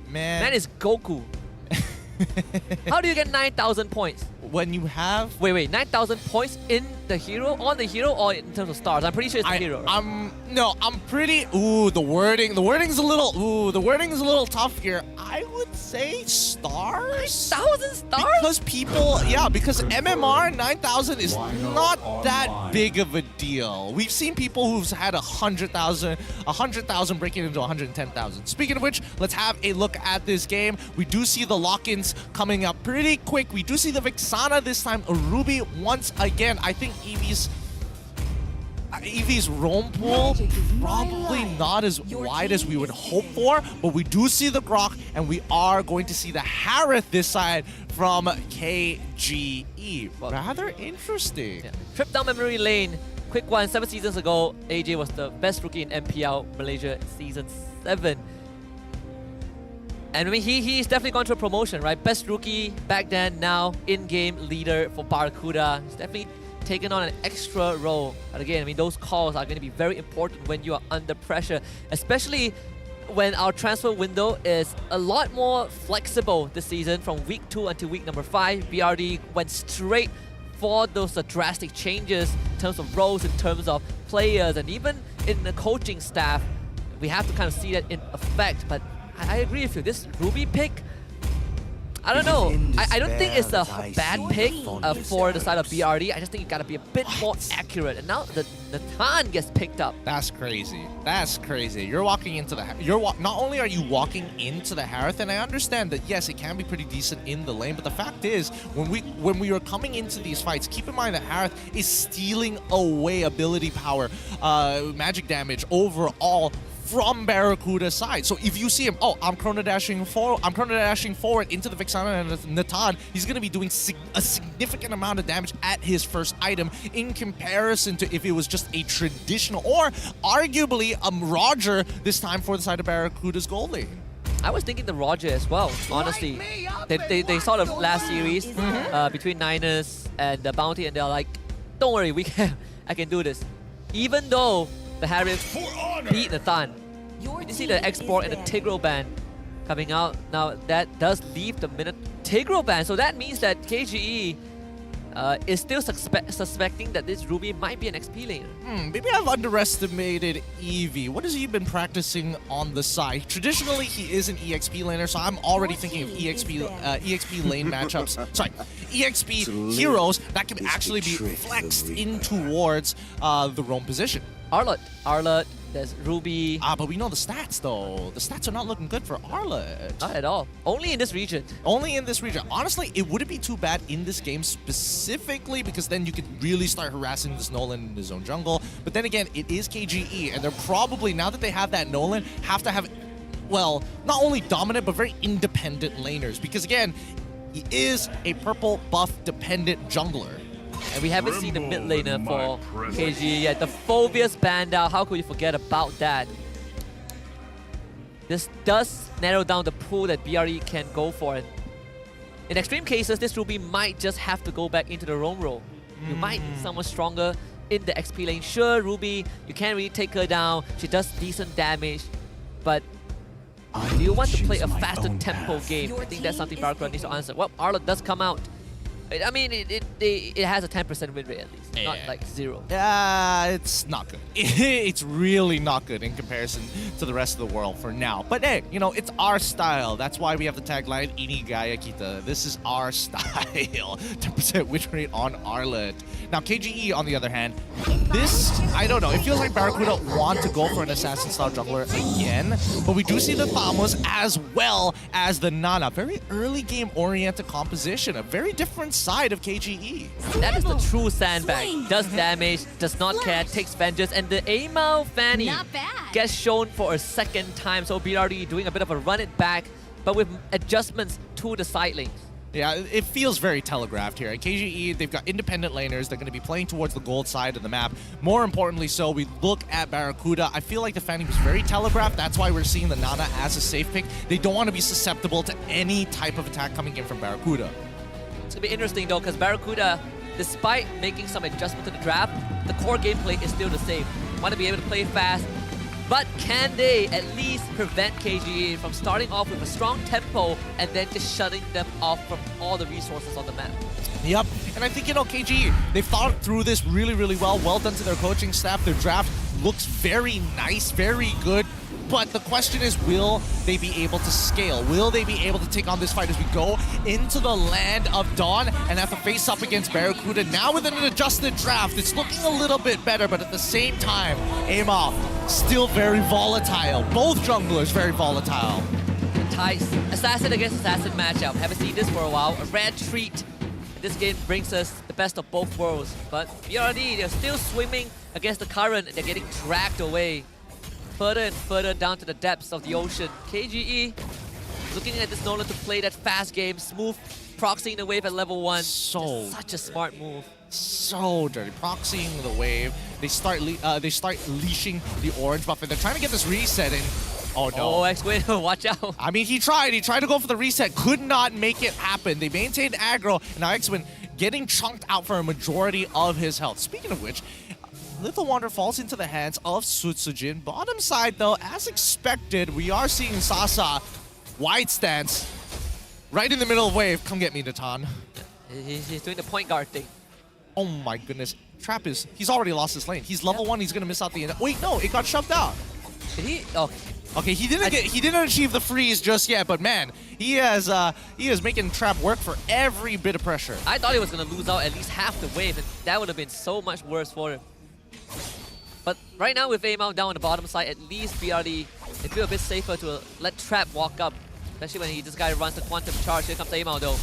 Man is Goku. How do you get 9,000 points? When you have... Wait, 9,000 points in the hero, on the hero, or in terms of stars? I'm pretty sure it's the hero. Right? I'm pretty... Ooh, the wording's a little tough here. I would say stars? 9,000 stars? Because MMR 9,000 is not that big of a deal. We've seen people who've had 100,000 breaking into 110,000. Speaking of which, let's have a look at this game. We do see the lock-ins coming up pretty quick. We do see the Vixana this time, a Ruby once again. I think Eevee's roam pool probably not as wide as we would hope for, but we do see the Grok, and we are going to see the Harith this side from KGE. Rather interesting. Yeah. Trip down memory lane. Quick one, 7 seasons ago, AJ was the best rookie in MPL Malaysia season 7. And I mean, he's definitely gone through a promotion, right? Best rookie back then, now in-game leader for Barracuda. He's definitely taken on an extra role. But again, I mean, those calls are going to be very important when you are under pressure, especially when our transfer window is a lot more flexible this season. From week 2 until week number 5, BRD went straight for those drastic changes in terms of roles, in terms of players, and even in the coaching staff. We have to kind of see that in effect, but I agree with you. This Ruby pick, I don't know. I don't think it's a bad pick for the side of BRD. I just think you gotta be a bit more accurate. And now the Tan gets picked up. That's crazy. That's crazy. You're walking into the... not only are you walking into the Harith, and I understand that, yes, it can be pretty decent in the lane, but the fact is, when we are coming into these fights, keep in mind that Harith is stealing away ability power, magic damage overall from Barracuda's side. So if you see him, I'm chrono dashing forward into the Vixana and Natan, he's going to be doing a significant amount of damage at his first item in comparison to if it was just a traditional or arguably Roger this time for the side of Barracuda's gold lane. I was thinking the Roger as well, honestly. They saw the last series between Niners and the Bounty, and they're like, don't worry, I can do this. Even though the Harith beat Nathan. You see the export and the Tigro ban coming out. Now that does leave the minute Tigro ban. So that means that KGE is still suspecting that this Ruby might be an XP laner. Maybe I've underestimated Eevee. What has he been practicing on the side? Traditionally, he is an EXP laner, so I'm already thinking of EXP lane matchups. Sorry, EXP heroes that can actually be flexed in towards the roam position. Arlott, there's Ruby. But we know the stats though. The stats are not looking good for Arlott. Not at all. Only in this region. Honestly, it wouldn't be too bad in this game specifically because then you could really start harassing this Nolan in his own jungle. But then again, it is KGE, and they're probably, now that they have that Nolan, have to have, well, not only dominant, but very independent laners. Because again, he is a purple buff dependent jungler. And we haven't seen the mid laner for KGE yet. The Phobia's banned out. How could you forget about that? This does narrow down the pool that BRE can go for. And in extreme cases, this Ruby might just have to go back into the roam role. You might need someone stronger in the XP lane. Sure, Ruby, you can't really take her down. She does decent damage. But do you want to play a faster tempo game? I think that's something Barracuda needs to answer. Well, Arlo does come out. I mean, it has a 10% win rate at least, not like 0. Yeah, it's not good. It's really not good in comparison to the rest of the world for now. But hey, you know, it's our style. That's why we have the tagline, Ini Gaya Kita. This is our style. 10% win rate on Arlet. Now, KGE, on the other hand, this, I don't know. It feels like Barracuda want to go for an assassin-style jungler again. But we do see the Thamos as well as the Nana. Very early game-oriented composition. A very different side of KGE. That is the true sandbag. Does damage, does not care, takes vengeance, and the Amao Fanny gets shown for a second time. So BRD doing a bit of a run it back, but with adjustments to the side lanes. Yeah, it feels very telegraphed here. At KGE, they've got independent laners. They're going to be playing towards the gold side of the map. More importantly so, we look at Barracuda. I feel like the Fanny was very telegraphed. That's why we're seeing the Nana as a safe pick. They don't want to be susceptible to any type of attack coming in from Barracuda. It's going to be interesting though, because Barracuda, despite making some adjustment to the draft, the core gameplay is still the same. Want to be able to play fast, but can they at least prevent KGE from starting off with a strong tempo and then just shutting them off from all the resources on the map? Yep, and I think, you know, KGE, they've thought through this really, really well. Well done to their coaching staff. Their draft looks very nice, very good. But the question is, will they be able to scale? Will they be able to take on this fight as we go into the land of Dawn and have to face up against Barracuda? Now with an adjusted draft, it's looking a little bit better, but at the same time, Amao still very volatile. Both junglers very volatile. Tight assassin against assassin matchup. Haven't seen this for a while. A rare treat. This game brings us the best of both worlds. But BRD, they're still swimming against the current and they're getting dragged away further and further down to the depths of the ocean. KGE looking at this Nolan to play that fast game, smooth, proxying the wave at level 1. Such a smart move. So dirty, proxying the wave. They start leashing the orange buff, and they're trying to get this reset in. Oh no! Oh, X-Win, watch out! I mean, he tried to go for the reset, could not make it happen. They maintained aggro, and now X-Win getting chunked out for a majority of his health. Speaking of which, Little Wonder falls into the hands of Sutsujin. Bottom side, though, as expected, we are seeing Sasa wide stance right in the middle of wave. Come get me, Natan. He's doing the point guard thing. Oh my goodness. Trap is, he's already lost his lane. He's level 1, he's gonna miss out the end. Wait, no, it got shoved out. Did he? Oh. Okay, he didn't achieve the freeze just yet, but man, he is making Trap work for every bit of pressure. I thought he was gonna lose out at least half the wave, and that would have been so much worse for him. But right now with Amao down on the bottom side, at least BRD, they feel a bit safer to let Trap walk up. Especially when this guy runs the quantum charge. Here comes Amao though.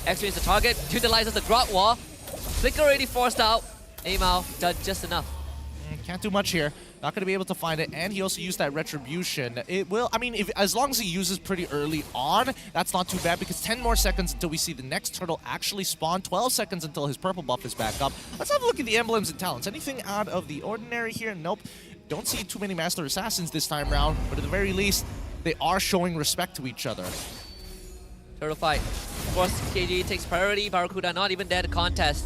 X-Ray is the target, utilizes the grot wall. Flicker already forced out. Amao done just enough. Can't do much here. Not going to be able to find it, and he also used that retribution. It will, I mean, as long as he uses pretty early on, that's not too bad, because 10 more seconds until we see the next turtle actually spawn, 12 seconds until his purple buff is back up. Let's have a look at the emblems and talents. Anything out of the ordinary here? Nope. Don't see too many Master Assassins this time around, but at the very least, they are showing respect to each other. Turtle fight. Of course, KG takes priority. Barracuda not even there to contest.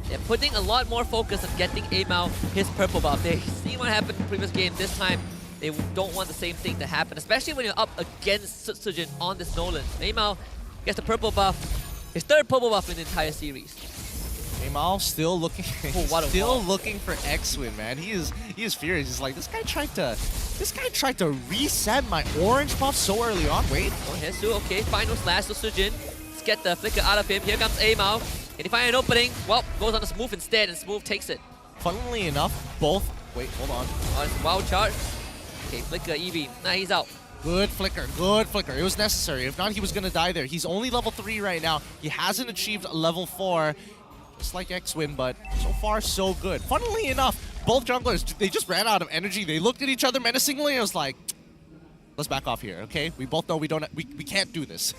They're putting a lot more focus on getting Amao his purple buff. They've seen what happened in the previous game. This time, they don't want the same thing to happen, especially when you're up against Sutsujin on this Nolan. Amao gets the purple buff, his third purple buff in the entire series. Amao still looking, looking for X-Win, man. He is furious. He's like, this guy tried to reset my orange buff so early on. Wait. Oh, here's Su. Okay, final slash to Sutsujin. Let's get the flicker out of him. Here comes Amao. Can he find an opening? Well, goes on the Smooth instead, and Smooth takes it. Funnily enough, both... Wait, hold on. Oh, it's a wild charge. Okay, flicker, Eevee. Nah, he's out. Good flicker, good flicker. It was necessary. If not, he was going to die there. He's only level 3 right now. He hasn't achieved level 4, just like X-Win, but so far, so good. Funnily enough, both junglers, they just ran out of energy. They looked at each other menacingly. I was like, let's back off here, okay? We both know we can't do this.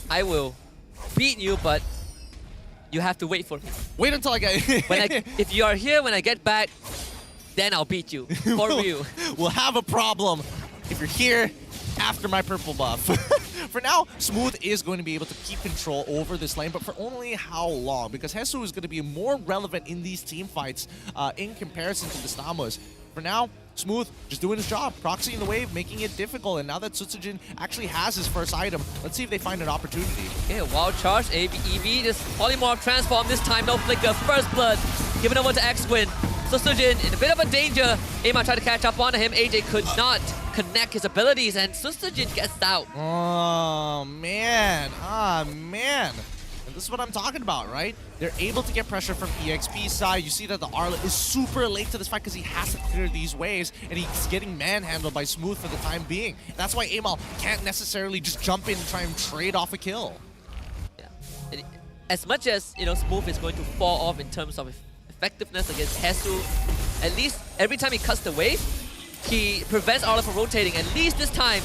I will beat you, but you have to wait for me. Wait until I get... If you are here when I get back, then I'll beat you. For real. We'll have a problem if you're here after my purple buff. For now, Smooth is going to be able to keep control over this lane, but for only how long? Because Hesu is going to be more relevant in these team fights in comparison to the Stamos. For now, Smooth just doing his job, proxying the wave, making it difficult, and now that Sutsujin actually has his first item, let's see if they find an opportunity. Okay, wild charge, EV, just polymorph transform this time, no flicker, first blood, given over to X-Win. Sutsujin in a bit of a danger. Ama tried to catch up on him. AJ could not connect his abilities, and Sutsujin gets out. Oh, man. Man. And this is what I'm talking about, right? They're able to get pressure from EXP's side. You see that the Arla is super late to this fight because he has to clear these waves, and he's getting manhandled by Smooth for the time being. That's why Amal can't necessarily just jump in and try and trade off a kill. Yeah. As much as, Smooth is going to fall off in terms of effectiveness against Hesu, at least every time he cuts the wave, he prevents Arla from rotating. At least this time,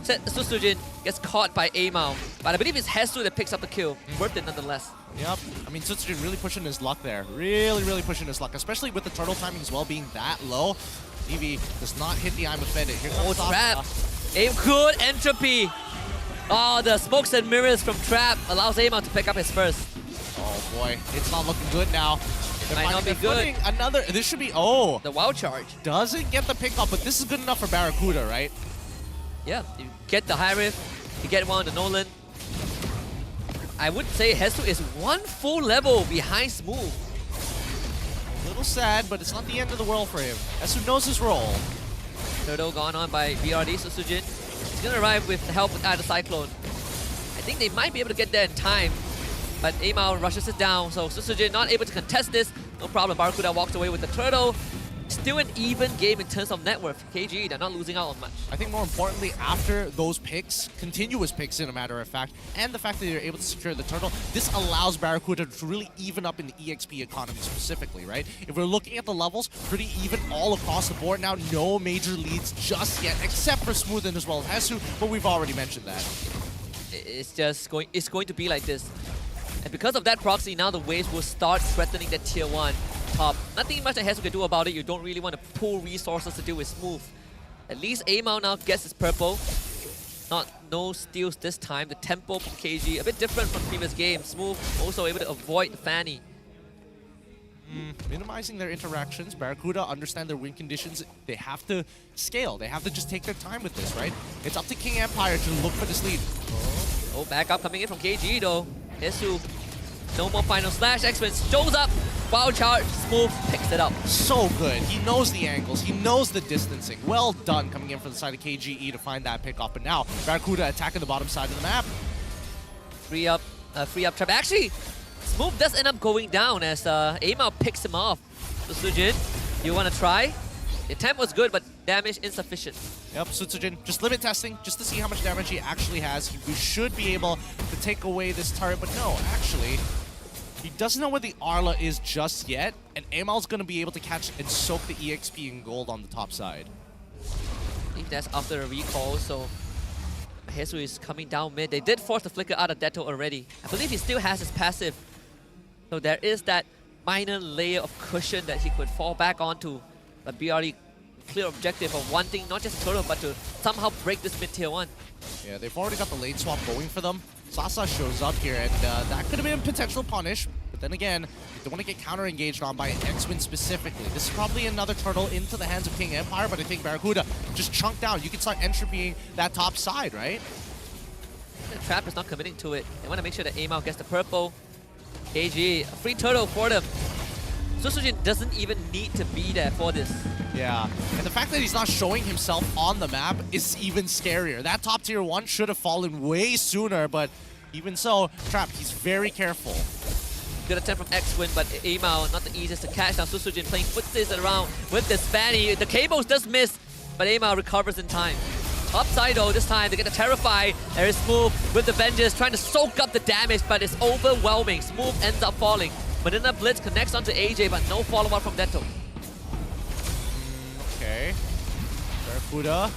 Sutsujin gets caught by Amao. But I believe it's Hesu that picks up the kill. Worth it nonetheless. Yep. I mean, Sutsujin really pushing his luck there. Really pushing his luck, especially with the turtle timing as well being that low. Eevee does not hit the I'm offended. Here comes Trap. Aim good entropy. Oh, the smokes and mirrors from Trap allows Amao to pick up his first. Oh boy, it's not looking good now. Might not be good. This should be, the wild charge. Doesn't get the pick up, but this is good enough for Barracuda, right? Yeah, you get the high rift, you get one on the Nolan. I would say Hesu is one full level behind Smooth. A little sad, but it's not the end of the world for him. Hesu knows his role. Turtle gone on by BRD Sutsujin. He's gonna arrive with help with either Cyclone. I think they might be able to get there in time, but Amao rushes it down, so Sutsujin not able to contest this. No problem, Barracuda walks away with the turtle. Still an even game in terms of net worth. KG, they're not losing out on much. I think more importantly, after those picks, continuous picks in a matter of fact, and the fact that they're able to secure the turtle, this allows Barracuda to really even up in the EXP economy specifically, right? If we're looking at the levels, pretty even all across the board now. No major leads just yet, except for Smooth and as well as Hesu, but we've already mentioned that. It's going to be like this. And because of that proxy, now the waves will start threatening the tier 1 top. Nothing much that Hesu can do about it. You don't really want to pull resources to deal with Smooth. At least Amao now gets his purple. No steals this time. The tempo from KG, a bit different from previous games. Smooth also able to avoid the Fanny. Minimizing their interactions. Barracuda understand their win conditions. They have to scale. They have to just take their time with this, right? It's up to King Empire to look for this lead. Oh, backup coming in from KG though. Hesu, no more final slash. X-Men shows up. Wild charge, Smooth picks it up. So good. He knows the angles. He knows the distancing. Well done coming in from the side of KGE to find that pick up. But now, Barracuda attacking the bottom side of the map. Free up trap. Actually, Smooth does end up going down as Amao picks him off. So Sutsujin, you want to try? The attempt was good, but damage insufficient. Yep, Sutsujin just limit testing just to see how much damage he actually has. We should be able to take away this turret, but no, actually, he doesn't know where the Arla is just yet, and Amal's going to be able to catch and soak the EXP and gold on the top side. I think that's after a recall, so Hesu is coming down mid. They did force the flicker out of Detto already. I believe he still has his passive, so there is that minor layer of cushion that he could fall back onto. But BRD clear objective of wanting not just turtle, but to somehow break this mid tier 1. Yeah, they've already got the lane swap going for them. Sasa shows up here, and that could have been a potential punish. But then again, you don't want to get counter-engaged on by an X-Win specifically. This is probably another turtle into the hands of King Empire, but I think Barracuda just chunked down. You can start entropying that top side, right? The trap is not committing to it. They want to make sure that Amao gets the purple. KG, a free turtle for them. Sutsujin doesn't even need to be there for this. Yeah, and the fact that he's not showing himself on the map is even scarier. That top tier 1 should have fallen way sooner, but even so, Trap, he's very careful. Good attempt from X-Win, but Amao not the easiest to catch. Now Sutsujin playing footsies around with this Fanny. The cables does miss, but Amao recovers in time. Top side though, this time they get the Terrify. There is Smooth with the Vengeance trying to soak up the damage, but it's overwhelming. Smooth ends up falling. Medina Blitz connects onto AJ, but no follow-up from Detto. Okay. Barracuda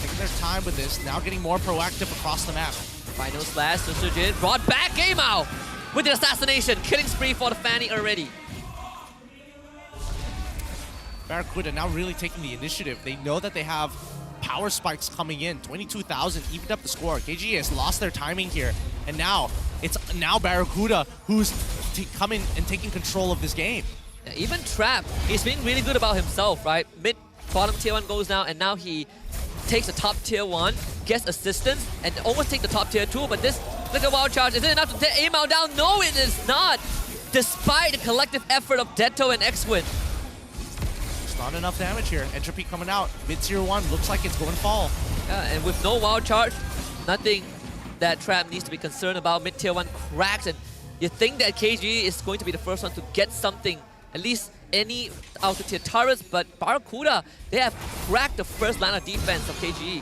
taking their time with this, now getting more proactive across the map. Final slash, Susujin brought back Amao with the assassination. Killing spree for the Fanny already. Barracuda now really taking the initiative. They know that they have power spikes coming in. 22,000 evened up the score. KGE has lost their timing here. And now, it's now Barracuda who's coming and taking control of this game. Yeah, even Trap, he's been really good about himself, right? Bottom tier 1 goes down, and now he takes the top tier 1, gets assistance, and almost take the top tier 2, but this, look at wild charge. Is it enough to take Amao down? No, it is not! Despite the collective effort of Detto and X-Win. It's not enough damage here. Entropy coming out. Mid-tier 1 looks like it's going to fall. Yeah, and with no wild charge, nothing that Trap needs to be concerned about. Mid-tier 1 cracks, and you think that KGE is going to be the first one to get something, at least any outer tier turrets, but Barracuda, they have cracked the first line of defense of KGE.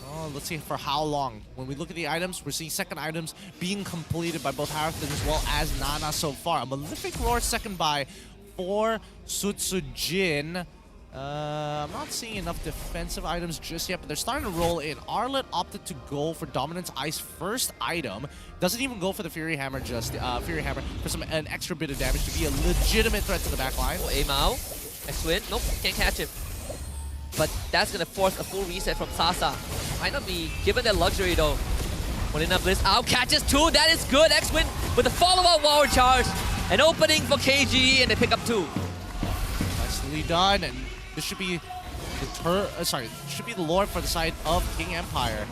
Oh, let's see for how long. When we look at the items, we're seeing second items being completed by both Harrington as well as Nana so far. A Malefic Roar second buy for Sutsujin. I'm not seeing enough defensive items just yet, but they're starting to roll in. Arlet opted to go for Dominance Ice first item. Doesn't even go for the Fury Hammer, just Fury Hammer for an extra bit of damage to be a legitimate threat to the back line. Oh, Amao. X-Win. Nope, can't catch him. But that's going to force a full reset from Sasa. Might not be given that luxury though. Molina Bliss out, catches 2. That is good. X-Win with the follow-up wall charge. An opening for KGE, and they pick up 2. Nicely done. And this should be the Lord for the side of King Empire.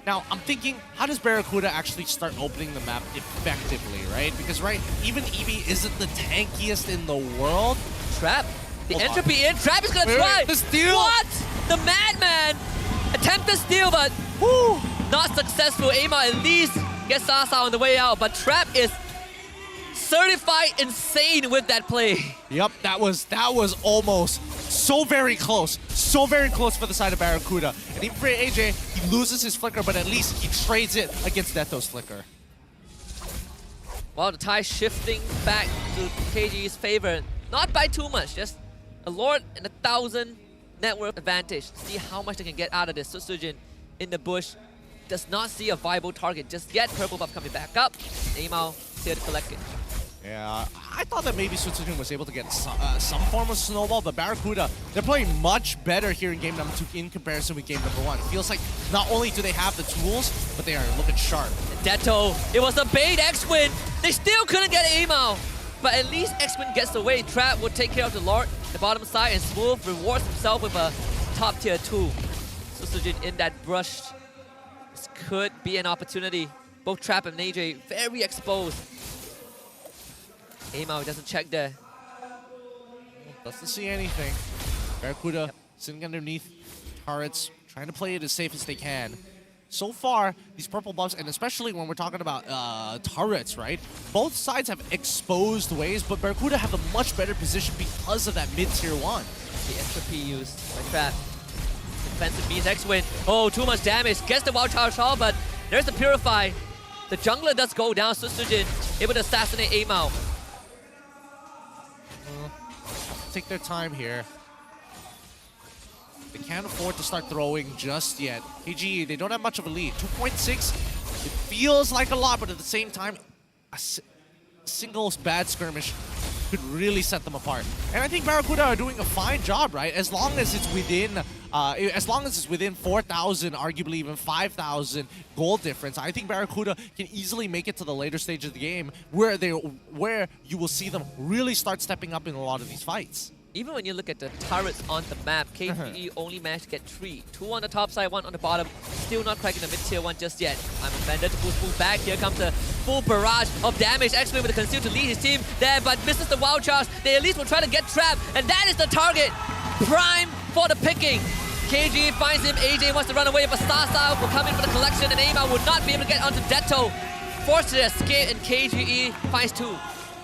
Now, I'm thinking, how does Barracuda actually start opening the map effectively, right? Because, right, even Eevee isn't the tankiest in the world. Trap. The entropy in. Trap is going to try. The steal. What? The Madman attempt to steal, but whew, not successful. Ama at least gets Sasa on the way out, but Trap is certified insane with that play. Yep, that was almost so very close for the side of Barracuda. And even for AJ, he loses his flicker, but at least he trades it against Netto's flicker. Well, the tie shifting back to KG's favor, not by too much, just a Lord and 1,000 net worth advantage. See how much they can get out of this. Susujin in the bush does not see a viable target just yet. Purple buff coming back up. Amao here to collect it. Yeah, I thought that maybe Sutsujin was able to get some form of snowball, but Barracuda, they're playing much better here in game number 2 in comparison with game number 1. It feels like not only do they have the tools, but they are looking sharp. Detto, it was a bait X-Win. They still couldn't get Amao, but at least X-Win gets away. Trap will take care of the Lord, the bottom side, and Smooth rewards himself with a top tier 2. Sutsujin in that brush. This could be an opportunity. Both Trap and AJ very exposed. Amao doesn't check there. Doesn't see anything. Barracuda sitting underneath turrets, trying to play it as safe as they can. So far, these purple buffs, and especially when we're talking about turrets, right? Both sides have exposed ways, but Barracuda have a much better position because of that mid-tier 1. The entropy used by Trap. Defensive means X-Win. Oh, too much damage. Gets the wild charge all, but there's the Purify. The jungler does go down. Sutsujin able to assassinate Amao. Take their time here. They can't afford to start throwing just yet. KGE, they don't have much of a lead. 2.6, it feels like a lot, but at the same time, a single bad skirmish could really set them apart. And I think Barracuda are doing a fine job, right? As long as it's within 4,000, arguably even 5,000 gold difference, I think Barracuda can easily make it to the later stage of the game where you will see them really start stepping up in a lot of these fights. Even when you look at the turrets on the map, KGE only managed to get 3. 2 on the top side, 1 on the bottom. Still not cracking the mid-tier 1 just yet. I'm offended to move back. Here comes a full barrage of damage. X-Wing with the Conceal to lead his team there, but misses the wild charge. They at least will try to get trapped, and that is the target. Prime for the picking. KGE finds him. AJ wants to run away, but Sasa will come in for the collection, and Ama would not be able to get onto Detto. Forced to escape, and KGE finds 2.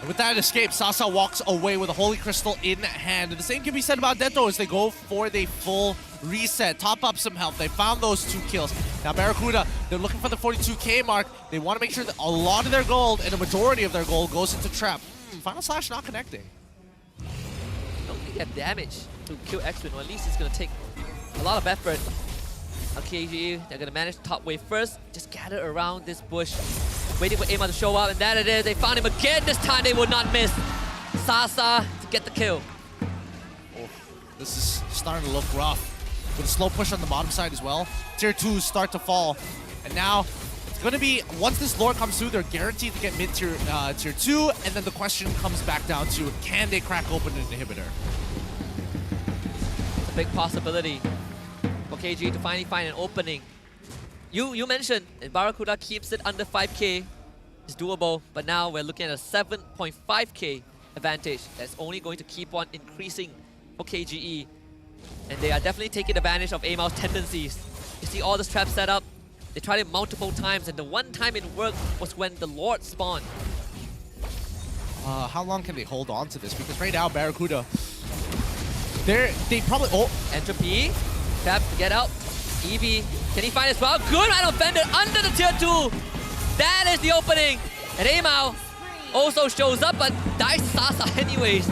And with that escape, Sasa walks away with a Holy Crystal in hand. And the same can be said about Detto as they go for the full reset. Top up some health. They found those 2 kills. Now Barracuda, they're looking for the 42k mark. They want to make sure that a lot of their gold and a majority of their gold goes into Trap. Final Slash not connecting. Don't think they have damage to kill X-Win, or at least it's going to take a lot of effort. KGE, they're gonna manage the top wave first. Just gather around this bush, waiting for Aima to show up, and that it is. They found him again. This time they will not miss. Sasa to get the kill. Oh, this is starting to look rough. With a slow push on the bottom side as well. Tier 2s start to fall. And now, it's going to be, once this lore comes through, they're guaranteed to get mid-tier tier 2, and then the question comes back down to, can they crack open an inhibitor? It's a big possibility for KG to finally find an opening. You mentioned if Barracuda keeps it under 5k, it's doable, but now we're looking at a 7.5k advantage that's only going to keep on increasing for KGE. And they are definitely taking advantage of Aimao's tendencies. You see all this trap set up, they tried it multiple times, and the one time it worked was when the Lord spawned. How long can they hold on to this? Because right now, Barracuda, they probably... Oh! Entropy, tap to get out. Eevee, can he find as well? Good right offended under the tier 2. That is the opening. And Aimao also shows up, but dies Sasa anyways.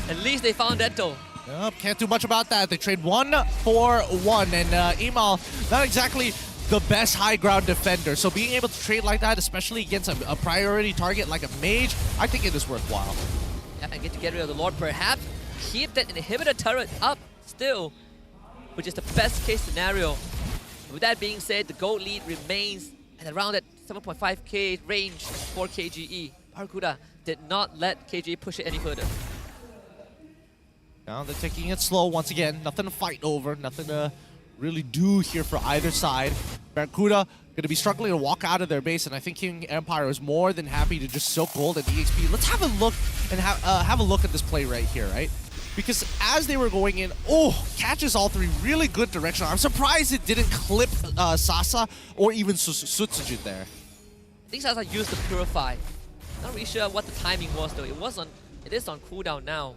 At least they found Detto. Yep, can't do much about that. They trade 1 for 1, and Aimao, not exactly the best high ground defender. So being able to trade like that, especially against a priority target like a mage, I think it is worthwhile. Yeah, and get to get rid of the Lord, perhaps keep that inhibitor turret up still, which is the best case scenario. With that being said, the gold lead remains at around that 7.5k range for KGE. Barracuda did not let KGE push it any further. Now they're taking it slow once again. Nothing to fight over, nothing to really do here for either side. Barracuda going to be struggling to walk out of their base, and I think King Empire is more than happy to just soak gold at EXP. Let's have a look and have a look at this play right here, right? Because as they were going in, catches all three, really good direction. I'm surprised it didn't clip Sasa or even Sutsujin there. I think Sasa used the Purify. Not really sure what the timing was though. It is on cooldown now.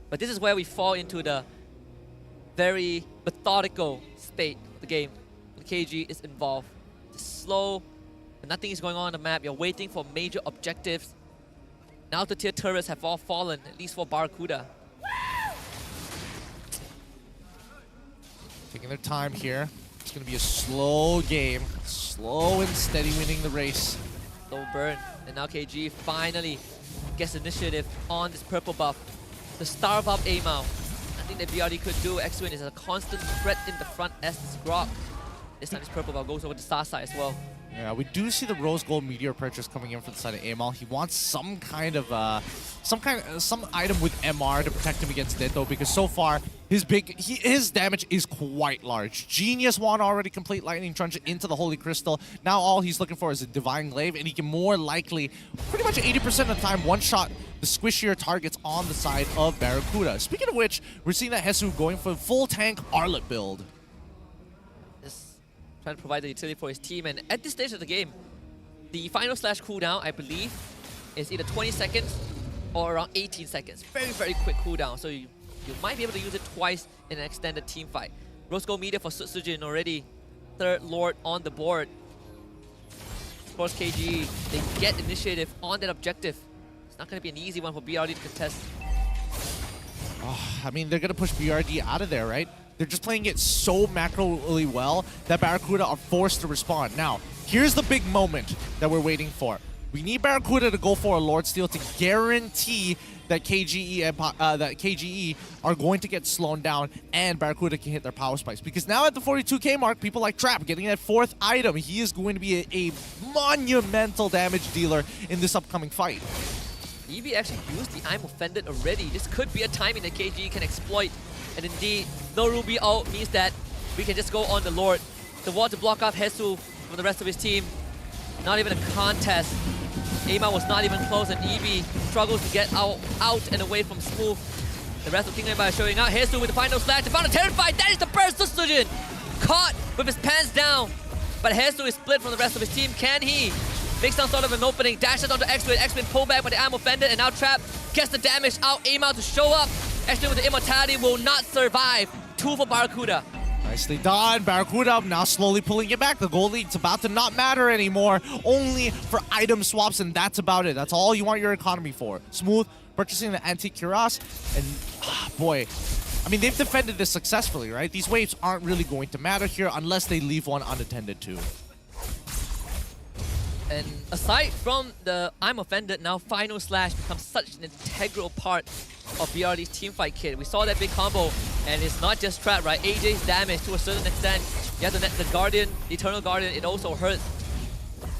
But this is where we fall into the very methodical state of the game. When KG is involved. It's slow, and nothing is going on the map. You're waiting for major objectives. Now the tier turrets have all fallen, at least for Barracuda. Taking their time here. It's going to be a slow game. Slow and steady winning the race. Slow burn. And now KG finally gets initiative on this purple buff. To starve up Aimao. I think that BRD could do. X-Win is a constant threat in the front as this Grok. This time this purple buff goes over to Sasa as well. Yeah, we do see the Rose Gold Meteor purchase coming in for the side of Amal. He wants some item with MR to protect him against Ditto, because so far his damage is quite large. Genius Wand already complete Lightning Trunch into the Holy Crystal. Now all he's looking for is a Divine Glaive, and he can more likely, pretty much 80% of the time, one-shot the squishier targets on the side of Barracuda. Speaking of which, we're seeing that Hesu going for full tank Arlet build. Trying to provide the utility for his team, and at this stage of the game, the final slash cooldown, I believe, is either 20 seconds or around 18 seconds. Very, very quick cooldown, so you might be able to use it twice in an extended team fight. Rose Gold Meteor for Sutsujin already, third Lord on the board. Of course, KG, they get initiative on that objective. It's not going to be an easy one for BRD to contest. I mean, they're going to push BRD out of there, right? They're just playing it so macroly well that Barracuda are forced to respond. Now, here's the big moment that we're waiting for. We need Barracuda to go for a Lord Steal to guarantee that KGE are going to get slowed down and Barracuda can hit their power spikes. Because now at the 42k mark, people like Trap getting that 4th item. He is going to be a monumental damage dealer in this upcoming fight. Eevee actually used the I'm Offended already. This could be a timing that KGE can exploit. And indeed, no Ruby ult means that we can just go on the Lord. The wall to block off Hesu from the rest of his team. Not even a contest. Aima was not even close, and Eevee struggles to get out and away from Smooth. The rest of King Empire showing out. Hesu with the final slash. They found a terrified. That is the burst of Sutsujin. Caught with his pants down. But Hesu is split from the rest of his team. Can he make some sort of an opening? Dashes onto X-Win. X-Win pull back, but the I'm Offended, and now Trap gets the damage out. Aima to show up. Actually, with the immortality, will not survive. 2 for Barracuda. Nicely done. Barracuda now slowly pulling it back. The gold lead's about to not matter anymore. Only for item swaps, and that's about it. That's all you want your economy for. Smooth purchasing the Antique Cuirass, and boy, I mean, they've defended this successfully, right? These waves aren't really going to matter here unless they leave one unattended too. And aside from the I'm offended, now Final Slash becomes such an integral part of BRD's teamfight kit. We saw that big combo, and it's not just trap, right? AJ's damage to a certain extent. You have the Guardian, the Eternal Guardian, it also hurts.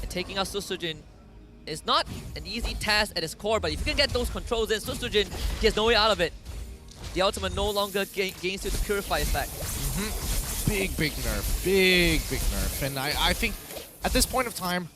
And taking out Susujin is not an easy task at its core, but if you can get those controls in, Susujin, he has no way out of it. The ultimate no longer gains you the Purify effect. Big nerf. Big nerf. And I think at this point of time,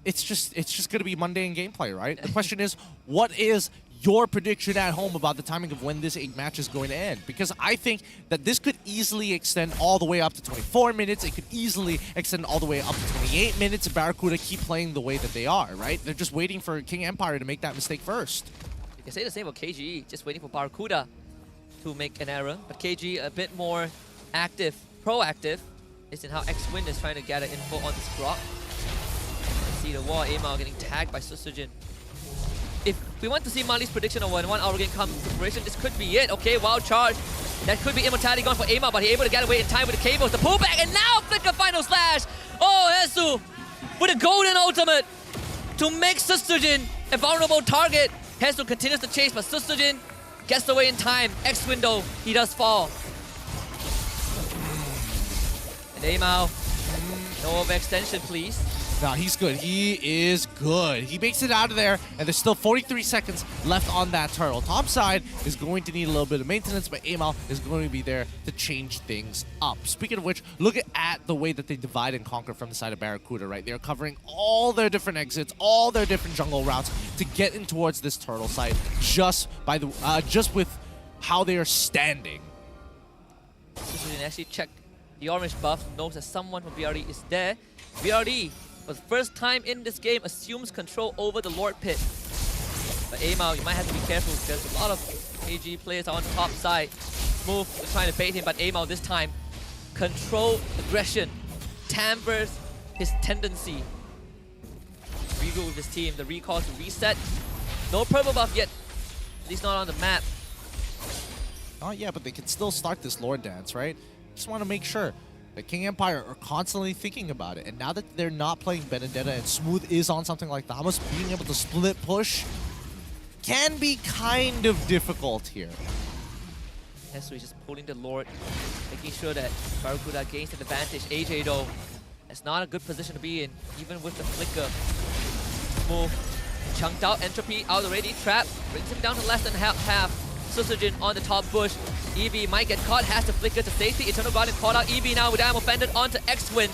it's just going to be mundane gameplay, right? The question is, what is your prediction at home about the timing of when this ENG match is going to end? Because I think that this could easily extend all the way up to 24 minutes. It could easily extend all the way up to 28 minutes if Barracuda keep playing the way that they are, right? They're just waiting for King Empire to make that mistake first. You can say the same about KGE, just waiting for Barracuda to make an error. But KGE a bit more active, proactive, is in how X-Win is trying to gather info on this Grok. See the wall, Amal getting tagged by Susujin. If we want to see Mali's prediction of when 1 hour game comes to fruition, this could be it. Okay, wild charge. That could be immortality gone for Amal, but he's able to get away in time with the cables. The pullback, and now Flicker Final Slash. Oh, Hesu with a golden ultimate to make Susujin a vulnerable target. Hesu continues to chase, but Susujin gets away in time. X window, he does fall. And Amal, no overextension, please. No, he's good. He is good. He makes it out of there, and there's still 43 seconds left on that turtle. Top side is going to need a little bit of maintenance, but Amal is going to be there to change things up. Speaking of which, look at the way that they divide and conquer from the side of Barracuda, right? They're covering all their different exits, all their different jungle routes to get in towards this turtle site just with how they are standing. So you can actually check the orange buff, knows that someone from BRD is there. BRD, for the first time in this game, assumes control over the Lord Pit. But Amal, you might have to be careful. There's a lot of AG players on the top side. Smooth was trying to bait him, but Amal this time, control aggression, tampers his tendency. Regroup with his team, the recall to reset. No purple buff yet, at least not on the map. Not yet, but they can still start this Lord Dance, right? Just want to make sure that King Empire are constantly thinking about it. And now that they're not playing Benedetta and Smooth is on something like Thamus, being able to split push can be kind of difficult here. Hesu is just pulling the Lord, making sure that Barracuda gains an advantage. AJ though, that's not a good position to be in, even with the flicker. Smooth, chunked out, Entropy out already, Trap, brings him down to less than half. Susujin on the top bush. EV might get caught, has to flicker to safety. Eternal Guardian caught out. EV now with Am offended onto X-Win.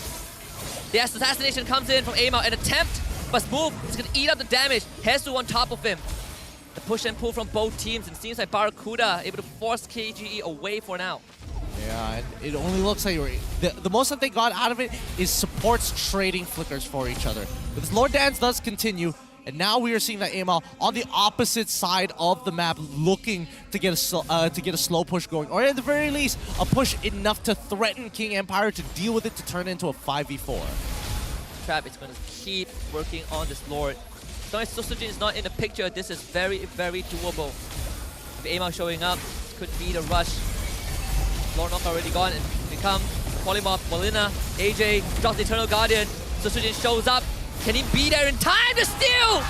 The assassination comes in from Amal. An attempt, but Smooth is going to eat up the damage. Hesu on top of him. The push and pull from both teams, and seems like Barracuda able to force KGE away for now. Yeah, and it only looks like the most that they got out of it is supports trading flickers for each other. But this Lord Dance does continue. And now we are seeing that Amal on the opposite side of the map, looking to get a slow push going, or at the very least, a push enough to threaten King Empire to deal with it to turn into a 5v4. Trap is going to keep working on this Lord. So if Susujin is not in the picture, this is very, very doable. If Amal showing up, could be the rush. Lord Knock already gone, and become Polymorph, Molina, AJ drops the Eternal Guardian. Susujin shows up. Can he be there in time to steal?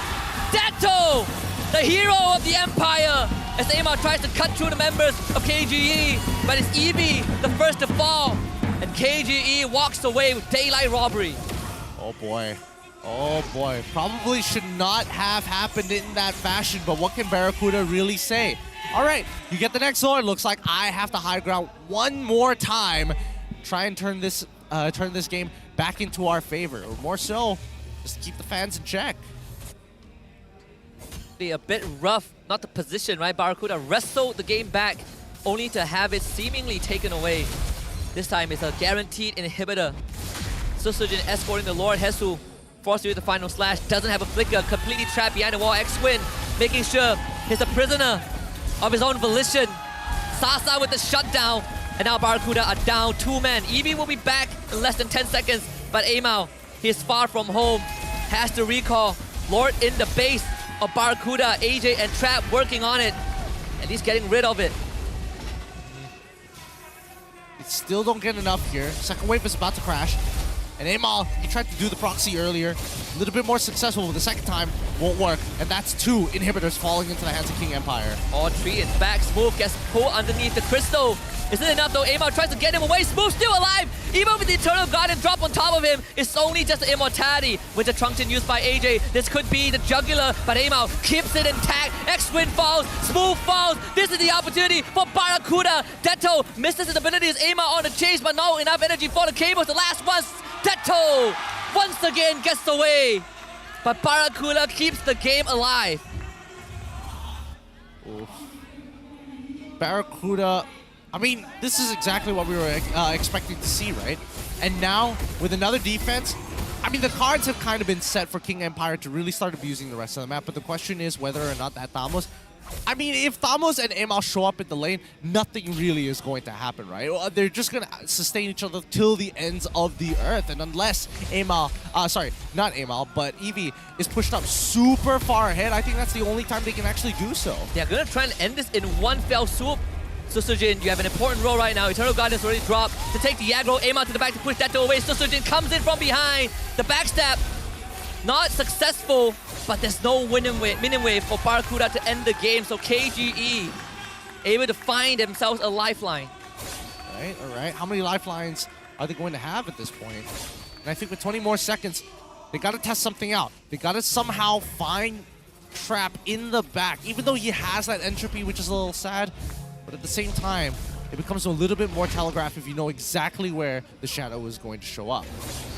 Dato, the hero of the Empire, as Amal tries to cut through the members of KGE, but it's Eevee the first to fall, and KGE walks away with daylight robbery. Oh boy. Oh boy. Probably should not have happened in that fashion, but what can Barracuda really say? All right, you get the next Lord. Looks like I have to high ground one more time. Try and turn this game back into our favor, or more so, just keep the fans in check. Be a bit rough, not the position, right? Barracuda wrestled the game back, only to have it seemingly taken away. This time it's a guaranteed inhibitor. Susujin escorting the Lord. Hesu forced to do the final slash, doesn't have a flicker, completely trapped behind the wall. X-Win making sure he's a prisoner of his own volition. Sasa with the shutdown, and now Barracuda are down 2 men. Eevee will be back in less than 10 seconds, but Amal, he is far from home, has to recall. Lord in the base of Barracuda, AJ and Trap working on it, and he's getting rid of it. They still don't get enough here. Second wave is about to crash. And Amal, he tried to do the proxy earlier. A little bit more successful, but the second time won't work. And that's 2 inhibitors falling into the hands of King Empire. All 3 in back. Smooth gets pulled underneath the crystal. Isn't it enough though? Amal tries to get him away. Smooth still alive. Even with the Eternal Guardian drop on top of him, it's only just the immortality with the Truncheon used by AJ. This could be the jugular, but Amal keeps it intact. X-Win falls. Smooth falls. This is the opportunity for Barracuda. Detto misses his abilities. Amal on the chase, but not enough energy for the cables. The last one, Detto once again gets away. But Barracuda keeps the game alive. Oof. Barracuda, I mean, this is exactly what we were expecting to see, right? And now, with another defense, I mean, the cards have kind of been set for King Empire to really start abusing the rest of the map, but the question is whether or not that Thamos... I mean, if Thamos and Amal show up in the lane, nothing really is going to happen, right? They're just going to sustain each other till the ends of the earth, and unless Amal... sorry, not Amal, but Eevee is pushed up super far ahead, I think that's the only time they can actually do so. They're going to try and end this in one fell swoop. Susujin, you have an important role right now. Eternal Guardian's already dropped to take the aggro. Amal to the back to push that away. Susujin comes in from behind. The backstab, not successful, but there's no winning wave for Barracuda to end the game. So KGE able to find themselves a lifeline. All right. How many lifelines are they going to have at this point? And I think with 20 more seconds, they got to test something out. They got to somehow find Trap in the back, even though he has that entropy, which is a little sad. But at the same time, it becomes a little bit more telegraphed if you know exactly where the shadow is going to show up.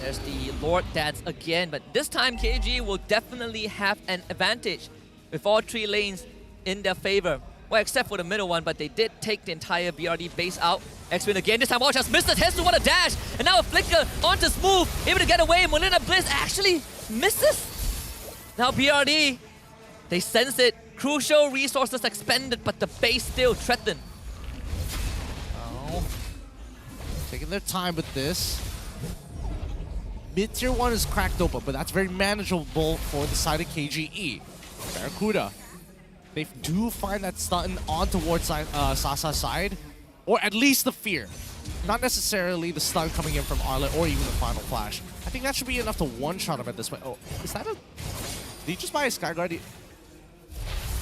There's the Lord Dance again, but this time KG will definitely have an advantage with all 3 lanes in their favor. Well, except for the middle one, but they did take the entire BRD base out. X-Win again, this time Watch has missed it, has to want a dash, and now a flicker onto Smooth, able to get away. Molina Bliss actually misses. Now BRD, they sense it. Crucial resources expended, but the base still threatened. Oh. Taking their time with this. Mid-tier 1 is cracked open, but that's very manageable for the side of KGE. Barracuda, they do find that stun on towards Sasa's side, or at least the fear. Not necessarily the stun coming in from Arlet or even the final flash. I think that should be enough to one-shot him at this point. Oh, is that a... Did he just buy a Sky Guardian?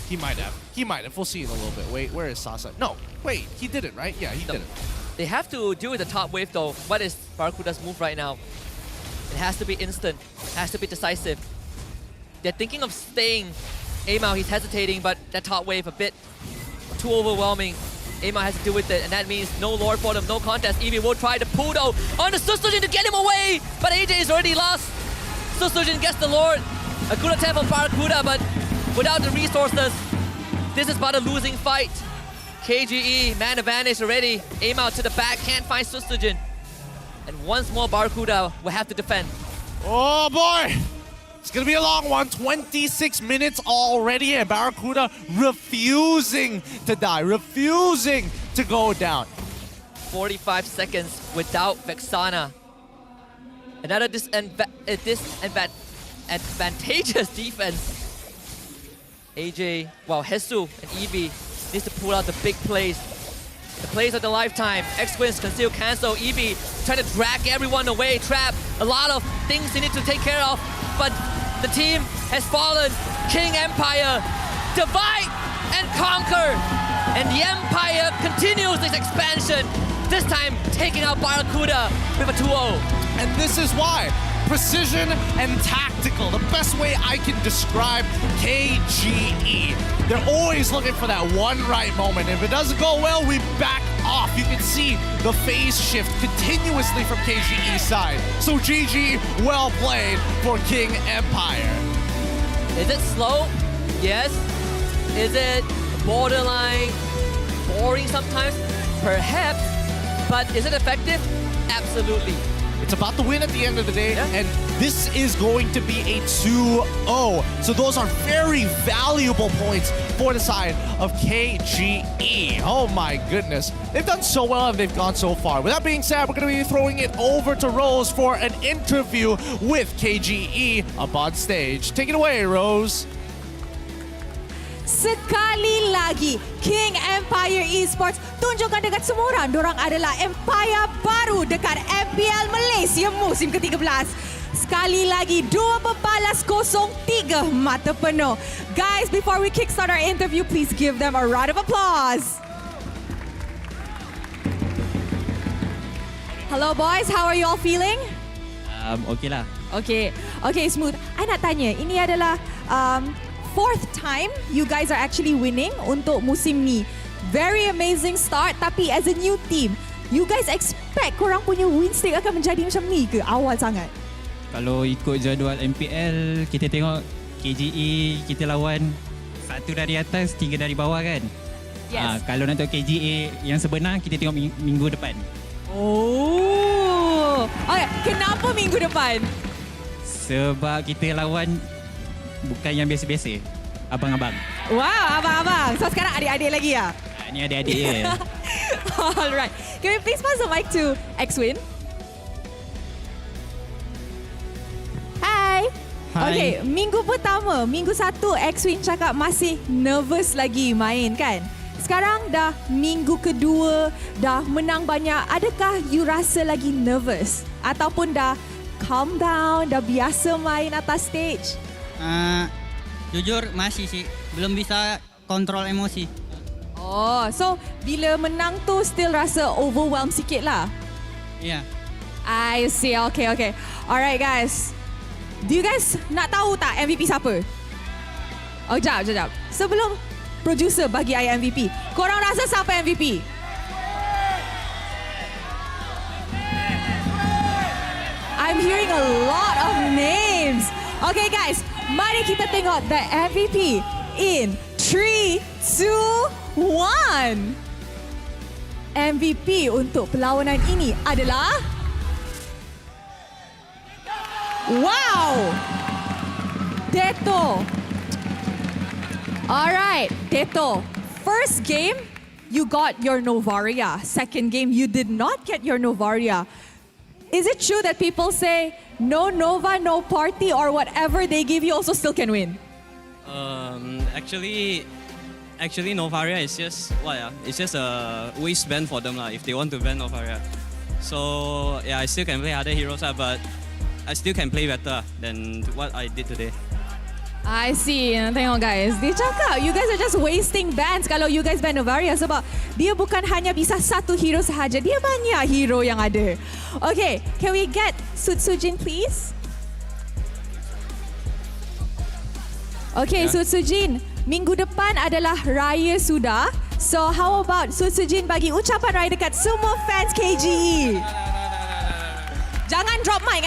He might have. He might have. We'll see in a little bit. Wait, where is Sasa? No, wait, he didn't, right? Yeah, he didn't. They have to deal with the top wave though. What is Barracuda's move right now? It has to be instant. It has to be decisive. They're thinking of staying. Amal, he's hesitating, but that top wave a bit too overwhelming. Amal has to deal with it, and that means no Lord for them, no contest. Eevee will try to pull though on the Susujin to get him away, but AJ is already lost. Susujin gets the Lord. A good attempt from Barracuda, but without the resources, this is about a losing fight. KGE, man advantage already. Amal to the back, can't find Susujin. And once more, Barracuda will have to defend. Oh boy! It's gonna be a long one. 26 minutes already, and Barracuda refusing to die, refusing to go down. 45 seconds without Vexana. Another advantageous defense. AJ, well, Hesu and Eevee needs to pull out the big plays. The plays of the lifetime. X-Wins conceal, cancel. Eevee trying to drag everyone away. Trap. A lot of things he needs to take care of. But the team has fallen. King Empire, divide and conquer. And the Empire continues its expansion. This time taking out Barracuda with a 2-0. And this is why. Precision and tactical. The best way I can describe KGE. They're always looking for that one right moment. If it doesn't go well, we back off. You can see the phase shift continuously from KGE's side. So GG, well played for King Empire. Is it slow? Yes. Is it borderline boring sometimes? Perhaps. But is it effective? Absolutely. It's about the win at the end of the day, and this is going to be a 2-0. So those are very valuable points for the side of KGE. Oh my goodness. They've done so well and they've gone so far. With that being said, we're going to be throwing it over to Rose for an interview with KGE up on stage. Take it away, Rose. sekali lagi King Empire Esports tunjukkan dekat semua orang diorang adalah empire baru dekat MPL Malaysia musim ke-13. Sekali lagi 2-0-3 mata penuh. Guys, before we kickstart our interview, please give them a round of applause. Hello boys, how are you all feeling? Okay lah. Okay, Smooth. I nak tanya, ini adalah fourth time you guys are actually winning untuk musim ni. Very amazing start, tapi as a new team, you guys expect korang punya win streak akan menjadi macam ni ke awal sangat? Kalau ikut jadual MPL, kita tengok KGA kita lawan 1 dari atas, 3 dari bawah kan? Yes. Kalau nak tengok KGA yang sebenar, kita tengok minggu depan. Oh, okay. Kenapa minggu depan? Sebab kita lawan bukan yang biasa-biasa, abang-abang. Wow, abang-abang. So sekarang adik-adik lagi ya? Ni adik-adik je. Alright. Can we please pass the mic to X-Win? Hi. Okay, minggu pertama, minggu 1 X-Win cakap masih nervous lagi main kan? Sekarang dah minggu kedua, dah menang banyak. Adakah you rasa lagi nervous? Ataupun dah calm down, dah biasa main atas stage? Jujur masih sih, belum bisa kontrol emosi. Oh, so bila menang tu still rasa overwhelmed sikit lah? Ya. I see, okay. Alright guys, do you guys nak tahu tak MVP siapa? Oh, jap. Sebelum producer bagi I MVP, korang rasa siapa MVP? I'm hearing a lot of names. Okay guys, mari kita tengok the MVP in 3, 2, 1. MVP untuk perlawanan ini adalah... Wow! Teto. Alright, Teto. First game, you got your Novaria. Second game, you did not get your Novaria. Is it true that people say no Nova, no party, or whatever they give you also still can win? Actually Novaria is just it's just a waistband for them if they want to ban Novaria. So yeah, I still can play other heroes but I still can play better than what I did today. I see. Tengok guys, dia cakap you guys are just wasting bans kalau you guys ban Novaria sebab dia bukan hanya bisa satu hero sahaja, dia banyak hero yang ada. Okay, can we get Sujin please? Okay, yeah. Sujin, minggu depan adalah Raya sudah. So how about Sujin bagi ucapan Raya dekat semua fans KGE? Jangan drop mic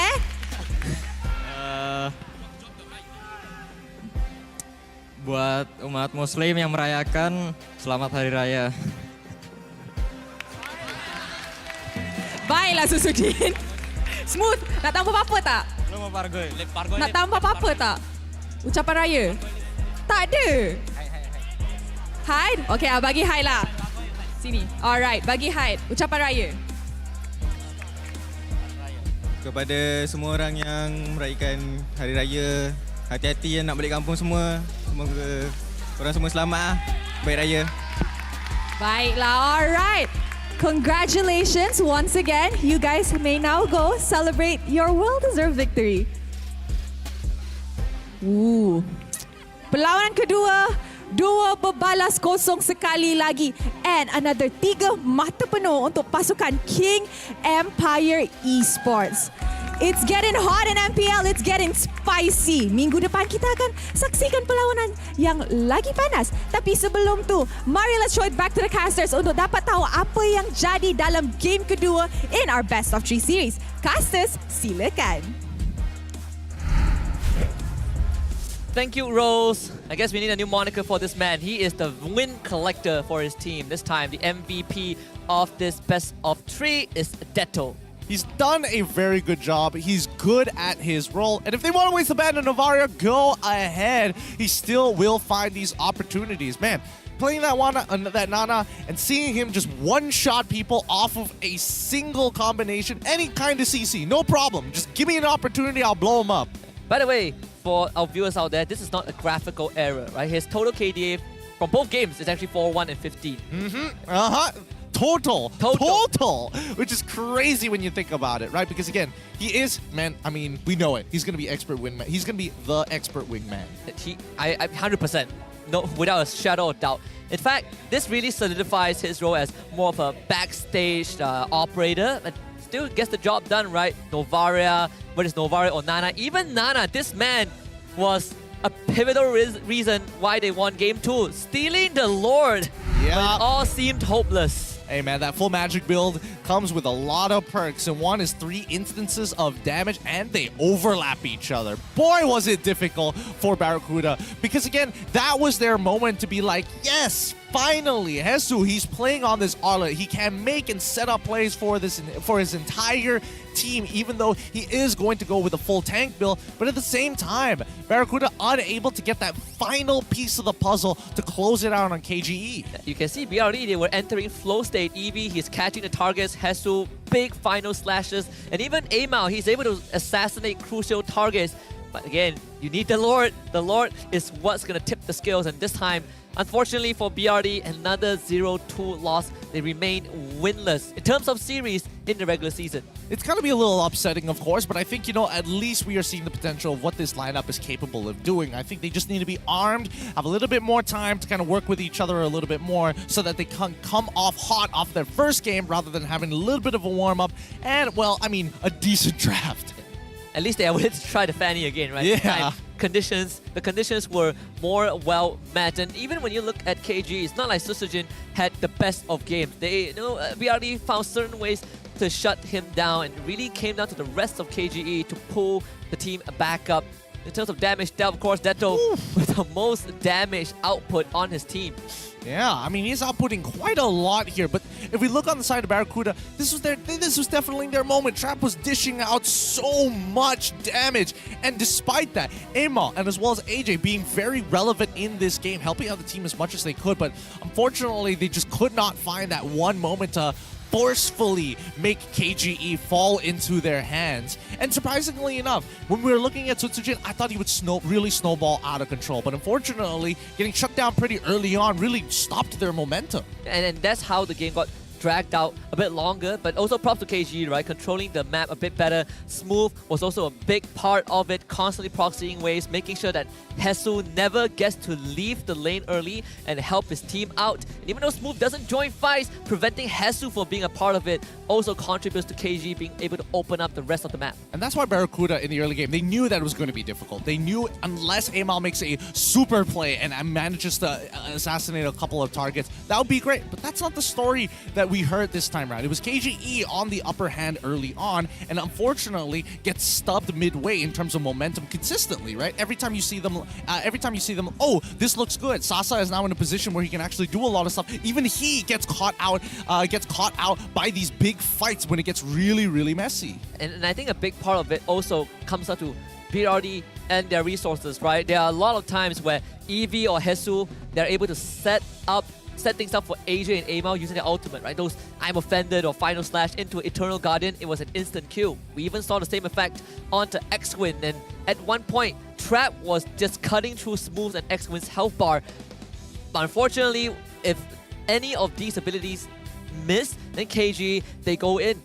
Buat umat muslim yang merayakan, selamat Hari Raya. Baiklah Sujin. Smooth, nak tambah apa-apa tak? Belum Pargoy. Nak tambah apa-apa tak? Ucapan Raya? Tak ada. Hide? Okay, bagi hide lah. Sini. Alright, bagi hide. Ucapan Raya. Kepada semua orang yang merayakan Hari Raya, hati-hati yang nak balik kampung semua. Semoga korang semua selamat. Baik Raya. Baiklah, alright. Congratulations once again. You guys may now go celebrate your well-deserved victory. Perlawanan kedua, 2-0 sekali lagi. And another 3 mata penuh untuk pasukan King Empire Esports. It's getting hot in MPL, it's getting spicy. Minggu depan kita akan saksikan perlawanan yang lagi panas. Tapi sebelum tu, mari let's show it back to the casters untuk dapat tahu apa yang jadi dalam game kedua in our best of 3 series. Casters, silakan. Thank you, Rose. I guess we need a new moniker for this man. He is the win collector for his team. This time, the MVP of this best of 3 is Detto. He's done a very good job. He's good at his role. And if they want to waste the ban on Novaria, go ahead. He still will find these opportunities. Man, playing that Nana and seeing him just one-shot people off of a single combination, any kind of CC, no problem. Just give me an opportunity, I'll blow him up. By the way, for our viewers out there, this is not a graphical error, right? His total KDA from both games, it's actually 4-1 and 15. Total, which is crazy when you think about it, right? Because again, he is, man, I mean, we know it. He's going to be expert wingman. He's going to be the expert wingman. I 100%, no, without a shadow of doubt. In fact, this really solidifies his role as more of a backstage operator, but still gets the job done, right? Novaria, whether it's Novaria or Nana, even Nana, this man was a pivotal reason why they won Game 2, stealing the Lord when it all seemed hopeless. Hey man, that full magic build comes with a lot of perks, and one is 3 instances of damage, and they overlap each other. Boy, was it difficult for Barracuda, because again, that was their moment to be like, yes, finally, Jesus, he's playing on this Arlet. He can make and set up plays for his entire team, even though he is going to go with a full tank build. But at the same time, Barracuda unable to get that final piece of the puzzle to close it out on KGE. You can see BRD, they were entering flow state. Eevee, he's catching the targets. Hesu, big final slashes. And even Amao, he's able to assassinate crucial targets. But again, you need the Lord. The Lord is what's going to tip the scales. And this time, unfortunately for BRD, another 0-2 loss. They remain winless in terms of series in the regular season. It's going to be a little upsetting, of course, but I think, at least we are seeing the potential of what this lineup is capable of doing. I think they just need to be armed, have a little bit more time to kind of work with each other a little bit more so that they can come off hot off their first game rather than having a little bit of a warm-up and, well, I mean, a decent draft. At least they are willing to try the Fanny again, right? Yeah. The conditions were more well met, and even when you look at KG, it's not like Susujin had the best of games. They, we already found certain ways to shut him down, and it really came down to the rest of KGE to pull the team back up. In terms of damage, of course, Deto with the most damage output on his team. Yeah, I mean, he's outputting quite a lot here, but if we look on the side of Barracuda, this was definitely their moment. Trap was dishing out so much damage, and despite that, Amal and as well as AJ being very relevant in this game, helping out the team as much as they could, but unfortunately, they just could not find that one moment to forcefully make KGE fall into their hands. And surprisingly enough, when we were looking at Sutsujin, I thought he would really snowball out of control. But unfortunately, getting shut down pretty early on really stopped their momentum. And that's how the game got dragged out a bit longer, but also props to KG, right? Controlling the map a bit better. Smooth was also a big part of it, constantly proxying waves, making sure that Hesu never gets to leave the lane early and help his team out. And even though Smooth doesn't join fights, preventing Hesu from being a part of it also contributes to KG being able to open up the rest of the map. And that's why Barracuda in the early game, they knew that it was going to be difficult. They knew unless Amal makes a super play and manages to assassinate a couple of targets, that would be great. But that's not the story that we heard this time around. It was KGE on the upper hand early on, and unfortunately gets stubbed midway in terms of momentum consistently, right? Every time you see them, oh, this looks good. Sasa is now in a position where he can actually do a lot of stuff. Even he gets caught out by these big fights when it gets really, really messy. And I think a big part of it also comes down to BRD and their resources, right? There are a lot of times where Eevee or Hesu, they're able to set things up for AJ and Amal using their ultimate, right? Those I'm offended or final slash into Eternal Guardian, it was an instant kill. We even saw the same effect onto X-Win, and at one point, Trap was just cutting through Smooth and X-Win's health bar. But unfortunately, if any of these abilities miss, then KG, they go in.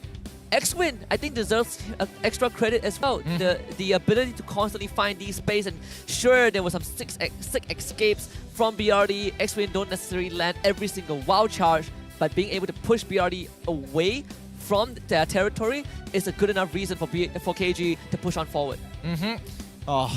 X-Win, I think, deserves extra credit as well. The ability to constantly find these space, and sure, there were some sick escapes from BRD. X-Win don't necessarily land every single wild charge, but being able to push BRD away from their territory is a good enough reason for KG to push on forward. A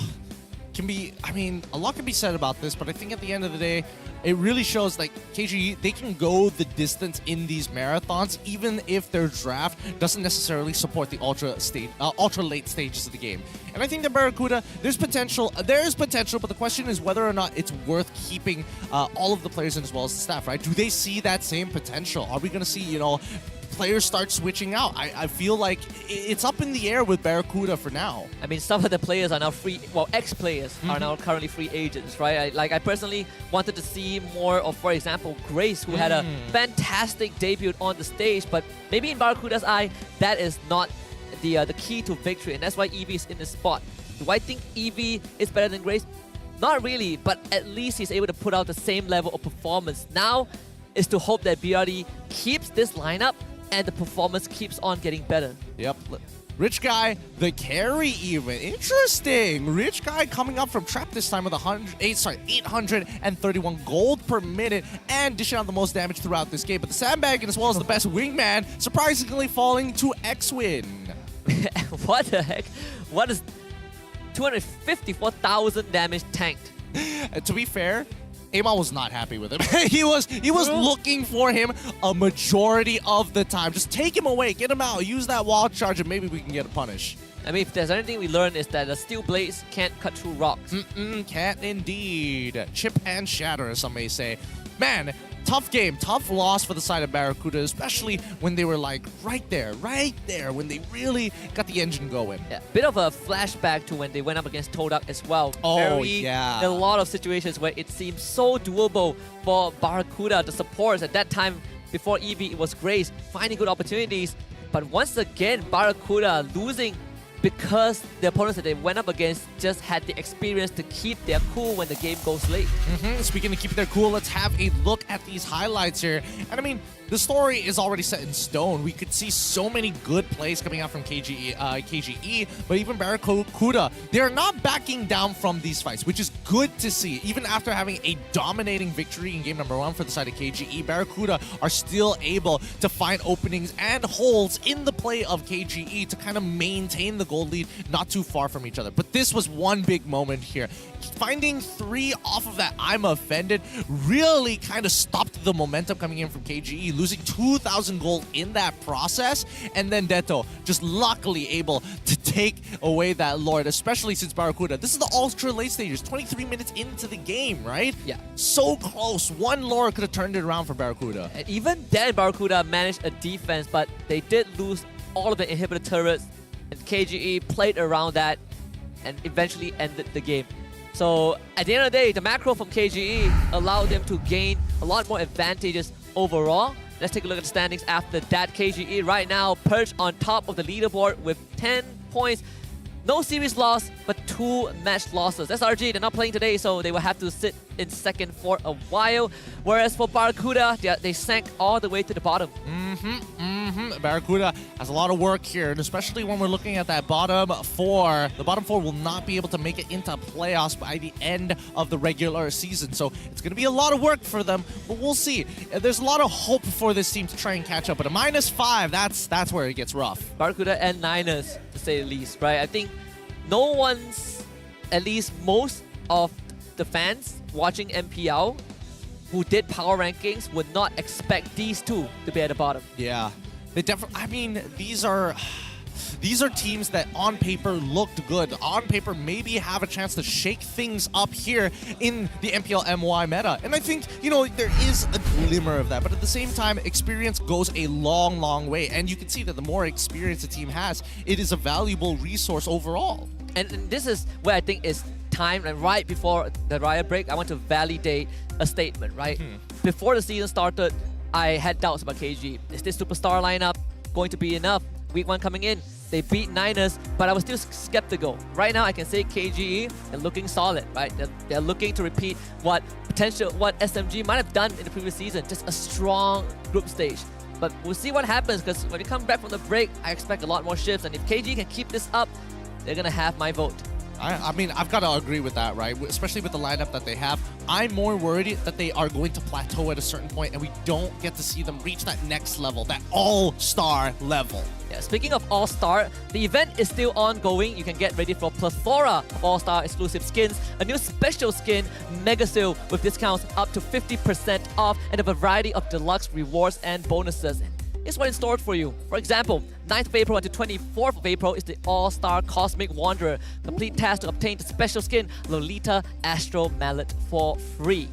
lot can be said about this, but I think at the end of the day, it really shows like KG, they can go the distance in these marathons, even if their draft doesn't necessarily support the ultra late stages of the game. And I think that Barracuda, there's potential, but the question is whether or not it's worth keeping all of the players as well as the staff, right? Do they see that same potential? Are we going to see, players start switching out? I feel like it's up in the air with Barracuda for now. I mean, some of the players are now free, well, ex-players are now currently free agents, right? I personally wanted to see more of, for example, Grace, who had a fantastic debut on the stage, but maybe in Barracuda's eye, that is not the key to victory, and that's why Eevee is in this spot. Do I think Eevee is better than Grace? Not really, but at least he's able to put out the same level of performance. Now is to hope that BRD keeps this lineup and the performance keeps on getting better. Yep. Rich Guy, the carry even. Interesting. Rich Guy coming up from trap this time with 831 gold per minute and dishing out the most damage throughout this game. But the Sandbagging as well as the best wingman surprisingly falling to X-Win. What the heck? What is 254,000 damage tanked? To be fair, Amon was not happy with him. he was looking for him a majority of the time. Just take him away, get him out, use that wall charge, and maybe we can get a punish. I mean, if there's anything we learned is that the steel blades can't cut through rocks. Can't indeed. Chip and shatter, as some may say. Man, tough game, tough loss for the side of Barracuda, especially when they were like right there, when they really got the engine going. Yeah, bit of a flashback to when they went up against Todak as well. Oh, yeah. A lot of situations where it seemed so doable for Barracuda, the supports at that time before EV, it was Grace, finding good opportunities. But once again, Barracuda losing because the opponents that they went up against just had the experience to keep their cool when the game goes late. Speaking of keeping their cool, let's have a look at these highlights here. And I mean, the story is already set in stone. We could see so many good plays coming out from KGE, but even Barracuda, they're not backing down from these fights, which is good to see. Even after having a dominating victory in game number 1 for the side of KGE, Barracuda are still able to find openings and holes in the play of KGE to kind of maintain the gold lead not too far from each other. But this was one big moment here. Finding 3 off of that I'm offended really kind of stopped the momentum coming in from KGE, losing 2,000 gold in that process, and then Deto just luckily able to take away that Lord, especially since Barracuda, this is the ultra late stages, 23 minutes into the game, right? Yeah. So close. One Lord could have turned it around for Barracuda. And even then, Barracuda managed a defense, but they did lose all of the inhibitor turrets, and KGE played around that and eventually ended the game. So at the end of the day, the macro from KGE allowed them to gain a lot more advantages overall. Let's take a look at the standings after that. KGE right now perched on top of the leaderboard with 10 points. No series loss, but 2 match losses. SRG, they're not playing today, so they will have to sit in second for a while. Whereas for Barracuda, they sank all the way to the bottom. Barracuda has a lot of work here, and especially when we're looking at that bottom 4. The bottom 4 will not be able to make it into playoffs by the end of the regular season. So it's going to be a lot of work for them, but we'll see. There's a lot of hope for this team to try and catch up, but a -5, that's where it gets rough. Barracuda and Niners, to say the least, right? I think no one's, at least most of the fans watching MPL who did power rankings would not expect these two to be at the bottom. Yeah, they definitely. I mean, these are teams that on paper looked good. On paper, maybe have a chance to shake things up here in the MPL MY meta. And I think, you know, there is a glimmer of that. But at the same time, experience goes a long, long way. And you can see that the more experience a team has, it is a valuable resource overall. And this is where I think it's time, and right before the Riot break, I want to validate a statement, right? Before the season started, I had doubts about KG. Is this superstar lineup going to be enough? Week 1 coming in, they beat Niners, but I was still skeptical. Right now, I can say KGE, they're looking solid, right? They're looking to repeat what SMG might have done in the previous season, just a strong group stage. But we'll see what happens, because when we come back from the break, I expect a lot more shifts, and if KG can keep this up, they're gonna have my vote. I mean, I've got to agree with that, right? Especially with the lineup that they have. I'm more worried that they are going to plateau at a certain point and we don't get to see them reach that next level, that all-star level. Yeah, speaking of all-star, the event is still ongoing. You can get ready for a plethora of all-star exclusive skins, a new special skin, Mega Sale, with discounts up to 50% off, and a variety of deluxe rewards and bonuses. Here's what in store for you. For example, 9th of April until 24th of April is the All-Star Cosmic Wanderer. Complete task to obtain the special skin Lolita Astro Mallet for free.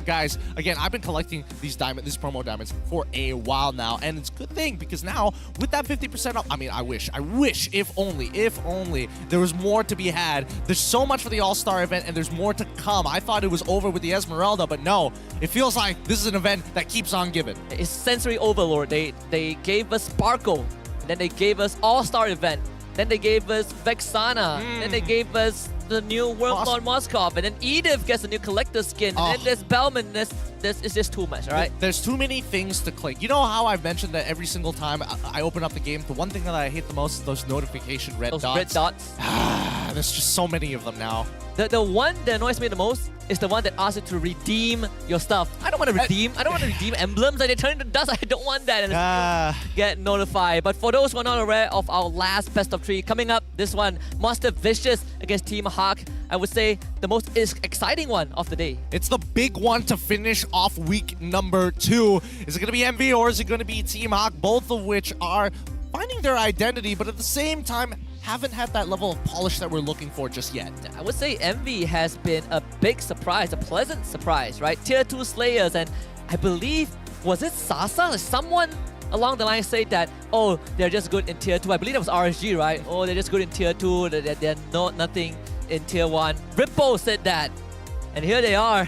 Guys, again, I've been collecting these promo diamonds for a while now, and it's a good thing because now with that 50% off, I mean, I wish, if only there was more to be had. There's so much for the All-Star event, and there's more to come. I thought it was over with the Esmeralda, but no, it feels like this is an event that keeps on giving. It's sensory overload. They gave us Sparkle, then they gave us All-Star event, then they gave us Vexana, then they gave us the new World Lord Moskov, and then Edith gets a new collector skin, and then there's Bellman. It's just too much, all right? There's too many things to click. You know how I've mentioned that every single time I open up the game, the one thing that I hate the most is those notification red dots. Red dots. There's just so many of them now. The one that annoys me the most is the one that asks you to redeem your stuff. I don't want to redeem. I don't want to redeem emblems. Like, they turn into dust. I don't want that. And get notified. But for those who are not aware of our last best of 3, coming up, this one, Monster Vicious against Team Hawk. I would say the most exciting one of the day. It's the big one to finish off week number 2. Is it going to be MV or is it going to be Team Hawk? Both of which are finding their identity, but at the same time, haven't had that level of polish that we're looking for just yet. I would say Envy has been a big surprise, a pleasant surprise, right? Tier 2 Slayers, and I believe, was it Sasa? Someone along the line said that, oh, they're just good in Tier 2. I believe it was RSG, right? Oh, they're just good in Tier 2, they're nothing in Tier 1. Rippo said that. And here they are,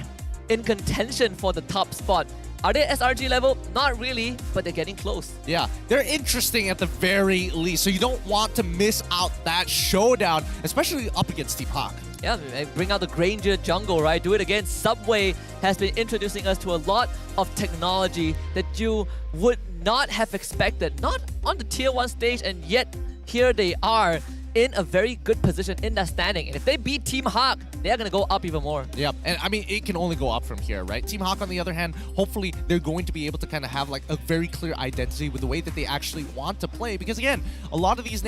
in contention for the top spot. Are they SRG level? Not really, but they're getting close. Yeah, they're interesting at the very least, so you don't want to miss out that showdown, especially up against Team Hawk. Yeah, bring out the Granger jungle, right? Do it again. Subway has been introducing us to a lot of technology that you would not have expected. Not on the Tier 1 stage, and yet here they are in a very good position in that standing. And if they beat Team Hawk, they're going to go up even more. Yep, and I mean, it can only go up from here, right? Team Hawk, on the other hand, hopefully they're going to be able to kind of have like a very clear identity with the way that they actually want to play. Because again, a lot of these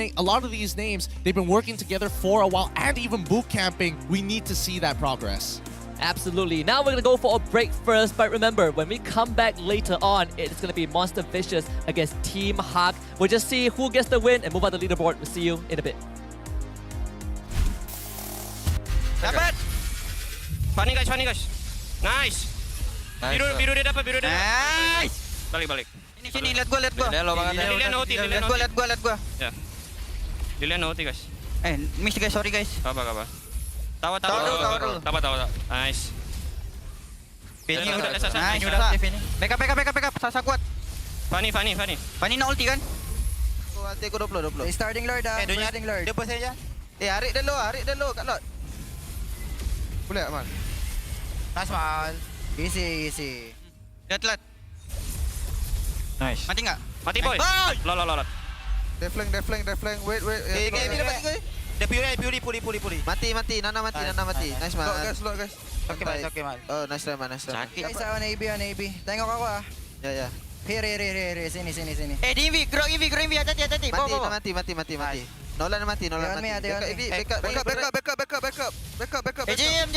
names, they've been working together for a while, and even boot camping. We need to see that progress. Absolutely. Now we're going to go for a break first, but remember, when we come back later on, it's going to be Monster Vicious against Team Hawk. We'll just see who gets the win and move on the leaderboard. We'll see you in a bit. Dapat. Funny guys. Nice. Biru dia dapat, biru dia. Nice. Balik. Sini, let go. Let go. Ya. Dilihat noti guys. Miss guys, sorry guys. Apa. Tawa. Nice. Ini udah selesai. Ini udah save ini. Backup. Sasa kuat. Funny. Funny nak ulti kan? Ulti aku 20. Starting Lord dah. Dia pun saja. Arik dulu kat Lord. Boleh tak, Man? Nice, Man. Easy. Lihat. Nice. Mati enggak? Mati, boy. Lot. Dia flank. Wait. Ini dapat tiga. Dia puri. Mati. Nana mati. Nice, Man. Slot, guys. Okay, Man. Oh, nice try, Man. Sakit. Guys, on AB. Tengok aku ah. Ya. Here. Sini. DV, grow EV, hati. Mati. Nolan mati. Backup. Jam.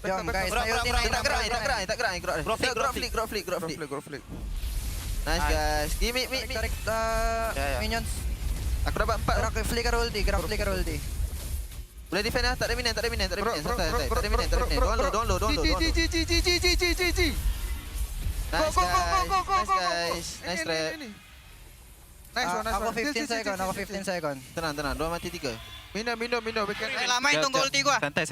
Jom, guys. Tak gerak. Grab flick. Nice, guys. Give me. Tarik minions. Aku dapat 4. Gerak flicker ulti. Boleh defend lah. Tak ada minion. Don't low. Nice, guys. Nice trap. Aku 15 second. Tenang. 2 mati 3. Minum. Lamain tunggu ulti gua. Santai.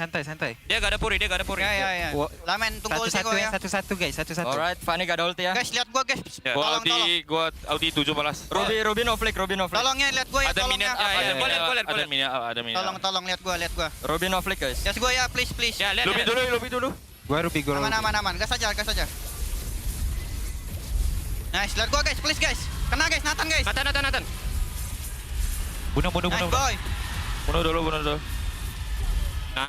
Dia gak ada puri. Ya. Lamain tunggu ulti gua ya. Satu guys. Alright, Fanny gak ada ulti ya. Guys, lihat gua guys. Gua ulti 7 balas. Ruby no flick. Tolong ya, lihat gua ya. Ada minion. Ada minion. Tolong lihat gua. Ruby no flick guys. Lihat gua ya, please. Ya, lihat. Ruby dulu. Gua Ruby. Aman. Gas aja. Nice, lihat gua guys, please guys. Kena guys, Nathan guys. Nathan. Bunuh. Nice boy. Bunuh dulu. Nah.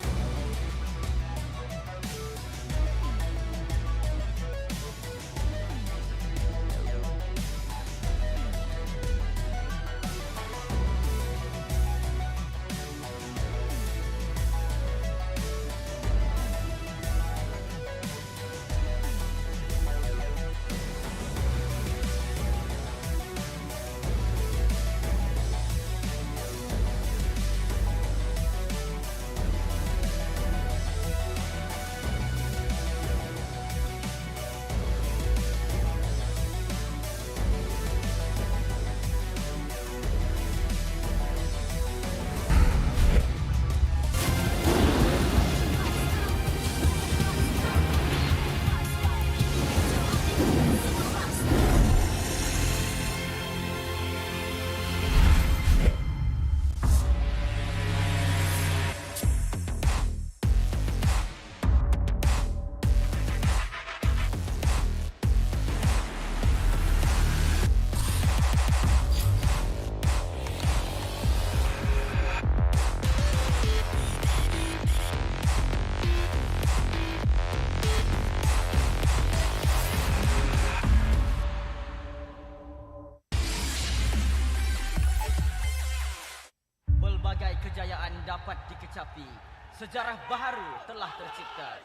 dapat dikecapi. Sejarah baru telah tercipta.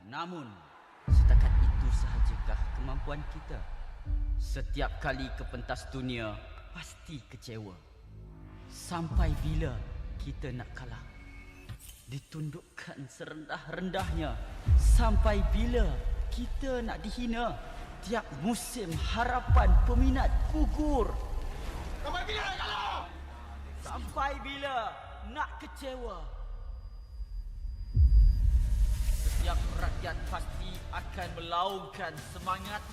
Namun, setakat itu sahajakah kemampuan kita? Setiap kali ke pentas dunia, pasti kecewa. Sampai bila kita nak kalah? Ditundukkan serendah-rendahnya. Sampai bila kita nak dihina? Tiap musim harapan peminat gugur. Sampai bila nak kalah? Sampai bila nak kecewa? Setiap rakyat pasti akan melaungkan semangat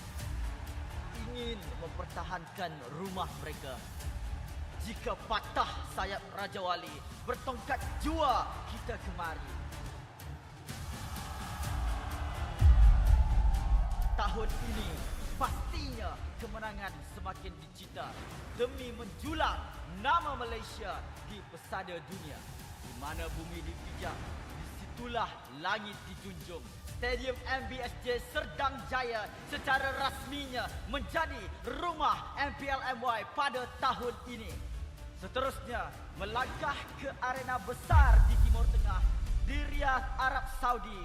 ingin mempertahankan rumah mereka. Jika patah sayap Raja Wali, bertongkat jua kita kemari. Tahun ini pastinya kemenangan semakin dicita demi menjulang nama Malaysia di pesada dunia. Di mana bumi dipijak, disitulah langit dijunjung. Stadium MBSJ Serdang Jaya secara rasminya menjadi rumah MPL MY pada tahun ini. Seterusnya, melangkah ke arena besar di Timur Tengah, di Riyadh, Arab Saudi.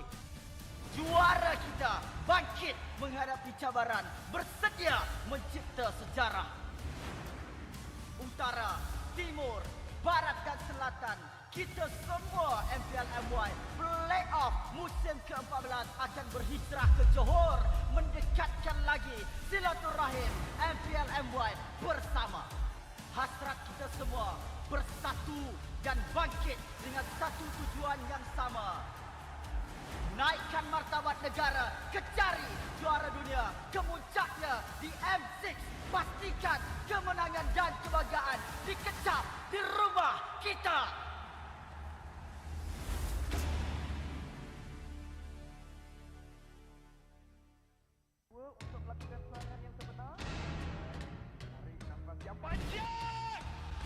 Juara kita bangkit menghadapi cabaran, bersedia mencipta sejarah. Utara, Timur, Barat dan Selatan, kita semua MPL MY Playoff musim ke-14 akan berhijrah ke Johor, mendekatkan lagi silaturahim MPL MY bersama. Hasrat kita semua bersatu dan bangkit dengan satu tujuan yang sama. Naikkan martabat negara, kecari juara dunia, kemuncaknya di M6. Pastikan kemenangan dan kebanggaan dikecap di rumah kita. Untuk melakukan serangan yang sebenar, tarik nafas yang panjang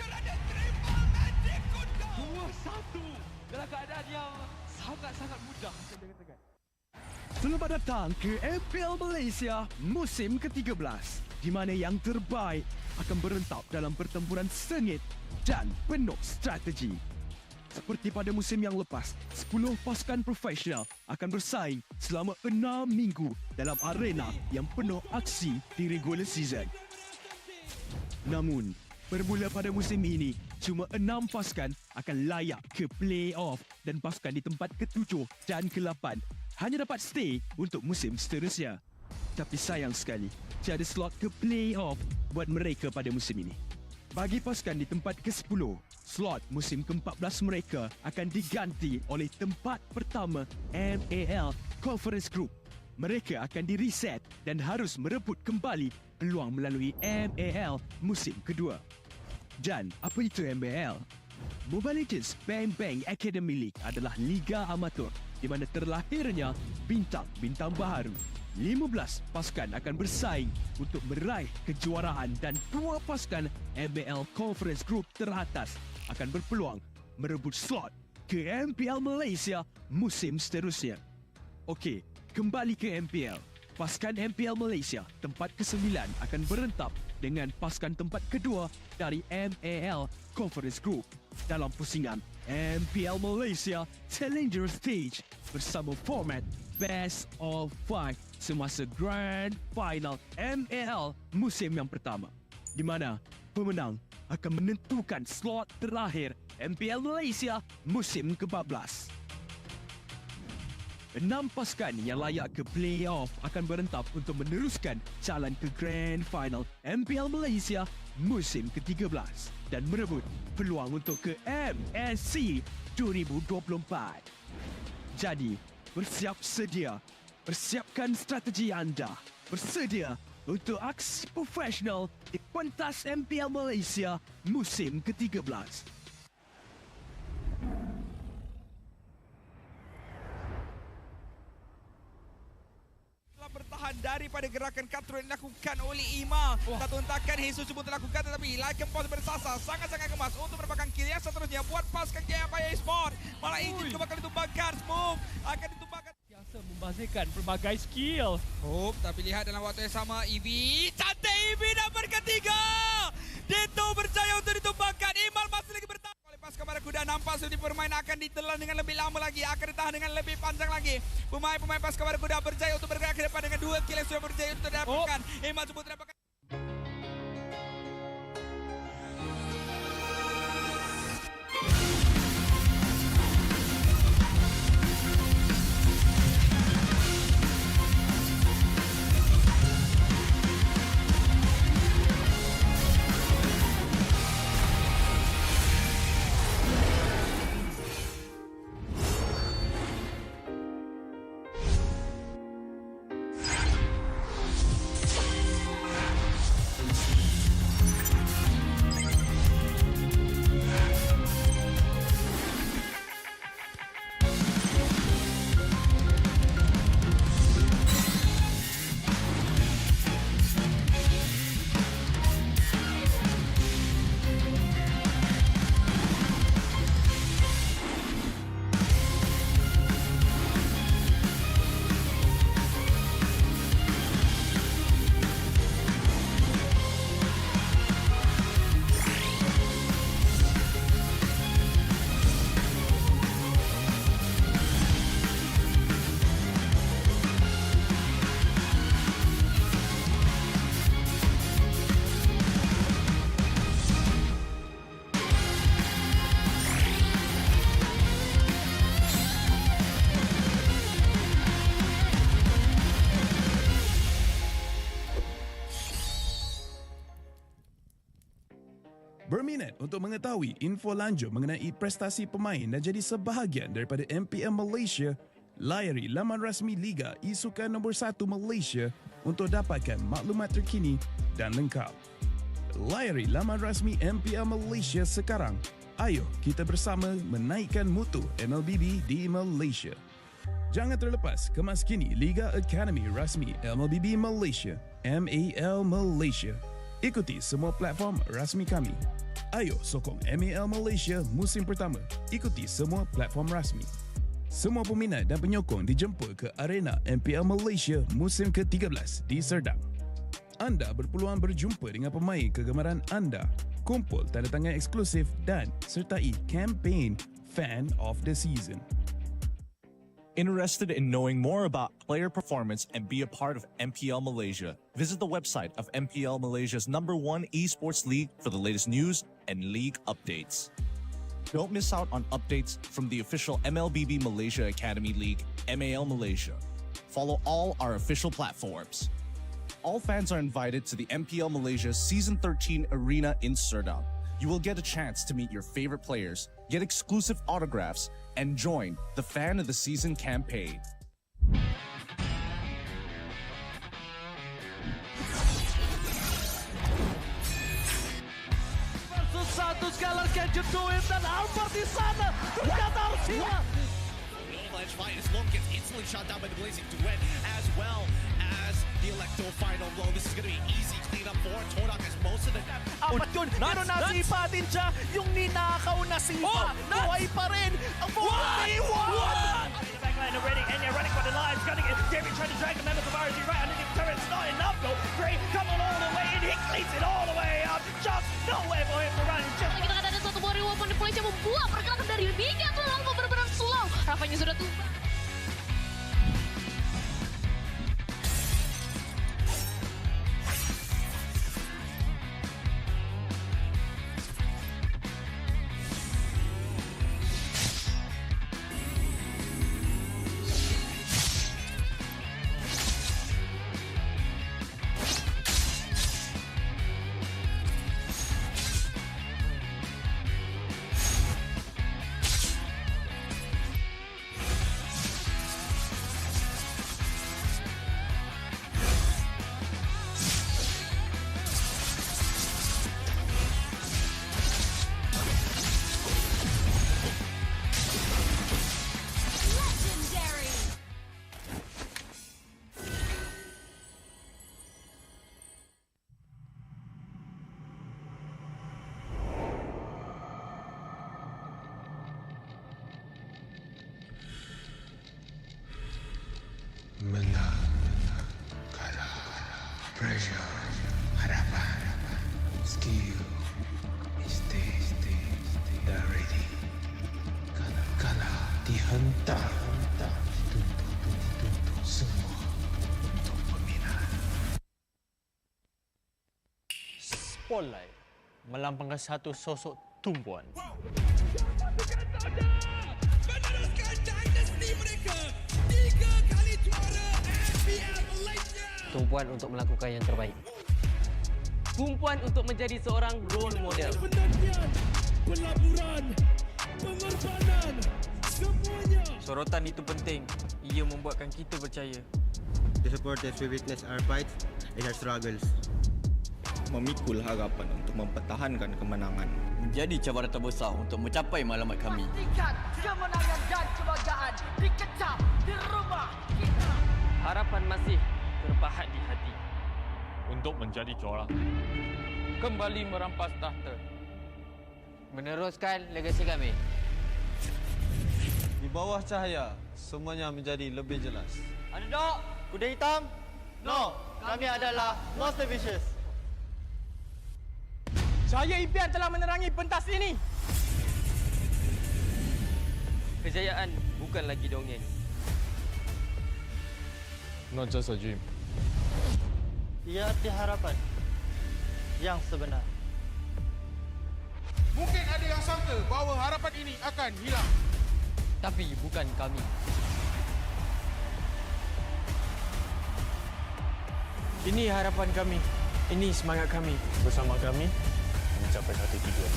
kerana terima magic kuda 2-1 dalam keadaan yang sangat-sangat mudah. Selamat datang ke MPL Malaysia musim ke-13, di mana yang terbaik akan berentap dalam pertempuran sengit dan penuh strategi. Seperti pada musim yang lepas, 10 pasukan profesional akan bersaing selama 6 minggu dalam arena yang penuh aksi di regular season. Namun, bermula pada musim ini, cuma 6 pasukan akan layak ke play-off dan pasukan di tempat ke-7 dan ke-8 hanya dapat stay untuk musim seterusnya. Tapi sayang sekali, tiada slot ke play-off buat mereka pada musim ini. Bagi pasukan di tempat ke-10, slot musim ke-14 mereka akan diganti oleh tempat pertama MPL Conference Group. Mereka akan di-reset dan harus merebut kembali peluang melalui MPL musim kedua. Dan apa itu MPL? Mobile Legends Bang Bang Academy League adalah liga amatur di mana terlahirnya bintang-bintang baharu. 15 pasukan akan bersaing untuk meraih kejuaraan dan 2 pasukan MPL Conference Group teratas akan berpeluang merebut slot ke MPL Malaysia musim seterusnya. Okey, kembali ke MPL. Pasukan MPL Malaysia tempat ke-9 akan berentap dengan pasukan tempat kedua dari MPL Conference Group dalam pusingan MPL Malaysia Challenger Stage bersama format Best of 5 semasa Grand Final MPL musim yang pertama, di mana pemenang akan menentukan slot terakhir MPL Malaysia musim ke-14. 6 pasukan yang layak ke play-off akan berentap untuk meneruskan jalan ke Grand Final MPL Malaysia musim ke-13 dan merebut peluang untuk ke MSC 2024. Jadi, bersiap sedia. Persiapkan strategi anda. Bersedia untuk aksi profesional di pentas MPL Malaysia musim ke-13. Bertahan daripada gerakan cutthroat yang dilakukan oleh Ima. Satu hentakan Jesus cuba terlakukan tetapi Lycan Pulse bersasar sangat-sangat kemas untuk mendapatkan kill yang seterusnya buat pasukan King Empire Esport. Malah Engine bakal ditumbangkan. Smoke akan ditumbangkan. Biasa membazirkan pelbagai skill. Tapi lihat dalam waktu yang sama Eevee. Cantik Eevee dapat ketiga. Deto berjaya untuk ditumbangkan. Imal masih lagi bertahan oleh pasukan pasukan Barracuda nampak seperti permainan akan ditelan dengan lebih lama lagi, akan ditahan dengan lebih panjang lagi. Pemain-pemain pasukan Barracuda berjaya untuk bergerak ke depan dengan 2 kill yang sudah berjaya untuk didapatkan. Emat cuba terdapatkan. Berminat untuk mengetahui info lanjut mengenai prestasi pemain dan jadi sebahagian daripada MPL Malaysia? Layari laman rasmi Liga Isukan nombor 1 Malaysia untuk dapatkan maklumat terkini dan lengkap. Layari laman rasmi MPL Malaysia sekarang. Ayo kita bersama menaikkan mutu MLBB di Malaysia. Jangan terlepas kemas kini Liga Academy rasmi MLBB Malaysia, MAL Malaysia. Ikuti semua platform rasmi kami. Ayo sokong MAL Malaysia musim pertama. Ikuti semua platform rasmi. Semua peminat dan penyokong dijemput ke arena MPL Malaysia musim ke-13 di Serdang. Anda berpeluang berjumpa dengan pemain kegemaran anda, kumpul tanda tangan eksklusif dan sertai kempen Fan of the Season. Interested in knowing more about player performance and be a part of MPL Malaysia? Visit the website of MPL Malaysia's #1 esports league for the latest news and league updates. Don't miss out on updates from the official MLBB Malaysia Academy League, MAL Malaysia. Follow all our official platforms. All fans are invited to the MPL Malaysia Season 13 Arena in Serdang. You will get a chance to meet your favorite players, get exclusive autographs, and join the Fan of the Season campaign. Versus satu Skylar can you do it? Dan Albert di sana ternyata harus hilang. Ledge fight as Lom gets instantly shot down by the Blazing Duet, as well as the Electo final blow. This is going to be easy cleanup for Todak as most of the... Apat yun, pero nasipa din siya yung ninakaw na sipa. Buhay pa rin ang 41! Backline already, and they're running for the lives, cutting it. David trying to drag the members of RG right underneath the turret. It's not enough though. Gray coming all the way, and he cleans it all the way out. Just no way for him to run. Just... Kita akan ada satu buah reward di Malaysia membuat pergerakan dari Liga terlalu benar-benar slow. Rafanya sudah tumpah. Menang, kalah, pressure, harapan, skill, mistake, ready. Hentak semua untuk peminat. Spotlight melambangkan satu sosok tumpuan. Meneruskan dynasty mereka 3 kali juara MPL Malaysia. Tumpuan untuk melakukan yang terbaik. Tumpuan untuk menjadi seorang role model. Penantian, pelaburan, pengorbanan, semuanya. Sorotan itu penting. Ia membuatkan kita percaya. The supporters will witness our fights and our struggles. Memikul harapan untuk mempertahankan kemenangan. Menjadi cabaran terbesar untuk mencapai matlamat kami. Pastikan kemenangan dan kebanggaan dikecap di rumah kita. Harapan masih terpahat di hati. Untuk menjadi juara. Kembali merampas tahta. Meneruskan legasi kami. Di bawah cahaya, semuanya menjadi lebih jelas. Underdog, kuda hitam? No, kami adalah Monster Vicious. Cahaya impian telah menerangi pentas ini. Kejayaan bukan lagi dongeng. Not just a dream. Ia arti harapan yang sebenar. Mungkin ada yang sangka bahawa harapan ini akan hilang. Tapi bukan kami. Ini harapan kami. Ini semangat kami. Bersama kami mencapai satu tujuan.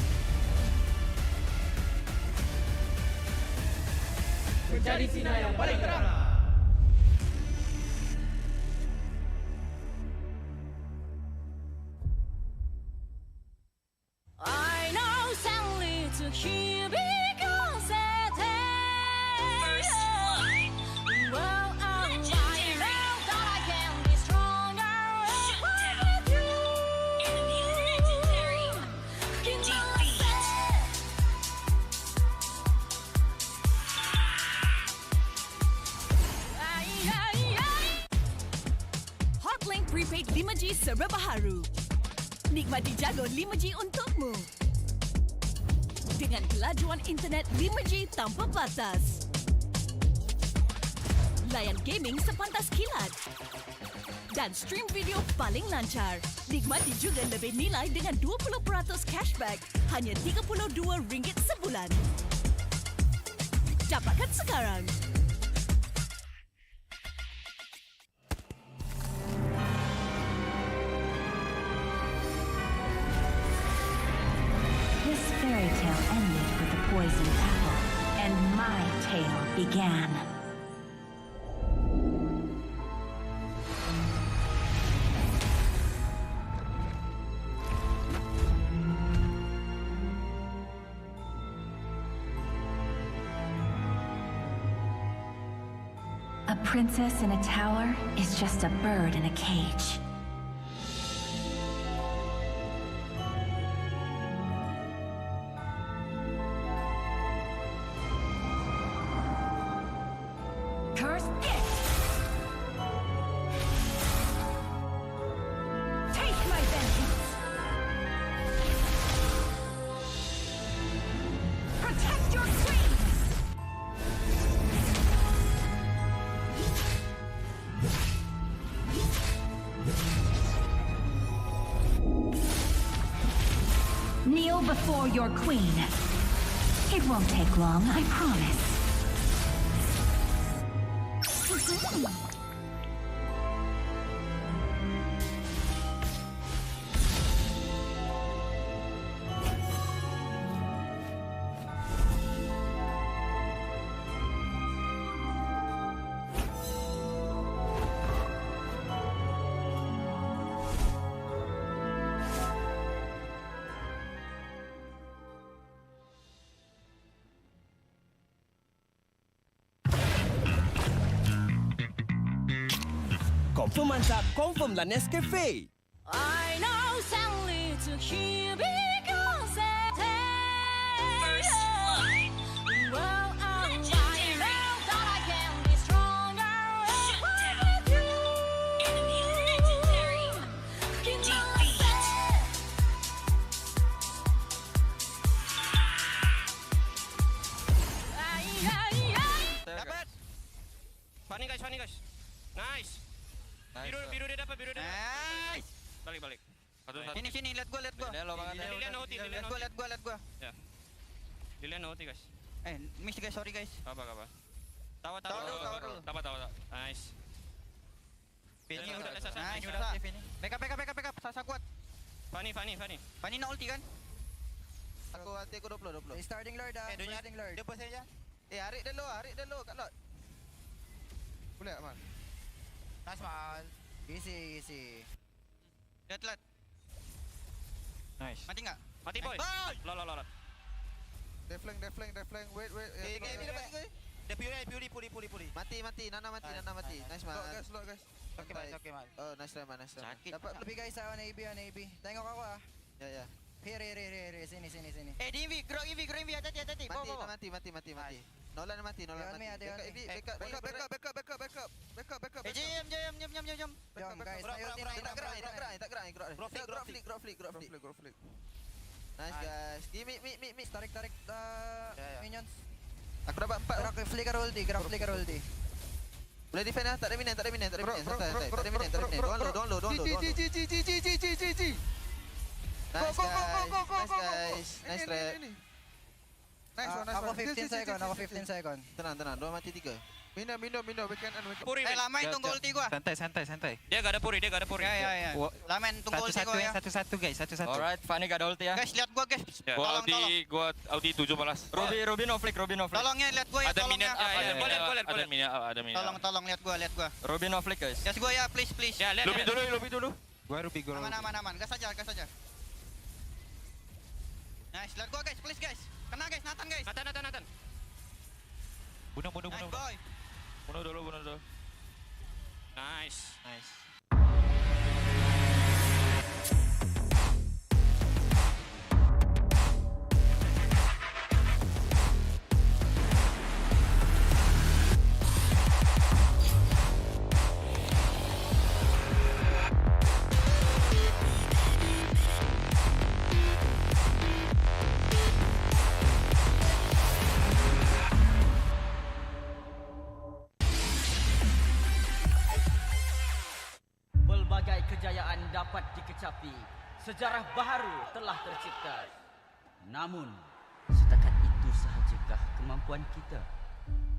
Menjadi sinar yang paling terang. I know sadly to hear because it is. Well, I know that I can be stronger with you. Hotlink Prepaid 5G serba baharu. Nikmati jago 5G untukmu. Dengan kelajuan internet 5G tanpa batas. Layan gaming sepantas kilat. Dan stream video paling lancar. Nikmati juga lebih nilai dengan 20% cashback. Hanya RM32 sebulan. Dapatkan sekarang. This fairy tale ended with the poisoned apple, and my tale began. A princess in a tower is just a bird in a cage. Curse it! Take my vengeance! Protect your queen! Kneel before your queen. It won't take long, I promise. Confirm mantap, confirm lah Nescafe. I know sadly to hear because it is. Well, I know that I can be stronger with you. balik. Satu. Sini, let go. Let go. Ya. Dilihat ulti guys. Miss guys, sorry guys. Apa? Tawa. Nice. Ini udah selesai. Nice, udah save ini. Backup. Sasa kuat. Fanny. Fanny nak ulti kan? Aku 20. Starting Lord dah. Starting Lord. Dia push aja. Arik dulu kat lot. Boleh Amal. Nice Mal. Easy. Lihat. Nice. Mati enggak? Mati boy. Lot. Dia flank. Wait. Ini dapat tiga. Dia puri. Mati. Nana mati. Nice Mal. Slot guys. Okay Mal. Oh, nice try. Dapat lebih guys on AB. Tengok aku ah. Ya. Here, sini. DV, grow EV, hati-hati. Mati. Nolan mati. Backup. Jam. Jom guys, Tak gerak. Flick. Nice guys. Mi. tarik minions. Aku dapat 4. Gerak flicker ulti. Boleh defend lah. Tak ada minion. Santai. Tak ada minion. Don't low. Nice guys. Nice trap. Aku 15 second. Tenang. 2 mati 3. Minum. We can end. Puri. Lamain tunggu ulti gua. Santai. Dia gak ada puri. Ya. Lamain tunggu ulti gua ya. Satu guys. Alright, Fanny gak ada ulti ya. Guys, lihat gua guys. Gua Audi 17. Ruby no flick. Tolongnya lihat gua ya. Ada minion. Boleh. Ada minion. Tolong lihat gua. Ruby no flick guys. Gas gua ya, please. Ya, lihat. Lobby dulu. Gua Ruby. Aman. Gas aja. Nice, lihat gua guys, please guys. Kena guys, Nathan guys. Nathan. Bunuh. Nice boy. Bunuh dulu. Nice. Pelbagai kejayaan dapat dikecapi. Sejarah baru telah tercipta. Namun, setakat itu sahajakah kemampuan kita?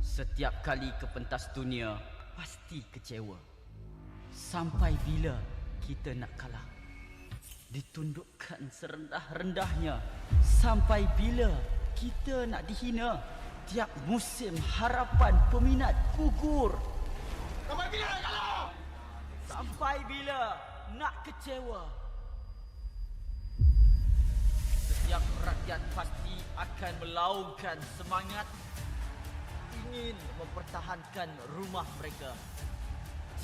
Setiap kali ke pentas dunia, pasti kecewa. Sampai bila kita nak kalah? Ditundukkan serendah-rendahnya. Sampai bila kita nak dihina? Tiap musim harapan peminat gugur. Sampai bila nak kalah? Sampai bila nak kecewa? Setiap rakyat pasti akan melaungkan semangat, ingin mempertahankan rumah mereka.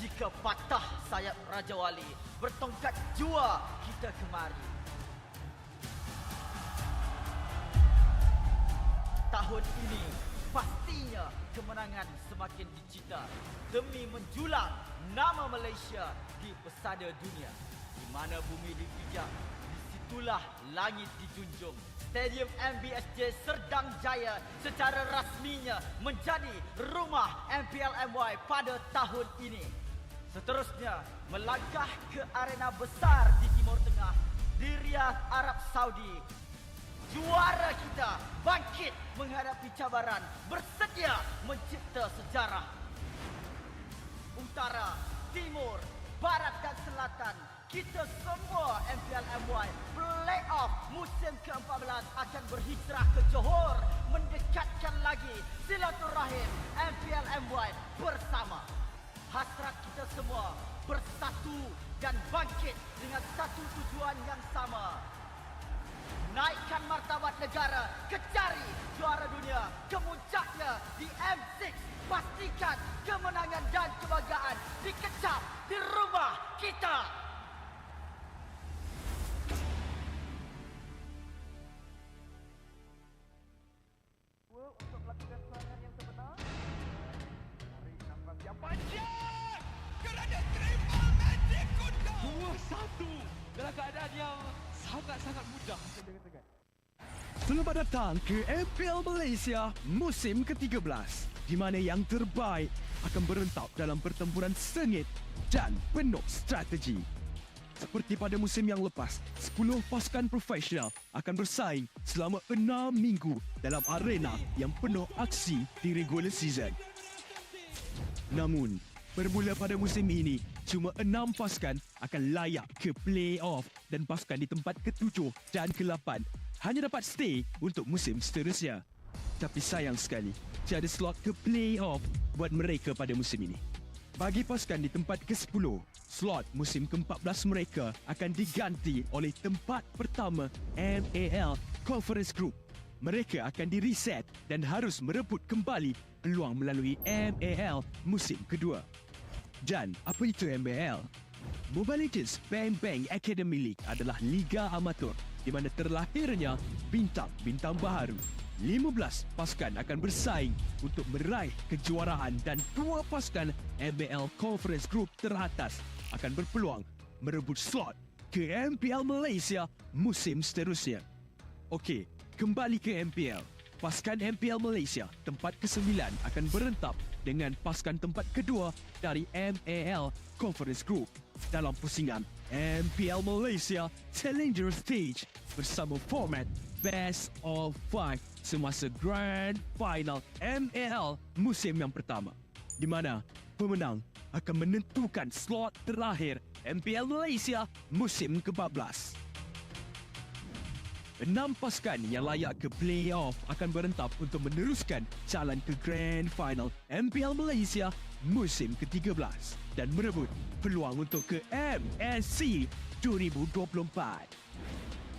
Jika patah sayap Raja Wali, bertongkat jua kita kemari. Tahun ini pastinya kemenangan semakin dicita demi menjulang nama Malaysia di pesada dunia. Di mana bumi dipijak, disitulah langit dijunjung. Stadium MBSJ Serdang Jaya secara rasminya menjadi rumah MPL MY pada tahun ini. Seterusnya, melangkah ke arena besar di Timur Tengah, di Riyadh, Arab Saudi. Juara kita bangkit menghadapi cabaran, bersedia mencipta sejarah. Utara, Timur, Barat dan Selatan, kita semua MPL MY Playoff musim ke-14 akan berhijrah ke Johor, mendekatkan lagi silaturahim MPL MY bersama. Hasrat kita semua bersatu dan bangkit dengan satu tujuan yang sama. Naikkan martabat negara, kecari juara dunia, kemuncaknya di M6. Pastikan kemenangan dan kebanggaan dikecap di rumah kita. Untuk melakukan serangan yang sebenar, tarik nafas yang panjang kerana terima magic kuda. 2-1 dalam keadaan yang sangat-sangat mudah. Selamat datang ke MPL Malaysia musim ke-13, di mana yang terbaik akan berentap dalam pertempuran sengit dan penuh strategi. Seperti pada musim yang lepas, 10 pasukan profesional akan bersaing selama 6 minggu dalam arena yang penuh aksi di regular season. Namun, bermula pada musim ini, cuma 6 pasukan akan layak ke play-off dan pasukan di tempat ke-7 dan ke-8 hanya dapat stay untuk musim seterusnya. Tapi sayang sekali, tiada slot ke play-off buat mereka pada musim ini. Bagi pasukan di tempat ke-10, slot musim ke-14 mereka akan diganti oleh tempat pertama MPL Conference Group. Mereka akan di-reset dan harus merebut kembali peluang melalui MPL musim kedua. Dan apa itu MPL? Mobile Legends Bang Bang Academy League adalah liga amatur di mana terlahirnya bintang-bintang baharu. 15 pasukan akan bersaing untuk meraih kejuaraan dan 2 pasukan MPL Conference Group teratas akan berpeluang merebut slot ke MPL Malaysia musim seterusnya. Okey, kembali ke MPL. Pasukan MPL Malaysia tempat ke-9 akan berentap dengan pasukan tempat kedua dari MPL Conference Group dalam pusingan MPL Malaysia Challenger Stage bersama format Best of 5 semasa Grand Final MPL musim yang pertama, di mana pemenang akan menentukan slot terakhir MPL Malaysia musim ke-14. 6 pasukan yang layak ke play-off akan berentap untuk meneruskan jalan ke Grand Final MPL Malaysia musim ke-13 dan merebut peluang untuk ke MSC 2024.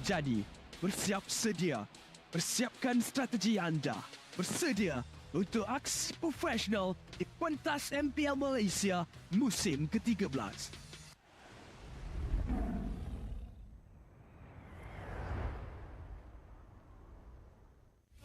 Jadi, bersiap sedia. Persiapkan strategi anda. Bersedia untuk aksi profesional di pentas MPL Malaysia musim ke-13.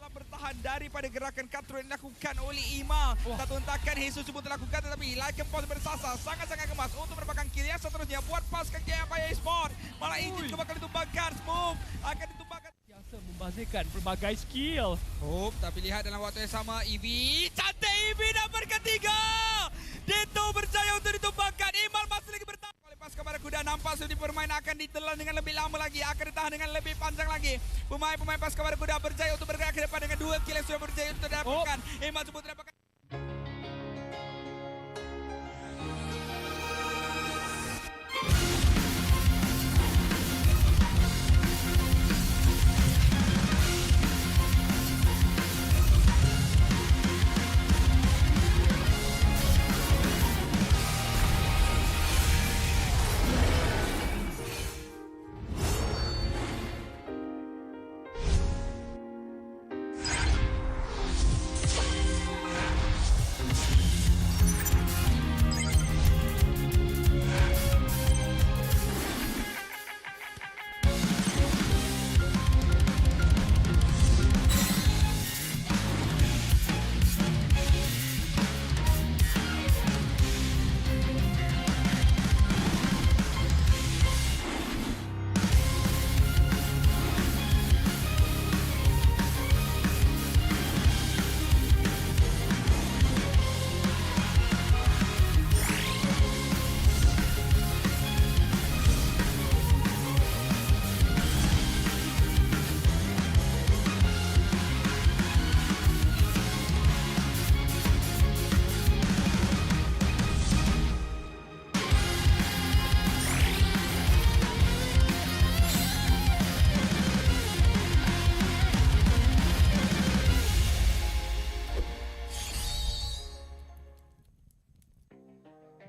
Bertahan daripada gerakan cutthroat yang dilakukan oleh Ima. Satu hentakan Jesus cuba dilakukan tetapi Lycan Pulse bersasar sangat-sangat kemas untuk mendapatkan kill yang seterusnya buat pasukan King Empire Esport. Malah ENG juga bakal ditumbangkan. Smooth akan ditumbangkan. Biasa membazirkan pelbagai skill. Tapi lihat dalam waktu yang sama Eevee. Cantik Eevee dapat ketiga. Dito berjaya untuk ditumbangkan. Imal masih lagi bertahan. Oleh pasukan Barracuda nampak sudah permainan akan ditelan dengan lebih lama lagi. Akan ditahan dengan lebih panjang lagi. Pemain-pemain pasukan Barracuda berjaya untuk bergerak ke depan dengan 2 kill yang sudah berjaya untuk didapatkan. Imal cuba didapatkan.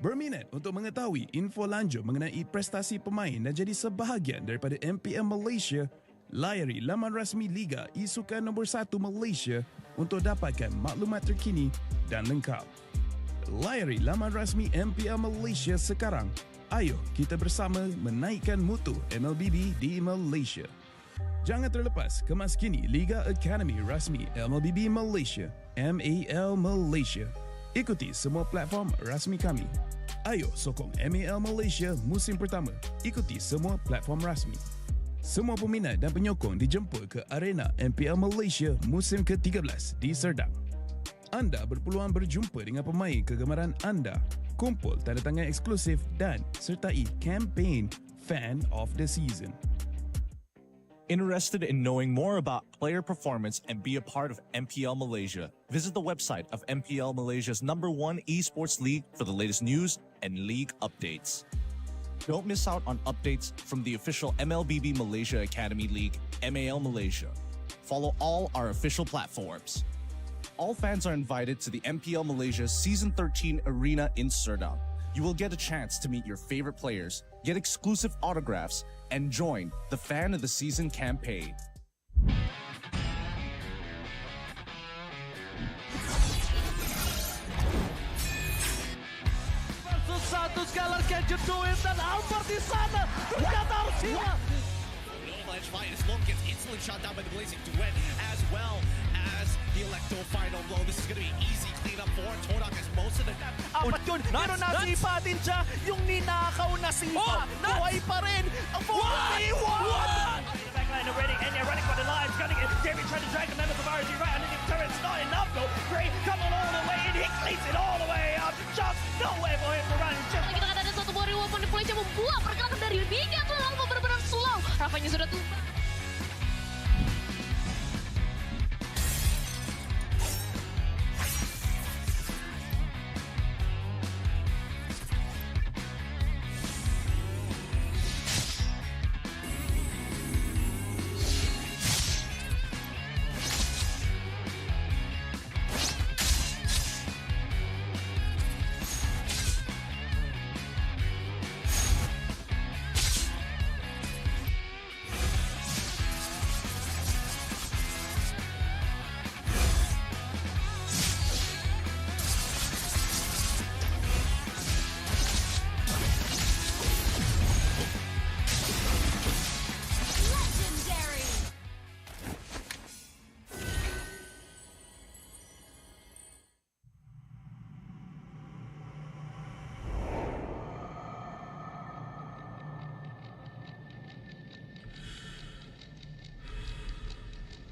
Berminat untuk mengetahui info lanjut mengenai prestasi pemain dan jadi sebahagian daripada MPL Malaysia? Layari laman rasmi Liga E-Sukan nombor 1 Malaysia untuk dapatkan maklumat terkini dan lengkap. Layari laman rasmi MPL Malaysia sekarang. Ayo kita bersama menaikkan mutu MLBB di Malaysia. Jangan terlepas kemas kini Liga Academy rasmi MLBB Malaysia, MAL Malaysia. Ikuti semua platform rasmi kami. Ayo sokong MAL Malaysia musim pertama. Ikuti semua platform rasmi. Semua peminat dan penyokong dijemput ke arena MPL Malaysia musim ke-13 di Serdang. Anda berpeluang berjumpa dengan pemain kegemaran anda, kumpul tanda tangan eksklusif dan sertai kempen Fan of the Season. Interested in knowing more about player performance and be a part of MPL Malaysia? Visit the website of MPL Malaysia's #1 esports league for the latest news and league updates. Don't miss out on updates from the official MLBB Malaysia Academy League, MAL Malaysia. Follow all our official platforms. All fans are invited to the MPL Malaysia Season 13 Arena in Serdang. You will get a chance to meet your favorite players, get exclusive autographs, and join the Fan of the Season campaign. Versus satu Skylar can you do it? Dan Albert di sana ternyata harus hilang. Ledge fight as Long gets instantly shot down by the Blazing Duet as well as the Electro final blow. This is going to be easy cleanup for Todak as most of the... Apat yun, pero nasipa din siya. Yung ninakaw na sipa, buhay pa rin. Ang What? Backline already, and you're running for the lives, gunning it. David trying to drag the members of RG right underneath the turret. It's not enough though. Gray coming all the way in, he cleans it all the way up. Just nowhere for him to run. Kita kata ada satu body weapon di Malaysia membuat pergerakan dari Liga tuh lalu benar-benar slow. Rafanya sudah tumbang.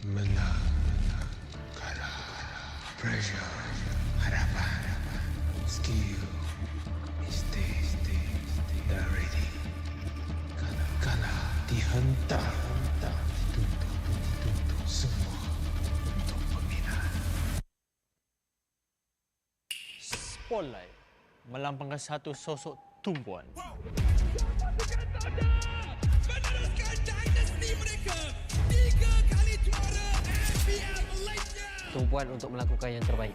Menang, kalah, pressure, harapan, skill, mistake, dah ready. Kalah, dihentak, dituntut semua untuk peminat. Spotlight melampangkan satu sosok tumpuan. Meneruskan dinasti mereka 3 kali juara MPL Malaysia. Tumpuan untuk melakukan yang terbaik.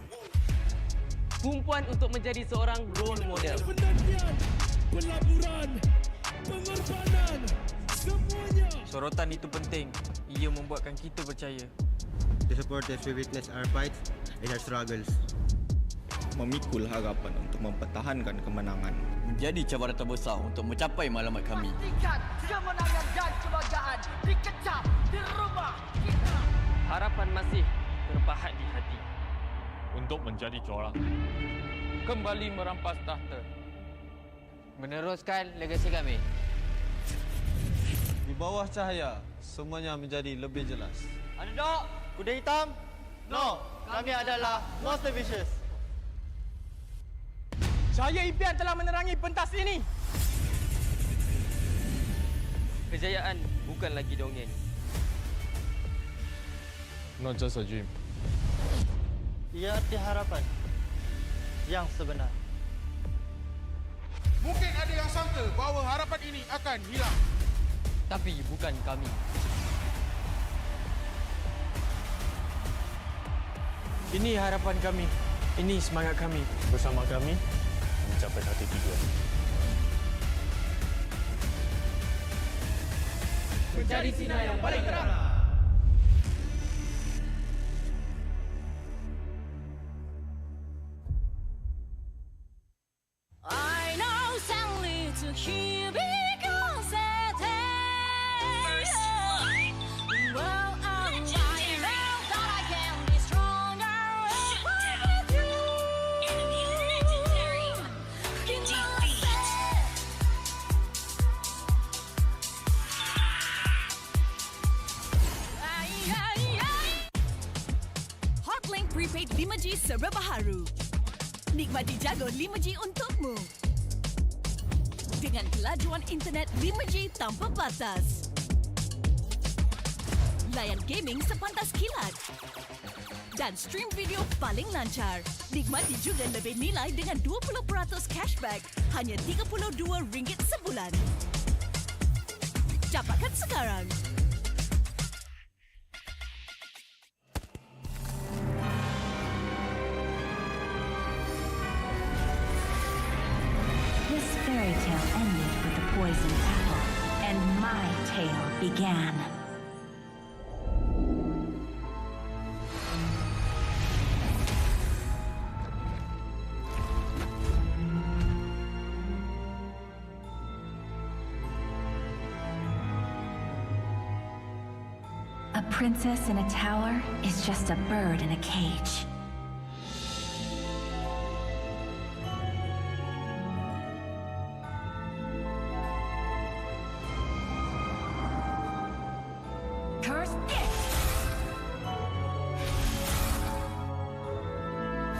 Tumpuan untuk menjadi seorang role model. Penantian, pelaburan, pengorbanan, semuanya. Sorotan itu penting. Ia membuatkan kita percaya. The supporters will witness our fights and our struggles. Memikul harapan untuk mempertahankan kemenangan. Menjadi cabaran terbesar untuk mencapai matlamat kami. Pastikan kemenangan dan kebanggaan dikecap di rumah kita. Harapan masih terpahat di hati. Untuk menjadi juara. Kembali merampas tahta. Meneruskan legasi kami. Di bawah cahaya, semuanya menjadi lebih jelas. Underdog, kuda hitam? No, kami adalah Monster Vicious. Cahaya impian telah menerangi pentas ini. Kejayaan bukan lagi dongeng. Not just a dream. Ia arti harapan yang sebenar. Mungkin ada yang sangka bahawa harapan ini akan hilang. Tapi bukan kami. Ini harapan kami. Ini semangat kami. Bersama kami mencapai satu tujuan. Mencari sinar yang paling terang. I know sadly to hear because it is. Well, I know that I can be stronger with you. Hotlink Prepaid 5G serba baharu. Nikmati jago 5G untukmu. dengan kelajuan internet 5G tanpa batas. Layan gaming sepantas kilat. Dan stream video paling lancar. Nikmati juga lebih nilai dengan 20% cashback hanya RM32 sebulan. Dapatkan sekarang. This fairy tale ended with the poisoned apple, and my tale began. A princess in a tower is just a bird in a cage. Curse it!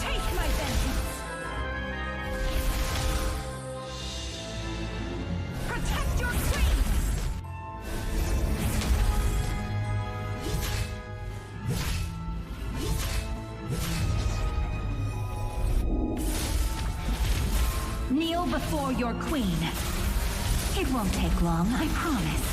Take my vengeance! Protect your queen! Kneel before your queen. It won't take long, I promise.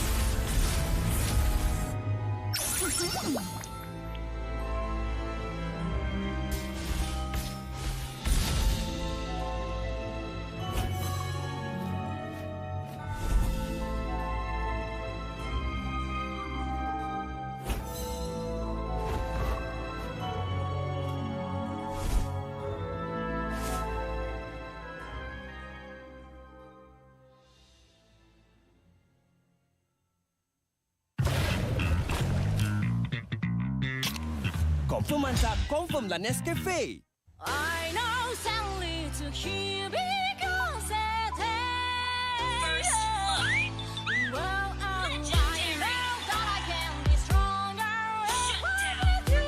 Confirm mantap, confirm lah Nescafe. I know sadly to hear because it is. Well, I know that I can be stronger with you.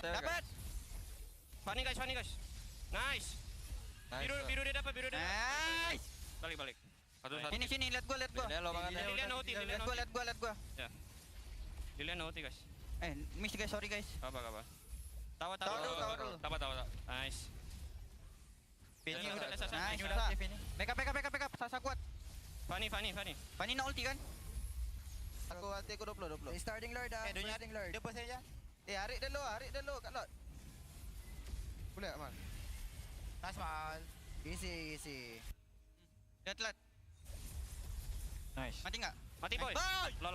Dapat. Funny guys. Nice. Biru dia dapat, biru dia. Nice. Balik. Satu. Sini, let go. Dilihat OT. Let go. Ya. Dilihat OT guys. Miss guys, sorry guys. Apa? Tawa. Nice. Ini udah Nice. Backup. Sasa kuat. Funny. Pani nak ulti kan? Aku 20. Starting Lord dah. Starting Lord. Dia pun saja. Harik dulu kat Lord. Boleh Amal. Nice man. Easy. Lihat. Nice. Mati enggak? Mati boy. Lo.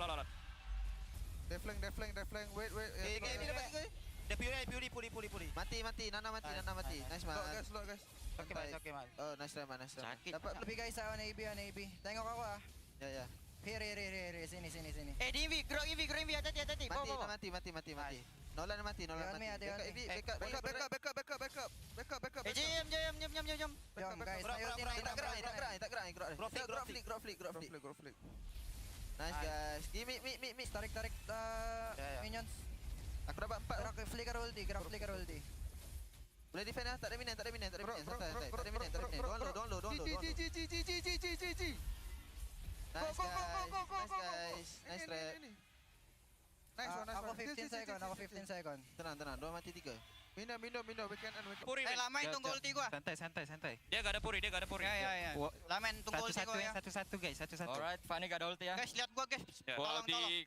Deflang. Wait. Ini dapat juga. Dia puri. Mati. Nana mati. Nice man. Slot guys. Okay man. Oh, nice try man. Sakit. Dapat lebih guys on AB. Tengok aku ah. Ya. Here. Sini. DV, grow EV, hati. Mati. Nolan mati. Backup. Jom. Jom guys. Tak gerak. Grow flick. Nice guys. Meet. Tarik minions. Aku dapat 4. Gerak flicker ulti. Boleh defend lah. Tak ada minion. Don't low. Nice guys. Nice trap. Aku 15 second. Tenang. 2 mati 3. Minum. Puri. Lamain tunggu ulti gua. Santai. Dia enggak ada puri. Ya. Lamain tunggu ulti gua ya. Satu guys. Alright, Fanny enggak ada ulti ya. Guys, lihat gua guys.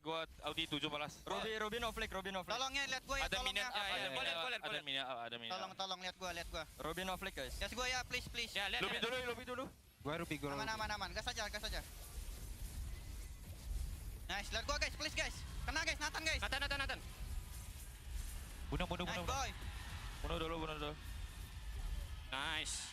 Gua Audi 7 balas. Ruby no flick. Tolong ya, lihat gua ya. Ada minion. Ada minion. Tolong lihat gua. Ruby no flick guys. Lihat gua ya, please. Ya, lihat. Lobby dulu. Gua Ruby. Aman. Gas aja. Nice, lihat gua guys, please guys. Kena guys, Nathan guys. Nathan. Bunuh. Nice boy. Bunuh dulu. Nice.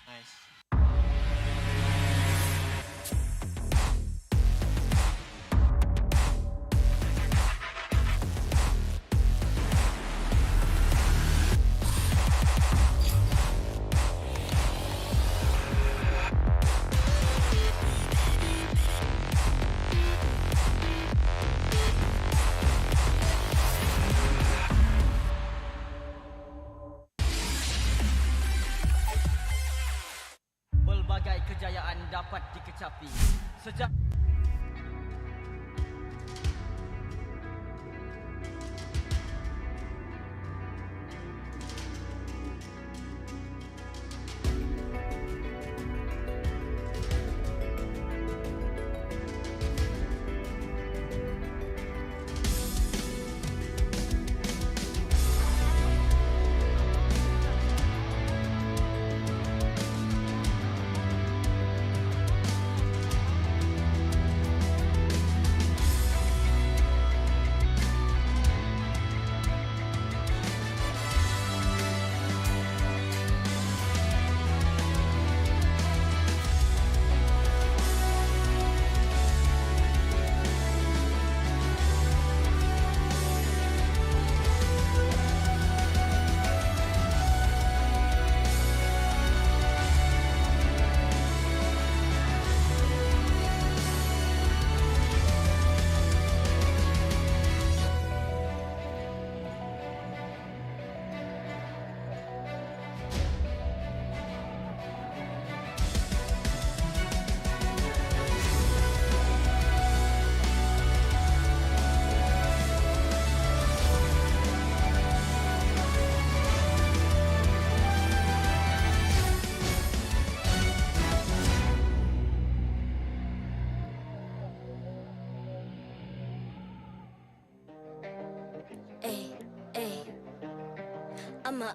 kejayaan dapat dikecapi. Sejak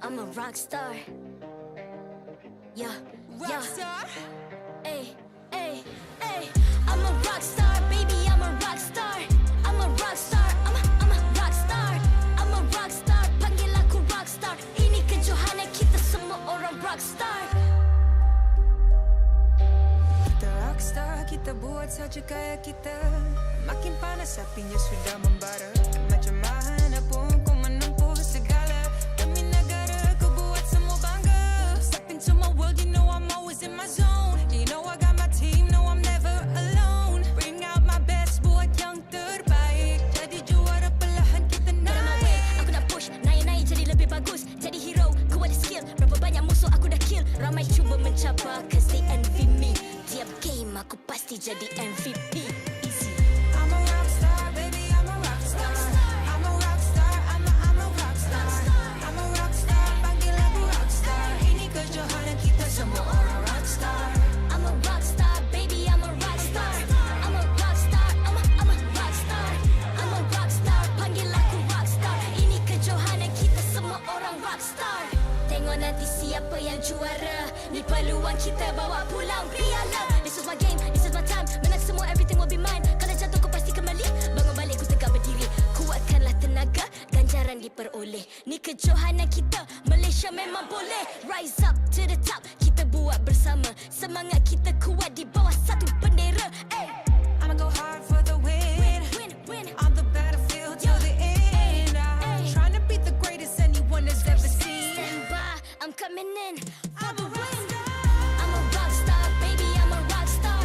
I'm a rock star. Yeah, rock star. Ay, ay, ay. I'm a rock star, baby. I'm a rock star. I'm a rock star. I'm a rock star. I'm a rock star. Panggil aku rock star. Ini kejohanan kita semua orang rock star. Kita rock star, kita buat saja gaya kita. Makin panas apinya sudah membara. Macam mana pun ku menempuh segala. Demi negara ku buat semua bangga. Step into my world, you know I'm always in my zone. You know I got my team, no I'm never alone. Bring out my best, buat yang terbaik. Jadi juara perlahan kita naik. Aku nak push, naik-naik jadi lebih bagus. Jadi hero, ku ada skill. Berapa banyak musuh aku dah kill. Ramai cuba mencapai, cause they envy me. Tiap game aku pasti jadi MVP. I'm a rock star, baby, I'm a rock star. I'm a rock star, I'm a rock star. I'm a rock star, panggil aku rock star. Ini kejohanan kita semua orang rock star. I'm a rock star, baby, I'm a rock star. I'm a rock star, I'm a rock star. I'm a rock star, panggil aku rock star. Ini kejohanan kita semua orang rock star. Tengok nanti siapa yang juara. Ni peluang kita bawa pulang piala. This is my game, this is my time. Menang semua, everything will be mine. Kalau jatuh kau pasti kembali. Bangun balik ku tegak berdiri. Kuatkanlah tenaga, ganjaran diperoleh. Ni kejohanan kita, Malaysia memang boleh. Rise up to the top, kita buat bersama. Semangat kita kuat di bawah satu bendera. Ay. I'ma go hard for the win. Win. On the battlefield till the end. I'm trying to beat the greatest anyone has ever seen. Stand by, I'm coming in for the win. I'm a rock star, baby, I'm a rock star.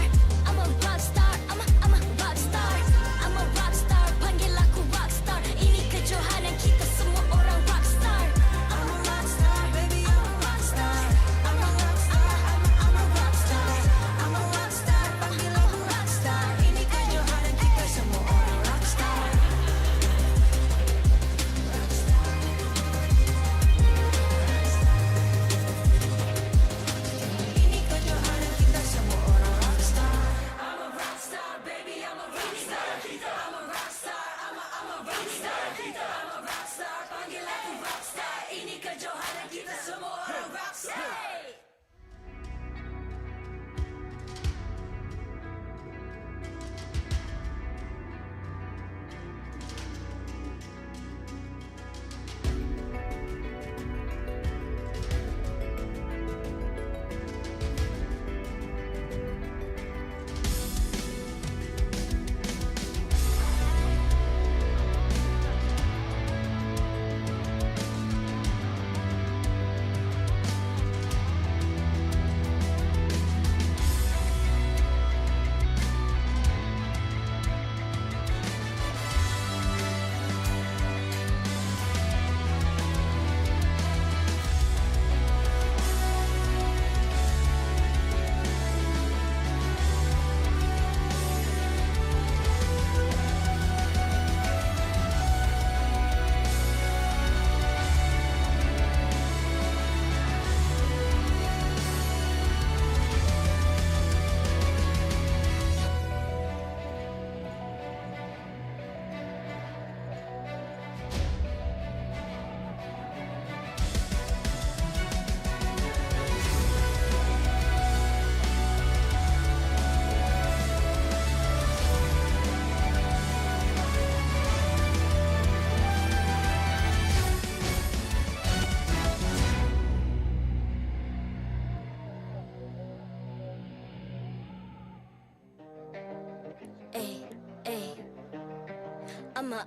I'm a rock star, I'm a rock star. I'm a rock star, panggil aku rock star. Ini kejohanan kita semua orang rock star. I'm a rock star, baby, I'm a rock star. I'm a rock star, I'm a rock star. I'm a rock star, panggil aku rock star. Ini kejohanan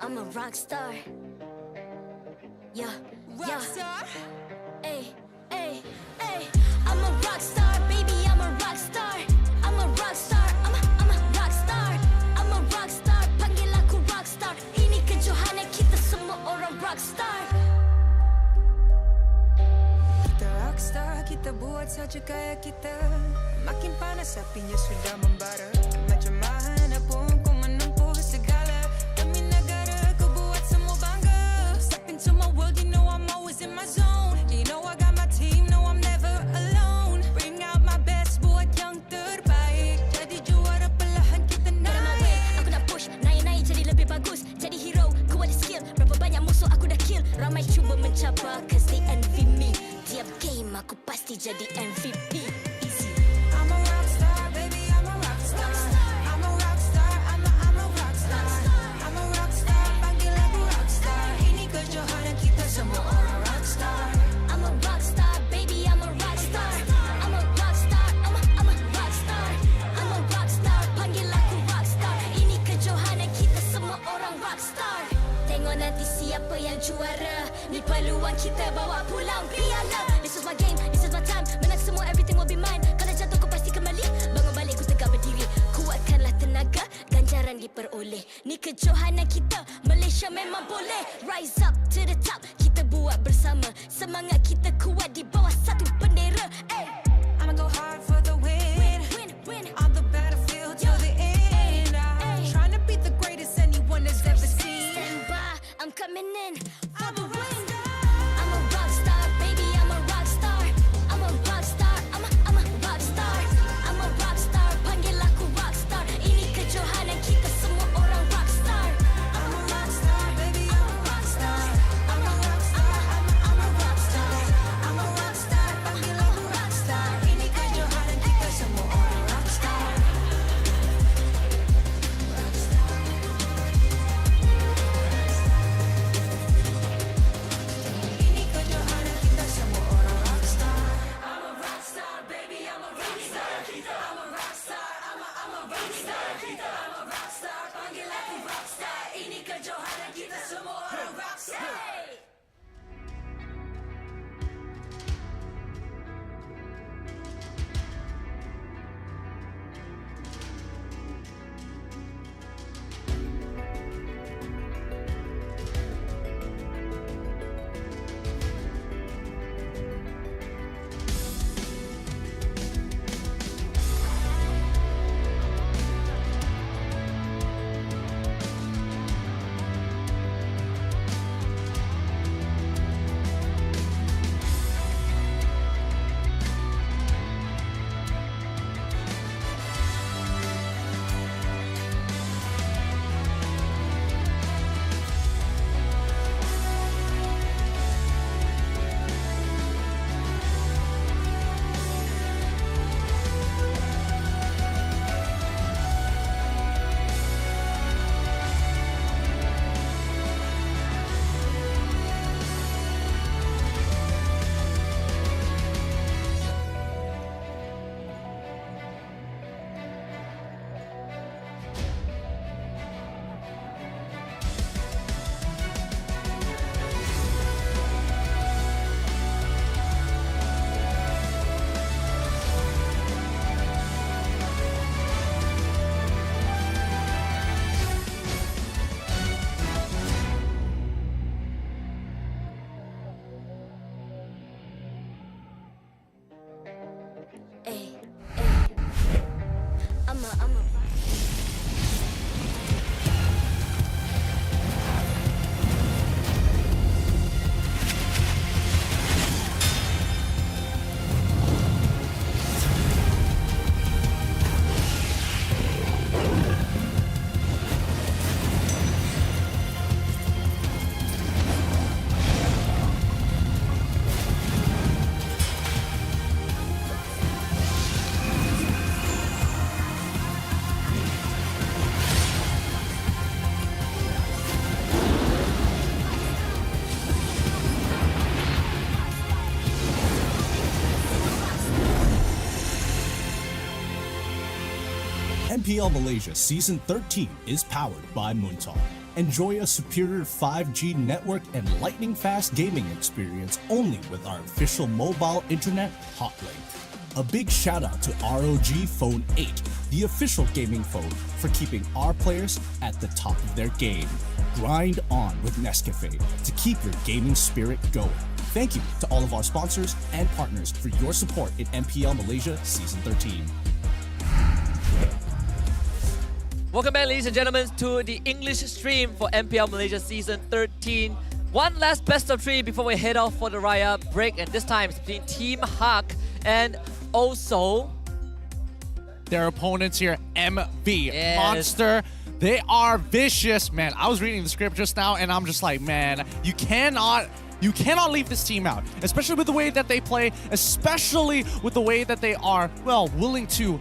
I'm a rock star. Yeah, rock star. Ay, ay, ay. I'm a rock star, baby. I'm a rock star. I'm a rock star. I'm a rock star. I'm a rock star. Panggil aku rock star. Ini kejohanan kita semua orang rock star. Kita rockstar, kita buat saja gaya kita. Makin panas apinya sudah membara. Macam mana pun ku menempuh segala. Demi negara ku buat semua bangga. Step into my world, you know I'm always in my zone. You know I got my team, no I'm never alone. Bring out my best, buat yang terbaik. Jadi juara perlahan kita naik. Aku nak push, naik-naik jadi lebih bagus. Jadi hero, ku ada skill. Berapa banyak musuh aku dah kill. Ramai cuba mencapai, cause they envy me. Tiap game aku pasti jadi MVP. Easy. I'm a rockstar, baby, I'm a rockstar. I'm a rockstar, I'm a rockstar. I'm a rockstar, panggil aku rockstar. Ini kejohanan kita semua orang rockstar. I'm a rockstar, baby, I'm a rockstar. I'm a rockstar, I'm a rockstar. I'm a rockstar, panggil aku rockstar. Ini kejohanan kita semua orang rockstar. Tengok nanti siapa yang juara. Ni peluang kita bawa pulang piala. This is my game, this is my time. Menang semua, everything will be mine. Kalau jatuh kau pasti kembali. Bangun balik ku tegak berdiri. Kuatkanlah tenaga, ganjaran diperoleh. Ni kejohanan kita, Malaysia memang boleh. Rise up to the top, kita buat bersama. Semangat kita kuat di bawah satu bendera. Ay. I'ma go hard for the win. Win. On the battlefield till the end. I'm trying to beat the greatest anyone has ever seen. Stand by, I'm coming in for the win. I'm a rock star, baby, I'm a rock star. I'm a rock star, I'm a rock star. I'm a rock star, panggil aku rock star. Ini kejohanan kita semua orang rock star. I'm a rockstar, baby, I'm a rockstar. I'm a rockstar, I'm a rockstar. I'm a rockstar, panggil aku rockstar. Ini kejohanan kita semua orang rockstar. Ini kejohanan kita semua orang rockstar. I'm a rockstar, baby, I'm a rockstar. I'm a rockstar, I'm a rockstar. I'm a rockstar, panggil aku rockstar. Ini kejohanan kita semua orang rockstar. Ay. I'm a MPL Malaysia Season 13 is powered by Moontalk. Enjoy a superior 5G network and lightning-fast gaming experience only with our official mobile internet hotlink. A big shout out to ROG Phone 8, the official gaming phone, for keeping our players at the top of their game. Grind on with Nescafe to keep your gaming spirit going. Thank you to all of our sponsors and partners for your support in MPL Malaysia Season 13. Welcome back, ladies and gentlemen, to the English stream for MPL Malaysia Season 13. One last best of 3 before we head off for the Raya break, and this time it's between Team Hak and also their opponents here, MV Yes. Monster. They are vicious, man. I was reading the script just now, and I'm just like, man, you cannot leave this team out, especially with the way that they play, especially with the way that they are, well, willing to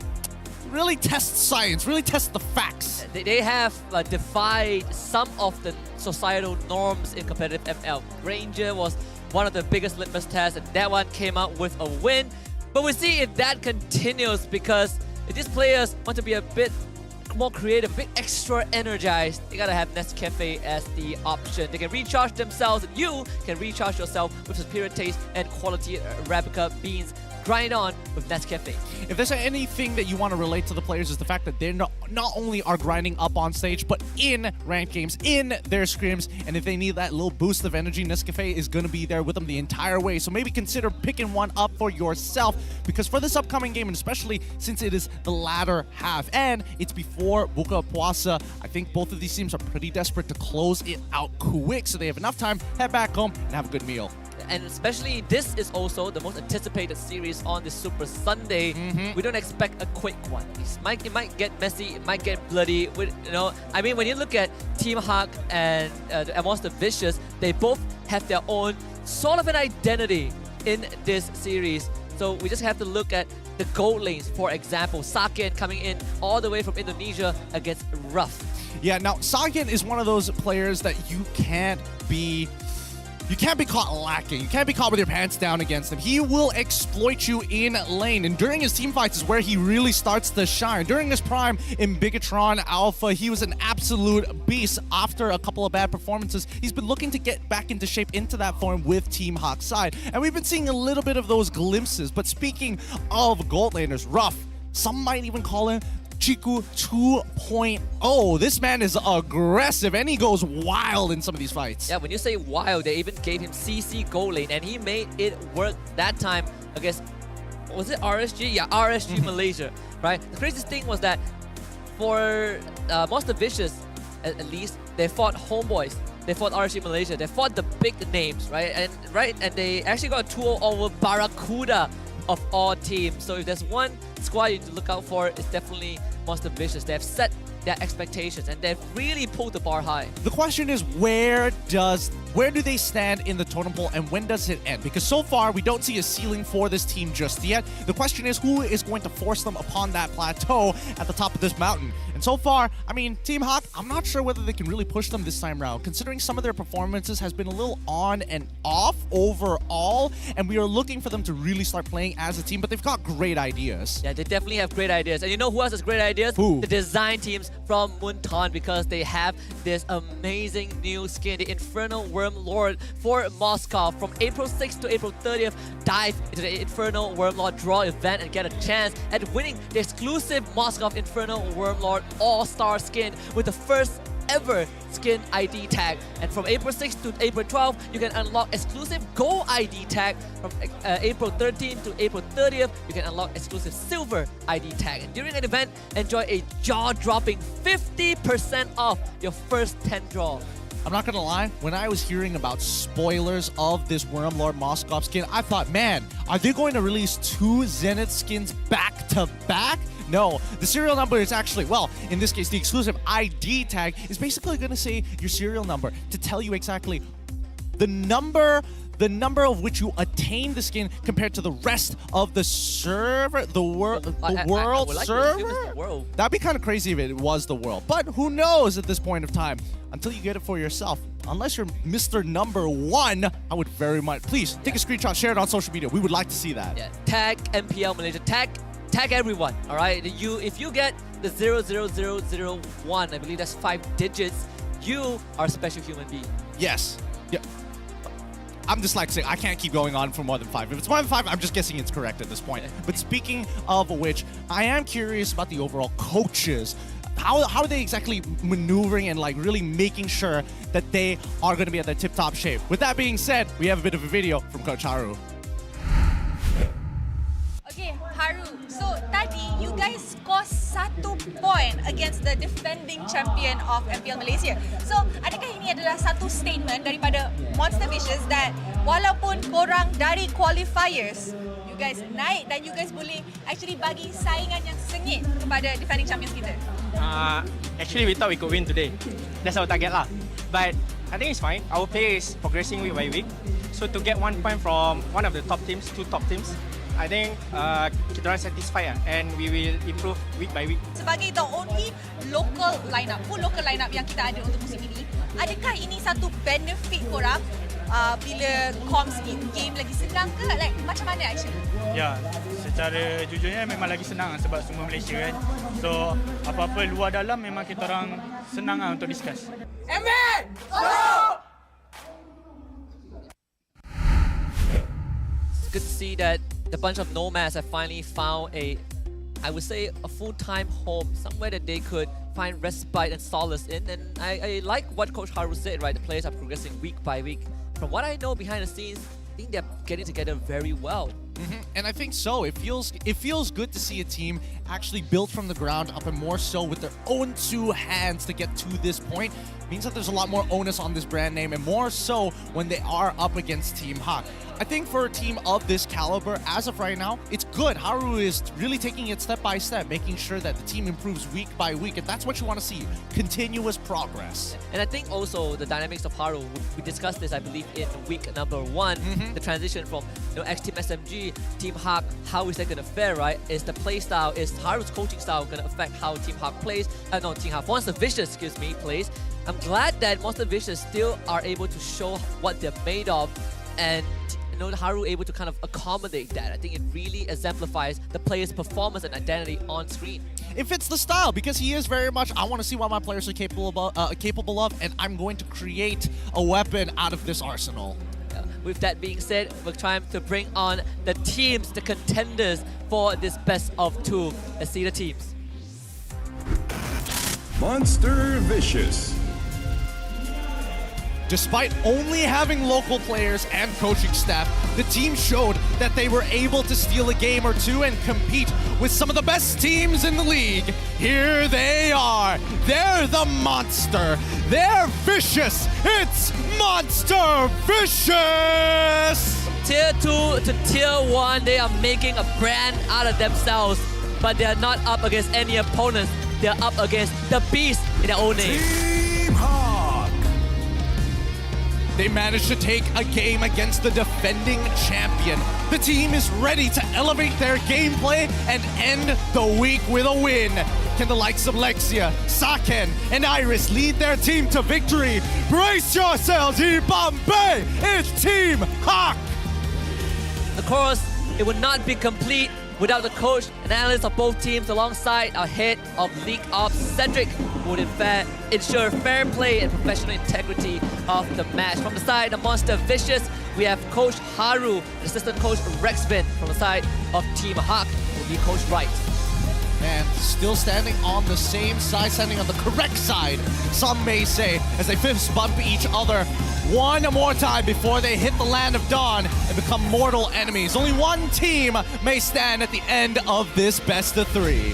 really test science, really test the facts. They have defied some of the societal norms in competitive ML. Ranger was one of the biggest litmus tests, and that one came out with a win. But we'll see if that continues, because if these players want to be a bit more creative, a bit extra energized, they gotta have Nescafe as the option. They can recharge themselves, and you can recharge yourself with superior taste and quality Arabica beans. Grind on with Nescafe. If there's anything that you want to relate to the players, is the fact that they're not only are grinding up on stage, but in ranked games, in their scrims, and if they need that little boost of energy, Nescafe is going to be there with them the entire way. So maybe consider picking one up for yourself, because for this upcoming game, and especially since it is the latter half and it's before Buka Puasa, I think both of these teams are pretty desperate to close it out quick, so they have enough time, head back home, and have a good meal. And especially, this is also the most anticipated series on this Super Sunday. We don't expect a quick one. It might get messy, it might get bloody. I mean, when you look at Team Hak and Monster Vicious, they both have their own sort of an identity in this series. So we just have to look at the gold lanes, for example. Saken coming in all the way from Indonesia against Ruff. Yeah, now Saken is one of those players that you can't be caught lacking. You can't be caught with your pants down against him. He will exploit you in lane, and during his team fights is where he really starts to shine. During his prime in Bigatron Alpha, he was an absolute beast. After a couple of bad performances, he's been looking to get back into shape, into that form with Team Hawk's side, and we've been seeing a little bit of those glimpses. But speaking of gold laners, Ruff, some might even call him Chiku 2.0. This man is aggressive, and he goes wild in some of these fights. Yeah, when you say wild, they even gave him CC gold lane, and he made it work that time against, was it RSG? Yeah, RSG Malaysia, right? The craziest thing was that for Monster Vicious, at least, they fought Homeboys. They fought RSG Malaysia. They fought the big names, right? And they actually got a 2-0 over Barracuda of all teams. So if there's one squad you need to look out for, it's definitely Monster Vicious. They have set their expectations, and they've really pulled the bar high. The question is, where do they stand in the totem pole, and when does it end? Because so far, we don't see a ceiling for this team just yet. The question is, who is going to force them upon that plateau at the top of this mountain? And so far, I mean, Team Hawk, I'm not sure whether they can really push them this time around, considering some of their performances has been a little on and off overall, and we are looking for them to really start playing as a team, but they've got great ideas. Yeah, they definitely have great ideas. And you know who else has great ideas? Who? The design teams from Munton, because they have this amazing new skin, the Infernal Worm Lord for Moscow. From April 6th to April 30th, dive into the Infernal Worm Lord draw event and get a chance at winning the exclusive Moscow Infernal Worm Lord All-Star skin with the first ever skin ID tag. And from April 6th to April 12th, you can unlock exclusive gold ID tag. From April 13th to April 30th, you can unlock exclusive silver ID tag. And during an event, enjoy a jaw-dropping 50% off your first 10 draw. I'm not gonna lie, when I was hearing about spoilers of this Wormlord Moscow skin, I thought, man, are they going to release 2 Zenith skins back to back? No, the serial number is actually, well, in this case, the exclusive ID tag is basically going to say your serial number to tell you exactly the number of which you attain the skin compared to the rest of the server, the world server. That'd be kind of crazy if it was the world, but who knows at this point of time until you get it for yourself. Unless you're Mr. Number 1, I would very much, please take a screenshot, share it on social media. We would like to see that. Yeah, tag MPL Malaysia, tag everyone, all right? If you get the 00001, I believe that's 5 digits, you are a special human being. Yes. Yeah. I'm dyslexic. I can't keep going on for more than 5. If it's more than 5, I'm just guessing it's correct at this point. But speaking of which, I am curious about the overall coaches. How are they exactly maneuvering and like really making sure that they are going to be at their tip-top shape? With that being said, we have a bit of a video from Coach Haru. Okay, Haru. So tadi you guys score 1 point against the defending champion of MPL Malaysia. So adakah ini adalah satu statement daripada Monster Vicious that walaupun korang dari qualifiers, you guys naik dan you guys boleh actually bagi saingan yang sengit kepada defending champions kita? Actually, we thought we could win today. That's our target lah. But I think it's fine. Our play is progressing week by week. So to get 1 point from one of the top teams, 2 top teams, I think kita orang satisfied and we will improve week by week. Sebagai the only local lineup, full local lineup yang kita ada untuk musim ini, adakah ini satu benefit korang bila comms game lagi senang ke? Like macam mana actually? Ya, secara jujurnya memang lagi senang sebab semua Malaysia kan. So apa-apa luar dalam memang kita orang senang untuk discuss. It's good to see that the bunch of nomads have finally found I would say, a full-time home, somewhere that they could find respite and solace in. And I like what Coach Haru said, right? The players are progressing week by week. From what I know behind the scenes, I think they're getting together very well. And I think so. It feels good to see a team actually built from the ground up and more so with their own 2 hands to get to this point. Means that there's a lot more onus on this brand name and more so when they are up against Team Hawk. I think for a team of this caliber, as of right now, it's good. Haru is really taking it step by step, making sure that the team improves week by week, and that's what you want to see, continuous progress. And I think also the dynamics of Haru, we discussed this, I believe, in week number 1, the transition from X-Team SMG, Team Hawk, how is that going to fare, right? Is the play style, is Haru's coaching style going to affect how Team Hawk plays? Team Hawk, Monster Vicious, plays. I'm glad that Monster Vicious still are able to show what they're made of, and Haru able to kind of accommodate that. I think it really exemplifies the player's performance and identity on screen. It fits the style because he is very much, I want to see what my players are capable of, and I'm going to create a weapon out of this arsenal. With that being said, we're trying to bring on the teams, the contenders for this best of 2. Let's see the teams. Monster Vicious. Despite only having local players and coaching staff, the team showed that they were able to steal a game or 2 and compete with some of the best teams in the league. Here they are. They're the monster. They're vicious. It's Monster Vicious! Tier 2 to Tier 1, they are making a brand out of themselves, but they are not up against any opponents. They're up against the beast in their own name. Team Hawk. They managed to take a game against the defending champion. The team is ready to elevate their gameplay and end the week with a win. Can the likes of Lexia, Saken, and Iris lead their team to victory? Brace yourselves, Ibambe! It's Team Hawk! Of course, it would not be complete without the coach and analysts of both teams alongside our head of League Ops, Cedric, who would in fact ensure fair play and professional integrity of the match. From the side of Monster Vicious, we have Coach Haru and assistant coach Rexvin. From the side of Team Hawk will be Coach Wright. And still standing on the same side, standing on the correct side, some may say, as they fist bump each other one more time before they hit the land of dawn and become mortal enemies. Only one team may stand at the end of this best of 3.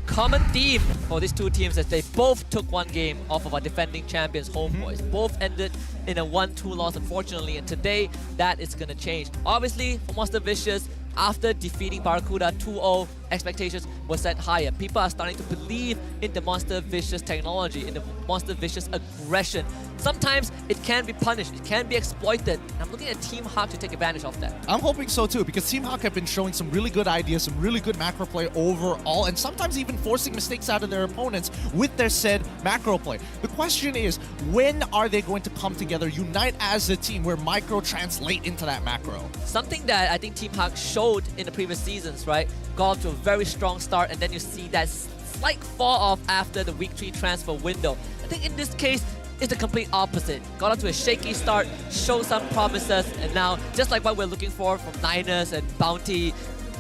Common theme for these 2 teams is they both took 1 game off of our defending champions, Homeboys. Both ended in a 1-2 loss, unfortunately, and today that is going to change. Obviously, for Monster Vicious, after defeating Barracuda 2-0, expectations were set higher. People are starting to believe in the Monster Vicious technology, in the Monster Vicious aggression. Sometimes it can be punished, it can be exploited. And I'm looking at Team Hawk to take advantage of that. I'm hoping so too, because Team Hawk have been showing some really good ideas, some really good macro play overall, and sometimes even forcing mistakes out of their opponents with their said macro play. The question is, when are they going to come together, unite as a team, where micro translate into that macro? Something that I think Team Hawk showed in the previous seasons, right? Got off to a very strong start, and then you see that slight fall off after the week 3 transfer window. And think in this case, it's the complete opposite. Got off to a shaky start, showed some promises, and now, just like what we're looking for from Niners and Bounty,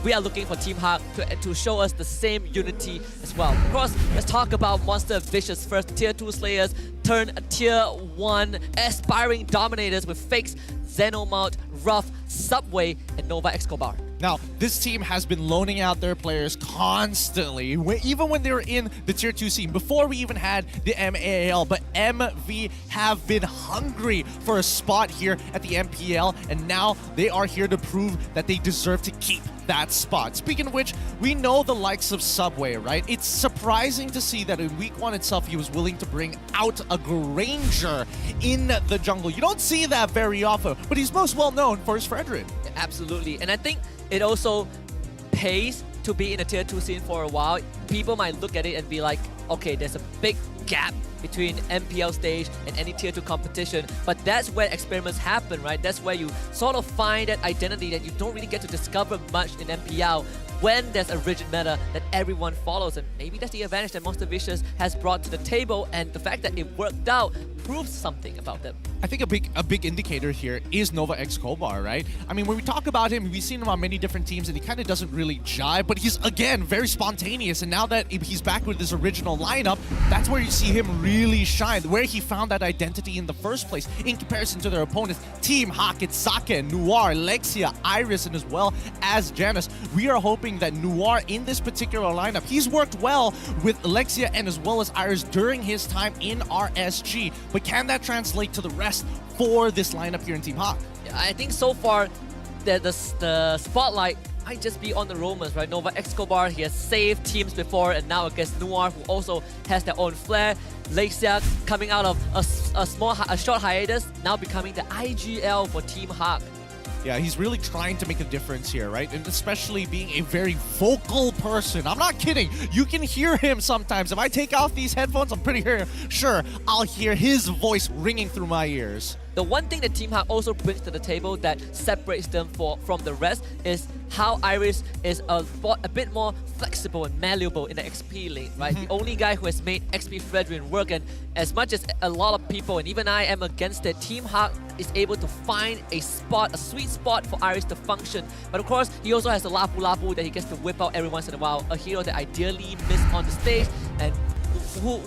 we are looking for Team Hawk to show us the same unity as well. Of course, let's talk about Monster Vicious first. Tier 2 Slayers turn Tier 1 aspiring dominators with Fakes, Xenomount, Ruff, Subway, and Nova Escobar. Now, this team has been loaning out their players constantly, even when they were in the Tier 2 scene, before we even had the MAL. But MV have been hungry for a spot here at the MPL, and now they are here to prove that they deserve to keep that spot. Speaking of which, we know the likes of Subway, right? It's surprising to see that in week 1 itself, he was willing to bring out a Granger in the jungle. You don't see that very often, but he's most well known for his Fredrin. Absolutely, and I think it also pays to be in a Tier 2 scene for a while. People might look at it and be like, okay, there's a big gap between MPL stage and any Tier 2 competition, but that's where experiments happen, right? That's where you sort of find that identity that you don't really get to discover much in MPL when there's a rigid meta that everyone follows, and maybe that's the advantage that Monster Vicious has brought to the table, and the fact that it worked out proves something about them. I think a big indicator here is Nova Escobar, right? I mean, when we talk about him, we've seen him on many different teams, and he kind of doesn't really jive, but he's, again, very spontaneous, and now that he's back with his original lineup, that's where you see him really shine, where he found that identity in the first place, in comparison to their opponents, Team Hawk, it's Sake, Noir, Lexia, Iris, and as well as Janice. We are hoping that Noir in this particular lineup, he's worked well with Lexia and as well as Iris during his time in RSG, but can that translate to the rest for this lineup here in Team Hawk? I think so far the spotlight might just be on the Romans, right? Nova Escobar, he has saved teams before, and now against Noir, who also has their own flair. Lexia coming out of a short hiatus, now becoming the IGL for Team Hawk. Yeah, he's really trying to make a difference here, right? And especially being a very vocal person. I'm not kidding. You can hear him sometimes. If I take off these headphones, I'm pretty sure I'll hear his voice ringing through my ears. The one thing that Team Hawk also brings to the table that separates them from the rest is how Iris is a bit more flexible and malleable in the XP lane, right? The only guy who has made XP Fredrin work, and as much as a lot of people, and even I am against it, Team Hawk is able to find a sweet spot for Iris to function. But of course, he also has the Lapu Lapu that he gets to whip out every once in a while, a hero that ideally missed on the stage, and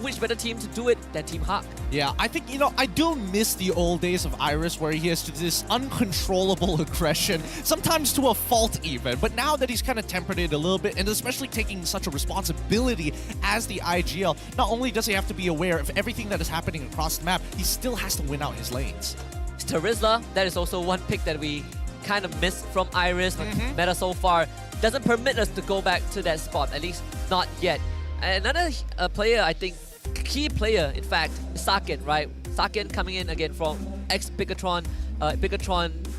which better team to do it than Team Hawk? Yeah, I think, I do miss the old days of Iris where he has this uncontrollable aggression, sometimes to a fault even, but now that he's kind of tempered it a little bit, and especially taking such a responsibility as the IGL, not only does he have to be aware of everything that is happening across the map, he still has to win out his lanes. Terizla, that is also one pick that we kind of missed from Iris, meta so far, doesn't permit us to go back to that spot, at least not yet. Another player, I think, key player, in fact, is Saken, right? Saken coming in again from ex-Bigatron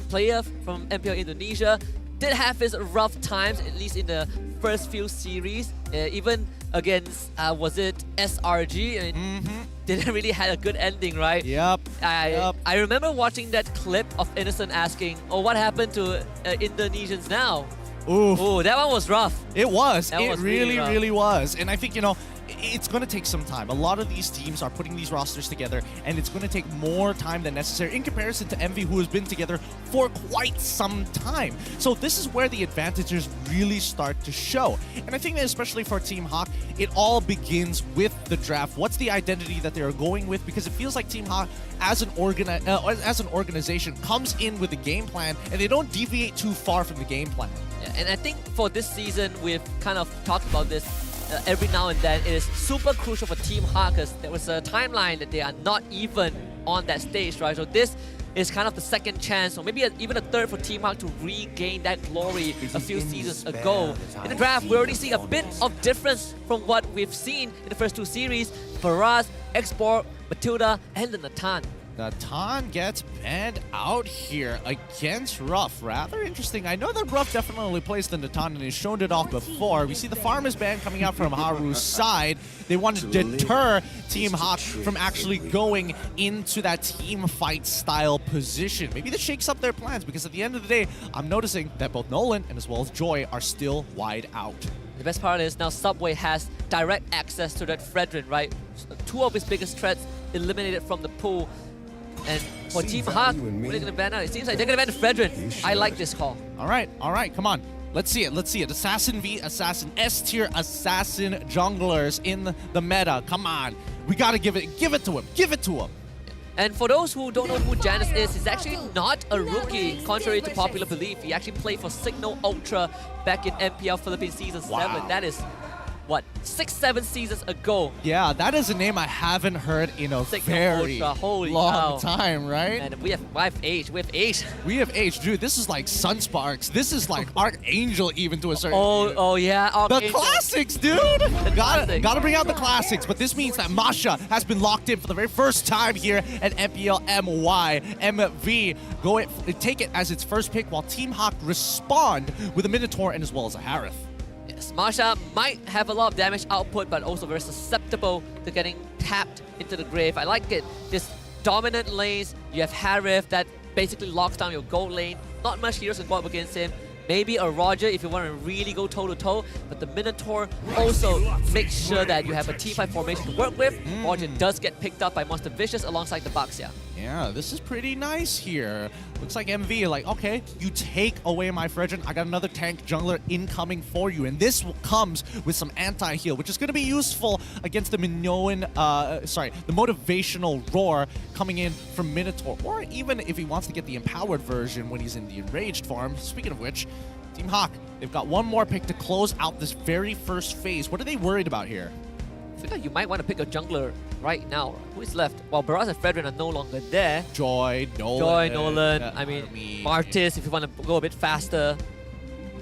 player from MPL Indonesia. Did have his rough times, at least in the first few series. Even against, was it SRG? I mean, didn't really have a good ending, right? Yep. I remember watching that clip of Innocent asking, oh, what happened to Indonesians now? Ooh, that one was rough. It was. It really, really was. And I think, it's going to take some time. A lot of these teams are putting these rosters together, and it's going to take more time than necessary in comparison to MV, who has been together for quite some time. So this is where the advantages really start to show. And I think that especially for Team Hawk, it all begins with the draft. What's the identity that they are going with? Because it feels like Team Hawk, as an organization, comes in with a game plan, and they don't deviate too far from the game plan. Yeah, and I think for this season, we've kind of talked about this every now and then. It is super crucial for Team Hawk because there was a timeline that they are not even on that stage, right? So this is kind of the second chance, or maybe even a third for Team Hawk to regain that glory a few seasons ago. In the draft, we already see a bit of difference from what we've seen in the first two series. Faraz, Export, Matilda, and the Natan. Natan gets banned out here against Ruff. Rather interesting. I know that Ruff definitely plays the Natan and has shown it off before. We see the Farmers ban coming out from Haru's side. They want to deter Team Hawk from actually going into that team fight style position. Maybe this shakes up their plans, because at the end of the day, I'm noticing that both Nolan and as well as Joy are still wide out. The best part is now Subway has direct access to that Fredrin, right? Two of his biggest threats eliminated from the pool. And for Team Hawk, what are they going to ban out? It seems like they're going to ban Fredrin. I like this call. All right, come on. Let's see it. Assassin v Assassin, S-tier Assassin junglers in the meta. Come on. We got to give it to him. And for those who don't know who Janus is, he's actually not a rookie, contrary to popular belief. He actually played for Signal Ultra back in MPL Philippines Season 7. That is, what, 6-7 seasons ago. Yeah, that is a name I haven't heard in a very long time, right? And we have aged. We have aged. Dude, this is like Sunsparks. This is like Archangel even to a certain Oh yeah, Archangel. The classics, dude! Gotta bring out the classics, but this means that Masha has been locked in for the very first time here at MPL MY. MV take it as its first pick, while Team Hawk respond with a Minotaur and as well as a Harith. Yes, Masha might have a lot of damage output, but also very susceptible to getting tapped into the grave. I like it. This dominant lanes, you have Harith that basically locks down your gold lane. Not much heroes can go up against him. Maybe a Roger if you want to really go toe-to-toe, but the Minotaur also makes sure that you have a T5 formation to work with. Roger does get picked up by Monster Vicious alongside the Baxia. Yeah, this is pretty nice here. Looks like MV like, okay, you take away my Fredrin, I got another tank jungler incoming for you. And this comes with some anti-heal, which is going to be useful against the the motivational roar coming in from Minotaur. Or even if he wants to get the empowered version when he's in the enraged form. Speaking of which, Team Hawk, they've got one more pick to close out this very first phase. What are they worried about here? I feel like you might want to pick a jungler right now. Who is left? Well, Baraz and Fredrin are no longer there. Joy, Nolan. I mean, Martis if you want to go a bit faster.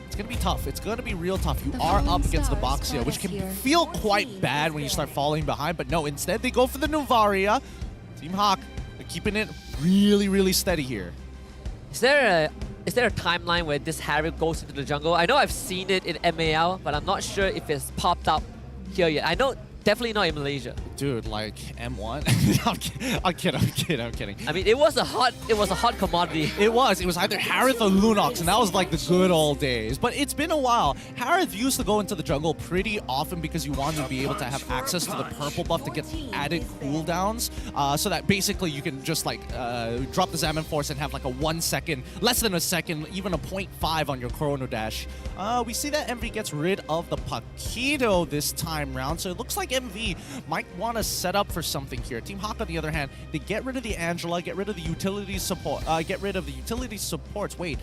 It's going to be tough. It's going to be real tough. You are up against the Baxia, which can feel quite bad when you start falling behind. But no, instead they go for the Nuvaria. Team Hawk, they're keeping it really, really steady here. Is there a timeline where this Harry goes into the jungle? I know I've seen it in MAL, but I'm not sure if it's popped up here yet. I know definitely not in Malaysia. Dude, like M1? I'm kidding. I mean, it was a hot commodity. It was either Harith or Lunox, and that was like the good old days. But it's been a while. Harith used to go into the jungle pretty often because you wanted to be able to have access to the purple buff to get added cooldowns, so that basically you can just like drop the Zaman Force and have like a 1 second, less than a second, even a 0.5 on your Chrono Dash. We see that MV gets rid of the Paquito this time round, so it looks like MV might want to set up for something here. Team Hawk, on the other hand, they get rid of the Angela, get rid of the utility support, supports. Wait,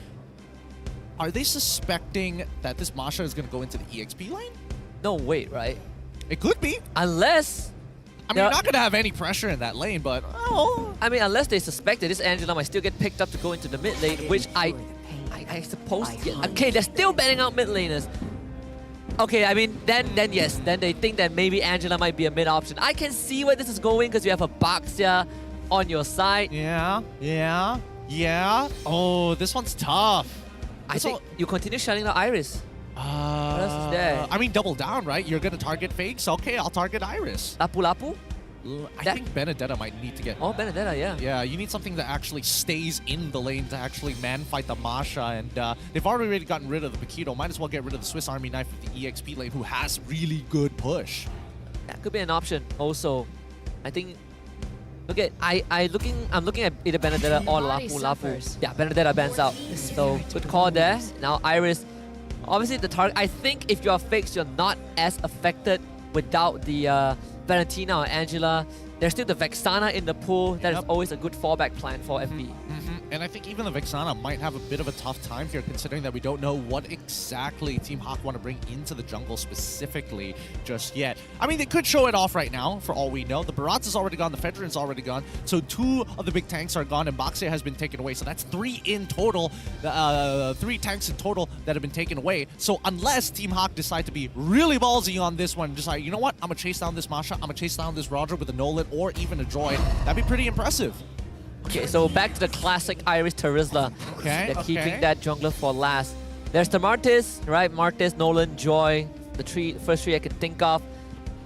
are they suspecting that this Masha is going to go into the EXP lane? No, wait, right? It could be. Unless... I mean, you're not going to have any pressure in that lane, but... Oh. I mean, unless they suspect that this Angela might still get picked up to go into the mid lane, which I suppose... Okay, they're still banning out mid laners. Okay, I mean, then yes. Then they think that maybe Angela might be a mid option. I can see where this is going because you have a Baxia on your side. Yeah. Oh, this one's tough. I think you continue shutting out Iris. What else is there? I mean, double down, right? You're going to target Fakes? Okay, I'll target Iris. Lapu? I think Benedetta might need to get... Oh, Benedetta, yeah. Yeah, you need something that actually stays in the lane to actually man-fight the Masha, and they've already gotten rid of the Paquito. Might as well get rid of the Swiss Army Knife with the EXP lane, who has really good push. That could be an option also. I think... Okay, I'm looking at either Benedetta or Lapu. Yeah, Benedetta bans out. So, good call there. Now, Iris... Obviously, the target... I think if you're Fakes, you're not as affected without the... Valentina or Angela. There's still the Vexana in the pool. That is always a good fallback plan for FB. And I think even the Vexana might have a bit of a tough time here, considering that we don't know what exactly Team Hawk want to bring into the jungle specifically just yet. I mean, they could show it off right now, for all we know. The Barats is already gone, the Fedrin's already gone, so 2 of the big tanks are gone, and Baxia has been taken away, so that's 3 in total, 3 tanks in total that have been taken away. So unless Team Hawk decide to be really ballsy on this one, just like, you know what, I'm going to chase down this Masha, I'm going to chase down this Roger with a Nolan or even a Droid, that'd be pretty impressive. Okay, so back to the classic Iris Terizla. Okay, they're keeping that jungler for last. There's the Martis, right? Martis, Nolan, Joy, the first three I could think of.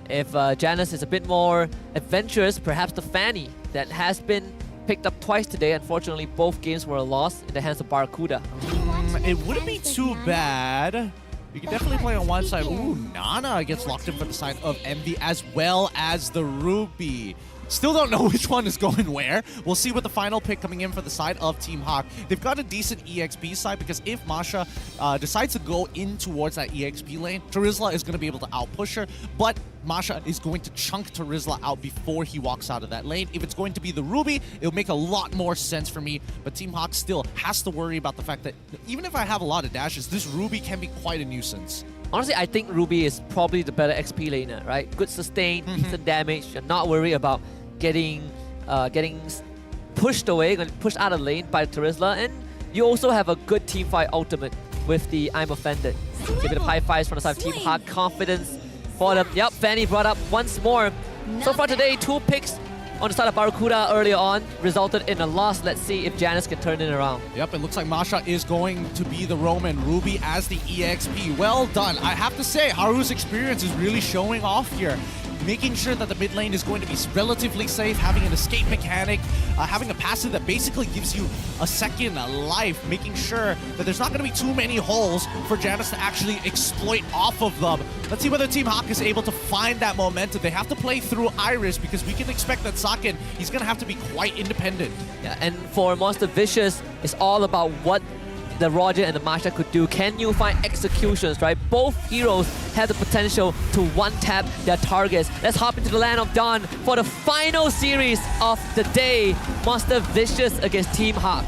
If Janus is a bit more adventurous, perhaps the Fanny that has been picked up twice today. Unfortunately, both games were a loss in the hands of Barracuda. It wouldn't be too bad You can definitely play on one side. Ooh, Nana gets locked in for the side of Envy as well as the Ruby. Still don't know which one is going where. We'll see with the final pick coming in for the side of Team Hawk. They've got a decent EXP side because if Masha decides to go in towards that EXP lane, Terizla is going to be able to outpush her, but Masha is going to chunk Terizla out before he walks out of that lane. If it's going to be the Ruby, it'll make a lot more sense for me, but Team Hawk still has to worry about the fact that even if I have a lot of dashes, this Ruby can be quite a nuisance. Honestly, I think Ruby is probably the better XP laner, right? Good sustain, decent damage. You're not worried about getting pushed away, pushed out of lane by Terizla, and you also have a good teamfight ultimate with the I'm Offended. Give it a high fives from the side of Team Hawk. Confidence for them. Yep, Fanny brought up once more. So far today, 2 picks on the side of Barracuda earlier on resulted in a loss. Let's see if Janice can turn it around. Yep, it looks like Masha is going to be the Roman, Ruby as the EXP. Well done. I have to say, Haru's experience is really showing off here. Making sure that the mid lane is going to be relatively safe, having an escape mechanic, having a passive that basically gives you a second life, making sure that there's not going to be too many holes for Janice to actually exploit off of them. Let's see whether Team Hawk is able to find that momentum. They have to play through Iris because we can expect that Saken, he's going to have to be quite independent. Yeah, and for Monster Vicious, it's all about what the Roger and the Masha could do. Can you find executions, right? Both heroes have the potential to one-tap their targets. Let's hop into the Land of Dawn for the final series of the day. Monster Vicious against Team Hawk.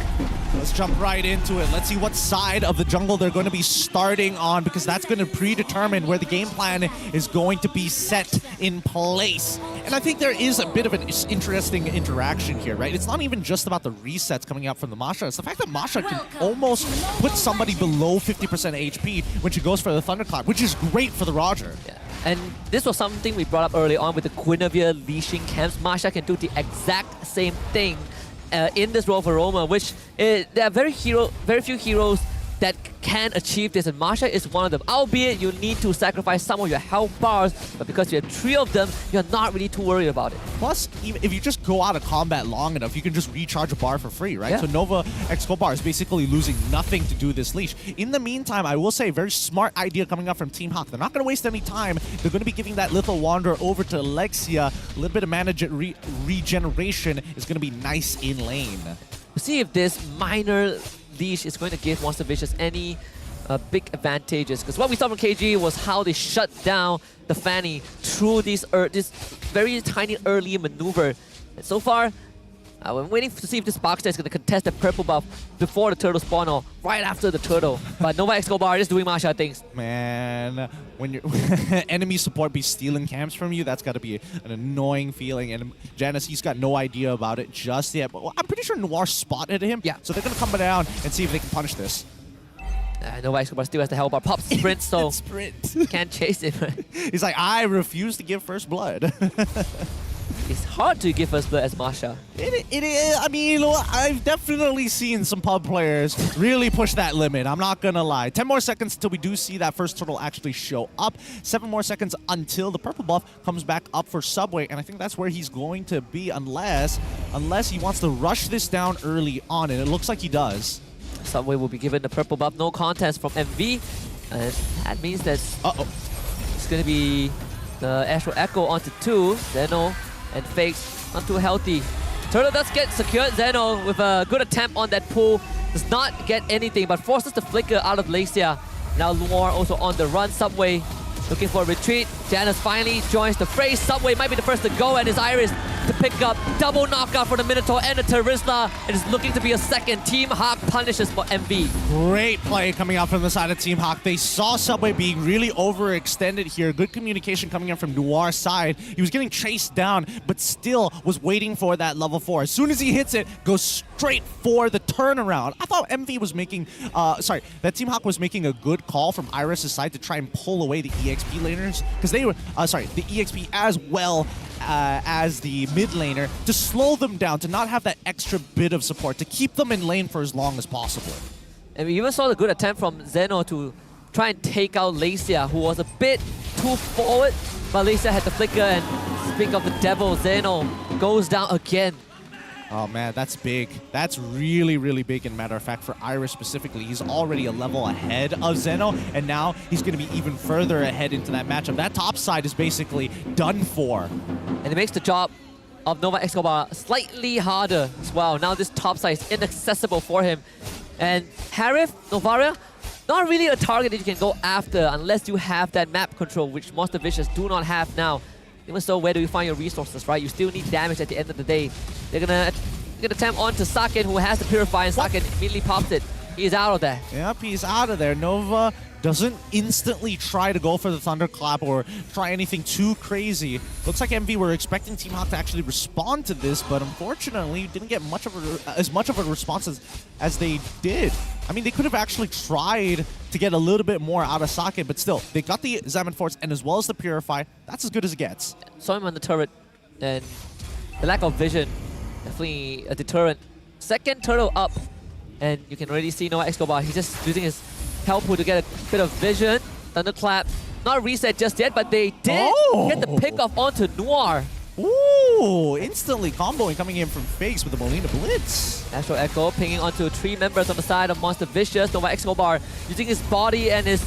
Let's jump right into it. Let's see what side of the jungle they're going to be starting on, because that's going to predetermine where the game plan is going to be set in place. And I think there is a bit of an interesting interaction here, right? It's not even just about the resets coming out from the Masha. It's the fact that Masha can almost put somebody below 50% HP when she goes for the Thunderclap, which is great for the Roger. Yeah. And this was something we brought up early on with the Guinevere leashing camps. Masha can do the exact same thing in this role for Roma, which there are very few heroes that can achieve this, and Masha is one of them. Albeit you need to sacrifice some of your health bars, but because you have 3 of them, you're not really too worried about it. Plus, even if you just go out of combat long enough, you can just recharge a bar for free, right? Yeah. So Nova Escobar is basically losing nothing to do this leash. In the meantime, I will say, very smart idea coming up from Team Hawk. They're not going to waste any time. They're going to be giving that Lethal Wanderer over to Alexia. A little bit of regeneration is going to be nice in lane. We'll see if this minor leash is going to give Monster Vicious any big advantages, because what we saw from KG was how they shut down the Fanny through this very tiny early maneuver. And so far, I'm waiting to see if this Sparkster is going to contest the purple buff before the turtle spawn or right after the turtle. But Nova Escobar is doing Masha things. Man, when your enemy support be stealing camps from you, that's got to be an annoying feeling. And Janice, he's got no idea about it just yet. But I'm pretty sure Noir spotted him. Yeah. So they're going to come down and see if they can punish this. Nova Escobar still has the hell bar. Pop sprint, so sprint. Can't chase it. He's like, I refuse to give first blood. It's hard to give first blood as Masha. It is. I mean, I've definitely seen some pub players really push that limit. I'm not gonna lie. 10 more seconds until we do see that first turtle actually show up. 7 more seconds until the purple buff comes back up for Subway, and I think that's where he's going to be, unless he wants to rush this down early on, and it looks like he does. Subway will be given the purple buff. No contest from MV, and that means that it's gonna be the Astral Echo onto 2. Zeno and Fakes not too healthy. Turtle does get secured. Zeno with a good attempt on that pull. Does not get anything, but forces the flicker out of Lacia. Now Lumor also on the run. Subway looking for a retreat. Janice finally joins the fray. Subway might be the first to go, and it's Iris to pick up. Double knockout for the Minotaur and the Terizla. It is looking to be a second. Team Hawk punishes for MV. Great play coming out from the side of Team Hawk. They saw Subway being really overextended here. Good communication coming in from Noir's side. He was getting chased down, but still was waiting for that level 4. As soon as he hits it, goes straight for the turnaround. I thought MV was making, that Team Hawk was making a good call from Iris' side to try and pull away the EXP laners, because they were, the EXP as well as the mid laner, to slow them down, to not have that extra bit of support, to keep them in lane for as long as possible. And we even saw the good attempt from Zeno to try and take out Lacia, who was a bit too forward, but Lacia had the flicker, and speak of the devil, Zeno goes down again. Oh man, that's big. That's really, really big. And matter of fact, for Iris specifically, he's already a level ahead of Zeno, and now he's going to be even further ahead into that matchup. That top side is basically done for. And it makes the job of Nova Escobar slightly harder as well. Now this top side is inaccessible for him. And Harif, Novaria, not really a target that you can go after unless you have that map control, which Monster Vicious do not have now. Even so, where do you find your resources, right? You still need damage at the end of the day. They're gonna attempt on to Saken, who has the Purify, and Saken immediately pops it. He's out of there. Yep, he's out of there. Nova doesn't instantly try to go for the Thunderclap or try anything too crazy. Looks like MV were expecting Team Hawk to actually respond to this, but unfortunately didn't get as much of a response as they did. I mean, they could have actually tried to get a little bit more out of Sake, but still, they got the Examine Force and as well as the Purify. That's as good as it gets. Saw him on the turret, and the lack of vision, definitely a deterrent. Second turtle up, and you can already see Nova Escobar. He's just using his Help Pool to get a bit of vision. Thunderclap, not reset just yet, but they did get the pick off onto Noir. Ooh, instantly comboing coming in from Fakes with the Molina Blitz. Astral Echo pinging onto 3 members on the side of Monster Vicious. Nova Escobar using his body and his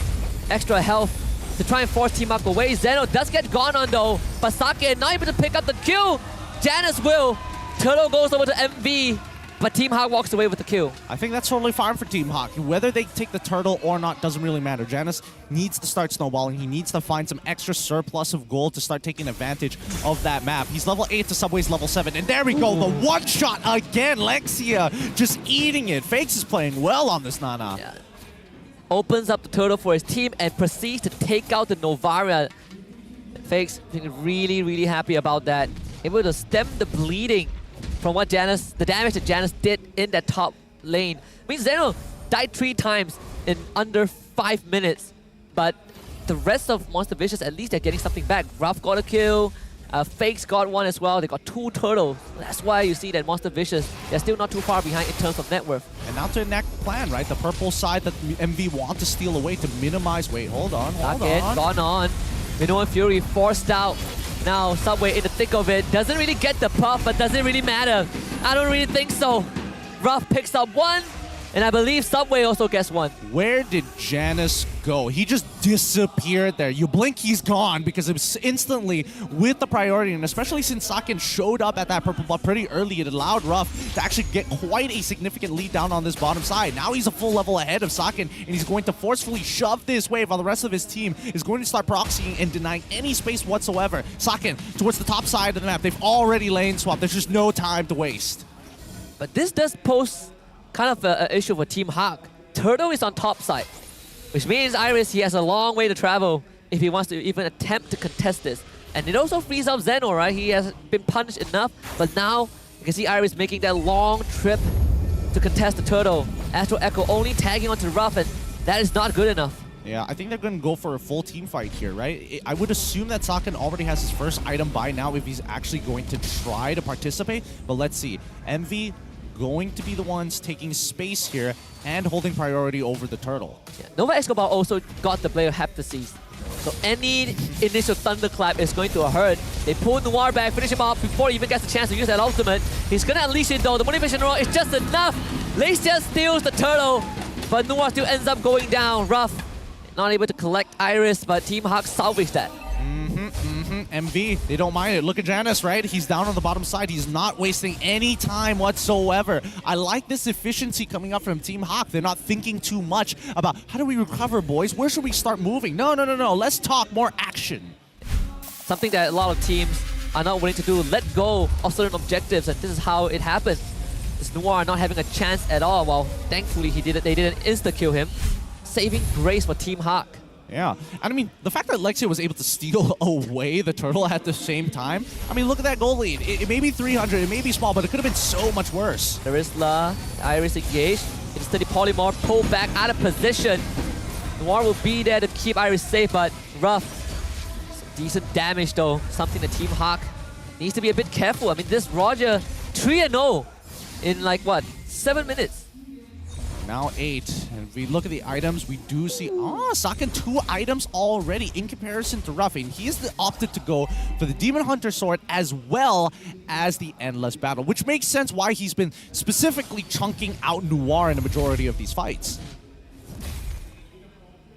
extra health to try and force Team Hawk away. Zeno does get gone on though, but Sake not able to pick up the kill. Janice will. Turtle goes over to MV, but Team Hawk walks away with the kill. I think that's totally fine for Team Hawk. Whether they take the turtle or not doesn't really matter. Janice needs to start snowballing. He needs to find some extra surplus of gold to start taking advantage of that map. He's level 8 to Subway's level 7. And there we go, the one shot again. Lexia just eating it. Fakes is playing well on this Nana. Yeah. Opens up the turtle for his team and proceeds to take out the Novaria. Fakes being really, really happy about that. Able to stem the bleeding from what the damage that Janice did in that top lane. I mean, Zeno died 3 times in under 5 minutes, but the rest of Monster Vicious, at least they're getting something back. Ruff got a kill, Fakes got one as well. They got 2 turtles. That's why you see that Monster Vicious, they're still not too far behind in terms of net worth. And now to enact the plan, right? The purple side that MV want to steal away to minimize. Wait, hold on. Gone on. Minoan Fury forced out. Now Subway in the thick of it. Doesn't really get the puff, but does it really matter? I don't really think so. Ruff picks up 1, and I believe Subway also gets 1. Where did Janice go? He just disappeared there. You blink, he's gone because it was instantly with the priority, and especially since Saken showed up at that purple buff pretty early, it allowed Ruff to actually get quite a significant lead down on this bottom side. Now he's a full level ahead of Saken, and he's going to forcefully shove this wave while the rest of his team is going to start proxying and denying any space whatsoever. Saken towards the top side of the map. They've already lane swapped. There's just no time to waste. But this does pose kind of an issue for Team Hawk. Turtle is on top side, which means Iris, he has a long way to travel if he wants to even attempt to contest this. And it also frees up Zeno, right? He has been punished enough, but now you can see Iris making that long trip to contest the turtle. Astral Echo only tagging onto Ruff, and that is not good enough. Yeah, I think they're going to go for a full team fight here, right? I would assume that Saken already has his first item by now if he's actually going to try to participate. But let's see. MV going to be the ones taking space here and holding priority over the turtle. Yeah. Nova Escobar also got the Blade of Heptasis. So any initial Thunderclap is going to hurt. They pull Noir back, finish him off before he even gets a chance to use that ultimate. He's going to unleash it though. The Motivation Roll is just enough. Lacia steals the turtle, but Noir still ends up going down. Ruff not able to collect Iris, but Team Hawk salvaged that. MV, they don't mind it. Look at Janice, right? He's down on the bottom side. He's not wasting any time whatsoever. I like this efficiency coming up from Team Hawk. They're not thinking too much about how do we recover, boys? Where should we start moving? No. Let's talk more action. Something that a lot of teams are not willing to do. Let go of certain objectives, and this is how it happened. This Noir not having a chance at all. Well, thankfully they didn't insta-kill him. Saving grace for Team Hawk. Yeah, and I mean, the fact that Lexia was able to steal away the turtle at the same time, I mean, look at that goal lead. It may be 300, it may be small, but it could have been so much worse. Carisla, Iris engaged. Instantly Polymorph pulled back out of position. Noir will be there to keep Iris safe, but Ruff, some decent damage though. Something the Team Hawk needs to be a bit careful. I mean, this Roger 3-0 in like, what, 7 minutes? Now 8. And if we look at the items, we do see Saken 2 items already in comparison to Ruff. And he is opted to go for the Demon Hunter sword as well as the Endless Battle, which makes sense why he's been specifically chunking out Noir in the majority of these fights.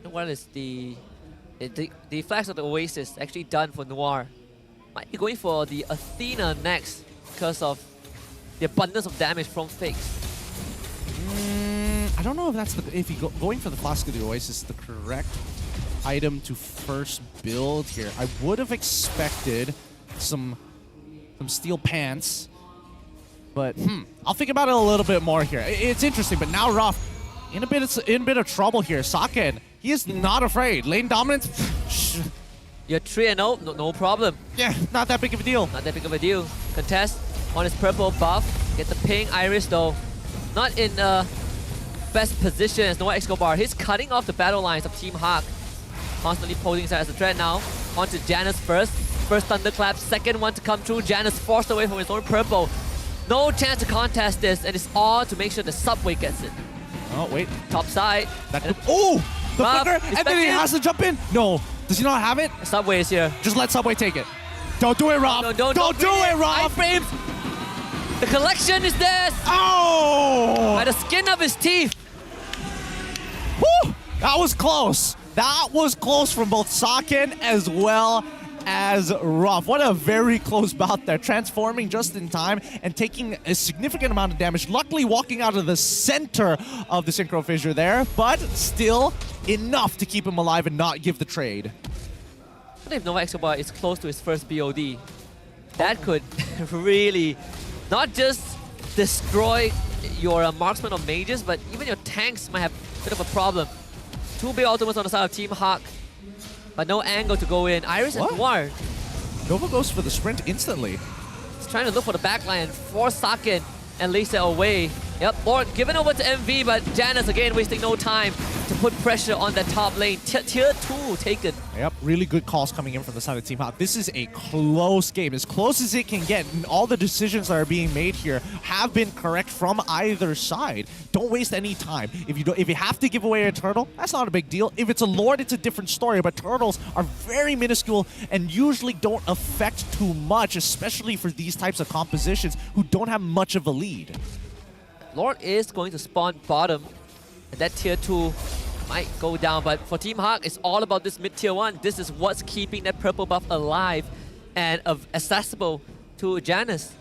What is the flags of the Oasis actually done for Noir? Might be going for the Athena next because of the abundance of damage from fakes. I don't know if that's going for the Flask of the Oasis is the correct item to first build here. I would have expected some steel pants, but I'll think about it a little bit more here. It's interesting, but now Ruff in a bit of trouble here. Saken, he is not afraid. Lane dominance. You're 3-0, no problem. Yeah, not that big of a deal. Not that big of a deal. Contest on his purple buff. Get the ping Iris though. Not in best position as Noah Escobar. He's cutting off the battle lines of Team Hawk. Constantly posing himself as a threat now. On to Janus first. First thunderclap, second one to come through. Janus forced away from his own purple. No chance to contest this, and it's all to make sure the subway gets it. Oh, wait. Top side. Oh! The flicker! And then he has to jump in! No. Does he not have it? Subway is here. Just let Subway take it. Don't do it, Rob! No, don't do it, Rob! Iframes! The collection is theirs! Oh! By the skin of his teeth! Woo! That was close. That was close from both Saken as well as Ruff. What a very close bout there. Transforming just in time and taking a significant amount of damage. Luckily walking out of the center of the Synchro Fissure there, but still enough to keep him alive and not give the trade. What if Nova Escobar is close to his first BOD? That could really not just destroy your marksman of mages, but even your tanks might have a bit of a problem. 2 big ultimates on the side of Team Hawk, but no angle to go in. Iris and Noir. Nova goes for the sprint instantly. He's trying to look for the backline, force Saken and Lisa away. Yep, or given over to MV, but Janus again wasting no time to put pressure on that top lane. Tier 2 taken. Yep, really good calls coming in from the side of Team Hawk. This is a close game, as close as it can get. And all the decisions that are being made here have been correct from either side. Don't waste any time. If you have to give away a turtle, that's not a big deal. If it's a lord, it's a different story. But turtles are very minuscule and usually don't affect too much, especially for these types of compositions who don't have much of a lead. Lord is going to spawn bottom, and that tier 2 might go down, but for Team Hawk, it's all about this mid tier 1. This is what's keeping that purple buff alive and accessible to Janus.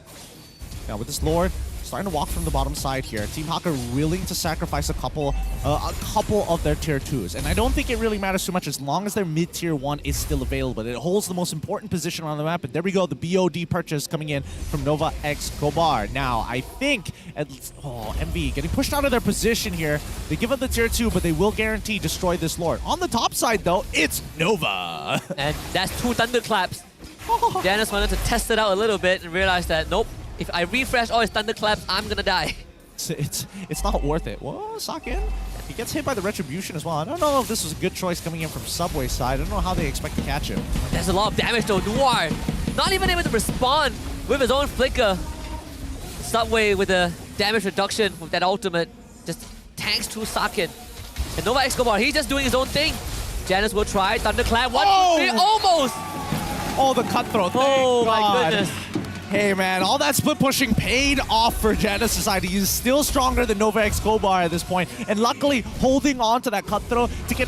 Now with this Lord starting to walk from the bottom side here, Team Hawk are willing to sacrifice a couple of their tier 2s, and I don't think it really matters too much as long as their mid tier 1 is still available. It holds the most important position on the map, and there we go, the BOD purchase coming in from Nova Escobar. Now I think MV getting pushed out of their position here. They give up the tier 2, but they will guarantee destroy this Lord. On the top side though, it's Nova. And that's 2 thunderclaps. Janus wanted to test it out a little bit and realized that nope, if I refresh all his thunderclaps, I'm gonna die. It's not worth it. Whoa, Saken. He gets hit by the Retribution as well. I don't know if this was a good choice coming in from Subway side. I don't know how they expect to catch him. There's a lot of damage though. Noir not even able to respond with his own flicker. Subway with a damage reduction with that ultimate just tanks through Saken. And Nova Escobar, he's just doing his own thing. Janus will try. Thunderclap. 1, 2, 3. Almost! Oh, the cutthroat. Oh my goodness. Hey man, all that split pushing paid off for Janus Society. He's still stronger than Nova Escobar at this point, and luckily holding on to that cutthroat to get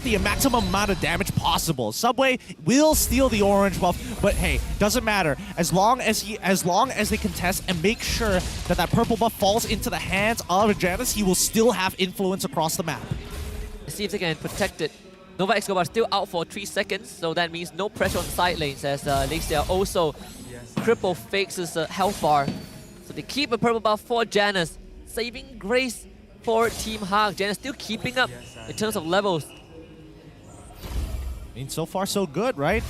the maximum amount of damage possible. Subway will steal the orange buff, but hey, doesn't matter. As long as they contest and make sure that purple buff falls into the hands of Janus, he will still have influence across the map. Let's see if they can protect it. Nova Escobar still out for 3 seconds, so that means no pressure on the side lanes as Lexia also cripple fakes his health bar. So they keep a purple buff for Janus, saving grace for Team Hawk. Janus still keeping up in terms of levels. I mean, so far so good, right?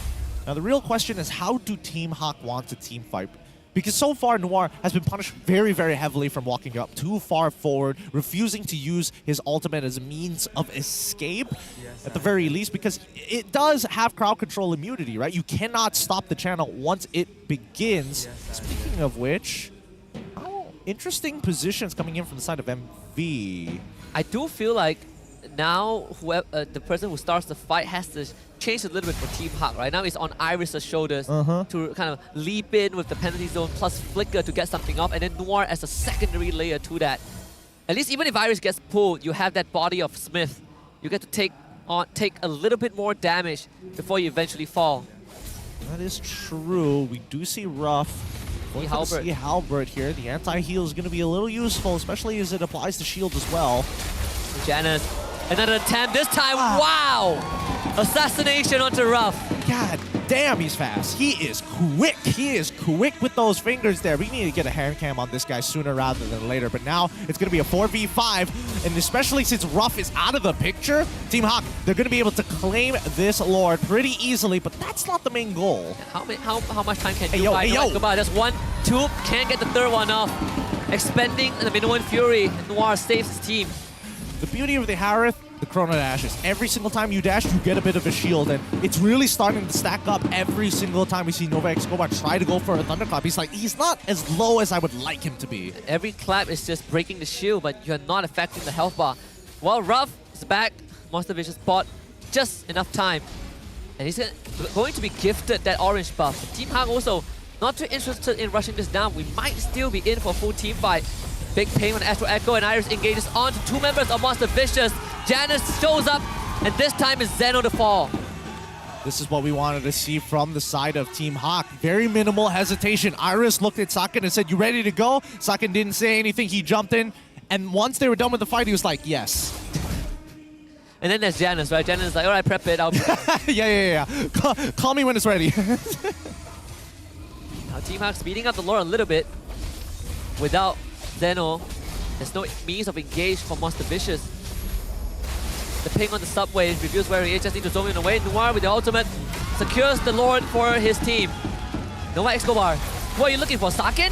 Now the real question is, how do Team Hawk want to team fight? Because so far Noir has been punished very, very heavily from walking up too far forward, refusing to use his ultimate as a means of escape, at the very least, because it does have crowd control immunity, right? You cannot stop the channel once it begins. Speaking of which, interesting positions coming in from the side of MV. I do feel like now whoever, the person who starts the fight has to change a little bit for Team Hawk. Right now it's on Iris' shoulders to kind of leap in with the penalty zone plus flicker to get something off, and then Noir as a secondary layer to that. At least even if Iris gets pulled, you have that body of Smith. You get to take a little bit more damage before you eventually fall. That is true. We do see Ruff. See Halbert here. The anti-heal is going to be a little useful, especially as it applies to shield as well. Janus, another attempt. This time, wow! Assassination onto Ruff. God damn, he's fast. He is quick. He is quick with those fingers there. We need to get a hand cam on this guy sooner rather than later. But now it's going to be a 4v5. And especially since Ruff is out of the picture, Team Hawk, they're going to be able to claim this Lord pretty easily. But that's not the main goal. How much time can you buy? Goodbye. Just 1, 2. Can't get the third one off. Expending the Minoan Fury. Noir saves his team. The beauty of the Harith, the Chrono Dashes. Every single time you dash, you get a bit of a shield, and it's really starting to stack up every single time we see Nova Escobar try to go for a Thunderclap. He's not as low as I would like him to be. Every clap is just breaking the shield, but you're not affecting the health bar. Well, Ruff is back. Monster Vicious bought just enough time. And he's going to be gifted that orange buff. Team Hawk also not too interested in rushing this down. We might still be in for a full team fight. Big pain on Astro Echo, and Iris engages onto 2 members of Monster Vicious. Janus shows up, and this time is Zeno to fall. This is what we wanted to see from the side of Team Hawk. Very minimal hesitation. Iris looked at Sakin and said, "You ready to go?" Sakin didn't say anything. He jumped in, and once they were done with the fight, he was like, "Yes." And then there's Janus, right? Janus is like, "All right, prep it. I'll yeah. Call me when it's ready." Now Team Hawk speeding up the lore a little bit. Without Zeno, there's no means of engage for Monster Vicious. The ping on the subway reveals where he is, just need to zoom in away. Noir with the ultimate secures the Lord for his team. Nova Escobar, what are you looking for, Sakin?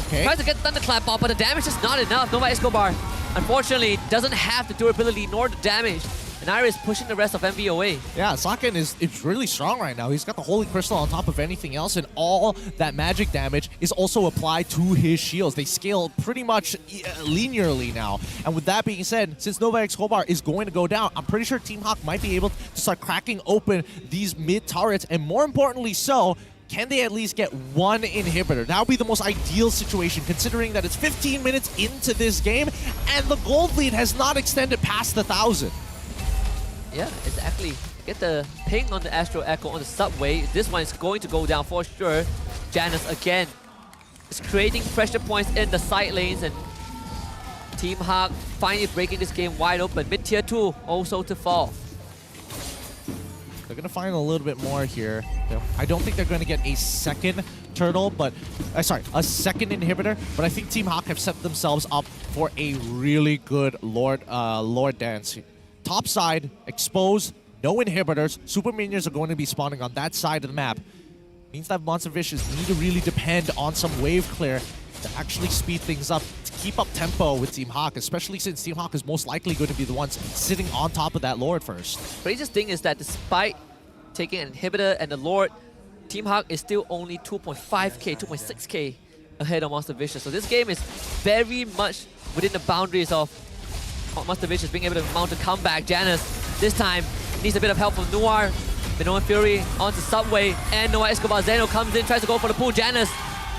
Okay. Tries to get Thunderclap off, but the damage is not enough. Nova Escobar, unfortunately, doesn't have the durability nor the damage. And Iris pushing the rest of MV away. Yeah, Sakin is really strong right now. He's got the Holy Crystal on top of anything else, and all that magic damage is also applied to his shields. They scale pretty much linearly now. And with that being said, since Nova Escobar is going to go down, I'm pretty sure Team Hawk might be able to start cracking open these mid turrets, and more importantly so, can they at least get 1 inhibitor? That would be the most ideal situation, considering that it's 15 minutes into this game, and the gold lead has not extended past the 1,000. Yeah, exactly. Get the ping on the Astro Echo on the subway. This one is going to go down for sure. Janus again is creating pressure points in the side lanes, and Team Hawk finally breaking this game wide open. Mid-tier 2 also to fall. They're going to find a little bit more here. I don't think they're going to get a second turtle, but a second inhibitor. But I think Team Hawk have set themselves up for a really good Lord dance. Top side, exposed, no inhibitors. Super minions are going to be spawning on that side of the map. Means that Monster Vicious need to really depend on some wave clear to actually speed things up, to keep up tempo with Team Hawk, especially since Team Hawk is most likely going to be the ones sitting on top of that Lord first. Craziest thing is that despite taking an inhibitor and the Lord, Team Hawk is still only 2.5k, 2.6k ahead of Monster Vicious. So this game is very much within the boundaries of Monster Vicious being able to mount a comeback. Janus this time needs a bit of help from Noir. Minoan Fury onto Subway, and Nova Escobar. Zeno comes in, tries to go for the pool. Janus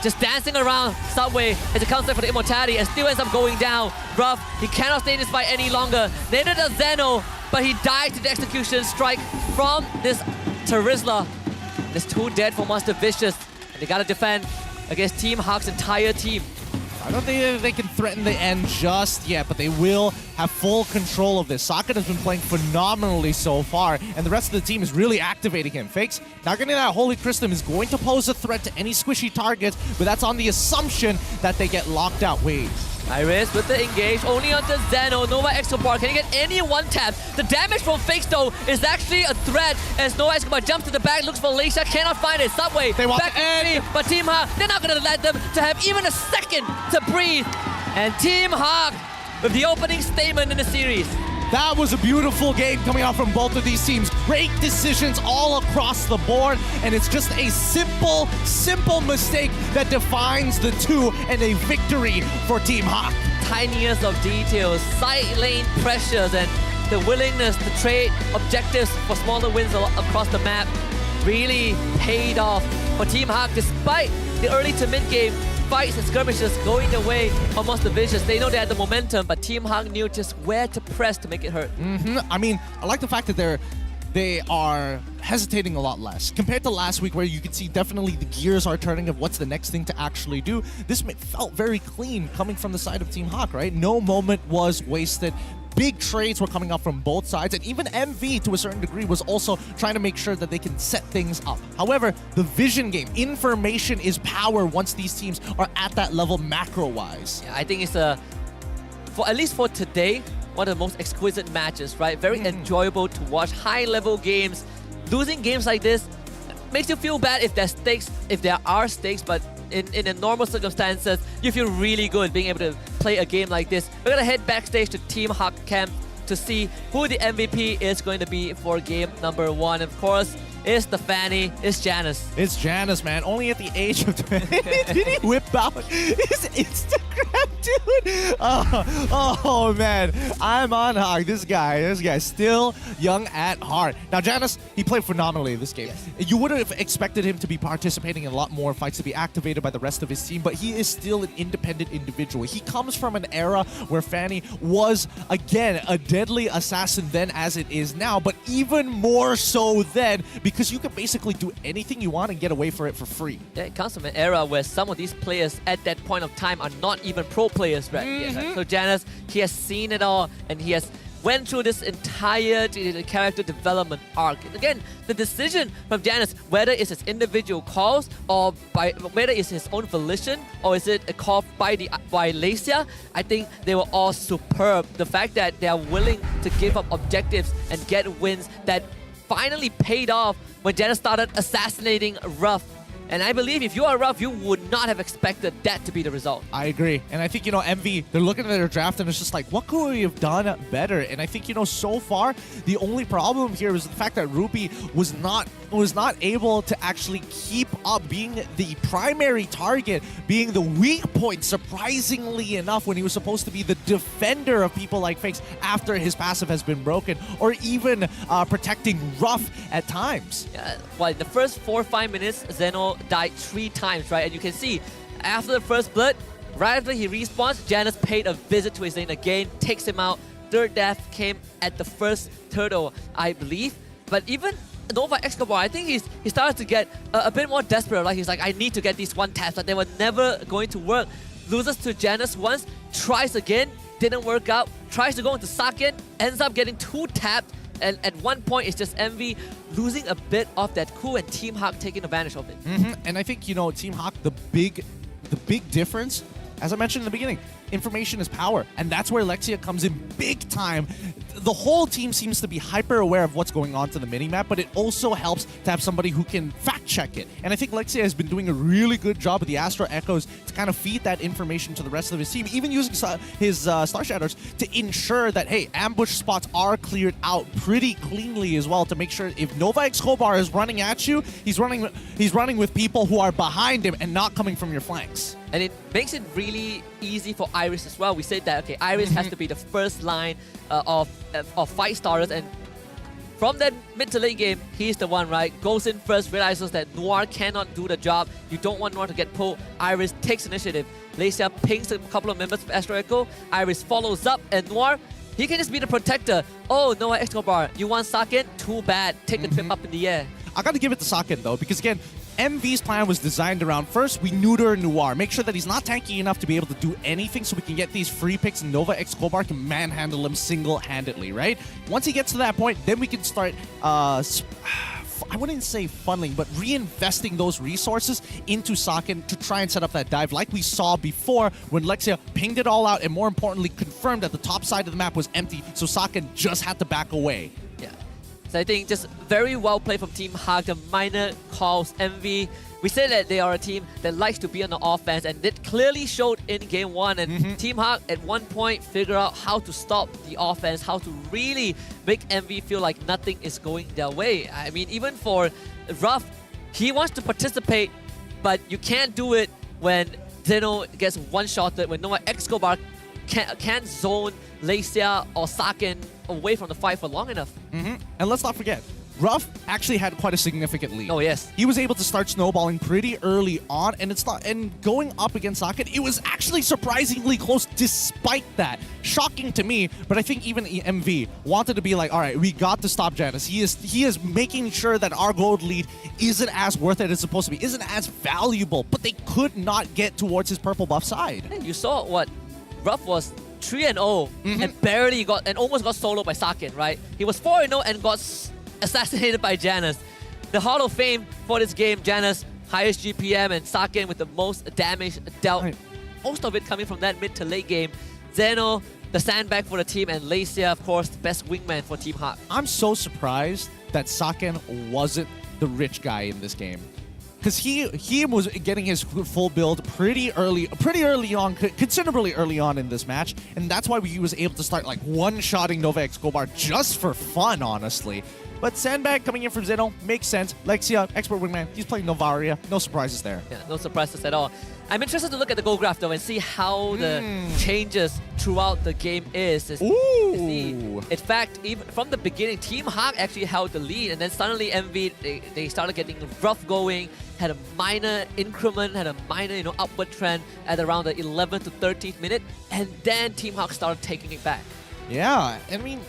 just dancing around Subway as a counter for the immortality, and still ends up going down. Ruff, he cannot stay in this fight any longer. Neither does Zeno, but he died to the execution strike from this Terizla. There's 2 dead for Monster Vicious, and they gotta defend against Team Hawk's entire team. I don't think they can threaten the end just yet, but they will have full control of this. Sakin has been playing phenomenally so far, and the rest of the team is really activating him. Fakes, not getting that Holy Crystal is going to pose a threat to any squishy targets, but that's on the assumption that they get locked out. Wait. Iris with the engage, only onto Zeno. Nova Escobar, can he get any one tap? The damage from Fakes though is actually a threat as Nova Escobar jumps to the back, looks for Malaysia, cannot find it. Subway, they want back in, but Team Hawk, they're not gonna let them to have even a second to breathe. And Team Hawk with the opening statement in the series. That was a beautiful game coming out from both of these teams. Great decisions all across the board, and it's just a simple mistake that defines the two and a victory for Team Hawk. Tiniest of details, side lane pressures, and the willingness to trade objectives for smaller wins across the map really paid off for Team Hawk, despite the early to mid game fights and skirmishes going their way on Monster Vicious. They know they had the momentum, but Team Hawk knew just where to press to make it hurt. I mean, I like the fact that they are hesitating a lot less. Compared to last week where you could see definitely the gears are turning of what's the next thing to actually do, this felt very clean coming from the side of Team Hawk, right? No moment was wasted. Big trades were coming up from both sides, and even MV to a certain degree was also trying to make sure that they can set things up. However, the vision game, information is power once these teams are at that level macro-wise. Yeah, I think it's at least for today, one of the most exquisite matches, right? Very enjoyable to watch, high-level games. Losing games like this makes you feel bad if there are stakes, but in the normal circumstances, you feel really good being able to play a game like this. We're gonna head backstage to Team Hawk camp to see who the MVP is going to be for game number 1. Of course, it's the Fanny, it's Janice. It's Janice, man. Only at the age of 20 did he whip out his Instagram, dude. Oh man, I'm on Hawk. This guy still young at heart. Now Janice, he played phenomenally in this game. Yes. You would have expected him to be participating in a lot more fights, to be activated by the rest of his team, but he is still an independent individual. He comes from an era where Fanny was, again, a deadly assassin then as it is now, but even more so then, because you can basically do anything you want and get away for it for free. Yeah, it comes from an era where some of these players at that point of time are not even pro players, right? Yeah. So Janice, he has seen it all, and he has went through this entire character development arc. Again, the decision from Janice, whether it's his individual calls or whether it's his own volition or is it a call by Malaysia, I think they were all superb. The fact that they are willing to give up objectives and get wins that finally paid off when Janice started assassinating Ruff. And I believe if you are Ruff, you would not have expected that to be the result. I agree. And I think, MV, they're looking at their draft and it's just like, what could we have done better? And I think, so far, the only problem here was the fact that Ruby was not able to actually keep up being the primary target, being the weak point, surprisingly enough, when he was supposed to be the defender of people like Fakes after his passive has been broken, or even protecting Ruff at times. Yeah, well, in the first 4 or 5 minutes, Zeno died 3 times, right? And you can see, after the first blood, right after he respawns, Janice paid a visit to his lane again, takes him out. Third death came at the first turtle, I believe. But even Nova Escobar, I think he started to get a bit more desperate. Like he's like, I need to get these 1 taps, but they were never going to work. Loses to Janice once, tries again, didn't work out, tries to go into Saken, ends up getting 2 tapped, and at one point it's just MV losing a bit of that cool and Team Hawk taking advantage of it. And I think, Team Hawk, the big difference, as I mentioned in the beginning, information is power. And that's where Lexia comes in big time. The whole team seems to be hyper aware of what's going on to the minimap, but it also helps to have somebody who can fact check it. And I think Lexia has been doing a really good job with the Astro Echoes to kind of feed that information to the rest of his team, even using his Star Shatters to ensure that, hey, ambush spots are cleared out pretty cleanly as well, to make sure if Nova Escobar is running at you, he's running with people who are behind him and not coming from your flanks. And it makes it really easy for Iris as well. We said that, okay, Iris has to be the first line of fight starters, and from that mid to late game, he's the one, right? Goes in first, realizes that Noir cannot do the job. You don't want Noir to get pulled. Iris takes initiative. Lecia pings a couple of members of Astro Echo. Iris follows up, and Noir, he can just be the protector. Oh, Noah Escobar, you want Saken? Too bad. Take the trip up in the air. I got to give it to Saken, though, because again, MV's plan was designed around, first, we neuter Noir. Make sure that he's not tanky enough to be able to do anything so we can get these free picks and Nova Escobar can manhandle him single-handedly, right? Once he gets to that point, then we can start, I wouldn't say funneling, but reinvesting those resources into Saken to try and set up that dive like we saw before when Lexia pinged it all out and more importantly confirmed that the top side of the map was empty, so Saken just had to back away. Yeah. So I think just very well played from Team Hawk. The minor calls, MV. We say that they are a team that likes to be on the offense, and it clearly showed in Game 1. And Team Hawk at one point figured out how to stop the offense, how to really make MV feel like nothing is going their way. I mean, even for Ruff, he wants to participate, but you can't do it when Zeno gets one-shotted, when Nova Escobar can't zone Lacia or Saken away from the fight for long enough. And let's not forget, Ruff actually had quite a significant lead. Oh yes, he was able to start snowballing pretty early on, and going up against Saken, it was actually surprisingly close despite that. Shocking to me, but I think even MV wanted to be like, all right, we got to stop Janus. He is making sure that our gold lead isn't as worth it as it's supposed to be, isn't as valuable, but they could not get towards his purple buff side. Hey, you saw what Ruff was 3-0 and barely got and almost got soloed by Saken, right? He was 4-0 and got assassinated by Janus. The Hall of Fame for this game, Janus, highest GPM, and Saken with the most damage dealt. Most of it coming from that mid to late game. Zeno, the sandbag for the team, and Lacia, of course, the best wingman for Team Hawk. I'm so surprised that Saken wasn't the rich guy in this game. Because he was getting his full build pretty early on, considerably early on in this match, and that's why he was able to start like one-shotting Nova Escobar just for fun, honestly. But Sandbag coming in from Zeno makes sense. Lexia, expert wingman, he's playing Novaria. No surprises there. Yeah, no surprises at all. I'm interested to look at the goal graph though and see how the changes throughout the game is. In fact, even from the beginning, Team Hawk actually held the lead, and then suddenly MV, they started getting rough going, had a minor increment, had a minor upward trend at around the 11th to 13th minute, and then Team Hawk started taking it back. Yeah, I mean,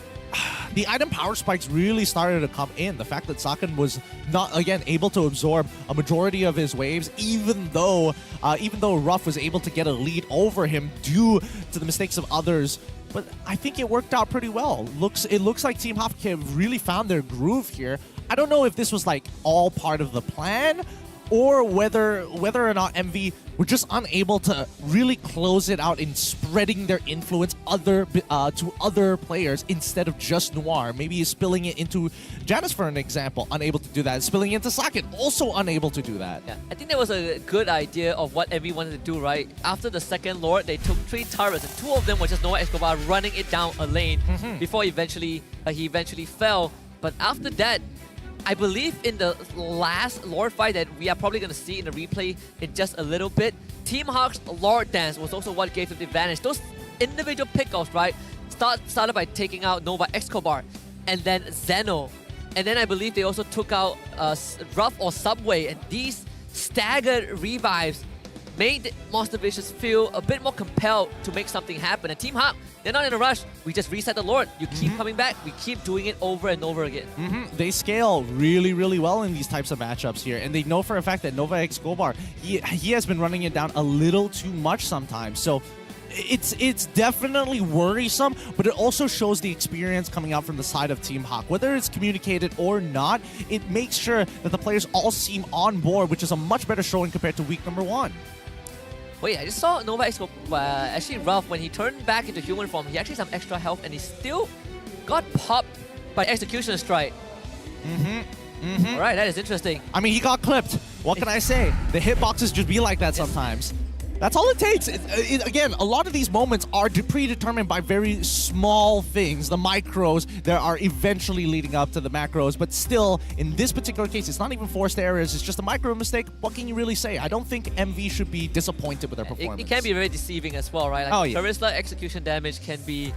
the item power spikes really started to come in. The fact that Saken was not, again, able to absorb a majority of his waves, even though Ruff was able to get a lead over him due to the mistakes of others. But I think it worked out pretty well. It looks like Team Hawk have really found their groove here. I don't know if this was like all part of the plan, or whether or not MV were just unable to really close it out in spreading their influence to other players instead of just Noir. Maybe spilling it into Janus, for an example, unable to do that. Spilling it into Saken, also unable to do that. Yeah, I think that was a good idea of what MV wanted to do, right? After the second Lord, they took 3 turrets, and 2 of them were just Noah Escobar running it down a lane before he eventually fell. But after that, I believe in the last Lord fight that we are probably going to see in the replay in just a little bit, Team Hawk's Lord Dance was also what gave them the advantage. Those individual pickoffs, right, started by taking out Nova Escobar and then Zeno. And then I believe they also took out Ruff or Subway, and these staggered revives made Monster Vicious feel a bit more compelled to make something happen. And Team Hawk, they're not in a rush. We just reset the Lord. You keep coming back. We keep doing it over and over again. They scale really, really well in these types of matchups here. And they know for a fact that Nova Escobar, he has been running it down a little too much sometimes. So it's definitely worrisome, but it also shows the experience coming out from the side of Team Hawk. Whether it's communicated or not, it makes sure that the players all seem on board, which is a much better showing compared to week number 1. Wait, I just saw Nova Escobar, actually Ruff, when he turned back into human form, he actually had some extra health and he still got popped by Executioner Strike. Alright, that is interesting. I mean, he got clipped. What can I say? The hitboxes just be like that sometimes. That's all it takes. Again, a lot of these moments are predetermined by very small things, the micros that are eventually leading up to the macros. But still, in this particular case, it's not even forced errors. It's just a micro mistake. What can you really say? I don't think MV should be disappointed with their performance. It can be very deceiving as well, right? Like Charisma execution damage can be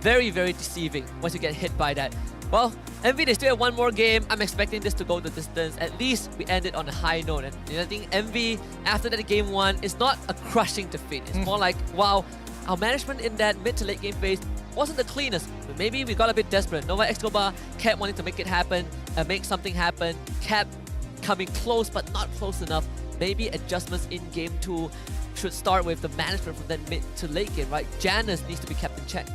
very, very deceiving once you get hit by that. Well, MV, they still have one more game. I'm expecting this to go the distance. At least we ended on a high note. And I think MV, after that game 1, is not a crushing defeat. It's more like, wow, our management in that mid to late game phase wasn't the cleanest. But maybe we got a bit desperate. Nova Escobar kept wanting to make it happen, make something happen, kept coming close but not close enough. Maybe adjustments in game 2 should start with the management from that mid to late game, right? Janus needs to be kept in check.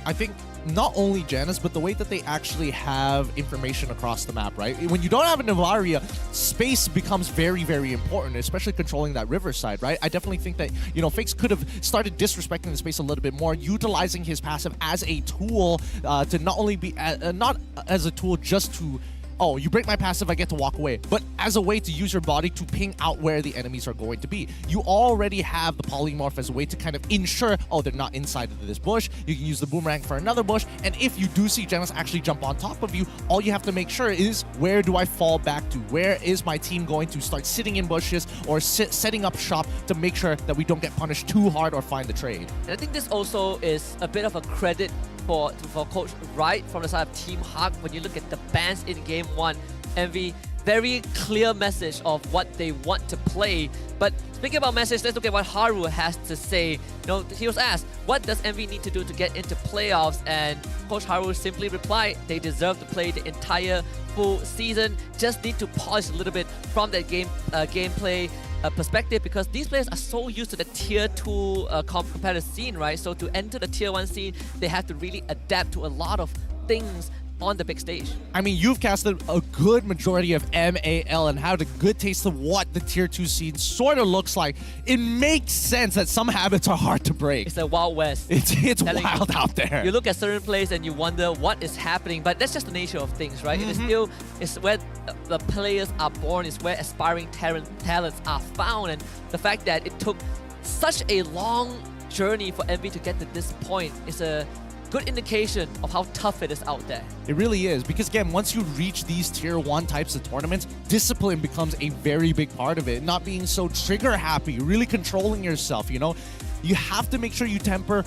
I think not only Janus, but the way that they actually have information across the map, right? When you don't have a Navaria, space becomes very, very important, especially controlling that riverside, right? I definitely think that, you know, Fakes could have started disrespecting the space a little bit more, utilizing his passive as a tool to not only be, not as a tool just to, oh, you break my passive, I get to walk away, but as a way to use your body to ping out where the enemies are going to be. You already have the polymorph as a way to kind of ensure, oh, they're not inside of this bush. You can use the boomerang for another bush, and if you do see Janus actually jump on top of you, all you have to make sure is, where do I fall back to? Where is my team going to start sitting in bushes or setting up shop to make sure that we don't get punished too hard or find the trade? And I think this also is a bit of a credit for Coach Wright from the side of Team Hawk. When you look at the bans in Game 1, MV, very clear message of what they want to play. But speaking about message, let's look at what Haru has to say. You know, he was asked, what does MV need to do to get into playoffs? And Coach Haru simply replied, they deserve to play the entire full season. Just need to polish a little bit from that gameplay perspective, because these players are so used to the tier 2 competitive scene, right? So to enter the tier 1 scene, they have to really adapt to a lot of things on the big stage. I mean, you've casted a good majority of MAL and had a good taste of what the tier 2 scene sort of looks like. It makes sense that some habits are hard to break. It's a wild west. It's wild out there. You look at certain plays and you wonder what is happening, but that's just the nature of things, right? It is still, it's where the players are born, it's where aspiring talents are found, and the fact that it took such a long journey for MV to get to this point is a good indication of how tough it is out there. It really is, because again, once you reach these tier 1 types of tournaments, discipline becomes a very big part of it. Not being so trigger happy, really controlling yourself, you know? You have to make sure you temper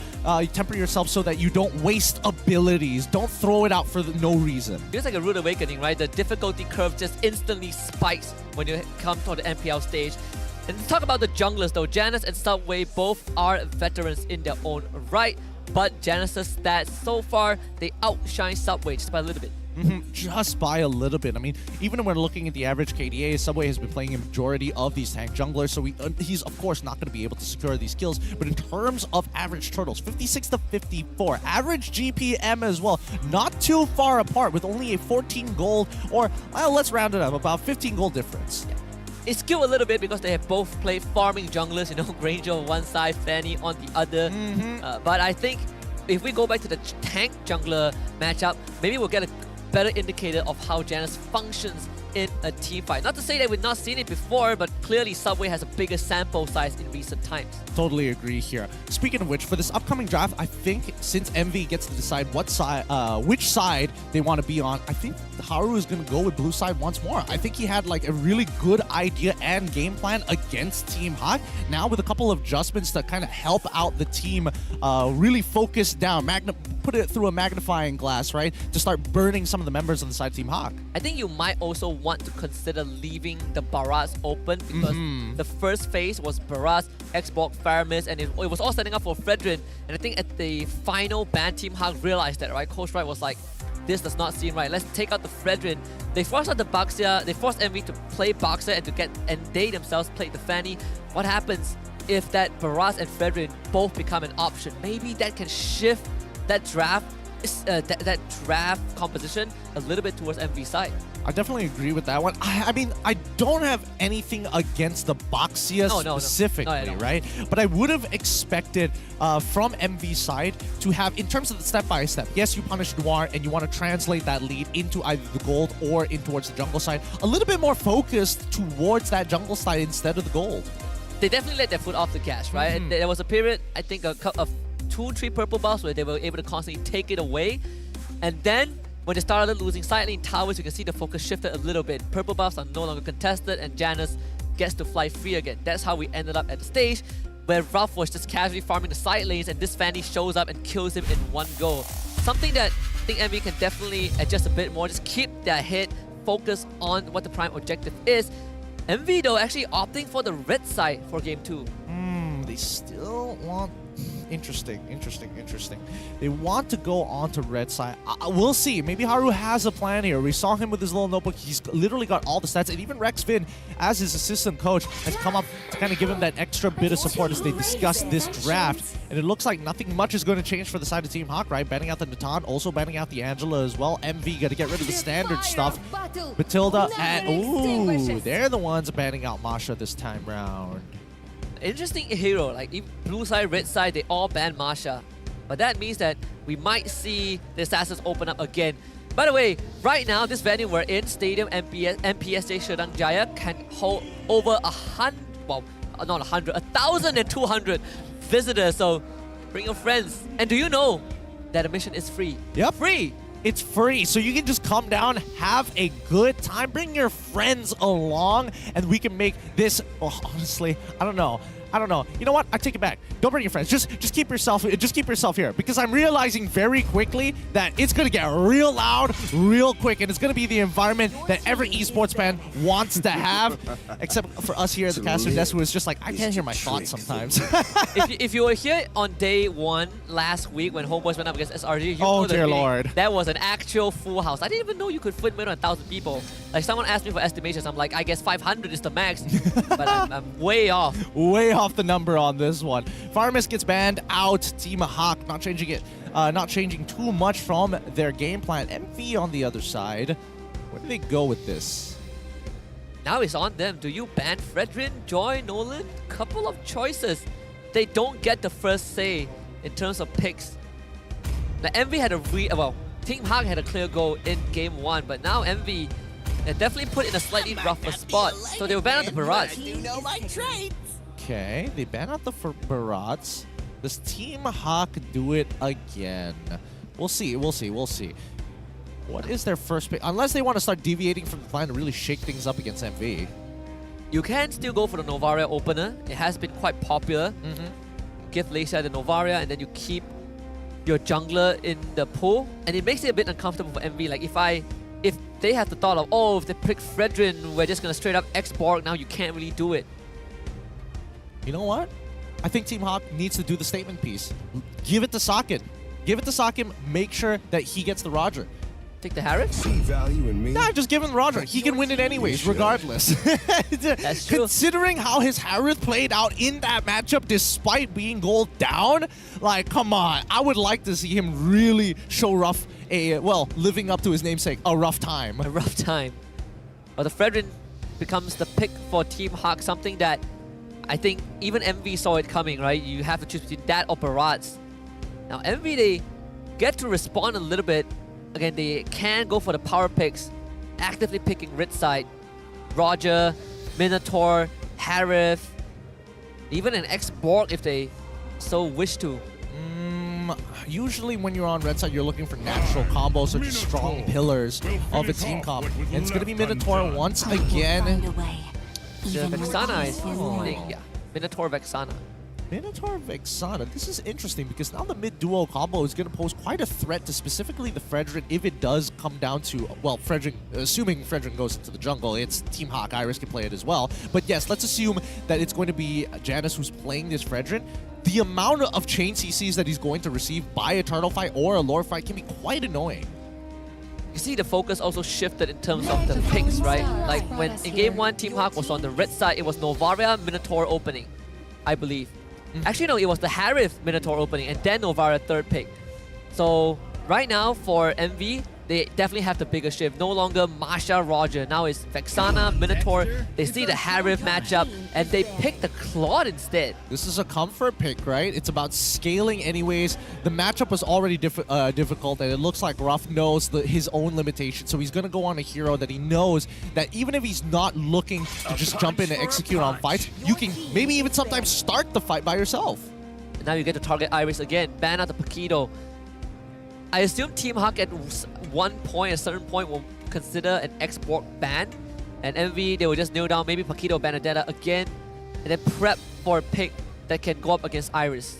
yourself so that you don't waste abilities. Don't throw it out for no reason. It's like a rude awakening, right? The difficulty curve just instantly spikes when you come to the MPL stage. And to talk about the junglers though, Janus and Subway both are veterans in their own right. But Janus' stats so far, they outshine Subway just by a little bit. Just by a little bit. I mean, even when we're looking at the average KDA, Subway has been playing a majority of these tank junglers, so he's of course not going to be able to secure these kills. But in terms of average turtles, 56 to 54, average GPM as well, not too far apart, with only a 14 gold, or well, let's round it up, about 15 gold difference. Yeah. It's skewed a little bit because they have both played farming junglers, you know, Granger on one side, Fanny on the other. But I think if we go back to the tank jungler matchup, maybe we'll get a better indicator of how Janus functions in a team fight. Not to say that we've not seen it before, but clearly Subway has a bigger sample size in recent times. Totally agree here. Speaking of which, for this upcoming draft, I think since MV gets to decide what side, which side they want to be on, I think Haru is going to go with blue side once more. I think he had like a really good idea and game plan against Team Hawk. Now with a couple of adjustments to kind of help out the team, really focus down, put it through a magnifying glass, right, to start burning some of the members of the side Team Hawk. I think you might also want to consider leaving the Barras open, because the first phase was Barras, Xbox, Faramis, and it was all setting up for Fredrin. And I think at the final ban, Team Hawk realized that, right? Coach Wright was like, this does not seem right. Let's take out the Fredrin. They forced out the Baxia, they forced MV to play Boxer and they themselves played the Fanny. What happens if that Barras and Fredrin both become an option? Maybe that can shift that draft that draft composition a little bit towards MV side. I definitely agree with that one. I mean, I don't have anything against the Boxia specifically, right? But I would have expected from MV side to have, in terms of the step-by-step, yes, you punish Noir and you want to translate that lead into either the gold or in towards the jungle side, a little bit more focused towards that jungle side instead of the gold. They definitely let their foot off the gas, right? And there was a period, I think, of 2-3 purple buffs where they were able to constantly take it away. And then when they started losing side lane towers, you can see the focus shifted a little bit. Purple buffs are no longer contested and Janus gets to fly free again. That's how we ended up at the stage where Ruff was just casually farming the side lanes and this Fanny shows up and kills him in one go. Something that I think MV can definitely adjust a bit more, just keep their head focused on what the prime objective is. MV though actually opting for the red side for game 2. They still want Interesting. They want to go on to red side. We'll see. Maybe Haru has a plan here. We saw him with his little notebook. He's literally got all the stats. And even Rex Finn, as his assistant coach, has come up to kind of give him that extra bit of support as they discuss this draft. And it looks like nothing much is going to change for the side of Team Hawk, right? Banning out the Natan, also banning out the Angela as well. MV got to get rid of the standard stuff. Matilda and... Ooh, they're the ones banning out Masha this time round. Interesting hero, like if blue side, red side, they all ban Masha. But that means that we might see the assassins open up again. By the way, right now, this venue we're in, Stadium MPSJ Sherdang Jaya, can hold over 1,200 visitors. So bring your friends. And do you know that admission is free? Yep. Free! It's free, so you can just come down, have a good time, bring your friends along, and we can make this, honestly, I don't know. You know what? I take it back. Don't bring your friends. Just keep yourself here, because I'm realizing very quickly that it's going to get real loud, real quick, and it's going to be the environment that every esports fan wants to have, except for us here at the caster desk, who is just like, I can't hear my thoughts sometimes. if you were here on day 1 last week when Homeboys went up against SRG, you know dear Lord, that was an actual full house. I didn't even know you could fit more than 1,000 people. Like, someone asked me for estimations. I'm like, I guess 500 is the max, but I'm way off. Way off the number on this one. Farmis gets banned out. Team Hawk not changing too much from their game plan. MV on the other side. Where do they go with this? Now it's on them. Do you ban Fredrin, Joy, Nolan? Couple of choices. They don't get the first say in terms of picks. Now MV had Team Hawk had a clear goal in game 1, but now MV they're definitely put in a slightly rougher spot. So they will ban out the Barrage. You know my traits. Okay, they ban out the Barats. Does Team Hawk do it again? We'll see. What is their first pick? Unless they want to start deviating from the plan and really shake things up against MV. You can still go for the Novaria opener. It has been quite popular. Give Leisha the Novaria, and then you keep your jungler in the pool. And it makes it a bit uncomfortable for MV. Like, if they have the thought of, oh, if they pick Fredrin, we're just going to straight up X-Borg, now you can't really do it. You know what? I think Team Hawk needs to do the statement piece. Give it to Sakin. Make sure that he gets the Roger. Take the Harris? See value in me? Nah, just give him the Roger. He can win it anyways, regardless. That's true. Considering how his Harith played out in that matchup despite being gold down, like, come on. I would like to see him really show Ruff living up to his namesake, a rough time. A rough time. Well, the Fredrin becomes the pick for Team Hawk, something that I think even MV saw it coming, right? You have to choose between that or Barats. Now, MV, they get to respond a little bit. Again, they can go for the power picks, actively picking red side. Roger, Minotaur, Harith, even an X-Borg if they so wish to. Usually when you're on red side, you're looking for natural combos, such as strong pillars of a team comp. And it's going to be Minotaur once again. The Vexana, I think. Yeah, Minotaur Vexana. Minotaur Vexana. This is interesting because now the mid-duo combo is going to pose quite a threat to specifically the Fredrin if it does come down to, well, Fredrin, assuming Fredrin goes into the jungle, it's Team Hawk. Iris can play it as well. But yes, let's assume that it's going to be Janice who's playing this Fredrin. The amount of chain CCs that he's going to receive by a turtle fight or a lore fight can be quite annoying. You see the focus also shifted in terms of the picks, right? Like when in game 1, Team Hawk was on the red side, it was Novaria, Minotaur opening, I believe. Actually, no, it was the Harith Minotaur opening and then Novaria third pick. So right now for MV, they definitely have the bigger shift. No longer Masha, Roger. Now it's Vexana, Minotaur. They see the Harith matchup and they pick the Claude instead. This is a comfort pick, right? It's about scaling anyways. The matchup was already difficult and it looks like Ruff knows his own limitations. So he's going to go on a hero that he knows that even if he's not looking to just jump in and execute on fights, you can maybe even sometimes start the fight by yourself. And now you get to target Iris again. Ban out the Paquito. I assume Team Hawk at a certain point will consider an X-Borg ban. And MV, they will just nail down maybe Paquito Benedetta again. And then prep for a pick that can go up against Iris.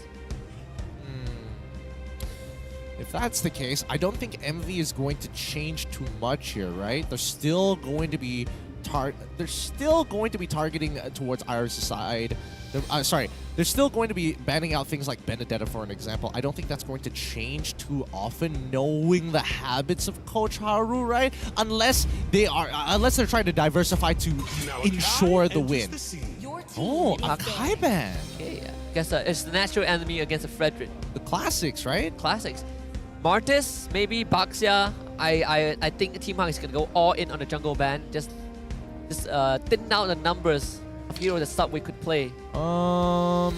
If that's the case, I don't think MV is going to change too much here, right? They're still going to be targeting towards Iris' side. They're still going to be banning out things like Benedetta, for an example. I don't think that's going to change too often, knowing the habits of Coach Haru, right? Unless they're trying to diversify to ensure the win. Oh, a Kaiban. Okay, I guess it's the natural enemy against a Frederick. The classics, right? Classics. Martis, maybe Baxia. I think Team Hawk is gonna go all in on the jungle ban. Just thin out the numbers of heroes that Subway could play. I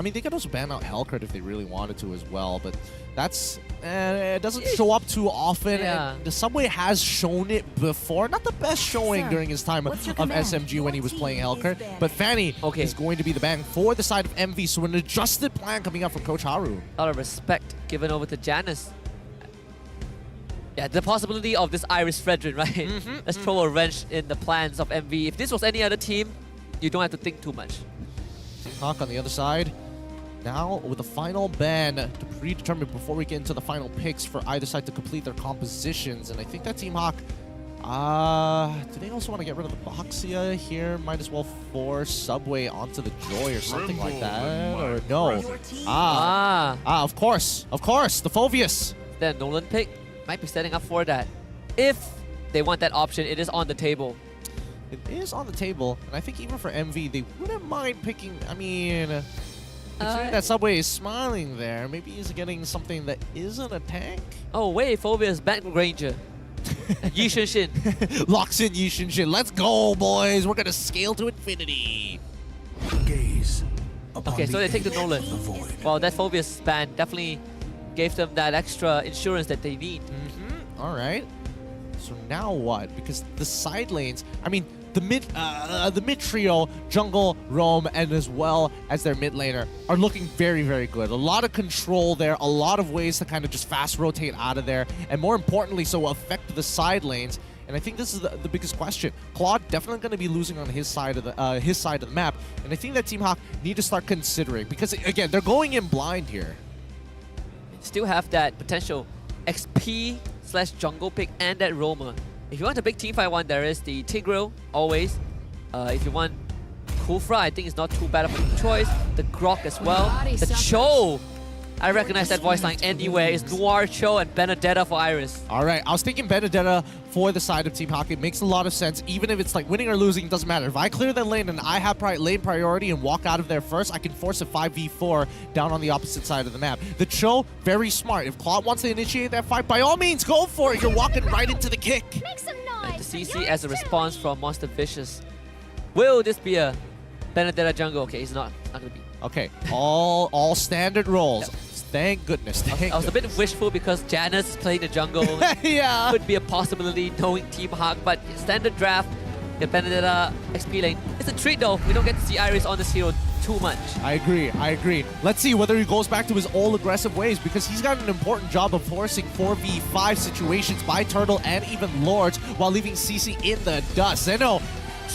mean, they could also ban out Hellcurt if they really wanted to as well, but that's it doesn't show up too often. Yeah. And the Subway has shown it before. Not the best showing during his time of SMG when he was playing Hellcurt, but Fanny is going to be the ban for the side of MV, so an adjusted plan coming up from Coach Haru. A lot of respect given over to Janice. Yeah, the possibility of this Iris Fredrin, right? Let's throw a wrench in the plans of MV. If this was any other team, you don't have to think too much. Team Hawk on the other side. Now with the final ban to predetermine before we get into the final picks for either side to complete their compositions. And I think that Team Hawk, do they also want to get rid of the Baxia here? Might as well force Subway onto the Joy or something like that. Or no. Of course. The Phoveus. Then Nolan pick might be setting up for that. If they want that option, it is on the table. It is on the table. And I think even for MV, they wouldn't mind picking, I mean, considering that Subway is smiling there, maybe he's getting something that isn't a tank. Oh wait, Phoveus back Ranger. Yi Shin. Locks in Yi Shin. Let's go, boys. We're going to scale to infinity. Gaze. Okay, so they take the Nolan. Well, that Phoveus ban definitely gave them that extra insurance that they need. All right. So now what? Because the side lanes, I mean, the mid trio, Jungle, Roam, and as well as their mid laner are looking very, very good. A lot of control there, a lot of ways to kind of just fast rotate out of there, and more importantly, so affect the side lanes. And I think this is the biggest question. Claude definitely going to be losing on his side of the map, and I think that Team Hawk need to start considering, because again, they're going in blind here. Still have that potential XP/jungle pick and that roamer. If you want a big teamfight one, there is the Tigreal, always. If you want Kufra, I think it's not too bad of a choice. The Grok as well. The Cho! I recognize that voice line anywhere. It's Noir, Cho, and Benedetta for Iris. All right, I was thinking Benedetta for the side of Team Hawk. It makes a lot of sense. Even if it's like winning or losing, it doesn't matter. If I clear that lane and I have lane priority and walk out of there first, I can force a 5v4 down on the opposite side of the map. The Cho, very smart. If Claude wants to initiate that fight, by all means, go for it. You're walking right into the kick. Make some noise. And the CC as a response from Monster Vicious. Will this be a Benedetta jungle? Okay, it's not gonna be. Okay, all standard rolls. Yep. Thank goodness. I was a bit wishful because Janice is playing the jungle. Yeah. Could be a possibility knowing Team Hawk, but standard draft, the Benedetta XP lane. It's a treat though. We don't get to see Iris on this hero too much. I agree. Let's see whether he goes back to his old aggressive ways, because he's got an important job of forcing 4v5 situations by Turtle and even Lords while leaving CC in the dust. Zeno,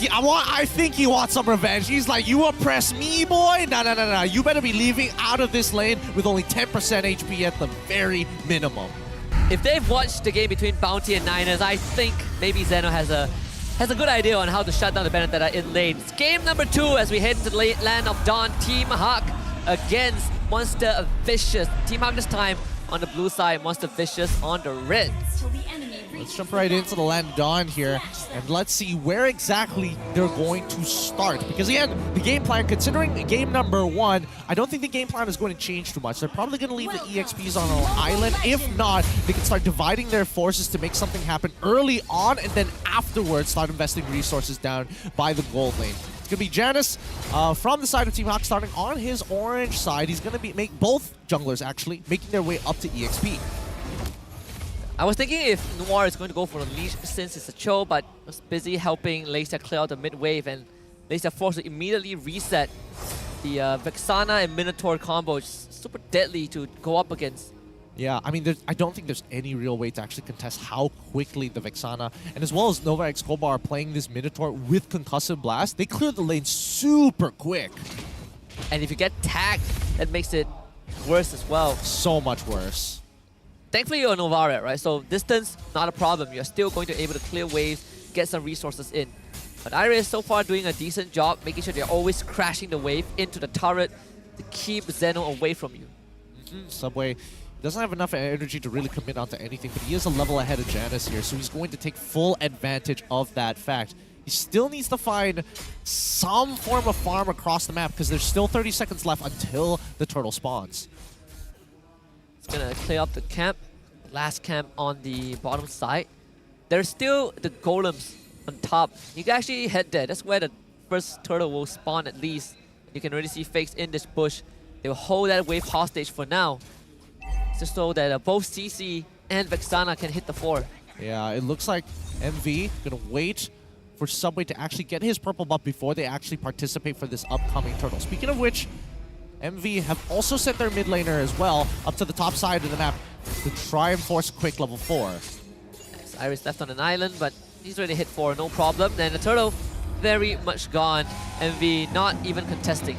I think he wants some revenge. He's like, you oppress me, boy? No. You better be leaving out of this lane with only 10% HP at the very minimum. If they've watched the game between Bounty and Niners, I think maybe Zeno has a good idea on how to shut down the Benedetta in lane. It's game number 2 as we head into the land of Dawn. Team Hawk against Monster Vicious. Team Hawk this time on the blue side, Monster Vicious on the red. Let's jump right into the land of Dawn here, and let's see where exactly they're going to start. Because again, the game plan, considering game number 1, I don't think the game plan is going to change too much. They're probably going to leave the EXPs on an island. If not, they can start dividing their forces to make something happen early on, and then afterwards start investing resources down by the gold lane. It's going to be Janice from the side of Team Hawk starting on his orange side. He's going to make both junglers actually making their way up to EXP. I was thinking if Noir is going to go for a leash since it's a Cho, but was busy helping Leicester clear out the mid wave, and Leicester forced to immediately reset the Vexana and Minotaur combo. It's super deadly to go up against. Yeah, I mean, I don't think there's any real way to actually contest how quickly the Vexana, and as well as Nova X Koba are playing this Minotaur with Concussive Blast. They clear the lane super quick. And if you get tagged, that makes it worse as well. So much worse. Thankfully, you're a Novaret, right? So distance, not a problem. You're still going to be able to clear waves, get some resources in. But Iris so far doing a decent job, making sure they're always crashing the wave into the turret to keep Zeno away from you. Subway doesn't have enough energy to really commit onto anything, but he is a level ahead of Janus here, so he's going to take full advantage of that fact. He still needs to find some form of farm across the map because there's still 30 seconds left until the turtle spawns. It's gonna clear up the camp, last camp on the bottom side. There's still the golems on top. You can actually head there. That's where the first turtle will spawn at least. You can already see Fakes in this bush. They will hold that wave hostage for now, just so that both CC and Vexana can hit the 4. Yeah, it looks like MV gonna wait for Subway to actually get his purple buff before they actually participate for this upcoming turtle. Speaking of which, MV have also sent their mid laner as well up to the top side of the map to try and force a quick level 4. Nice. Iris left on an island, but he's already hit 4, no problem. Then the turtle very much gone. MV not even contesting.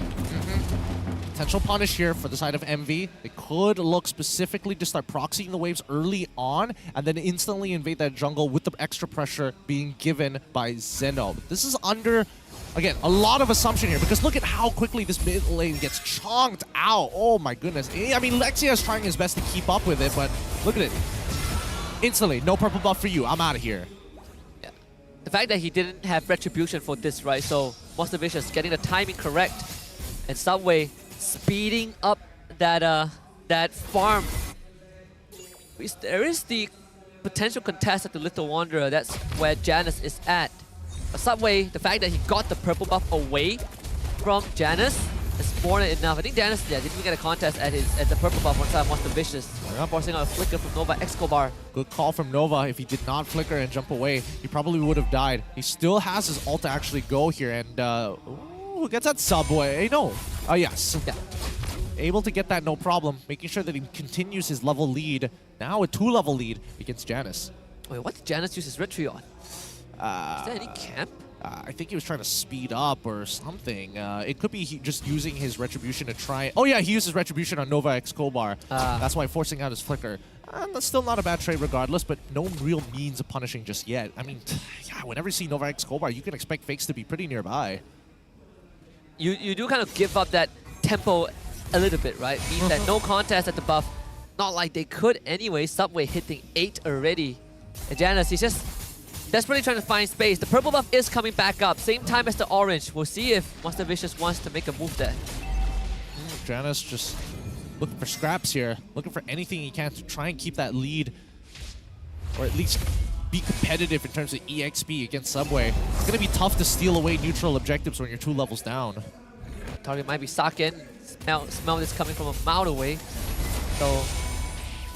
Potential punish here for the side of MV. They could look specifically to start proxying the waves early on and then instantly invade that jungle with the extra pressure being given by Zeno. This is under, again, a lot of assumption here because look at how quickly this mid lane gets chonked out. Oh my goodness. I mean, Lexia is trying his best to keep up with it, but look at it. Instantly, no purple buff for you. I'm out of here. Yeah. The fact that he didn't have retribution for this, right? So Monster Vicious getting the timing correct and Subway speeding up that farm. There is the potential contest at the Little Wanderer. That's where Janus is at. But Subway, the fact that he got the purple buff away from Janus is more than enough. I think Janus didn't even get a contest at the purple buff on side of Monster Vicious. Forcing out a flicker from Nova Escobar. Good call from Nova. If he did not flicker and jump away, he probably would have died. He still has his ult to actually go here and who gets that Subway? No. Oh, yes. Yeah. Able to get that, no problem. Making sure that he continues his level lead. Now a 2-level lead against Janus. Wait, what did Janus use his retry on? Is there any camp? I think he was trying to speed up or something. It could be just using his Retribution to try... Oh yeah, he uses Retribution on Nova Escobar. That's why forcing out his flicker. That's still not a bad trade regardless, but no real means of punishing just yet. I mean, yeah, whenever you see Nova Escobar, you can expect Fakes to be pretty nearby. You do kind of give up that tempo a little bit, right? Means that no contest at the buff. Not like they could anyway. Subway hitting 8 already. And Janus, he's just desperately trying to find space. The purple buff is coming back up. Same time as the orange. We'll see if Monster Vicious wants to make a move there. Janus just looking for scraps here. Looking for anything he can to try and keep that lead. Or at least be competitive in terms of EXP against Subway. It's going to be tough to steal away neutral objectives when you're 2 levels down. Target might be Saken. Smell this coming from a mile away. So,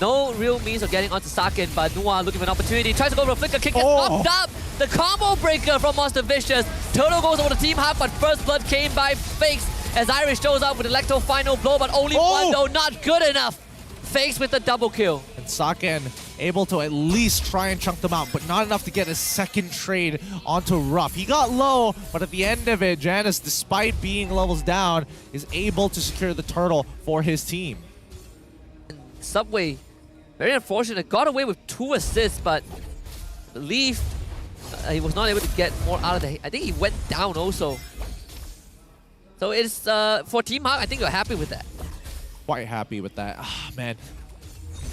no real means of getting onto Saken, but Noah looking for an opportunity. Tries to go for a flicker kick. Gets popped up! The combo breaker from Monster Vicious. Turtle goes over the team hub, but first blood came by Fakes as Irish shows up with Electro final blow, but only one though, not good enough. Fakes with the double kill. And Saken able to at least try and chunk them out, but not enough to get a second trade onto Ruff. He got low, but at the end of it, Janus, despite being levels down, is able to secure the turtle for his team. And Subway, very unfortunate, got away with 2 assists, but I believe he was not able to get more out of the... I think he went down also. So it's for Team Hawk, I think you're happy with that. Quite happy with that. Ah, man.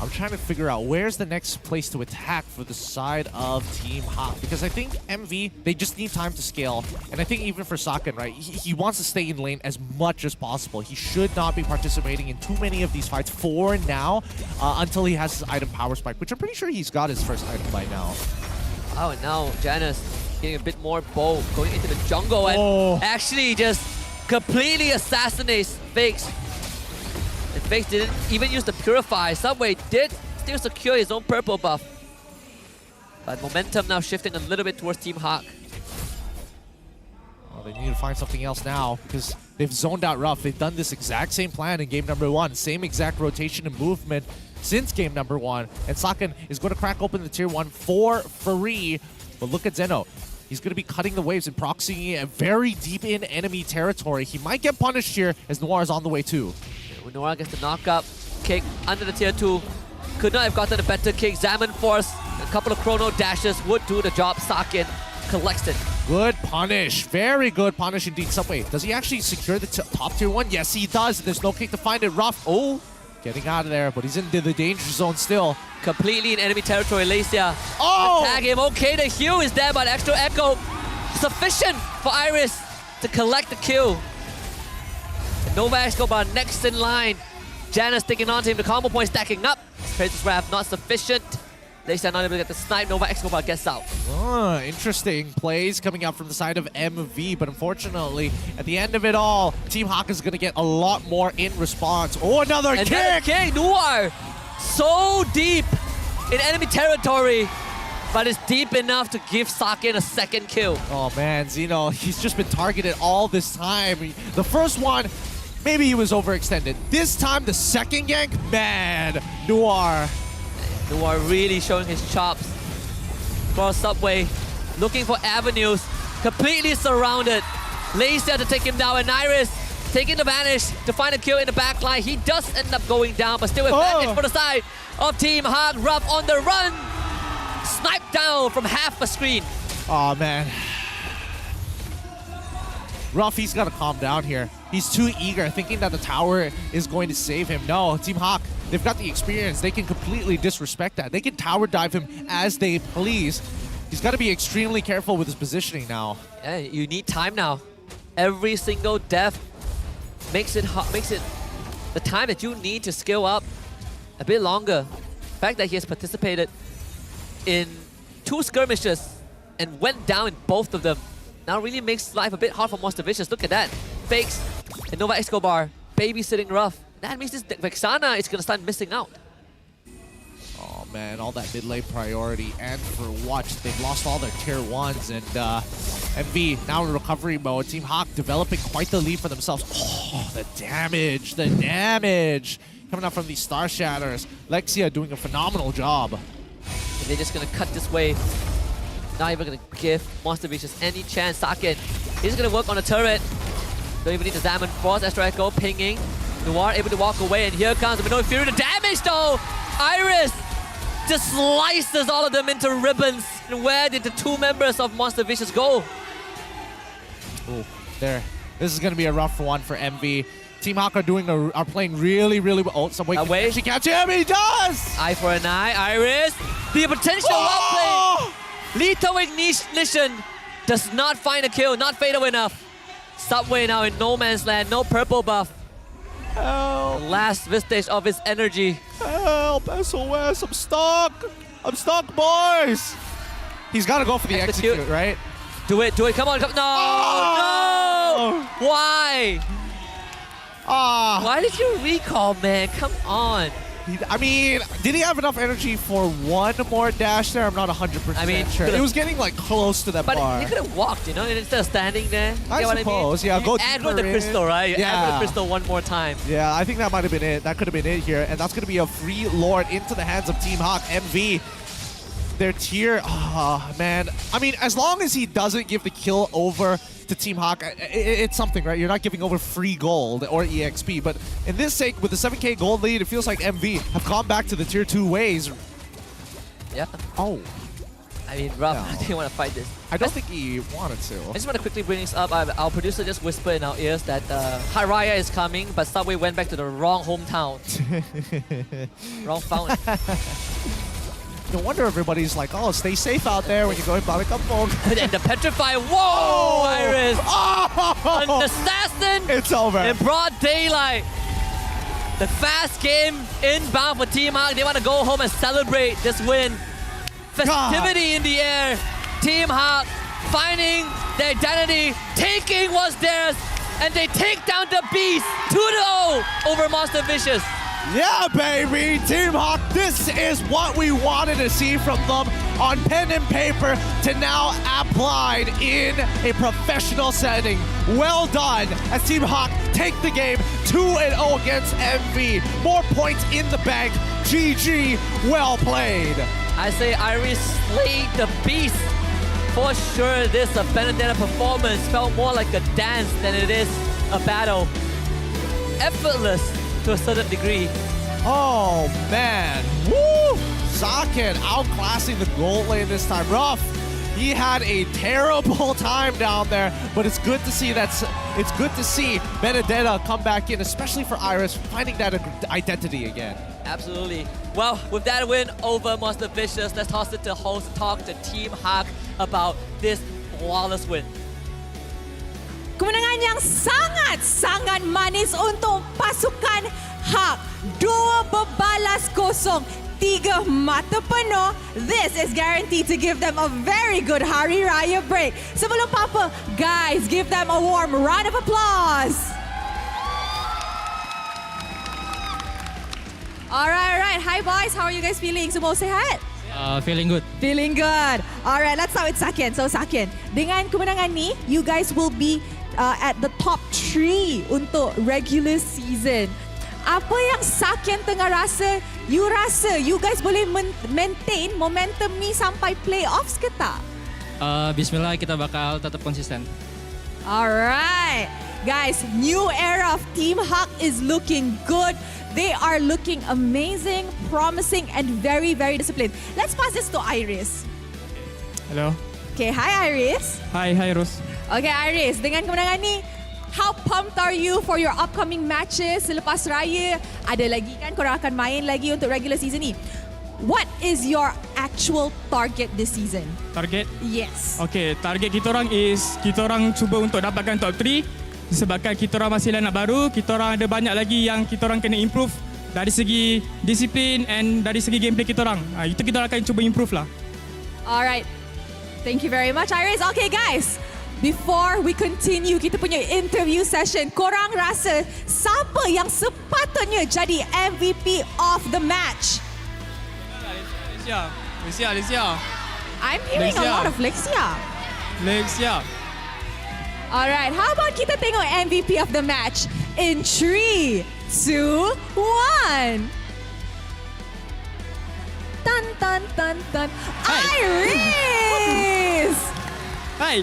I'm trying to figure out where's the next place to attack for the side of Team Hawk. Because I think MV, they just need time to scale. And I think even for Saken, right, he wants to stay in lane as much as possible. He should not be participating in too many of these fights for now until he has his item Power Spike, which I'm pretty sure he's got his first item by now. Oh, and now Janus getting a bit more bold, going into the jungle and actually just completely assassinates Fakes. And Fakes didn't even use the Purify. Subway did still secure his own purple buff. But momentum now shifting a little bit towards Team Hawk. Well, they need to find something else now because they've zoned out Ruff. They've done this exact same plan in game number 1. Same exact rotation and movement since game number 1. And Saken is going to crack open the tier 1 for free. But look at Zeno. He's going to be cutting the waves and proxying very deep in enemy territory. He might get punished here as Noir is on the way too. Noir gets the knockup kick under the tier 2. Could not have gotten a better kick. Zaman Force, a couple of chrono dashes would do the job. Saken collects it. Good punish. Very good punish indeed. Subway, does he actually secure the top tier one? Yes, he does. There's no kick to find it. Rough. Oh, getting out of there, but he's in the danger zone still. Completely in enemy territory, Malaysia. Oh! Tag him. Okay, the heal is there, but extra echo sufficient for Iris to collect the kill. And Nova Escobar next in line. Janus sticking on to him. The combo point stacking up. Princess Wrath not sufficient. Malaysia not able to get the snipe. Nova Escobar gets out. Interesting plays coming out from the side of MV, but unfortunately, at the end of it all, Team Hawk is going to get a lot more in response. Oh, another kick! Another kick! Noir! So deep in enemy territory, but it's deep enough to give Saken a second kill. Oh man, Zeno, he's just been targeted all this time. The first one, maybe he was overextended. This time, the second gank, man, Noir. Noir really showing his chops. Cross Subway, looking for avenues, completely surrounded. Malaysia to take him down, and Iris taking advantage to find a kill in the back line. He does end up going down, but still advantage for the side of Team Hawk. Ruff on the run. Sniped down from half a screen. Oh man. Ruff, he's got to calm down here. He's too eager, thinking that the tower is going to save him. No, Team Hawk, they've got the experience. They can completely disrespect that. They can tower dive him as they please. He's got to be extremely careful with his positioning now. Yeah, you need time now. Every single death makes it the time that you need to scale up a bit longer. The fact that he has participated in 2 skirmishes and went down in both of them now really makes life a bit hard for Monster Vicious. Look at that. Fakes and Nova Escobar babysitting Ruff. That means this Vexana is going to start missing out. Oh man, all that mid lane priority, and for what? They've lost all their tier 1s, and MV now in recovery mode. Team Hawk developing quite the lead for themselves. Oh, the damage coming out from these Star Shatters. Lexia doing a phenomenal job. And they're just going to cut this wave. Not even going to give Monster Vicious any chance. Saken is going to work on the turret. Don't even need the Diamond Force. Astro Echo pinging. Noir able to walk away, and here comes the Minoan Fury. The damage though! Iris just slices all of them into ribbons. And where did the 2 members of Monster Vicious go? Oh, there. This is going to be a rough one for MV. Team Hawk are playing really, really well. Oh, Subway can actually catch him. He does! Eye for an eye. Iris. The potential well played. Lethal Ignition does not find a kill. Not fatal enough. Subway now in no man's land. No purple buff. Help. The last vestige of his energy. Help, SOS, I'm stuck. I'm stuck, boys. He's got to go for the execute, right? Do it, come on, come. No, no! Why? Why did you recall, man? Come on. I mean, did he have enough energy for one more dash there? I'm not 100% sure. It was getting like close to that bar. But he could have walked, you know, instead of standing there. I suppose, yeah. You add with the crystal, right? You add with the crystal one more time. Yeah, I think that might have been it. That could have been it here. And that's going to be a free Lord into the hands of Team Hawk. MV, their tier, man. I mean, as long as he doesn't give the kill over to Team Hawk, it's something, right? You're not giving over free gold or EXP, but in this sake, with the 7k gold lead, it feels like MV have gone back to the tier 2 ways. Yeah. Oh. I mean, Ruff, I didn't want to fight this. I don't think he wanted to. I just want to quickly bring this up. Our producer just whispered in our ears that Haraya is coming, but Subway went back to the wrong hometown. Wrong fountain. No wonder everybody's like, oh, stay safe out there when you're going Barracuda. And the Petrify, whoa, Iris! Oh! An assassin! It's over. In broad daylight. The fast game inbound for Team Hawk. They want to go home and celebrate this win. Festivity in the air. Team Hawk finding their identity, taking what's theirs, and they take down the beast 2-0 over Monster Vicious. Yeah, baby! Team Hawk, this is what we wanted to see from them on pen and paper to now applied in a professional setting. Well done as Team Hawk take the game 2-0 against MV. More points in the bank. GG, well played. I say Iris slayed the beast. For sure, this Benedetta performance felt more like a dance than it is a battle. Effortless to a certain degree. Oh man, woo! Saken outclassing the gold lane this time. Rough He had a terrible time down there, but it's good to see Benedetta come back in, especially for Iris, finding that identity again. Absolutely. Well, with that win over Monster Vicious, let's toss it to host to talk to Team Hak about this flawless win. Kemenangan yang sangat manis untuk pasukan Hak. 2-0, 3 mata penuh. This is guaranteed to give them a very good Hari Raya break. Sebelum apa, guys, give them a warm round of applause. Alright. Hi boys, how are you guys feeling? Semua sihat? Feeling good. Feeling good. Alright, let's start with Saken. So Saken, dengan kemenangan ni, you guys will be at the top 3 untuk regular season. Apa yang Saken tengah rasa you guys boleh maintain momentum ni sampai playoffs ke tak? Bismillah, kita bakal tetap konsisten. Alright. Guys, new era of Team Hak is looking good. They are looking amazing, promising, and very, very disciplined. Let's pass this to Iris. Hello. Okay, hi Iris. Hi Ros. Okay, Iris, dengan kemenangan ni, how pumped are you for your upcoming matches selepas raya? Ada lagi kan korang akan main lagi untuk regular season ni. What is your actual target this season? Target? Yes. Okay, target kita orang cuba untuk dapatkan top 3 sebabkan kita orang masih anak baru, kita orang ada banyak lagi yang kita orang kena improve dari segi disiplin and dari segi gameplay kita orang. Itu kita akan cuba improve lah. Alright. Thank you very much, Iris. Okay, guys. Before we continue kita punya interview session, korang rasa siapa yang sepatutnya jadi MVP of the match? Lexia. I'm hearing a lot of Lexia. Alright, how about kita tengok MVP of the match in 3, 2, 1. Tan. Iris! Hai.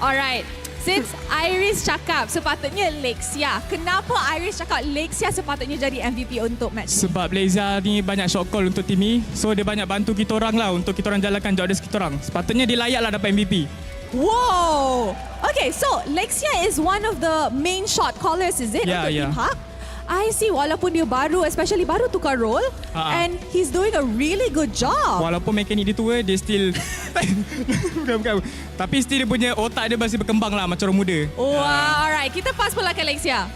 Alright. Since Iris cakap sepatutnya Lexia, kenapa Iris cakap Lexia sepatutnya jadi MVP untuk match ni? Sebab Lexia ni banyak shot call untuk tim ni. So dia banyak bantu kita orang lah untuk kita orang jalankan job desk kita orang. Sepatutnya dia layak lah dapat MVP. Wow. Okay, so Lexia is one of the main shot callers, is it? Untuk Team Hak? I see, walaupun dia baru, especially baru tukar role, and he's doing a really good job. Walaupun mekanik dia tua, dia still... bukan. Tapi still dia punya otak dia masih berkembang lah macam orang muda. Wow, alright. Kita pass pula ke Lexia.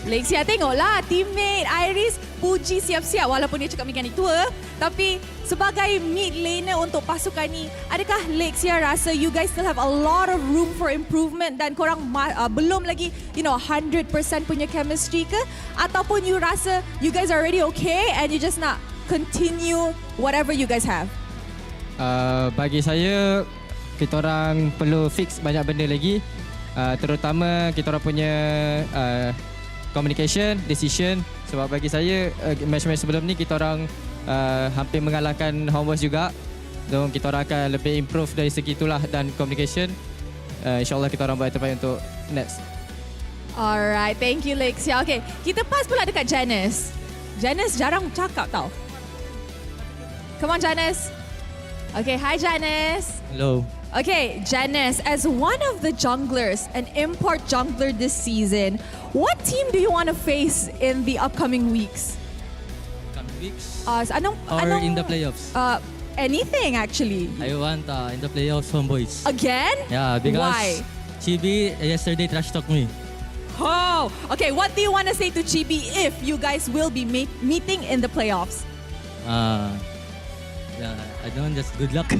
Lexia, tengoklah teammate Iris puji siap-siap walaupun dia cakap mekanik tua. Tapi sebagai mid laner untuk pasukan ni, adakah Lexia rasa you guys still have a lot of room for improvement dan korang belum lagi 100% punya chemistry ke? Ataupun you rasa you guys are already okay and you just nak continue whatever you guys have? Bagi saya, kita orang perlu fix banyak benda lagi. Terutama kita orang punya communication, decision. Sebab bagi saya, match-match sebelum ni kita orang hampir mengalahkan Homeboys juga. So kita orang akan lebih improve dari segi itulah dan communication. InsyaAllah kita orang buat yang terbaik untuk next. Alright, thank you Lexia. Okay, kita pass pula dekat Janice. Janice jarang cakap tau. Come on Janice. Okay, hi Janice. Hello. Okay, Janice, as one of the junglers, an import jungler this season, what team do you want to face in the upcoming weeks? In the playoffs? Anything actually. I want in the playoffs Homeboys. Again? Yeah, because why? Chibi yesterday trash talked me. Oh, okay. What do you want to say to Chibi if you guys will be meeting in the playoffs? I don't just good luck.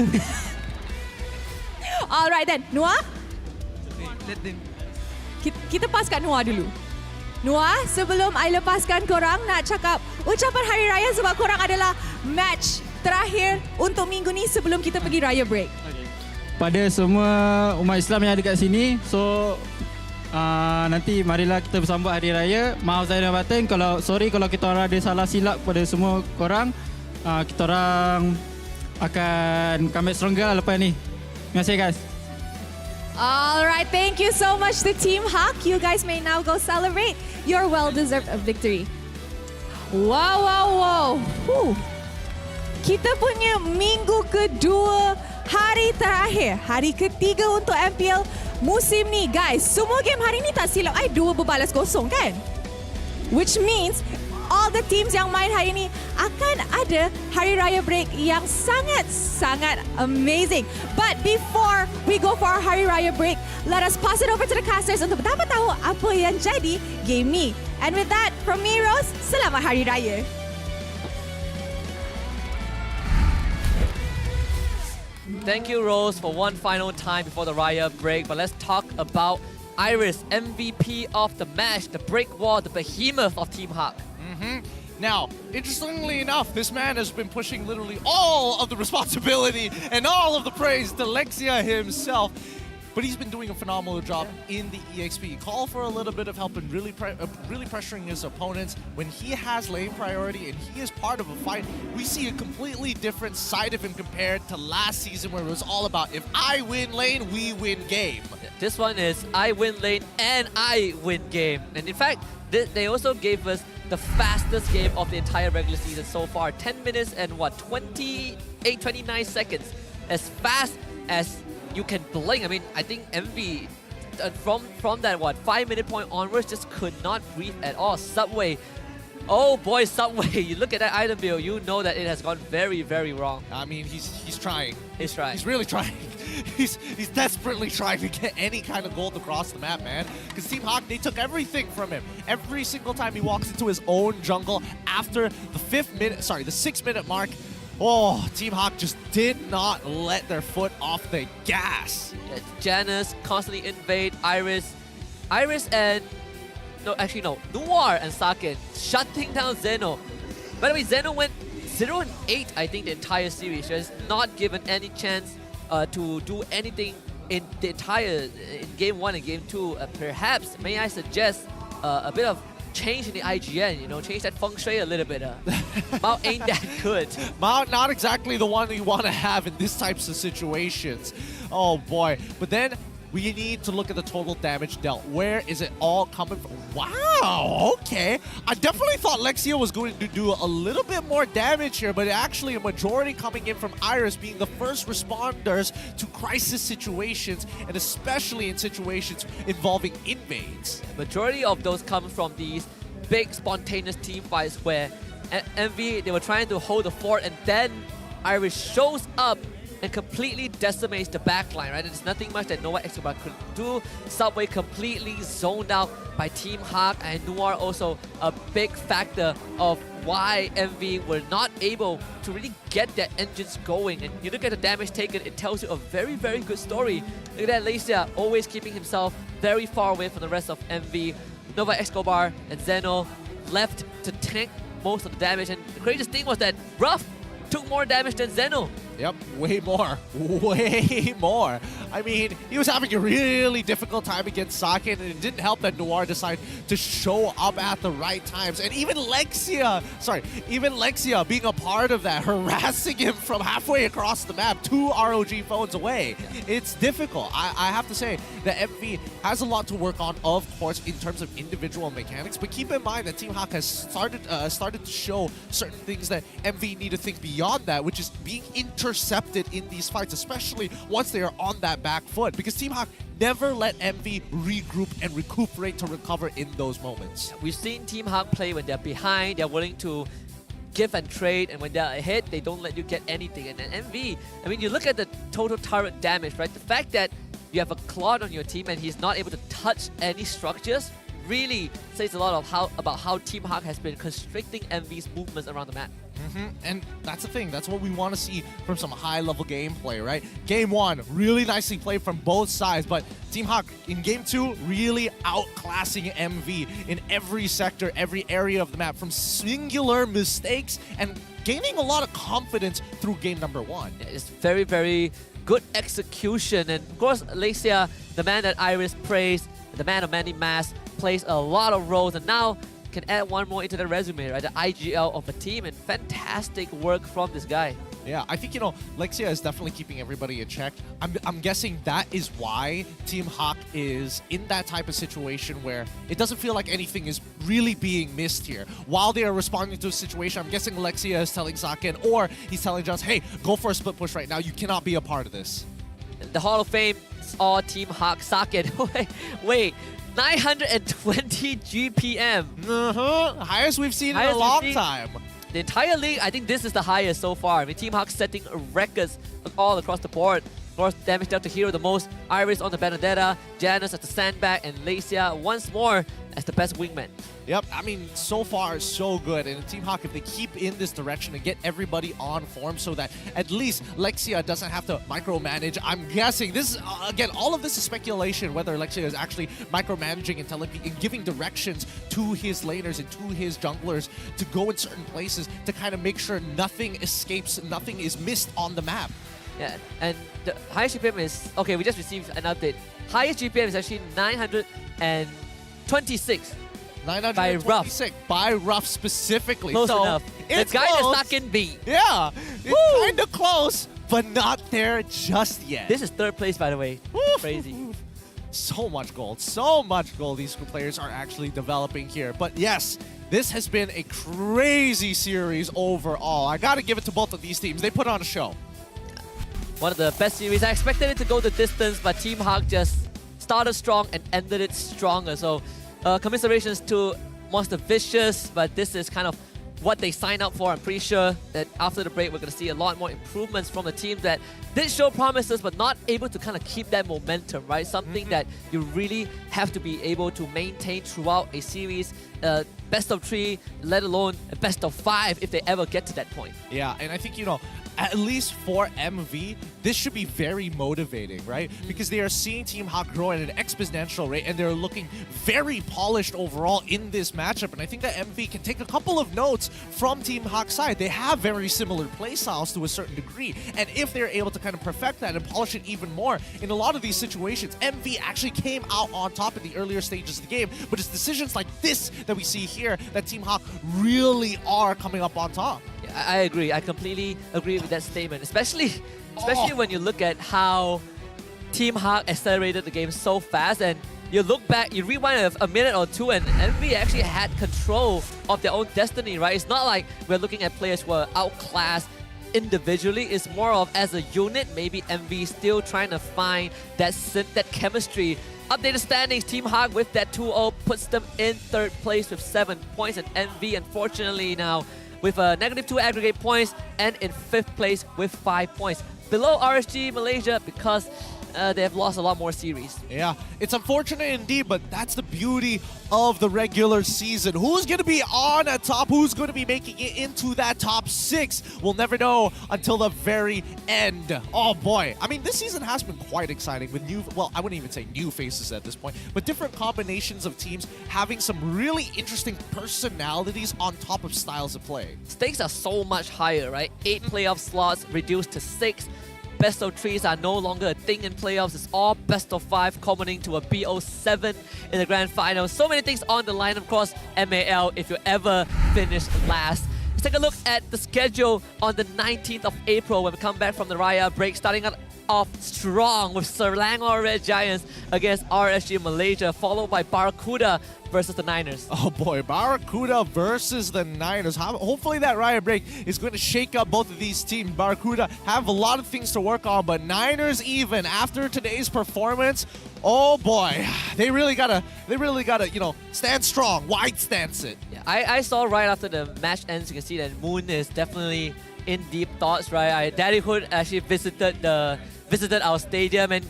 Alright then, Noah? Kita pass kat Noah dulu. Noah, sebelum I lepaskan korang nak cakap ucapan Hari Raya sebab korang adalah match terakhir untuk minggu ni sebelum kita pergi Raya break. Pada semua umat Islam yang ada kat sini, so nanti marilah kita bersambut Hari Raya. Maaf saya dan batin kalau kita orang ada salah silap pada semua korang. Kita orang akan comeback stronger lah lepas ni. Terima kasih guys. Alright, thank you so much to Team Hak. You guys may now go celebrate your well-deserved victory. Wow. Kita punya minggu kedua hari terakhir, hari ketiga untuk MPL musim ni guys. Semua game hari ni tak silap I 2 berbalas kosong kan? Which means all the teams yang main hari ini akan ada Hari Raya break yang sangat-sangat amazing. But before we go for our Hari Raya break, let us pass it over to the casters untuk dapat tahu apa yang jadi game ni. And with that, from me, Rose, selamat Hari Raya. Thank you, Rose, for one final time before the Raya break. But let's talk about Iris, MVP of the match, the break wall, the behemoth of Team Hawk. Now, interestingly enough, this man has been pushing literally all of the responsibility and all of the praise to Lexia himself. But he's been doing a phenomenal job in the EXP. Call for a little bit of help and really pressuring his opponents. When he has lane priority and he is part of a fight, we see a completely different side of him compared to last season where it was all about if I win lane, we win game. This one is I win lane and I win game. And in fact, they also gave us the fastest game of the entire regular season so far. 10 minutes and 29 seconds. As fast as you can blink. I mean, I think MV from that 5-minute point onwards just could not breathe at all. Subway. Oh boy, Subway. You look at that item build, you know that it has gone very, very wrong. I mean, he's trying. He's trying. He's really trying. He's desperately trying to get any kind of gold across the map, man. Because Team Hawk, they took everything from him. Every single time he walks into his own jungle after the 6-minute mark, oh, Team Hawk just did not let their foot off the gas. Janus constantly invade Iris and Noir and Saken shutting down Zeno. By the way, Zeno went 0-8, I think, the entire series. Just not given any chance to do anything in the entire in game 1 and game 2. Perhaps, may I suggest a bit of change in the IGN, change that feng shui a little bit. Mao ain't that good. Mao, not exactly the one you want to have in these types of situations. Oh boy. But then we need to look at the total damage dealt. Where is it all coming from? Wow, okay. I definitely thought Lexia was going to do a little bit more damage here, but actually a majority coming in from Iris being the first responders to crisis situations, and especially in situations involving invades. Majority of those come from these big spontaneous team fights where MV, they were trying to hold the fort, and then Iris shows up and completely decimates the backline, right? There's nothing much that Nova Escobar could do. Subway completely zoned out by Team Hawk, and Noir also a big factor of why MV were not able to really get their engines going. And you look at the damage taken, it tells you a very, very good story. Look at that, Lecia always keeping himself very far away from the rest of MV. Nova Escobar and Zeno left to tank most of the damage, and the craziest thing was that Ruff took more damage than Zeno. Yep, way more. Way more. I mean, he was having a really difficult time against Saken, and it didn't help that Noir decided to show up at the right times. And even Lexia being a part of that, harassing him from halfway across the map, 2 ROG phones away. Yeah. It's difficult. I have to say that MV has a lot to work on, of course, in terms of individual mechanics, but keep in mind that Team Hawk has started to show certain things that MV need to think beyond that, which is being intercepted in these fights, especially once they are on that back foot, because Team Hawk never let MV regroup and recuperate to recover in those moments. We've seen Team Hawk play when they're behind, they're willing to give and trade, and when they're ahead, they don't let you get anything. And then MV, I mean, you look at the total turret damage, right? The fact that you have a Claude on your team and he's not able to touch any structures really says a lot of about how Team Hawk has been constricting MV's movements around the map. And that's the thing. That's what we want to see from some high-level gameplay, right? Game 1, really nicely played from both sides, but Team Hawk in Game 2, really outclassing MV in every sector, every area of the map, from singular mistakes and gaining a lot of confidence through game number 1. It's very, very good execution. And of course, Lecia, the man that Iris praised, the man of many masks, plays a lot of roles, and now can add one more into the resume, right? The IGL of a team, and fantastic work from this guy. Yeah, I think, Lexia is definitely keeping everybody in check. I'm guessing that is why Team Hawk is in that type of situation where it doesn't feel like anything is really being missed here. While they are responding to a situation, I'm guessing Lexia is telling Zaken, or he's telling us, hey, go for a split push right now. You cannot be a part of this. The Hall of Fame is all Team Hawk. Zaken, wait. 920 GPM. Highest we've seen in a long time. The entire league, I think this is the highest so far. I mean, Team Hawk setting records all across the board. Of course, damage dealt to hero the most. Iris on the Benedetta, Janus as the sandbag, and Lacia once more as the best wingman. Yep, I mean, so far, so good. And Team Hawk, if they keep in this direction and get everybody on form so that at least Lexia doesn't have to micromanage, I'm guessing this, again, all of this is speculation, whether Lexia is actually micromanaging and giving directions to his laners and to his junglers to go in certain places to kind of make sure nothing escapes, nothing is missed on the map. Yeah, and the highest GPM is, okay, we just received an update. Highest GPM is actually 926. 926 by Ruff specifically. Close so enough. It's the guy close. that's not in B. Yeah, it's kind of close, but not there just yet. This is third place, by the way. Crazy. So much gold these players are actually developing here. But yes, this has been a crazy series overall. I gotta give it to both of these teams. They put on a show. One of the best series. I expected it to go the distance, but Team Hawk just started strong and ended it stronger. So commiserations to Monster Vicious, but this is kind of what they signed up for. I'm pretty sure that after the break, we're going to see a lot more improvements from the team that did show promises, but not able to kind of keep that momentum, right? Something that you really have to be able to maintain throughout a series. Best of 3, let alone a best of 5 if they ever get to that point. Yeah, and I think, at least for MV, this should be very motivating, right? Because they are seeing Team Hawk grow at an exponential rate, and they're looking very polished overall in this matchup. And I think that MV can take a couple of notes from Team Hawk's side. They have very similar playstyles to a certain degree, and if they're able to kind of perfect that and polish it even more, in a lot of these situations, MV actually came out on top in the earlier stages of the game. But it's decisions like this that we see here that Team Hawk really are coming up on top. I agree. I completely agree with that statement, especially when you look at how Team Hawk accelerated the game so fast, and you look back, you rewind a minute or two, and MV actually had control of their own destiny, right? It's not like we're looking at players who are outclassed individually. It's more of as a unit, maybe MV still trying to find that chemistry. Updated standings, Team Hawk with that 2-0 puts them in third place with 7 points, and MV unfortunately now with a -2 aggregate points and in 5th place with 5 points. Below RSG Malaysia because they have lost a lot more series. Yeah, it's unfortunate indeed, but that's the beauty of the regular season. Who's going to be on at top? Who's going to be making it into that top 6? We'll never know until the very end. Oh boy. I mean, this season has been quite exciting with I wouldn't even say new faces at this point, but different combinations of teams having some really interesting personalities on top of styles of play. Stakes are so much higher, right? 8 playoff slots reduced to 6. Best of 3s are no longer a thing in playoffs. It's all best of 5 culminating to a BO7 in the grand final. So many things on the line, of course. MAL, if you ever finish last. Let's take a look at the schedule on the 19th of April when we come back from the Raya break. Starting off strong with Selangor Red Giants against RSG Malaysia, followed by Barracuda versus the Niners. Oh boy, Barracuda versus the Niners. Hopefully that Riot break is going to shake up both of these teams. Barracuda have a lot of things to work on, but Niners, even after today's performance, oh boy, they really gotta, stand strong, wide stance it. Yeah, I saw right after the match ends, you can see that Moon is definitely in deep thoughts, right? Daddyhood actually visited our stadium, and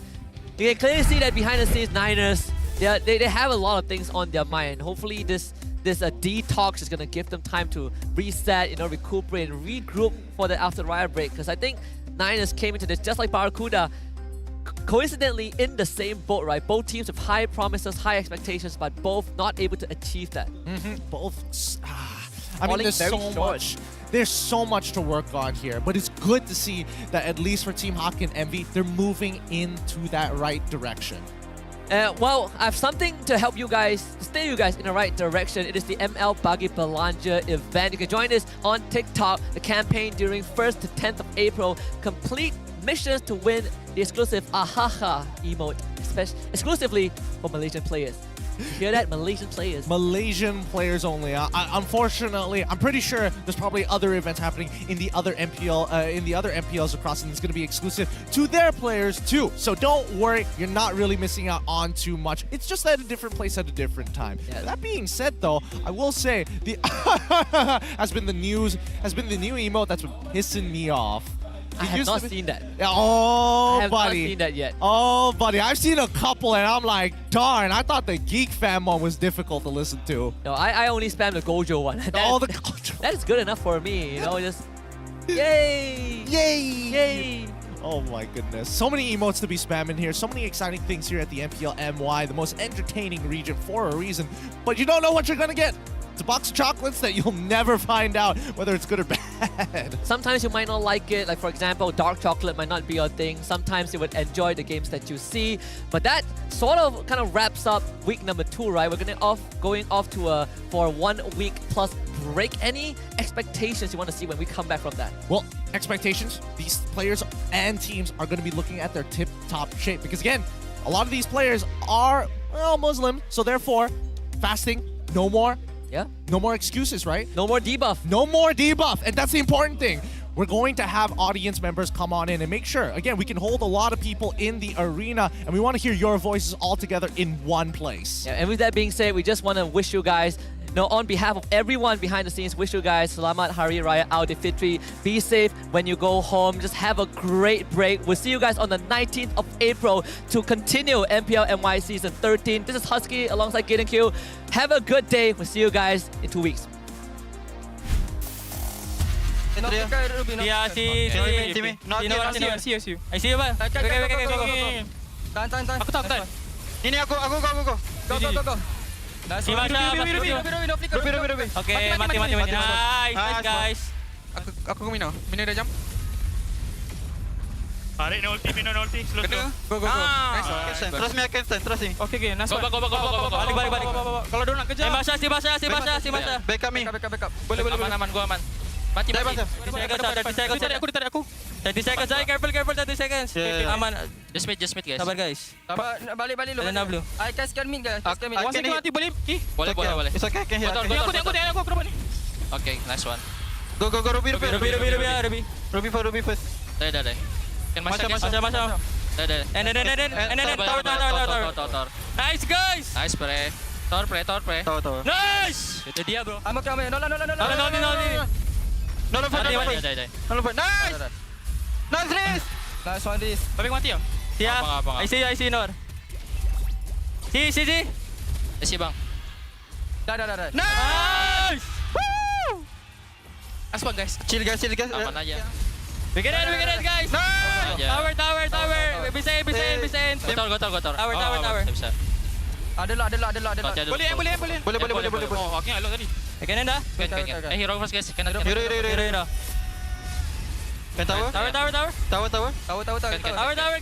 you can clearly see that behind the scenes, Niners, they have a lot of things on their mind. Hopefully this detox is going to give them time to reset, recuperate and regroup for the after Riot break. Because I think Niners came into this just like Barracuda, coincidentally in the same boat, right? Both teams with high promises, high expectations, but both not able to achieve that. Both. I mean, there's so much to work on here, but it's good to see that at least for Team Hawk and Envy, they're moving into that right direction. Well, I have something to help you guys, to steer you guys in the right direction. It is the ML Bagi Belanja event. You can join us on TikTok. The campaign during 1st to 10th of April. Complete missions to win the exclusive Ahaha emote, exclusively for Malaysian players. You hear that? Malaysian players. Malaysian players only. Unfortunately, I'm pretty sure there's probably other events happening in the other MPLs across, and it's going to be exclusive to their players too. So don't worry, you're not really missing out on too much. It's just at a different place at a different time. Yeah. That being said, though, I will say the has been the new emote that's been pissing me off. I have not seen that. Oh, I have buddy. not seen that yet. Oh, buddy. I've seen a couple and I'm like, darn, I thought the Geek Fam one was difficult to listen to. No, I only spam the Gojo one. That is good enough for me, you know, just yay! Yay! Yay! Oh my goodness. So many emotes to be spamming here. So many exciting things here at the MPL MY, the most entertaining region for a reason. But you don't know what you're going to get. It's a box of chocolates that you'll never find out whether it's good or bad. Sometimes you might not like it. Like, for example, dark chocolate might not be your thing. Sometimes you would enjoy the games that you see. But that sort of kind of wraps up week number 2, right? We're going off to for a 1 week plus break. Any expectations you want to see when we come back from that? Well, expectations. These players and teams are going to be looking at their tip-top shape. Because again, a lot of these players are, well, Muslim. So therefore, fasting, no more. Yeah. No more excuses, right? No more debuff. No more debuff. And that's the important thing. We're going to have audience members come on in and make sure, again, we can hold a lot of people in the arena, and we want to hear your voices all together in one place. Yeah, and with that being said, we just want to wish you guys, on behalf of everyone behind the scenes, wish you guys Selamat Hari Raya Aidilfitri. Be safe when you go home. Just have a great break. We'll see you guys on the 19th of April to continue MPL MY Season 13. This is Husky alongside Gideon Q. Have a good day. We'll see you guys in 2 weeks. Yeah, see you. I see you, bang. Okay, go. Tahan. Aku tahan. Ini aku. Go. Si Masha, Ruby. Okay, mati. Nice, guys. Aku Mino dah jam. Tarik no ulti. Slow. Go. Nice. Trust me, I can stand. Trust me. Okay, nice. Go. Balik. Kalau dia nak kejar. Si Masha. Backup. Boleh. Aman, gua aman. Mati. 30 seconds, tarik aku. 30 seconds, careful, 30 seconds. Aman. Just mid, guys. Sabar, guys. Sabar, balik lu. Blue. I can scan mid, guys. One second nanti boleh? Boleh. It's okay, I can hear. Aku kenapa ni? Okay, nice one. Go, Ruby. Ruby first. Dah. Kan Masha. Dah. And then tower. Nice, guys. Nice, pre. Tower. Nice. Itu dia, bro. I'm okay. No. No, nice. Nice one, this. Babing mati ya? Siap. I see Nor. Si. I see bang. Dah. Nice. Woo. Aspak guys. Chill guys. Aman aja. We get it guys. Nice. Tower. Bisa. Gotor. Tower. Bisa. Ada. Boleh. Oh, okey, alok tadi. Kan dah. Hero first guys. Kan. Hero. Kan tower. Tower. Tower. Tower.